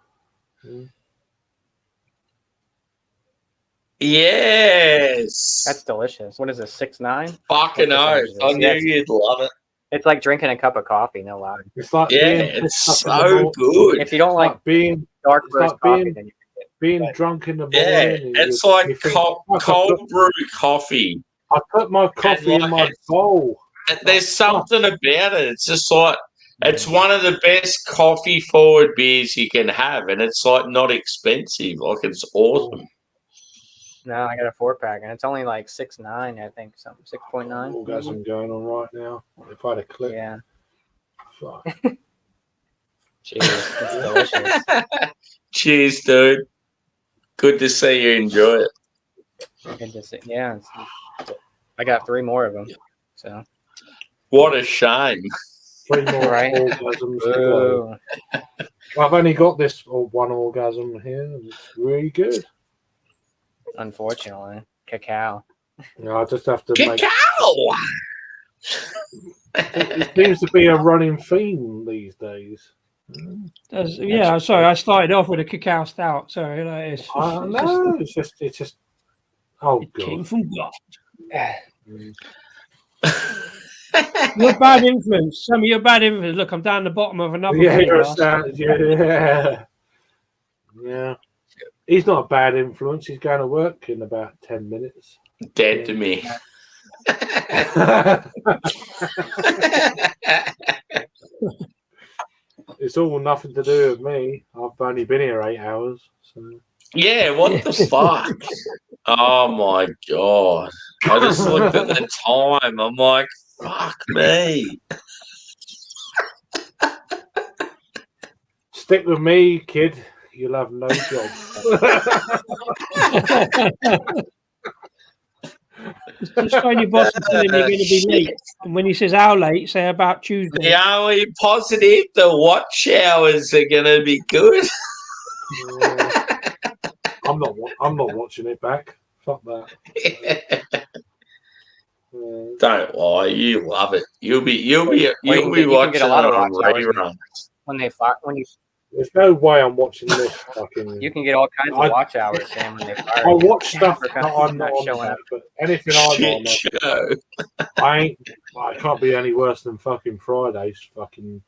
Yes. That's delicious. What is this? 6.9? fucking oath. I knew Yes. you'd love it. It's like drinking a cup of coffee. No lie. It's like Yeah, being it's pissed up in the so morning. good. If you don't like Like being dark it's roast like coffee, being- then you being drunk in the morning. Yeah, and it's you like think, cold "Fuck, I put- brew coffee. I put my coffee in like my it- bowl. And there's something about it. It's just like it's one of the best coffee forward beers you can have, and it's like not expensive. Like it's awesome. No, I got a 4-pack, and it's only like 6.9, I think, something 6.9. Orgasm going on right now. If I had a clip, Yeah, fuck. cheers. It's delicious. Cheers, dude. Good to see you enjoy it. Good to see. Yeah, I got 3 more of them. So, What a shame. 3 more Right. orgasms to go. ooh, I've only got this one orgasm here, and it's really good. unfortunately, cacao. I just have to make. Cacao. It seems to be a running theme these days. Yeah, sorry, I started off with a cacao stout. Sorry, like, it's No, it's just. Oh it came god. from God. You're a bad influence. Some of your bad influence. Look, I'm down the bottom of another. Yeah, pint you're a glass. stand. Yeah. Yeah. He's not a bad influence. He's going to work in about 10 minutes. Dead to me. It's all nothing to do with me. I've only been here 8 hours. So. Yeah, what the fuck? Oh my god. I just looked at the time. I'm like, fuck me. Stick with me, kid. You'll have no job. Just phone your boss and tell him you're going to be late. And when he says how late, say about Tuesday. The only positive, the watch hours are going to be good. I'm not watching it back. Fuck that. Don't lie, you love it. You'll be you can watching get a lot of on watch hours reruns. when you There's no way I'm watching this fucking. you can get all kinds of watch hours, Sam, when they fire I you. watch stuff For that I'm not on, showing mate, up. but anything I'm on, Shit show. I can't be any worse than fucking Fridays. Fucking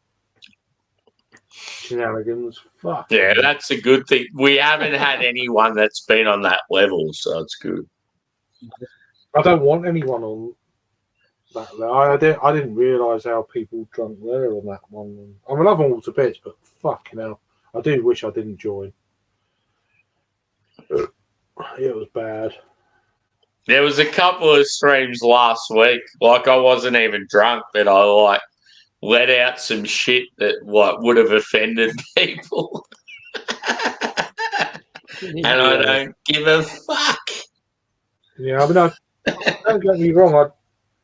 shenanigans. Fuck. Yeah, that's a good thing. We haven't had anyone that's been on that level, so it's good. I don't want anyone on that level. I didn't realise how people drunk there on that one. I love them all to bits, but fucking hell, I do wish I didn't join. It was bad. There was a couple of streams last week, like I wasn't even drunk, but I let out some shit that would have offended people. And I don't give a fuck. Yeah, I mean, don't get me wrong.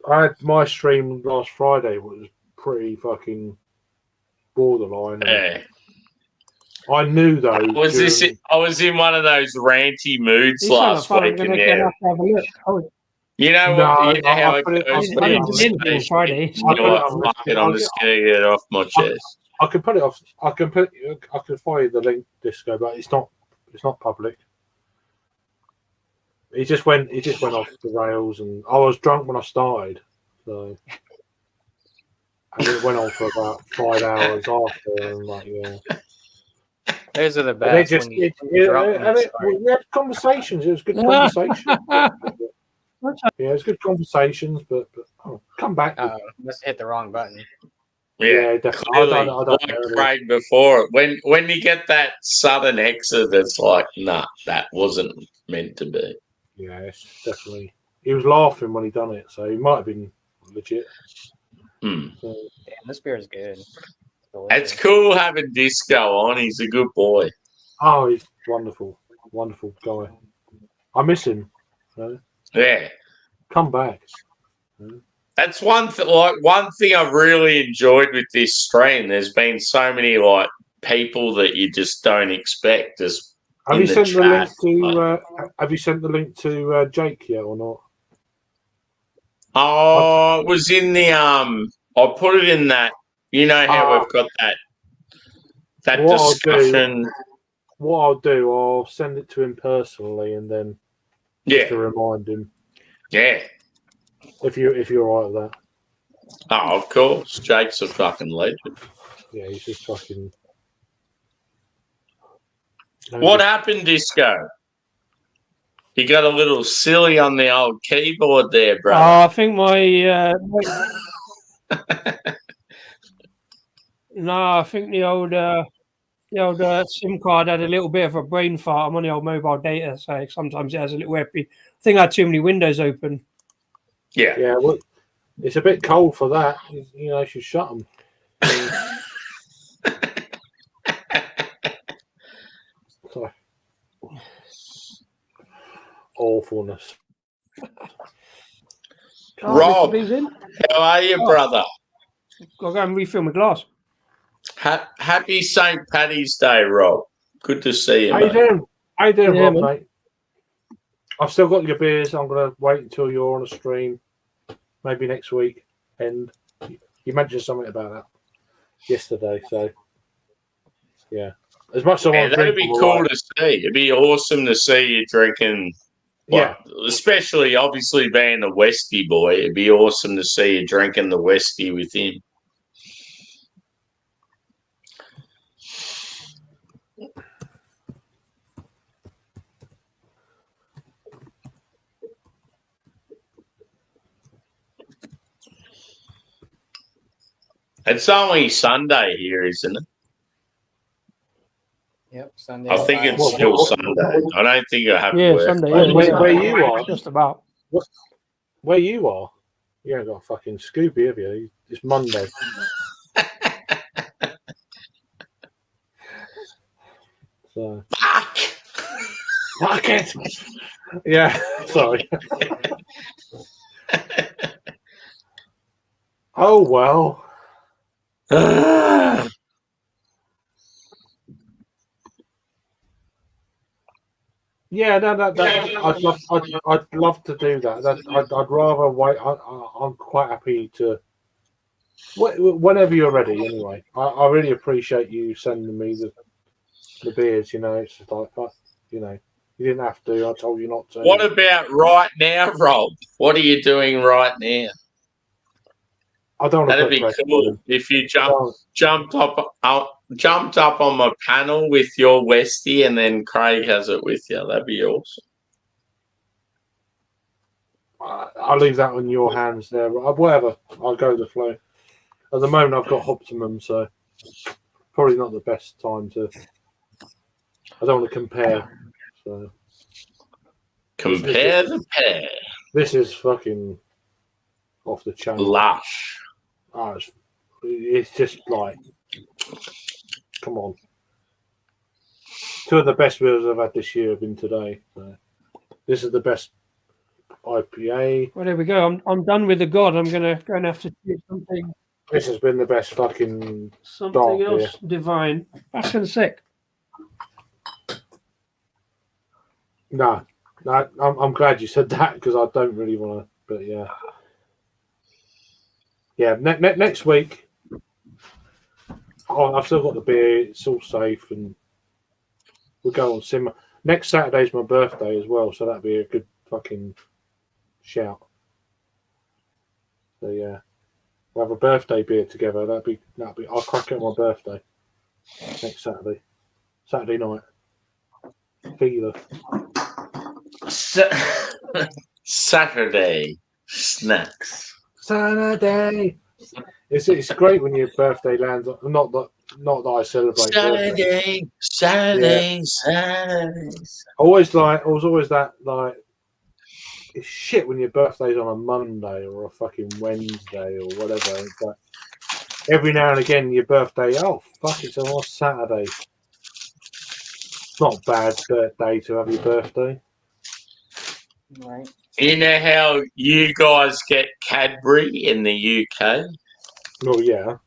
I had my stream last Friday was pretty fucking borderline. Yeah. I knew though. I was in one of those ranty moods last week, and you know what? You know how it goes. I didn't do anything on Friday. You know what? Fuck it, I'm just gonna get it off my chest. I can put it off. I can fire you the link, Disco, but it's not public. He just went off the rails, and I was drunk when I started, so and it went on for about 5 hours after, and Those are the And best. we had conversations. It was good conversation. Yeah, it was good conversations, but come back. Must hit the wrong button. Yeah, definitely. clearly, I don't like know. Craig before, when you get that sudden exit, it's like, nah, that wasn't meant to be. Yeah, it's definitely. He was laughing when he done it, so he might have been legit. Hmm. Damn, this beer is good. It's cool having Disco on. He's a good boy. Oh, he's wonderful, wonderful guy. I miss him. Yeah, Come back. that's one thing I've really enjoyed with this stream. There's been so many people that you just don't expect. Have you sent the link to? Have you sent the link to Jake yet or not? Oh, it was in the I'll put it in that. You know how we've got that discussion. What I'll do, I'll send it to him personally, and then just to remind him. Yeah. If you're all right with that. Oh, of course. Jake's a fucking legend. Yeah, he's just fucking. What happened, Disco? You got a little silly on the old keyboard there, bro. I think my no, I think the old SIM card had a little bit of a brain fart. I'm on the old mobile data, so sometimes it has a little epi. I think I had too many windows open. Yeah. Yeah, well, it's a bit cold for that. You know, you should shut them. Awfulness. Rob, how are you, brother? Gotta go and refill my glass. Happy St. Paddy's Day, Rob. Good to see you, How mate. you doing? How you doing, Yeah, Rob, man. mate? I've still got your beers. I'm going to wait until you're on a stream. Maybe next week. And you mentioned something about that yesterday. So, yeah. As much as I want to that'd drink, be cool to see. It'd be awesome to see you drinking. Yeah. Especially, obviously, being a Westie boy. It'd be awesome to see you drinking the Westie with him. It's only Sunday here, isn't it? Yep, Sunday. I think it's still Sunday. I don't think I have to Yeah, work. Sunday. Where you are? Just about. Where you are? You ain't got a fucking Scooby, have you? It's Monday. So Fuck! fuck it. Yeah, sorry. Oh well. Yeah, I'd love to do that. I'd rather wait. I'm quite happy to. Whenever you're ready, anyway. I really appreciate you sending me the beers. You know, it's just like, you know, you didn't have to. I told you not to. What about right now, Rob? What are you doing right now? I don't want That'd to be put cool if you jumped up on my panel with your Westie, and then Craig has it with you. That'd be awesome. I'll leave that on your hands there. Whatever. I'll go with the flow. At the moment, I've got Optimum, so probably not the best time to. I don't want to compare. So Compare the pair. this is fucking off the chain. Lush. Oh, it's just like, come on. Two of the best beers I've had this year have been today. So this is the best IPA. Well, there we go. I'm done with the god. I'm gonna have to do something This has been the best fucking. something else divine. That's gonna sick. No, I'm glad you said that because I don't really want to. But yeah, yeah. Next week, I've still got the beer. It's all safe, and we'll go on simmer. Next Saturday's my birthday as well, so that'd be a good fucking shout. So yeah, we'll have a birthday beer together. That'd be. I'll crack it on my birthday next Saturday night. Feeler. Saturday snacks. Saturday. It's great when your birthday lands. Not that I celebrate. Saturday. I was always that like. It's shit when your birthday's on a Monday or a fucking Wednesday or whatever. It's like every now and again your birthday. Oh fuck! It's on a Saturday. It's not a bad day to have your birthday. Right. You know how you guys get Cadbury in the UK? Oh yeah.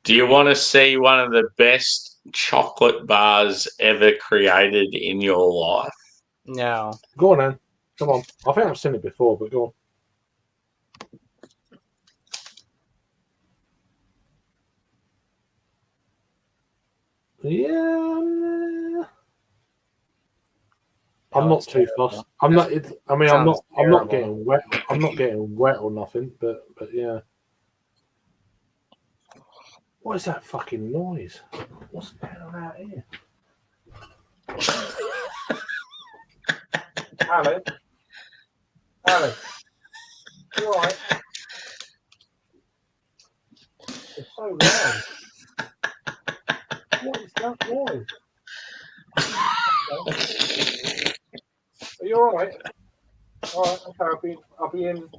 Do you want to see one of the best chocolate bars ever created in your life? No. Go on, then. Come on. I think I've seen it before, but go on. Yeah. I'm not too fussed. I'm not. I'm not getting wet. I'm not getting wet or nothing. But yeah. What is that fucking noise? What's going on out here? Alan, you all right? It's so loud. What is that noise? Are you all right? All right, okay, I'll be in.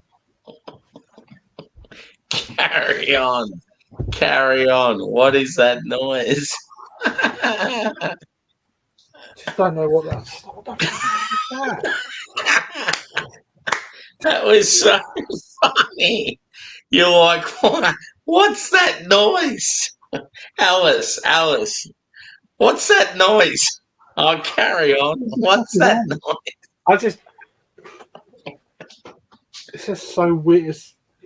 Carry on. What is that noise? Just don't know what that's. What the fuck is that? That was so funny. You're like, what? What's that noise? Alice, what's that noise? Oh, carry on. What's that noise? It's just so weird.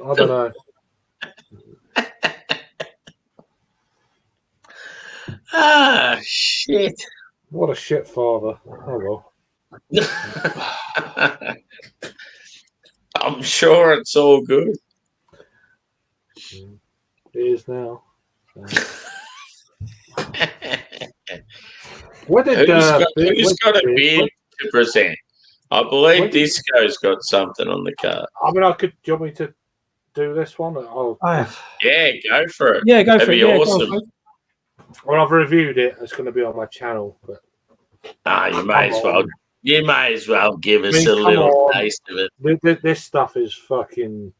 I don't know. Ah, shit. What a shit father. Oh well. I'm sure it's all good. It is now. What did who's got a beer to present? I believe Disco's got something on the card. I mean, do you want me to do this one? Yeah, go for it. Yeah, go for it. That'd be awesome. Well, I've reviewed it. It's going to be on my channel. But you may as well give us a little taste of it. This stuff is fucking.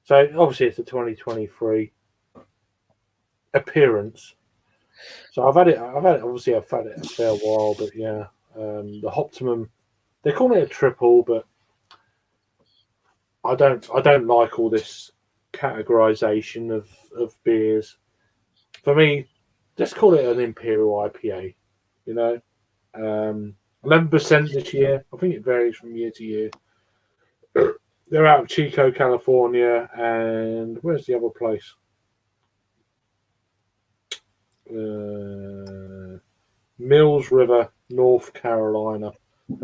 So obviously it's a 2023 appearance. So I've had it. Obviously, I've had it a fair while, but yeah, the Optimum. They call it a triple, but I don't like all this categorization of beers. For me, just call it an Imperial IPA. 11% this year. I think it varies from year to year. They're out of Chico, California, and where's the other place? Mills River, North Carolina.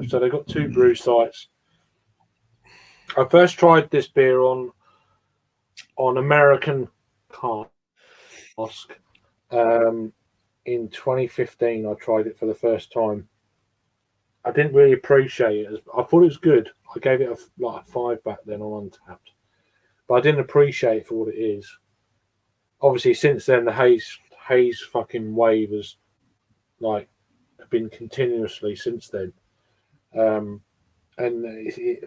So they've got 2 brew sites. I first tried this beer on American Cask in 2015. I tried it for the first time. I didn't really appreciate it. I thought it was good. I gave it a 5 back then on Untapped, but I didn't appreciate it for what it is. Obviously, since then the haze fucking wave has been continuously since then. And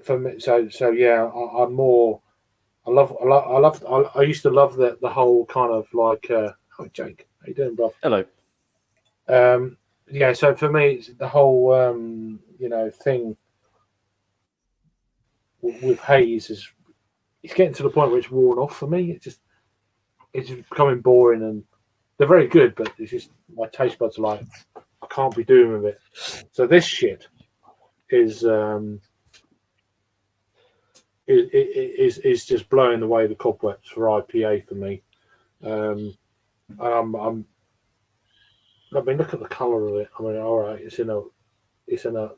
for me, so yeah, I used to love the whole kind of oh, Jake, how you doing, bro? Hello. Yeah, so for me, it's the whole thing with haze is it's getting to the point where it's worn off for me. It's becoming boring, and they're very good, but it's just my taste buds are like, I can't be doing with it. So this shit is just blowing away the cobwebs for IPA for me. I mean, look at the colour of it. I mean, all right, it's in a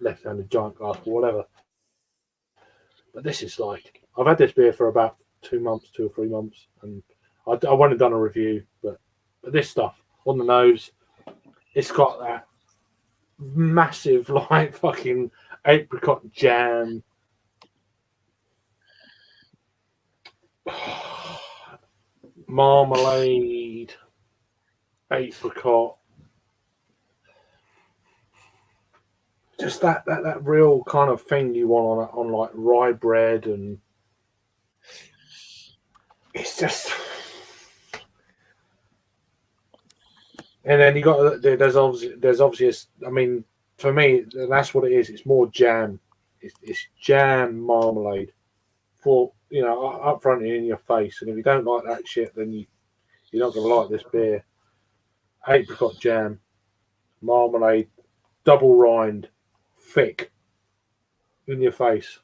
left-handed giant glass or whatever. But this is I've had this beer for about 2 or 3 months, and I wouldn't have done a review, but this stuff on the nose, it's got that massive fucking apricot jam. Marmalade, apricot. Just that real kind of thing you want on rye bread, and it's just. And then there's obviously. I mean, for me, that's what it is. It's more jam. It's jam marmalade, for up front and in your face. And if you don't like that shit, then you're not gonna like this beer. Apricot jam, marmalade, double rind. Thick in your face,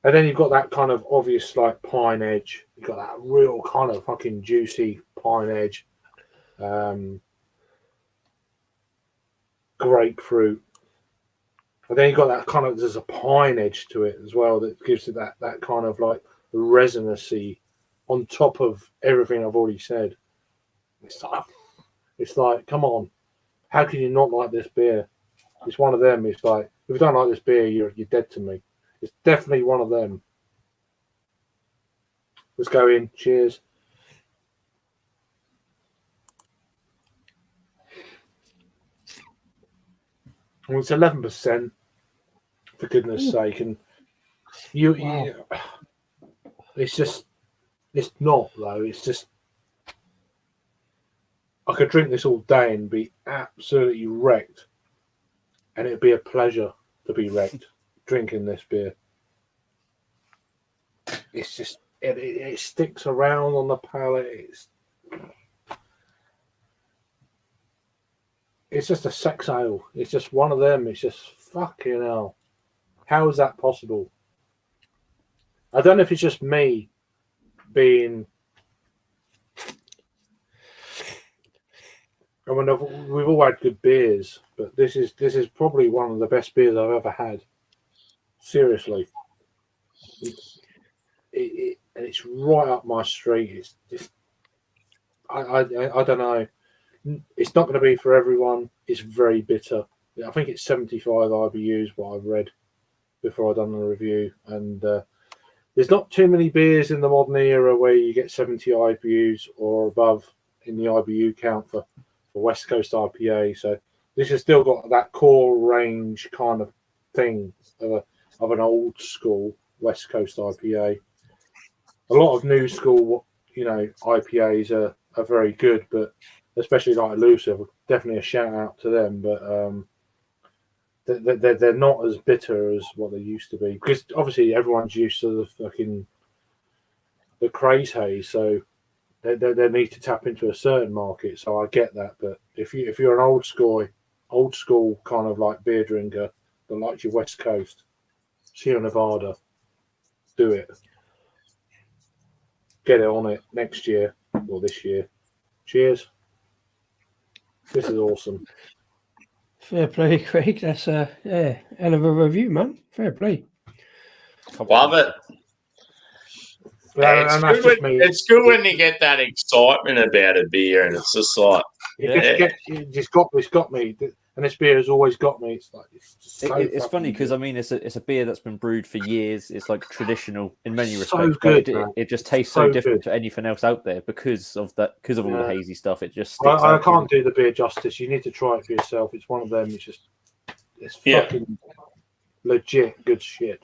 and then you've got that kind of obvious pine edge. You've got that real kind of fucking juicy pine edge, grapefruit, and then you've got that kind of there's a pine edge to it as well that gives it that kind of resinousy on top of everything I've already said. It's like come on, how can you not like this beer? It's one of them. It's if you don't like this beer, you're dead to me. It's definitely one of them. Let's go in. Cheers. Well, it's 11%, for goodness sake, and it's not though. It's just I could drink this all day and be absolutely wrecked. And it'd be a pleasure to be wrecked drinking this beer. It's just it sticks around on the palate. It's just a sex ale. It's just one of them. It's just fucking hell. How is that possible? I don't know if it's just me being. I mean, we've all had good beers, but this is probably one of the best beers I've ever had. Seriously, it's right up my street. It's just I don't know. It's not going to be for everyone. It's very bitter. I think it's 75 IBUs. What I've read before I've done the review, and there's not too many beers in the modern era where you get 70 IBUs or above in the IBU count for West Coast IPA. So this has still got that core range kind of thing of an old school West Coast IPA. A lot of new school, IPAs are very good, but especially like Elusive. Definitely a shout out to them, but they're not as bitter as what they used to be, because obviously everyone's used to the craze haze, so they need to tap into a certain market. So I get that, but if you're an old school kind of like beer drinker that likes your West Coast, Sierra Nevada, do it. Get it on it next year or this year. Cheers. This is awesome. Fair play, Craig. That's hell of a review, man. Fair play. Love it. It's good when you get that excitement about a beer, and it's just like it's got me, and this beer has always got me. It's like it's funny because I mean it's a beer that's been brewed for years. It's like traditional in many respects. So good, it just tastes so different to anything else out there because of all the hazy stuff. It just I can't do the beer justice. You need to try it for yourself. It's one of them. It's fucking legit good shit.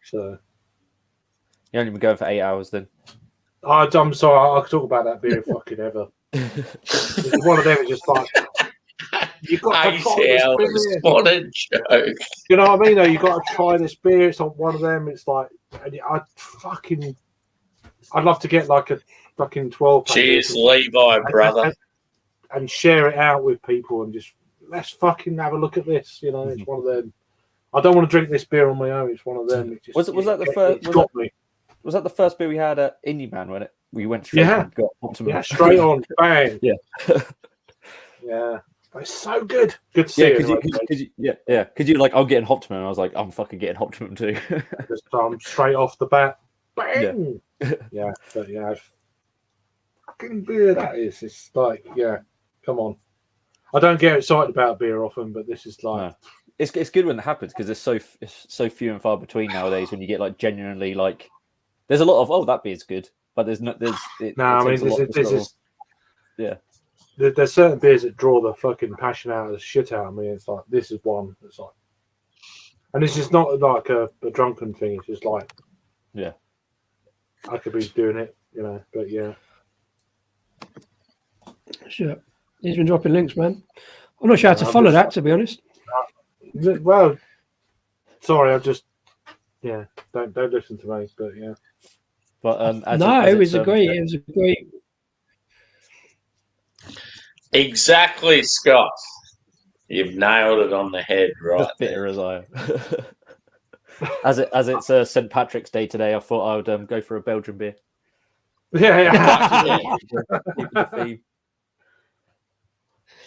So. You only been going for 8 hours then. I'm sorry, I could talk about that beer fucking ever. It's one of them. It's just like you got to try this beer. What a joke! You know what I mean? Though you got to try this beer. It's not one of them. It's like I'd love to get like a fucking 12. Cheers, Levi, brother, and share it out with people and just let's fucking have a look at this. You know, it's one of them. I don't want to drink this beer on my own. It's one of them. It just, was that the first? It's got me. Was that the first beer we had at Indie Man when we went straight and got Optimum? Yeah, straight on, bang. Yeah. Yeah. It's so good. Good to see it. Because you like, I'm getting Optimum. I was like, I'm fucking getting Optimum too. Just straight off the bat. Bang! Yeah. But yeah, fucking beer that is. It's like, yeah, come on. I don't get excited about beer often, but this is like... No. It's good when it happens because it's so few and far between nowadays when you get like genuinely like... There's a lot of that beer's good, but there's no. There's certain beers that draw the fucking passion out of the shit out of me. It's like this is one. It's like, and it's just not like a drunken thing. It's just like, yeah, I could be doing it, you know. But yeah, sure. He's been dropping links, man. I'm not sure how to follow that, to be honest. Well, sorry, don't listen to me, but yeah. But it was a great. Exactly, Scott. You've nailed it on the head, right? As bitter as I am. as it's St. Patrick's Day today, I thought I would go for a Belgian beer. Yeah.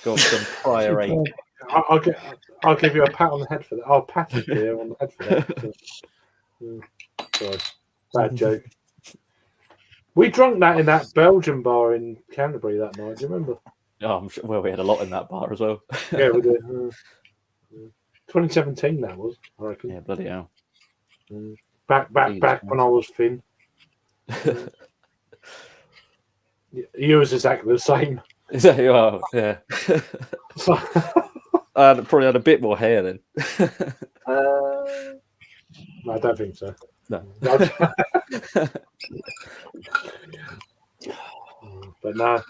Got some prior eight. I'll give you a pat on the head for that. I'll pat you here on the head for that. Sorry, bad joke. We drank that in that Belgian bar in Canterbury that night. Do you remember? Oh, I'm sure. Well, we had a lot in that bar as well. Yeah, we did. 2017 that was, I reckon. Yeah, bloody hell. Back when I was thin. You was exactly the same. Oh, yeah. I probably had a bit more hair then. No, I don't think so. No. But no.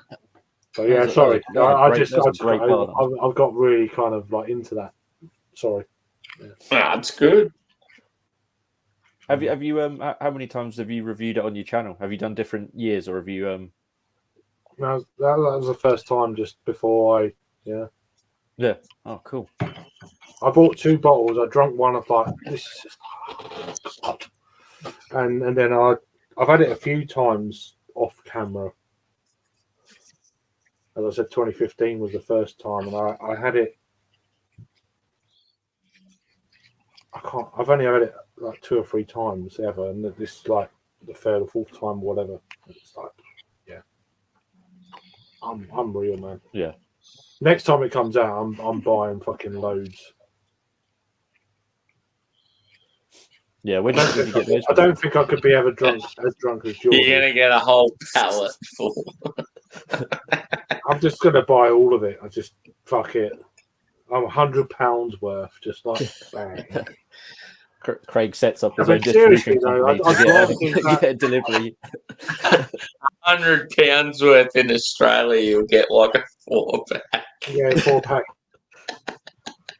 But yeah, sorry. I've got really kind of like into that. Sorry. Yeah. That's good. Have you how many times have you reviewed it on your channel? Have you done different years, or have you that was the first time just before Yeah. Oh, cool. I bought 2 bottles. I drank one of like this is just hot. And then I've had it a few times off camera. As I said, 2015 was the first time, and I had it. I've only had it like 2 or 3 times ever, and this is like the 3rd or 4th time, or whatever. It's like, yeah, I'm real, man. Yeah. Next time it comes out, I'm buying fucking loads. Yeah, when did you get those? I don't think I could be ever as drunk as George. You're gonna get a whole pallet full. I'm just gonna buy all of it. I just fuck it. I'm £100 worth, just like bang. Craig sets up his own distribution company to get a delivery. £100 worth in Australia, you'll get like a 4-pack. Yeah, 4-pack.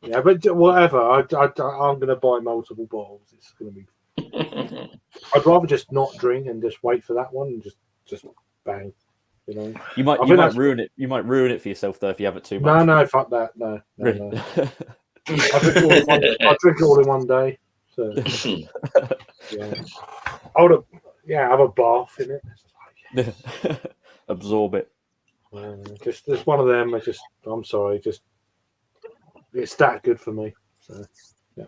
Yeah, but whatever. I'm going to buy multiple bottles. It's going to be. I'd rather just not drink and just wait for that one and just bang. You know. You might ruin it. You might ruin it for yourself though if you have it too much. No, fuck that. No. Really? I drink it all in one day. So yeah, I would have have a bath in it. Absorb it. Just one of them. I'm sorry. It's that good for me. So yeah,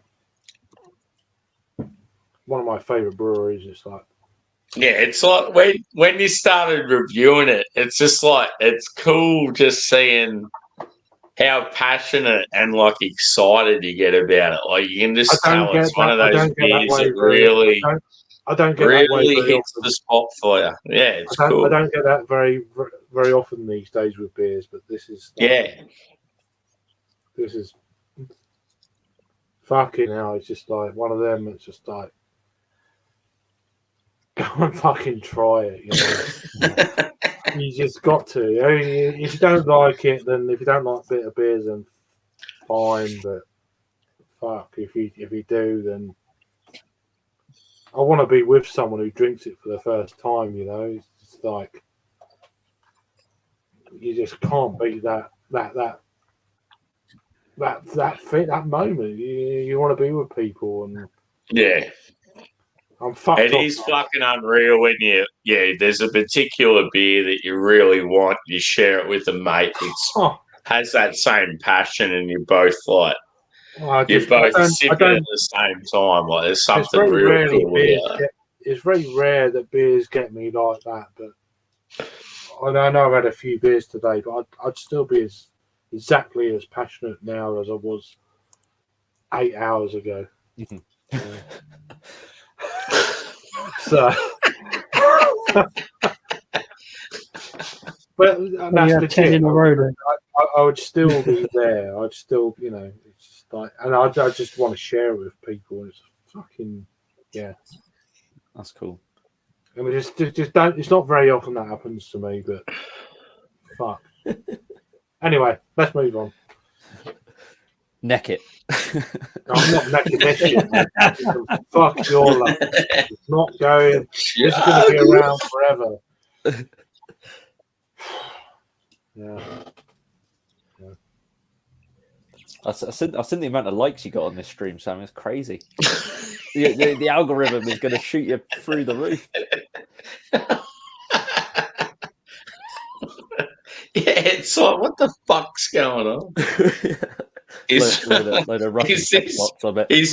one of my favorite breweries. It's like. Yeah, it's like when you started reviewing it, it's just like it's cool just seeing how passionate and like excited you get about it. Like you can just tell it's one of those beers that really, I don't get really that way hits the spot for you. Yeah, it's cool. I don't get that very often these days with beers, but this is this is fucking hell. It's just like one of them. It's just like go and fucking try it. You know? You just got to. If you don't like it, then if you don't like bitter beers, then fine. But fuck, if you do, then I want to be with someone who drinks it for the first time. You know, it's just like you just can't beat that moment. You want to be with people, and yeah. I'm fucked. It is fucking unreal when there's a particular beer that you really want, you share it with a mate that has that same passion, and you're both like, you're both sipping at the same time. Like there's something real cool about it. It's very rare that beers get me like that, but I know I've had a few beers today, but I'd still be exactly as passionate now as I was 8 hours ago. So, but that's the 10 in a row. I would still be there. I'd still, it's just like, and I just want to share it with people. It's fucking, that's cool. I mean, just don't. It's not very often that happens to me, but fuck. Anyway, let's move on. Neck it. I'm not necking this shit. Fuck your luck. It's not going. This is going to be around forever. Yeah. I've seen the amount of likes you got on this stream, Sam. It's crazy. the algorithm is going to shoot you through the roof. Yeah, it's like, what the fuck's going on? Is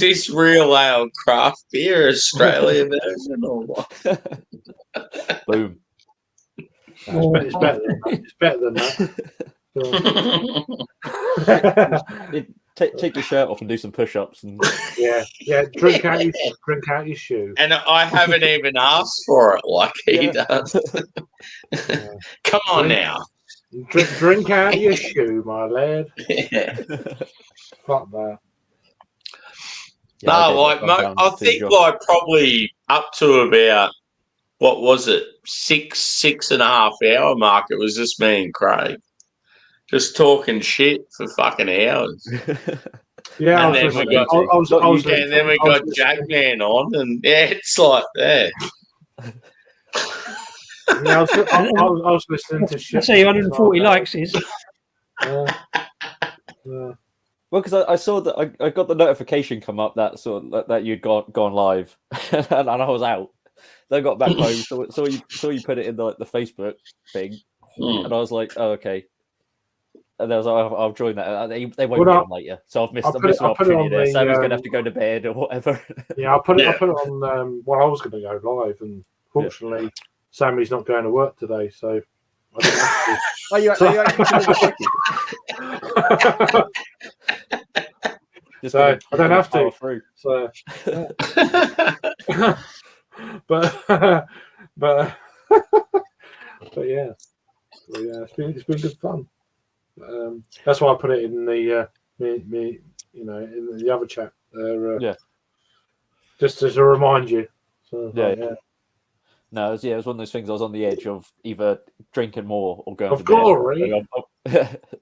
this real ale craft beer Australia version or what? Boom. It's better than that. Take your shirt off and do some push-ups and drink out your shoe. And I haven't even asked for it like he does. Come on now. Drink out your shoe, my lad. Yeah. Fuck that. I think like probably up to about, what was it, 6.5 hour mark. It was just me and Craig just talking shit for fucking hours. Yeah, and then we got Jackman on, and it's like that. Yeah, I was listening to shit. I say 140 likes is. Well, because I saw that I got the notification come up that that you'd gone live, and I was out. Then I got back home, saw you put it in the Facebook thing, and I was like, oh, okay. And I was like, I'll join that. They won't be on later, so I've missed an opportunity there. Sammy's going to have to go to bed or whatever. Yeah, I put it on. I was going to go live, and fortunately, Sammy's not going to work today, so I didn't have to. Are you actually so I don't have to. So, but yeah, it's been good fun. That's why I put it in the in the other chat there. Just to remind you. So, No, it was one of those things. I was on the edge of either drinking more or going Of for beer. glory.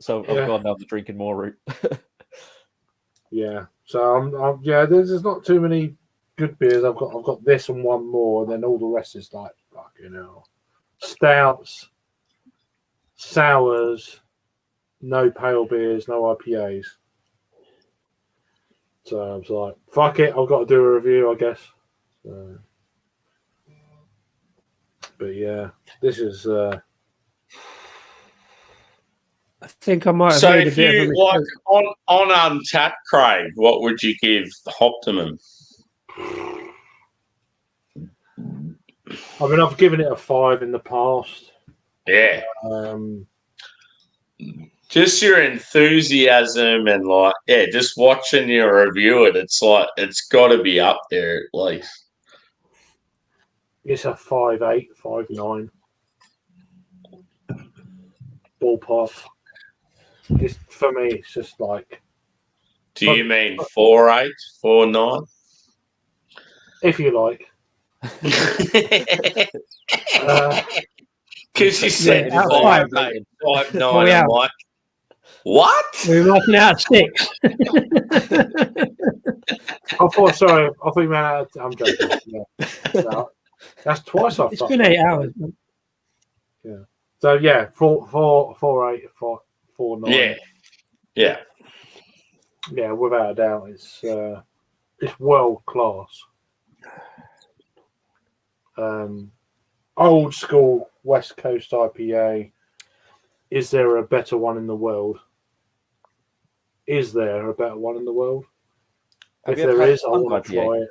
So Yeah. I've gone down the drinking more route. Yeah. So I'm there's not too many good beers. I've got this and one more, and then all the rest is like fucking hell. Stouts, sours, no pale beers, no IPAs. So I was like, fuck it, I've got to do a review, I guess. But yeah, this is I think I might have So made a if bit of a you mistake. like on Untapped, Craig, what would you give Optimum? I mean, I've given it a 5 in the past. Yeah, Um, just your enthusiasm and just watching you review it. It's like it's got to be up there at least. it's a 5.8, 5.9 ballpark. It's for me. It's just like Do you mean 4.8, 4.9? if you like. Because you said out of 5. 5.8, 5.9. Oh, yeah. I'm like, what? We're marking out of 6. Sorry, I thought you meant I'm joking. Yeah. No, that's twice I've It's been 8 hours. Man. So yeah, 4.8, 4.9. Yeah. Yeah, without a doubt, it's world class. Old school West Coast IPA. Is there a better one in the world? Is there a better one in the world? Have If you ever there had is, I Punk want to IPA? try it.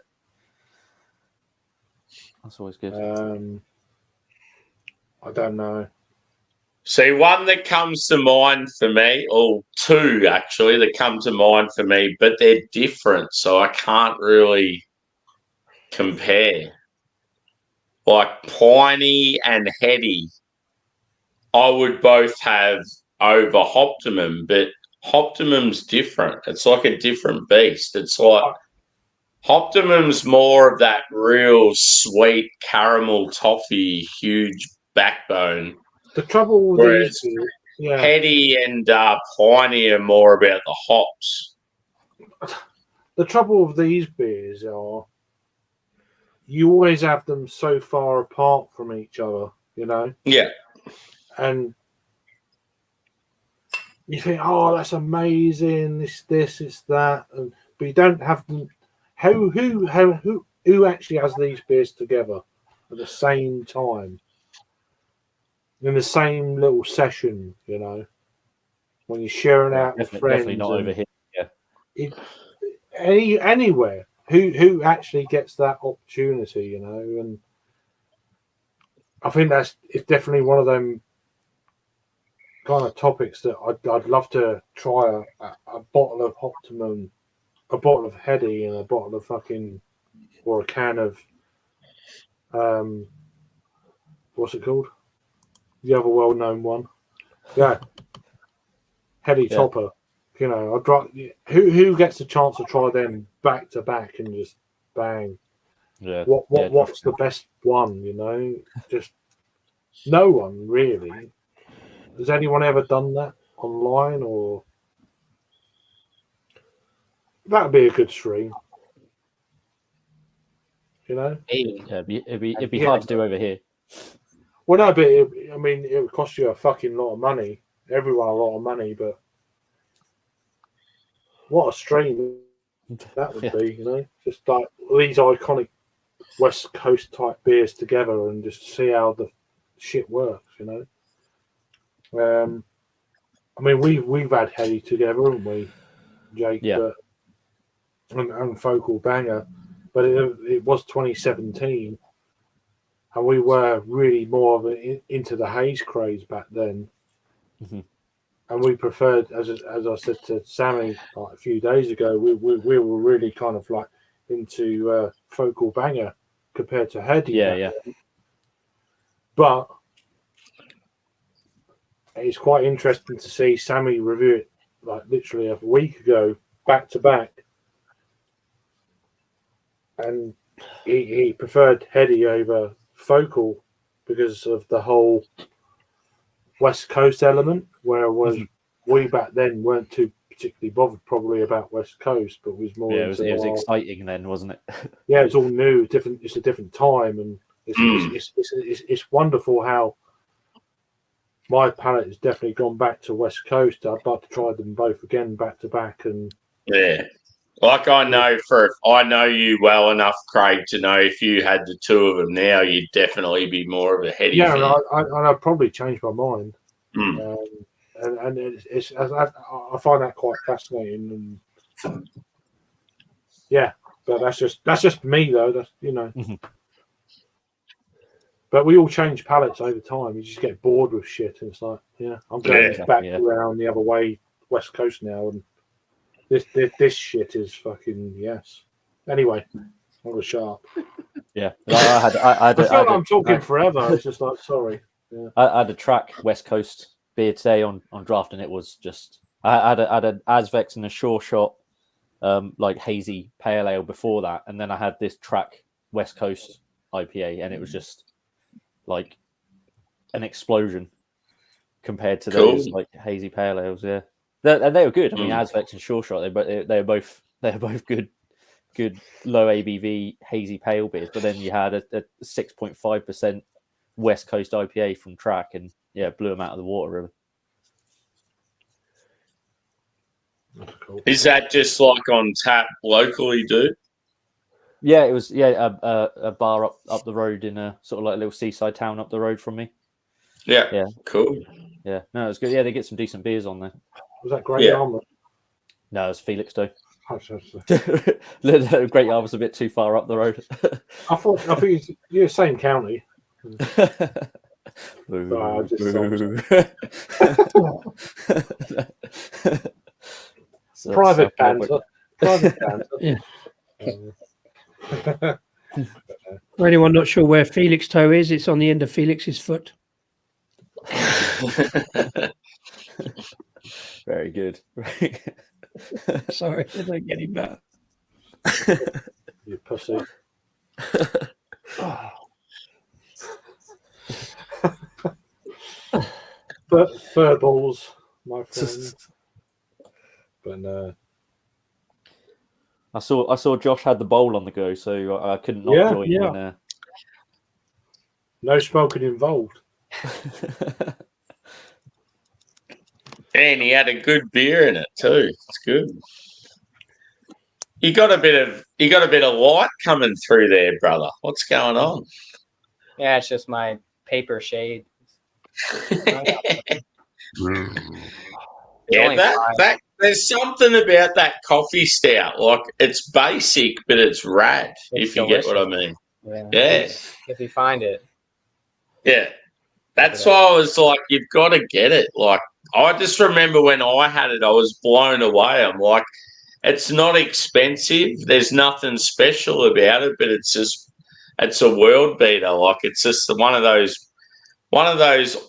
That's always good. I don't know. See, one that comes to mind for me, or two actually that come to mind for me, but they're different, so I can't really compare. Like Piney and Heady, I would both have over Optimum, but Optimum's different. It's like a different beast. It's like Optimum's more of that real sweet caramel toffee, huge backbone. The trouble with Whereas these, yeah, Heady and Piney are more about the hops. the trouble with these beers are you always have them so far apart from each other, you know, Yeah. and you think, oh, that's amazing, this, it's that, but you don't have them. Who actually has these beers together at the same time in the same little session? You know, when you're sharing out with friends, Definitely not over here. Anywhere. Who actually gets that opportunity? You know, and I think it's definitely one of them kind of topics that I'd love to try a bottle of Optimum, a bottle of Heady, and a bottle of or a can of what's it called? The other well-known one, yeah, Heady Topper. You know, I'd try. Who gets a chance to try them back to back and just bang? Yeah. What's the best one? You know, just no one really. Has anyone ever done that online, or that'd be a good stream? You know, It'd be hard to do over here. well, no, but it would cost you a fucking lot of money. Everyone a lot of money, but what a stream that would be, you know, just like these iconic West Coast type beers together and just see how the shit works, you know. I mean, we've had Heady together, haven't we, Jake? Yeah. And Focal Banger, but it was 2017, and we were really more of into the haze craze back then. Mm-hmm. And we preferred, as I said to Sammy like a few days ago, we were really kind of like into Focal Banger compared to Heady. Yeah. But it's quite interesting to see Sammy review it like literally a week ago, back to back, and he preferred Heady over focal because of the whole West Coast element, whereas we back then weren't too particularly bothered probably about West Coast, but was more. Yeah, it was exciting then, wasn't it? Yeah, it's all new, different. It's a different time, and it's wonderful how my palate has definitely gone back to West Coast. I'd like to try them both again, back to back, and yeah. Like I know you well enough, Craig, to know if you had the two of them now, you'd definitely be more of a heady fan. And I'd probably change my mind. And it's I find that quite fascinating, and yeah, but that's just me though. That's But we all change palates over time. You just get bored with shit, and it's like, I'm going back around the other way, West Coast now, and this shit is fucking yes. Anyway, I'm gonna shut up. Yeah, I feel like I'm talking forever. It's just like, sorry. Yeah. I had a track West Coast beer today on draft, and it was just I had an Azvex and a Sure Shot, like hazy pale ale before that, and then I had this track West Coast IPA, and it was just like an explosion compared to those like hazy pale ales. Yeah, and they were good. I mean, Azvex and Sure Shot, they were both good low ABV hazy pale beers. But then you had a 6.5% West Coast IPA from Track, and blew them out of the water. Really. Cool. Is that just like on tap locally, dude? Yeah, it was a bar up the road in a sort of like a little seaside town up the road from me. Yeah. Cool. Yeah, no, it was good. Yeah, they get some decent beers on there. Was that Great Yarmouth? No, it was Felix though. Great Yarmouth's a bit too far up the road. I think you're the same county. Private banter. Yeah. For anyone not sure where Felix Toe is, it's on the end of Felix's foot. Very good. Sorry, I don't get it better. You pussy. But fur balls, my friend. But no. I saw Josh had the bowl on the go, so I couldn't not join in there. No smoking involved. And he had a good beer in it too. It's good. You got a bit of light coming through there, brother. What's going on? Yeah, it's just my paper shade. There's something about that coffee stout. Like, it's basic, but it's rad. It's if you delicious. get what I mean. Yeah. If you find it. Yeah. That's why I was like, you've got to get it. Like, I just remember when I had it, I was blown away. I'm like, it's not expensive. There's nothing special about it, but it's a world beater. Like, it's just one of those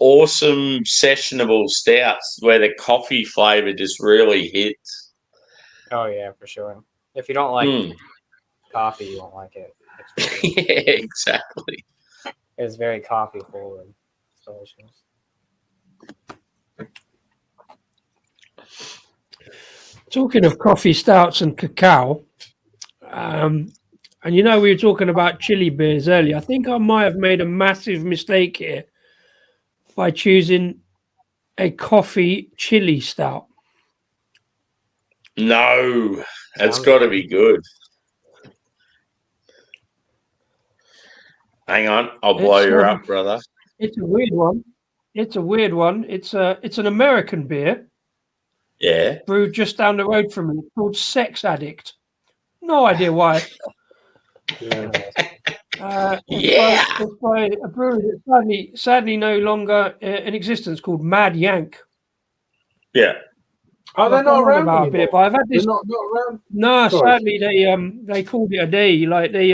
awesome sessionable stouts where the coffee flavour just really hits. Oh yeah, for sure. If you don't like coffee, you won't like it. Yeah, exactly. It's very coffee forward. Delicious. Talking of coffee stouts and cacao, and we were talking about chili beers earlier. I think I might have made a massive mistake here by choosing a coffee chili stout. No, that's got to be good. Hang on, I'll blow you up, brother. It's a weird one. It's an American beer. Yeah. Brewed just down the road from me. It's called Sex Addict. No idea why. It's by a brewery that's sadly no longer in existence, called Mad Yank. Yeah. Oh, they're not around about a bit, but I've had this. They're not around. No, sadly they called it a day. Like they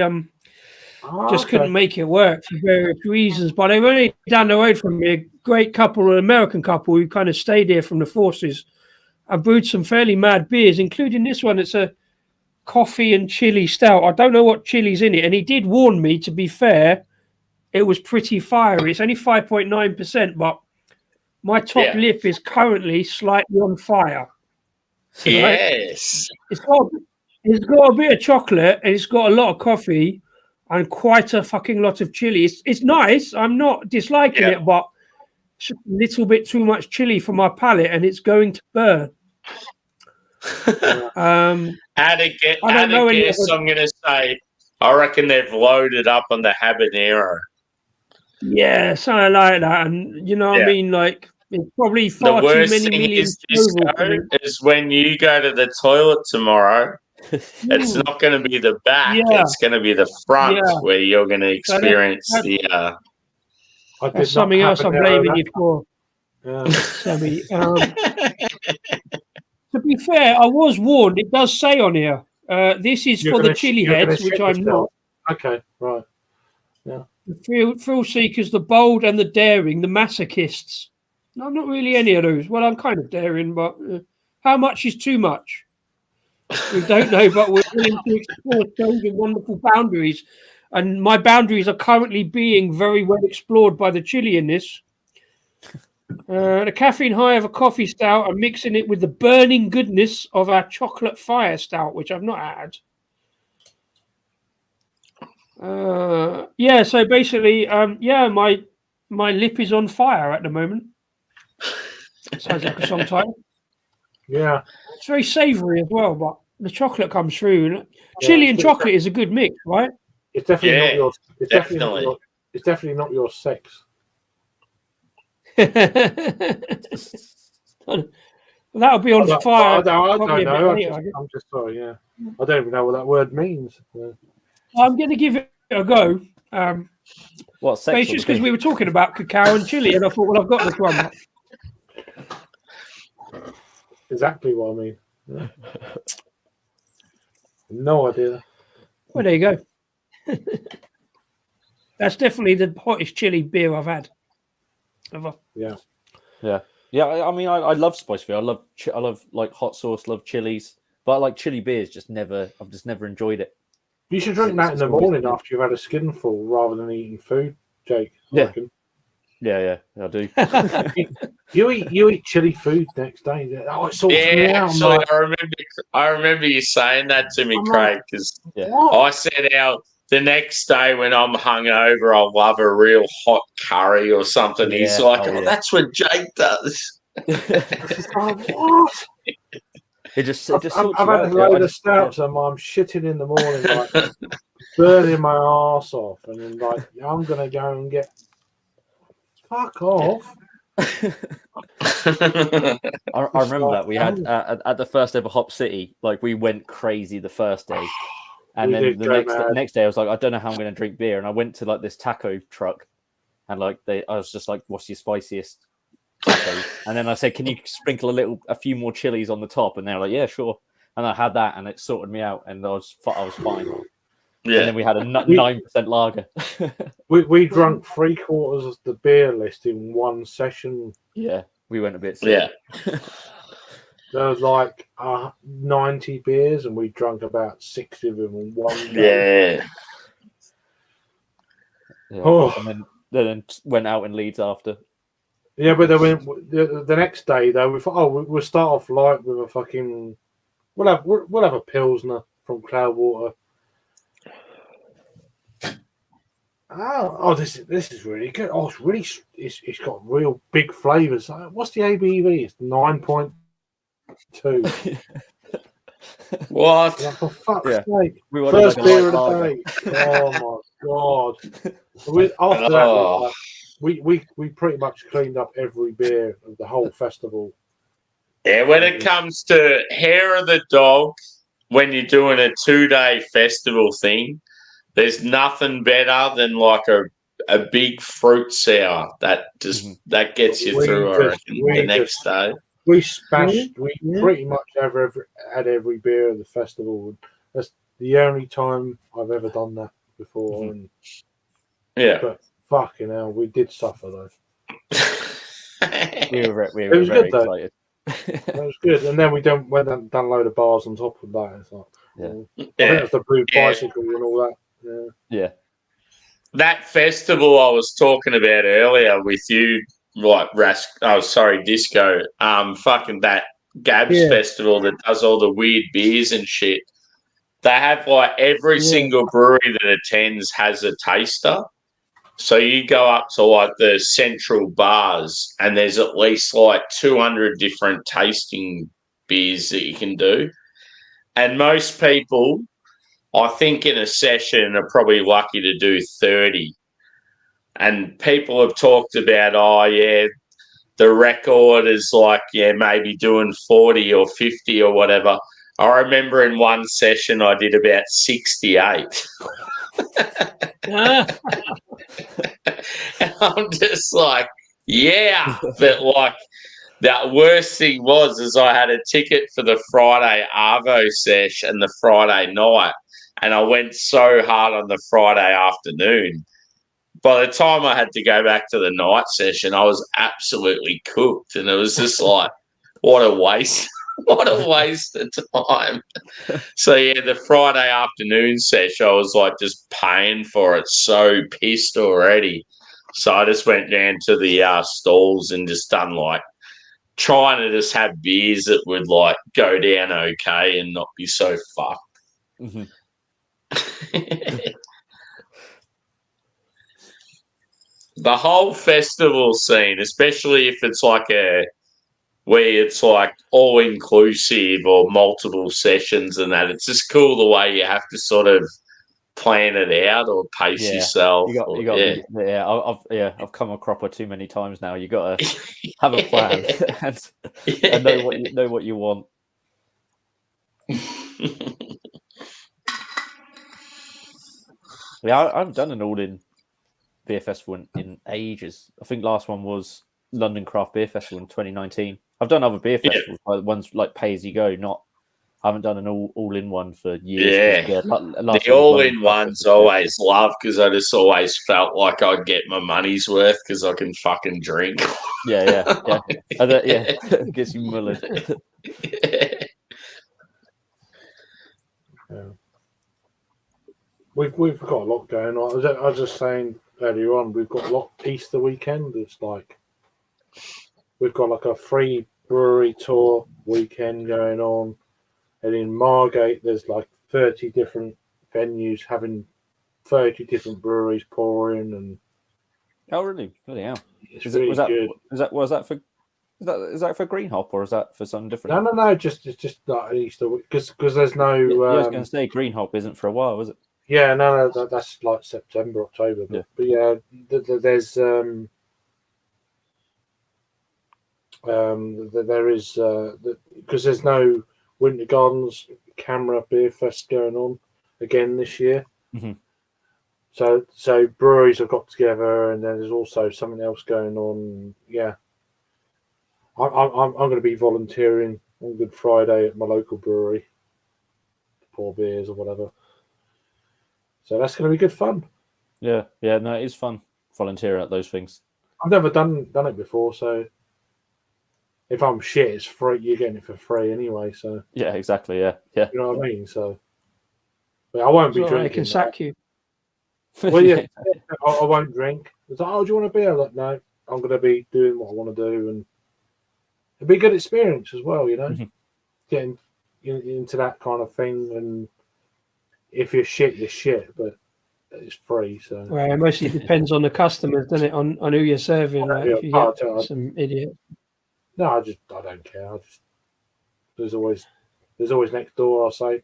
couldn't make it work for various reasons. But they were only down the road from me. A great couple, an American couple who kind of stayed here from the forces. I brewed some fairly mad beers, including this one. It's a coffee and chili stout. I don't know what chili's in it. And he did warn me, to be fair, it was pretty fiery. It's only 5.9%, but my top lip is currently slightly on fire. Yes. It's got a bit of chocolate and it's got a lot of coffee and quite a fucking lot of chili. It's nice. I'm not disliking it, but it's a little bit too much chili for my palate and it's going to burn. Add a guess, I'm going to say, I reckon they've loaded up on the habanero. Yeah, something like that. And, you know what I mean? Like, it's probably far the worst too many thing millions. is when you go to the toilet tomorrow, it's not going to be the back, it's going to be the front where you're going to experience that's something else I'm blaming you for. Sammy. To be fair, I was warned. It does say on here, this is for the chili heads, which I'm not. Okay, right. Yeah. The thrill seekers, the bold and the daring, the masochists. No, I'm not really any of those. Well, I'm kind of daring, but how much is too much? We don't know, but we're willing to explore strange and wonderful boundaries. And my boundaries are currently being very well explored by the chili in this. The caffeine high of a coffee stout and mixing it with the burning goodness of our chocolate fire stout, which I've not had. So basically, my lip is on fire at the moment. Sounds like a song title. Yeah. It's very savoury as well, but the chocolate comes through. Chili and chocolate is a good mix, right? It's definitely not your. It's definitely not your sex. That'll be on fire. I don't know. I'm just sorry. Yeah, I don't even know what that word means. Yeah. I'm going to give it a go. What sex? It's just because we were talking about cacao and chili, and I thought, well, I've got this one. Exactly what I mean. Yeah. No idea. Well, there you go. That's definitely the hottest chili beer I've had ever. Yeah. I mean, I love spice beer. I love like hot sauce. Love chilies, but like chili beers, I've just never enjoyed it. You should drink that in the morning after you've had a skinful, rather than eating food, Jake. Yeah, I do. You eat chili food next day. Oh, it sorts me out. Actually, I remember you saying that to me, Craig, because I said out the next day when I'm hungover, I'll love a real hot curry or something. Yeah. He's like, that's what Jake does. What? I've had a load of stouts and I'm shitting in the morning, like burning my arse off, and then like I'm gonna go and get fuck off. I remember that we had at the first ever Hop City, like we went crazy the first day, and then the next day I was like, I don't know how I'm going to drink beer, and I went to like this taco truck, and like I was just like, what's your spiciest taco? And then I said, can you sprinkle a few more chilies on the top? And they were like, yeah, sure. And I had that, and it sorted me out, and I was fine. Yeah. And then we had a 9% lager. we drank 3/4 of the beer list in one session. Yeah, we went a bit sick. Yeah. There was like 90 beers, and we drank about 60 of them in one day. Yeah. Oh. And then went out in Leeds after. Yeah, but then the next day though, we thought, we'll start off light with a fucking. We'll have a pilsner from Cloudwater. Oh, this is really good. Oh, it's got real big flavors. What's the ABV? It's 9.2. What? Like, for fuck's sake! First beer of the day. Oh my god! After that, we pretty much cleaned up every beer of the whole festival. Yeah, when it comes to hair of the dog, when you're doing a 2-day festival thing, there's nothing better than like a big fruit sour that that gets you through. I reckon the next day. We pretty much had every beer of the festival. That's the only time I've ever done that before. Mm-hmm. And, but fucking hell, we did suffer though. we were very excited. That was good, and then we went and done a load of bars on top of that. It's like, I think it's the blue bicycle and all that. Yeah. that festival I was talking about earlier with you, like Disco. Fucking that Gabs Yeah. festival that does all the weird beers and shit. They have like every Yeah. single brewery that attends has a taster. So you go up to like the central bars and there's at least like 200 different tasting beers that you can do. And most people, I think in a session, are probably lucky to do 30. And people have talked about, oh, yeah, the record is like, yeah, maybe doing 40 or 50 or whatever. I remember in one session I did about 68. Ah, And I'm just like, yeah. But like, the worst thing was I had a ticket for the Friday Arvo sesh and the Friday night. And I went so hard on the Friday afternoon. By the time I had to go back to the night session, I was absolutely cooked. And it was just like, what a waste. What a waste of time. So, yeah, the Friday afternoon sesh, I was like just paying for it, so pissed already. So I just went down to the stalls and just done like trying to just have beers that would like go down okay and not be so fucked. Mm-hmm. The whole festival scene, especially if it's like where it's like all inclusive or multiple sessions and that, it's just cool the way you have to sort of plan it out or pace yourself. I've come a cropper too many times now. You got to have a plan and know what you want. Yeah, I haven't done an all-in beer festival in ages. I think last one was London Craft Beer Festival in 2019. I've done other beer festivals, like ones like pay as you go. I haven't done an all-in one for years. Yeah, the all-in ones I always love because I just always felt like I'd get my money's worth because I can fucking drink. Yeah. Gets you mullered. Yeah. We've got a lot going on. I was just saying earlier on, we've got a lot Easter weekend. It's like we've got like a free brewery tour weekend going on, and in Margate there's like 30 different venues having 30 different breweries pouring, and oh really? Bloody hell! It's really good. Is that for Green Hop or is that for something different? No. It's just like Easter because there's no. I was going to say Green Hop isn't for a while, is it? Yeah, no, that's like September, October. But yeah, there's there is because there's no Winter Gardens Camera Beer Fest going on again this year. Mm-hmm. So breweries have got together, and then there's also something else going on. Yeah, I'm going to be volunteering on Good Friday at my local brewery to pour beers or whatever. So that's going to be good fun. Yeah, no, it is fun volunteering at those things. I've never done it before, so if I'm shit, it's free. You're getting it for free anyway. So yeah, exactly. Yeah. You know what I mean? So, but I won't be drinking. They can sack you. Well, yeah, I won't drink. It's like, oh, do you want a beer? I'm like, no, I'm going to be doing what I want to do, and it'll be a good experience as well. You know, getting into that kind of thing, and if you're shit, you're shit, but it's free. So well, it mostly depends on the customers, doesn't it? On who you're serving. Like, if you get some idiot. No, I don't care. There's always next door. I'll say.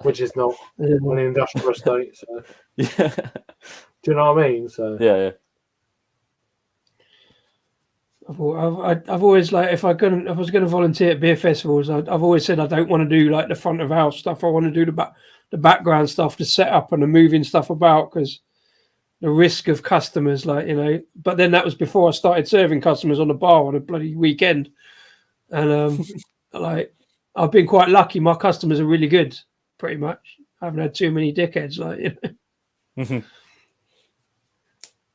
Which is not an industrial estate. So. Yeah. Do you know what I mean? So yeah. I've always like if I was going to volunteer at beer festivals, I've always said I don't want to do like the front of house stuff. I want to do the background stuff, the setup and the moving stuff about, because the risk of customers, like, you know. But then that was before I started serving customers on the bar on a bloody weekend, and like I've been quite lucky. My customers are really good, pretty much. I haven't had too many dickheads, like, you know.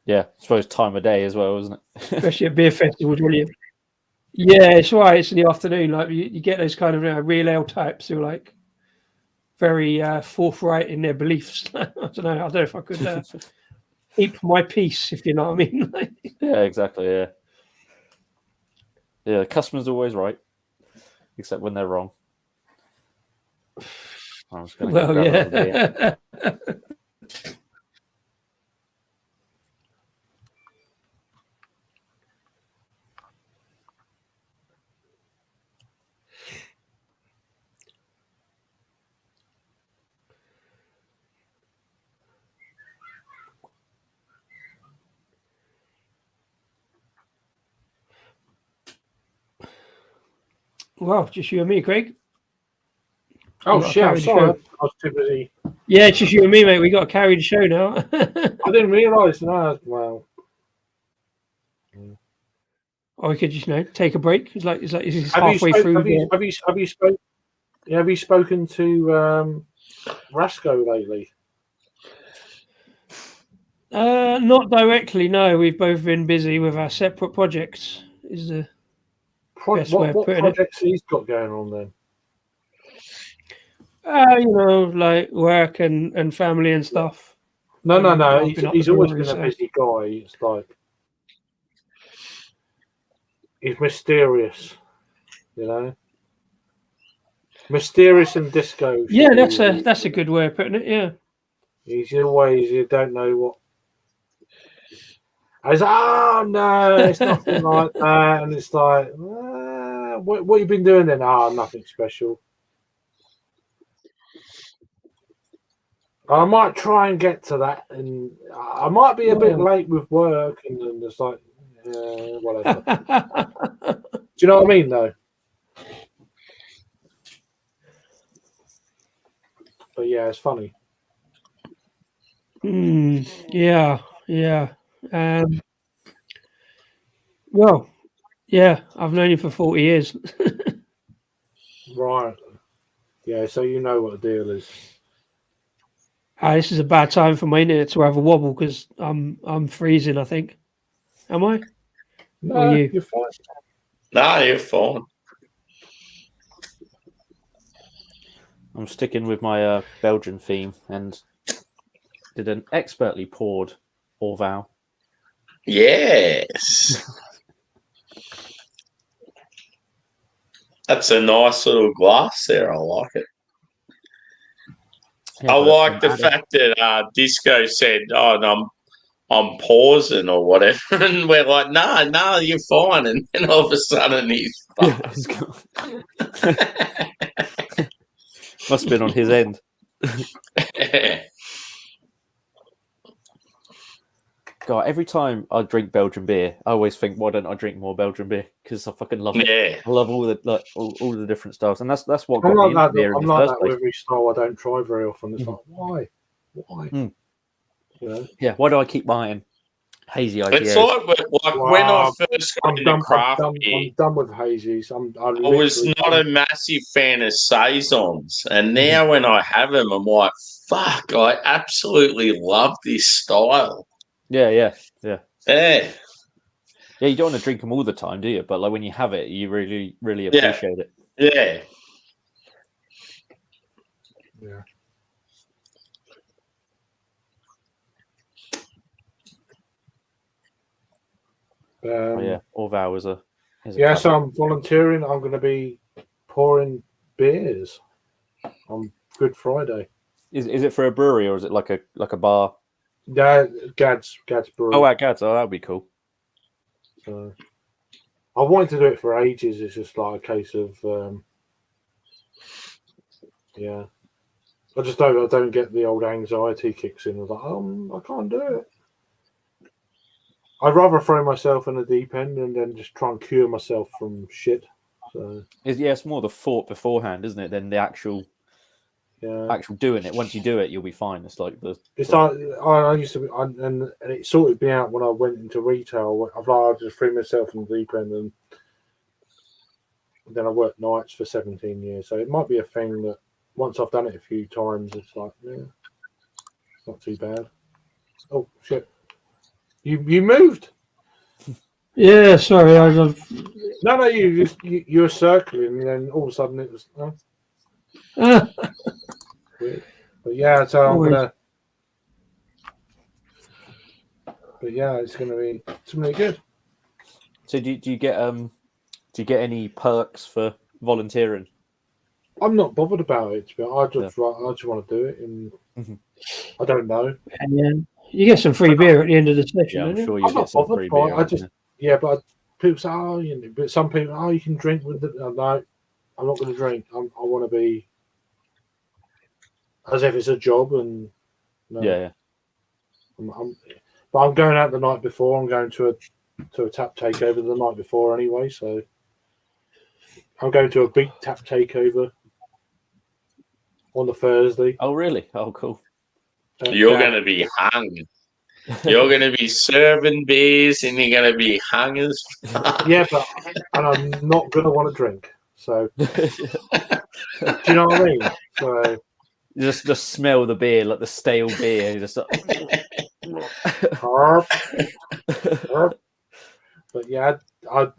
Yeah, I suppose time of day as well, isn't it? Especially at beer festivals, really. Yeah, it's right. It's in the afternoon. Like you get those kind of real ale types who are like very forthright in their beliefs. I don't know. I don't know if I could keep my peace, if you know what I mean. Yeah, exactly. Yeah. Yeah, the customer's always right, except when they're wrong. I was going to Well, grab another beer. yeah. Well, just you and me, Craig. Oh You gotta shit! I'm carry the sorry. show. I was too busy. Yeah, it's just you and me, mate. We got to carry the show now. I didn't realise. No, well, Or we could just, take a break. It's like this is have you halfway spoke, through. have you spoken to Rasco lately? Not directly. No, we've both been busy with our separate projects. Is the Best way What of putting it. projects he's got going on then? like work and family and stuff. No. I've been up He's the always road, been a so- busy guy. It's like he's mysterious, mysterious and disco. Yeah, that's a good way of putting it. Yeah. He's always, you don't know what. I was like, oh no, it's nothing like that, and it's like, what you been doing then? Ah, nothing special. I might try and get to that, and I might be a bit late with work, and then it's like, whatever. Do you know what I mean, though? But yeah, it's funny. Yeah. Well, yeah, I've known you for 40 years. Right. Yeah, so you know what the deal is. This is a bad time for my internet to have a wobble because I'm freezing, I think. Am I? No, you? you're fine. No, you're fine. I'm sticking with my Belgian theme and did an expertly poured Orval. Yes. That's a nice little glass there. I like it. Yeah, I but like the from fact that Disco said, "Oh, no, I'm pausing or whatever," and we're like, "No, you're fine." And then all of a sudden, he's Adam. Yeah, it's gone. Must have been on his end. God, every time I drink Belgian beer, I always think, why don't I drink more Belgian beer? Because I fucking love it. Yeah. I love all the all the different styles, and that's what I'm got me like into beer that. in I'm the like first that place. with every style I don't try very often. It's like, why? Yeah, why do I keep buying hazy IPAs? It's like when I first got into craft beer, I'm done with hazies. I was not a massive fan of saisons, and now when I have them, I'm like, "Fuck! I absolutely love this style." Yeah. Yeah, Yeah, you don't want to drink them all the time, do you? But like when you have it, you really, really appreciate it. yeah. Yeah. Yeah, Orval is a Yeah, so I'm volunteering. I'm going to be pouring beers on Good Friday. Is it for a brewery or is it like a bar? Yeah, Gad's Brewery. Oh, at Gads. Oh, that'd be cool. So, I wanted to do it for ages. It's just like a case of, yeah. I don't get the old anxiety kicks in. I was like, I can't do it. I'd rather throw myself in the deep end and then just try and cure myself from shit. So It's more the thought beforehand, isn't it, than the actual doing it. Once you do it, you'll be fine. It's like I used to be, and it sorted me out when I went into retail. I just threw myself in the deep end, and then I worked nights for 17 years. So it might be a thing that once I've done it a few times, it's like, yeah, it's not too bad. Oh shit! You moved. Yeah, sorry. No, you were circling, and then all of a sudden it was. weird. But yeah, so I'm Always. gonna. But yeah, it's gonna be good. So do you get any perks for volunteering? I'm not bothered about it, but I just want to do it, and Mhm. I don't know. And you get some free beer at the end of the session. Yeah, I'm don't you? sure you I'm get not some bothered free by beer. it. I just but people say, oh, you know, but some people, oh, you can drink with the. No, I'm not going to drink. I want to be as if it's a job, and no, yeah. but I'm going out the night before. I'm going to a tap takeover the night before anyway, so I'm going to a big tap takeover on the Thursday. Oh really? Oh cool. You're going to be hung. You're going to be serving beers and you're going to be hung as fuck. Yeah, and I'm not going to want to drink. So, do you know what I mean? So, You just smell the beer, like the stale beer. You just Harp. But yeah, do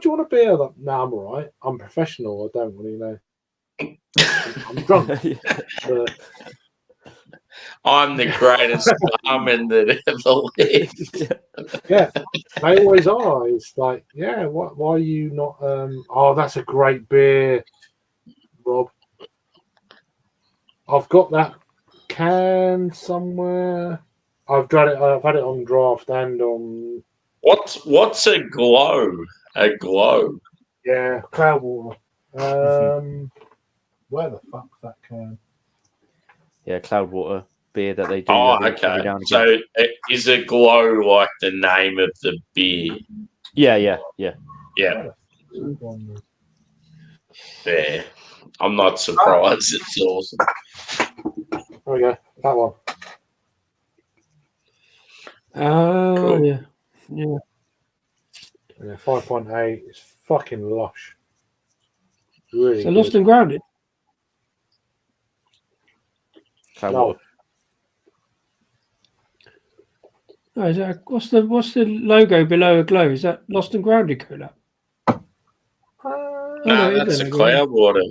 you want a beer? Like, no, I'm all right. I'm professional. I don't really know. I'm drunk. But, I'm the greatest barman that ever lived. yeah, they always are. It's like, yeah, why are you not? Oh, that's a great beer, Rob. I've got that can somewhere. I've had it on draft and on. What's a glow? A glow. Yeah, Cloudwater. Where the fuck's that can? Yeah, Cloudwater beer that they do. Oh, every okay. now and again. So is a glow like the name of the beer? Yeah. Yeah. One. There. I'm not surprised. It's awesome. There we go. That one. Oh, Cool. yeah. Yeah, 5.8. It's fucking lush. Really. So good. Lost and Grounded. Cloudwater. Oh, is that, what's the logo below a glow? Is that Lost and Grounded cola? No, it is that's a logo. cloud water.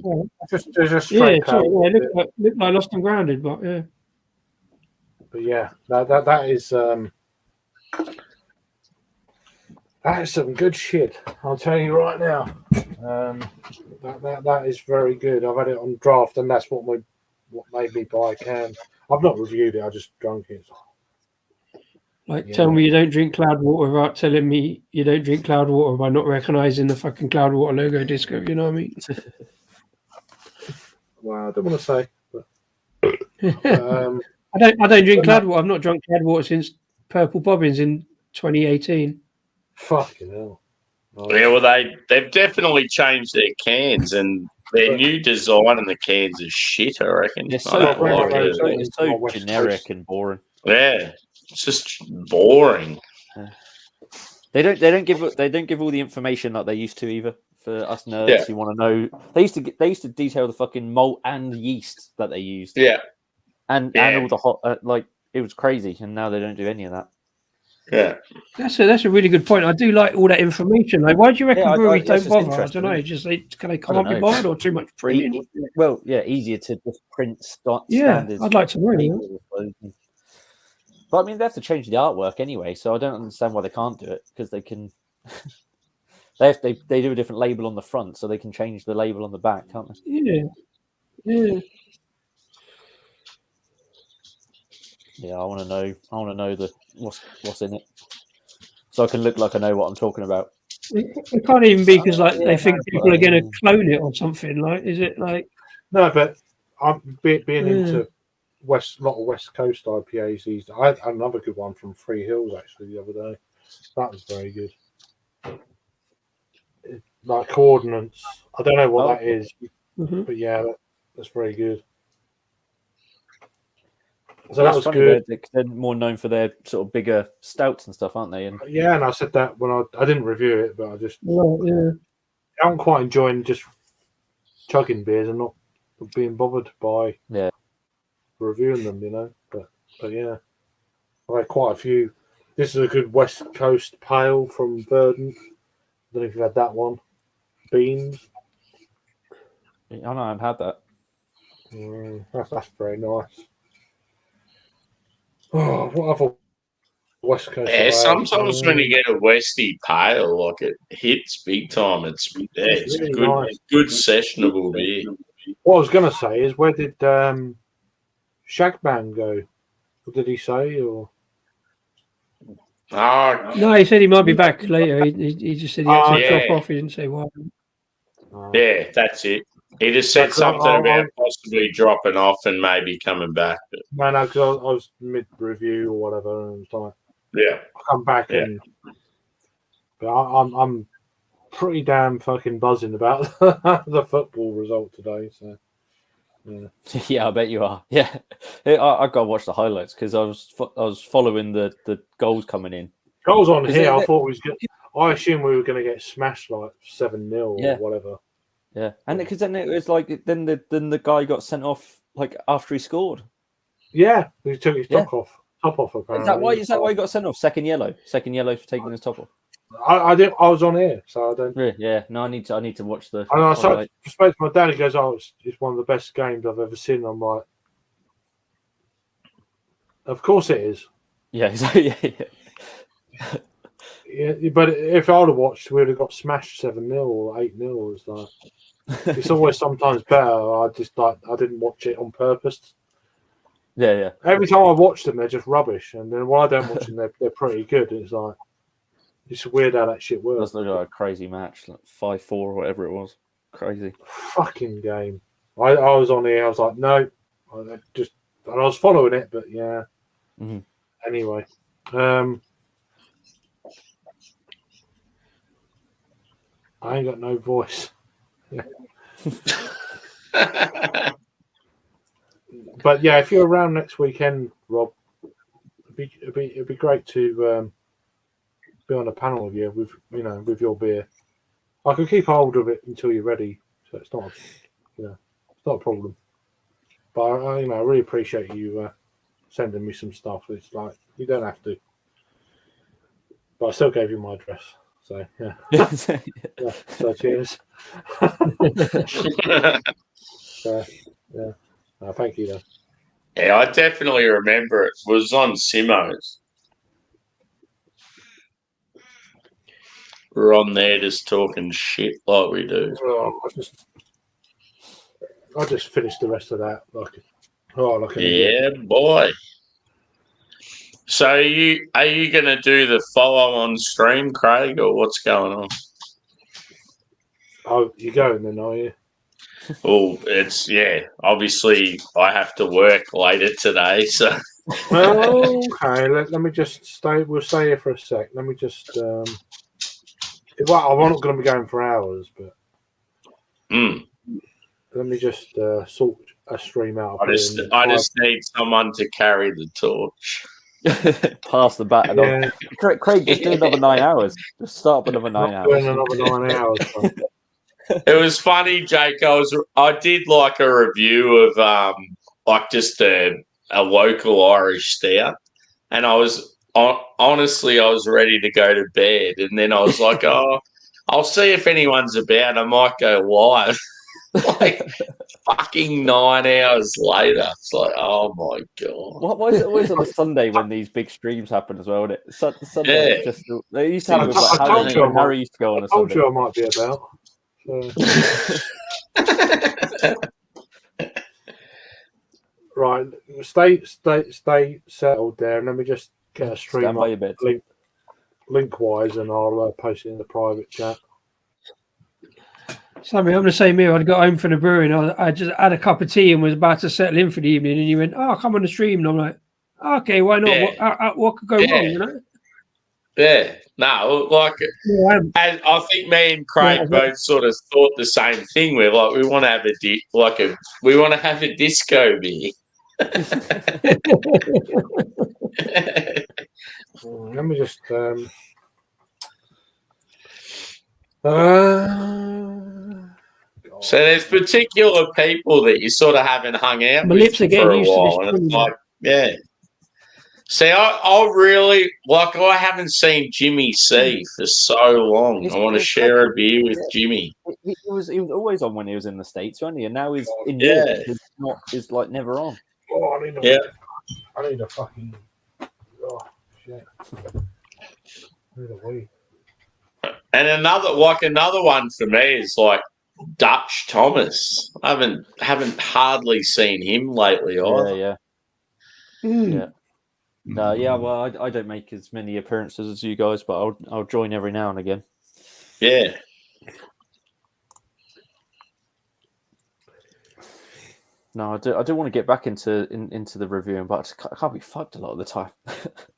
Just Yeah, straight sorry, Cloudwater. yeah, it looked like Lost and Grounded, but yeah. But yeah, that is some good shit. I'll tell you right now. That is very good. I've had it on draft, and that's what made me buy a can. I've not reviewed it. I just drunk it. Like, Yeah. tell me you don't drink Cloudwater without telling me you don't drink Cloudwater by not recognizing the fucking Cloudwater logo disco. You know what I mean? Well, I don't want to say, but I don't drink Cloudwater. I've not drunk Cloudwater since Purple Bobbins in 2018. fucking hell. Yeah, well, they've definitely changed their cans and their new design and the cans are shit, I reckon. It's I so, don't like boring. it. it's so West generic Coast. and boring. Yeah, it's just boring. They don't give all the information like they used to either. For us nerds who want to know, they used to detail the fucking malt and yeast that they used. Yeah, and all the hot it was crazy, and now they don't do any of that. yeah. That's a really good point. I do like all that information. Like, why do you reckon breweries that's don't just bother? I don't know. interesting. Just they I can't don't be know. bothered, or too much printing. Well, yeah, easier to just print Yeah, standards. I'd like to know. Yeah. But I mean, they have to change the artwork anyway, so I don't understand why they can't do it, because they can. They do a different label on the front, so they can change the label on the back, can't they? Yeah. Yeah, I want to know. I want to know what's in it, so I can look like I know what I'm talking about. It can't even be because they think people are going to clone it or something. Like, is it like? No, but I'm being into a lot of West Coast IPAs these days. I had another good one from Free Hills actually the other day. That was very good. Like Coordinates. I don't know what that is, but yeah, that's very good. So that was good. They're more known for their sort of bigger stouts and stuff, aren't they? And yeah, and I said that when I didn't review it, but I just yeah. I'm quite enjoying just chugging beers and not being bothered by reviewing them, you know. But yeah, I've had quite a few. This is a good West Coast pale from Verdant. I don't know if you've had that one. Beans. I know I've had that. That's very nice. Oh, what other West Coast? Yeah, away? sometimes when you get a Westie pale, like it hits big time. It's really good, nice. good sessionable beer. What I was going to say is, where did Shagman go? What did he say? Or Oh, No, he said he might be back later. He just said he had to yeah. drop off. He didn't say why. yeah, that's it. He just said That's something right. about possibly dropping off and maybe coming back. But no, because I was mid review or whatever, and it's like yeah, I come back Yeah. and. But I'm pretty damn fucking buzzing about the football result today. So yeah. Yeah, I bet you are. Yeah, I got to watch the highlights because I was following the goals coming in. Goals on Is here. it- I thought we was. I assumed we were going to get smashed like 7-0 or Yeah. whatever. Yeah, and because then it was like then the guy got sent off like after he scored. Yeah, he took his Yeah. top off. Apparently. Is that why he got sent off? Second yellow for taking his top off. I didn't. I was on here, so I don't. Yeah, yeah. No, I need to watch the. I highlight. spoke to my dad. He goes, "Oh, it's one of the best games I've ever seen." I'm like, "Of course it is." Yeah, exactly. Yeah. Yeah, but if I'd have watched, we'd have got smashed 7-0 or 8-0. It's like it's always sometimes better. I didn't watch it on purpose. Yeah. Every time I watch them, they're just rubbish, and then when I don't watch them, they're pretty good. It's like it's weird how that shit It works. was like a crazy match, like 5-4 or whatever it was. Crazy. Fucking game. I was on here. I was like, no, and I was following it, but yeah. Mhm. Anyway, I ain't got no voice. But yeah, if you're around next weekend, Rob, it'd be great to be on a panel with you with your beer. I can keep hold of it until you're ready, so it's not it's not a problem. But I really appreciate you sending me some stuff. It's like you don't have to, but I still gave you my address. So yeah, yeah. So cheers. So yeah, thank you though. yeah, I definitely remember it. It was on Simo's. We're on there just talking shit like we do. Oh, I just finished the rest of that like an Yeah, idiot. boy. So are you going to do the follow on stream, Craig, or what's going on? Oh, you going then, are you? Well, obviously I have to work later today, so Well, okay. Let me just stay. We'll stay here for a sec. Let me just. Well, I'm not going to be going for hours, but let me just sort a stream out. I just need someone to carry the torch. Pass the baton on. Craig, just do another 9 hours. Just start up another 9 hours. Doing another 9 hours. It was funny, Jake. I did like a review of like just a local Irish stout, and I was honestly I was ready to go to bed, and then I was like, oh, I'll see if anyone's about. I might go live. Like fucking 9 hours later, it's like, oh my god. Why is it always on a Sunday when these big streams happen as well? Isn't it? Sunday is just they used to have it with like Harry used to go on a I told Sunday. you I might be about. Right, stay settled there, and let me just get a stream Stand by your bed. link wise, and I'll post it in the private chat. Sammy, I'm the same here. I got home from the brewing. I just had a cup of tea and was about to settle in for the evening. And you went, "Oh, come on the stream." And I'm like, "Okay, why not? Yeah. What could go wrong?" You know? Yeah, no, like Yeah, and I think me and Craig both sort of thought the same thing. We're like, we want to have we want to have a disco beer. Let me just. So there's particular people that you sort of haven't hung out My with lips are getting for a used to while, this and it's thing, like, yeah. See, I really like. I haven't seen Jimmy C for so long. It's- I want to it's share a like- beer with Jimmy. He was always on when he was in the States, wasn't he? And now he's in Yeah. Europe. He's like never on. Oh, I need a, Yeah. I need a fucking. Oh shit. I need a wee. And another one for me is like Dutch Thomas. I haven't hardly seen him lately either. Yeah. Mm. Yeah. No, yeah. Well, I don't make as many appearances as you guys, but I'll join every now and again. Yeah. No, I do want to get back into the reviewing, but I can't be fucked a lot of the time.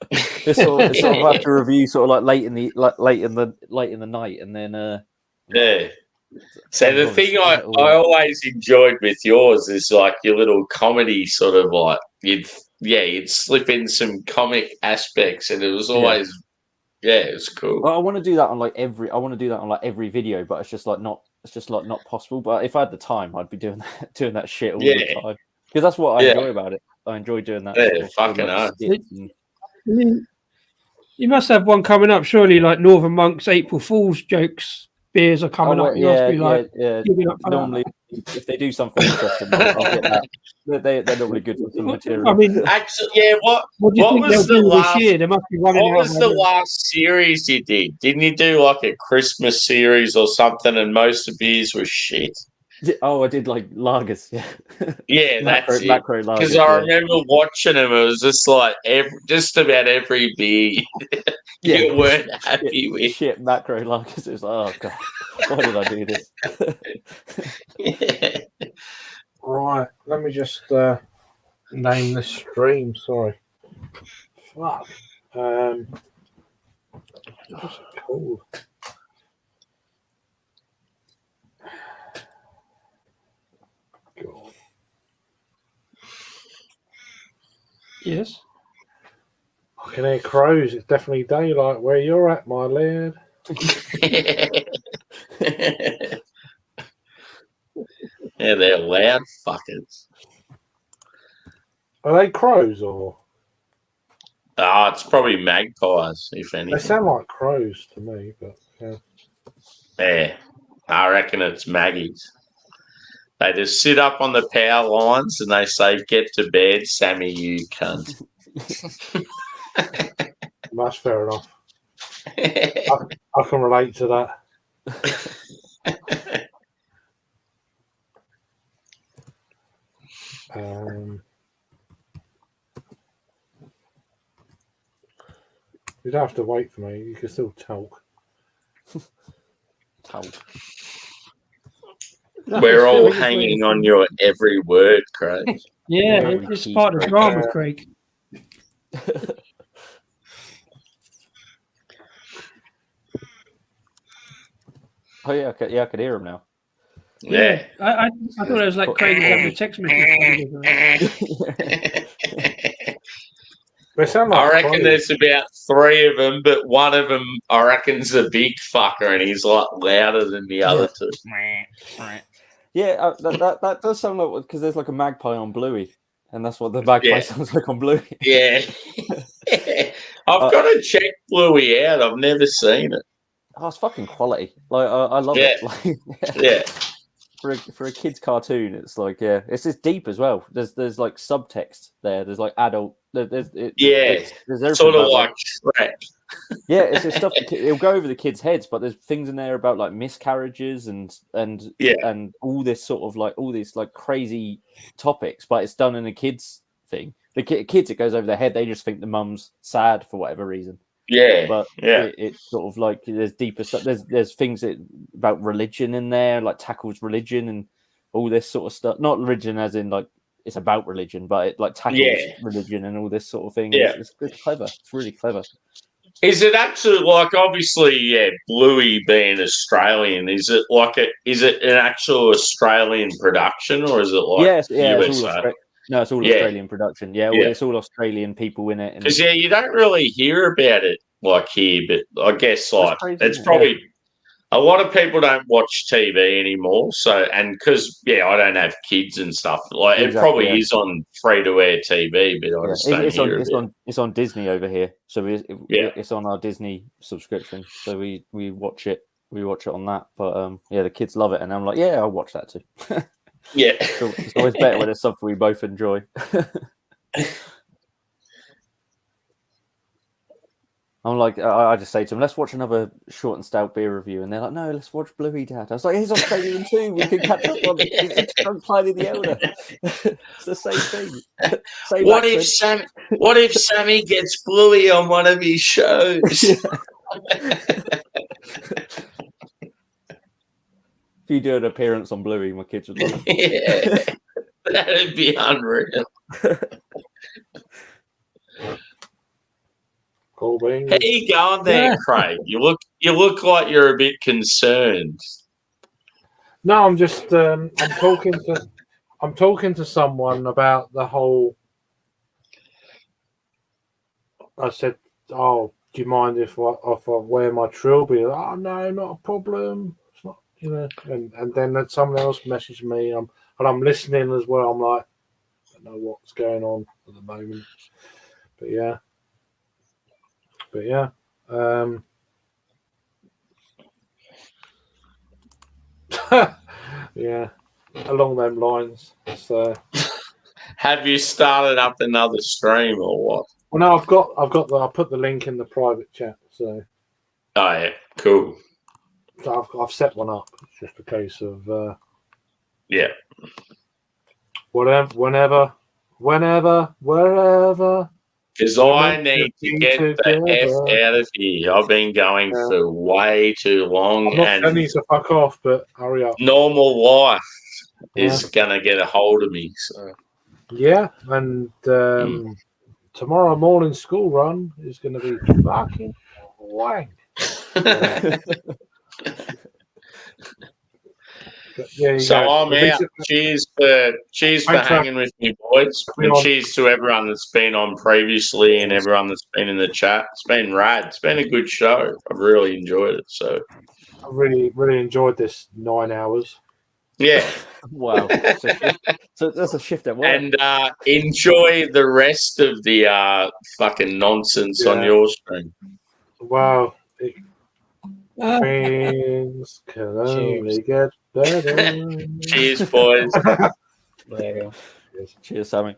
it's sort of I have to review sort of like late in the night, and then Yeah. So the thing I always enjoyed with yours is like your little comedy sort of like you'd slip in some comic aspects, and it was always it was cool. Well, I want to do that on like every video, but it's just not possible. But if I had the time, I'd be doing that shit all the time, because that's what I enjoy about it. I enjoy doing that. Yeah, fucking hell. You must have one coming up, surely, like Northern Monks April Fool's jokes. Beers are coming up. You must be like, giving up for normally, if they do something interesting, I'll get that. They're normally good for some material. I mean, actually, yeah. What do you think was they'll the do last? this year? They must be running What out. was the last series you did? Didn't you do like a Christmas series or something? And most of the beers were shit. Oh, I did like lagers. Yeah, Yeah, that's it. macro lagers. Because I remember watching them. It was just like just about every beer you weren't happy with. Shit, macro lagers. It was like, oh god, why did I do this? Yeah. Right, let me just name the stream. Sorry. Fuck. What's it called? God. Yes. I can hear crows. It's definitely daylight where you're at, my lad. Yeah, they're loud fuckers. Are they crows or? It's probably magpies, if They anything. sound like crows to me, but yeah. Yeah, I reckon it's maggies. They just sit up on the power lines and they say, "Get to bed, Sammy, you cunt." That's fair enough. I can relate to that. You don't have to wait for me. You can still talk. We're all hanging on your every word, Craig. Yeah, it's part of the drama, Craig. Oh yeah, I could hear him now. Yeah. I thought it was like Craig was having a text message. They sound like I reckon crows. there's about 3 of them, but one of them I reckon's a big fucker, and he's like louder than the other two. Yeah, that does sound like, because there's like a magpie on Bluey, and that's what the magpie sounds like on Bluey. Yeah. I've got to check Bluey out. I've never seen it. Oh, it's fucking quality. Like I love it. Like, Yeah. For a kid's cartoon, it's like it's just deep as well. There's like subtext there. There's like adult. There's everything Sort of about, like Shrek. Yeah, it's just stuff. It'll go over the kids' heads, but there's things in there about like miscarriages and all this sort of like all these like crazy topics, but it's done in a kids thing. The kids, it goes over their head. They just think the mum's sad for whatever reason. Yeah, but it's sort of like there's deeper stuff. There's things about religion in there, like tackles religion and all this sort of stuff. Not religion as in like it's about religion, but it like tackles religion and all this sort of thing. Yeah, it's clever. It's really clever. Is it actually like obviously Bluey being Australian? Is it like is it an actual Australian production or is it like it's all Australian production. Yeah, well, it's all Australian people in it. Because you don't really hear about it like here, but I guess like it's probably a lot of people don't watch TV anymore. So, and because I don't have kids and stuff. Like it Exactly, probably yeah. is on free to air TV, but I just don't hear of it. It's on Disney over here, so Yeah. it's on our Disney subscription. So we watch it. We watch it on that. But the kids love it, and I'm like, yeah, I'll watch that too. Yeah. So it's always better when it's something we both enjoy. I'm like, I just say to them, let's watch another short and stout beer review. And they're like, no, let's watch Bluey, Dad. I was like, he's Australian too. We can catch up on it's Drunk Pliny the Elder. It's the same thing. Same What accent. if Sammy gets Bluey on one of his shows? If you do an appearance on Bluey, my kids would love it. Yeah. That'd be unreal. Cool beans. How you going there, Craig? You look like you're a bit concerned. No, I'm just I'm talking to someone about the whole. I said, "Oh, do you mind if I wear my trilby?" Oh no, not a problem. It's not, And then someone else messaged me, and I'm listening as well. I'm like, I don't know what's going on at the moment, but yeah. Yeah, along them lines. So, Have you started up another stream or what? well, no, I put the link in the private chat. So Oh yeah, cool. I've set one up. It's just a case of Yeah. whenever, wherever. Because I need to get the F out of here. I've been going for way too long, I'm not and telling you to fuck off, but hurry up. normal life is gonna get a hold of me. So Yeah, and tomorrow morning school run is going to be fucking wank. Yeah, so I'm out. Cheers for hanging with me, boys. And cheers to everyone that's been on previously and everyone that's been in the chat. It's been rad. It's been a good show. I've really enjoyed it. So I really, really enjoyed this 9 hours. yeah. Wow. So that's a shift at work. And enjoy the rest of the fucking nonsense on your stream. Wow. Things can only get better. Cheers, boys. Later. Cheers, Sammy.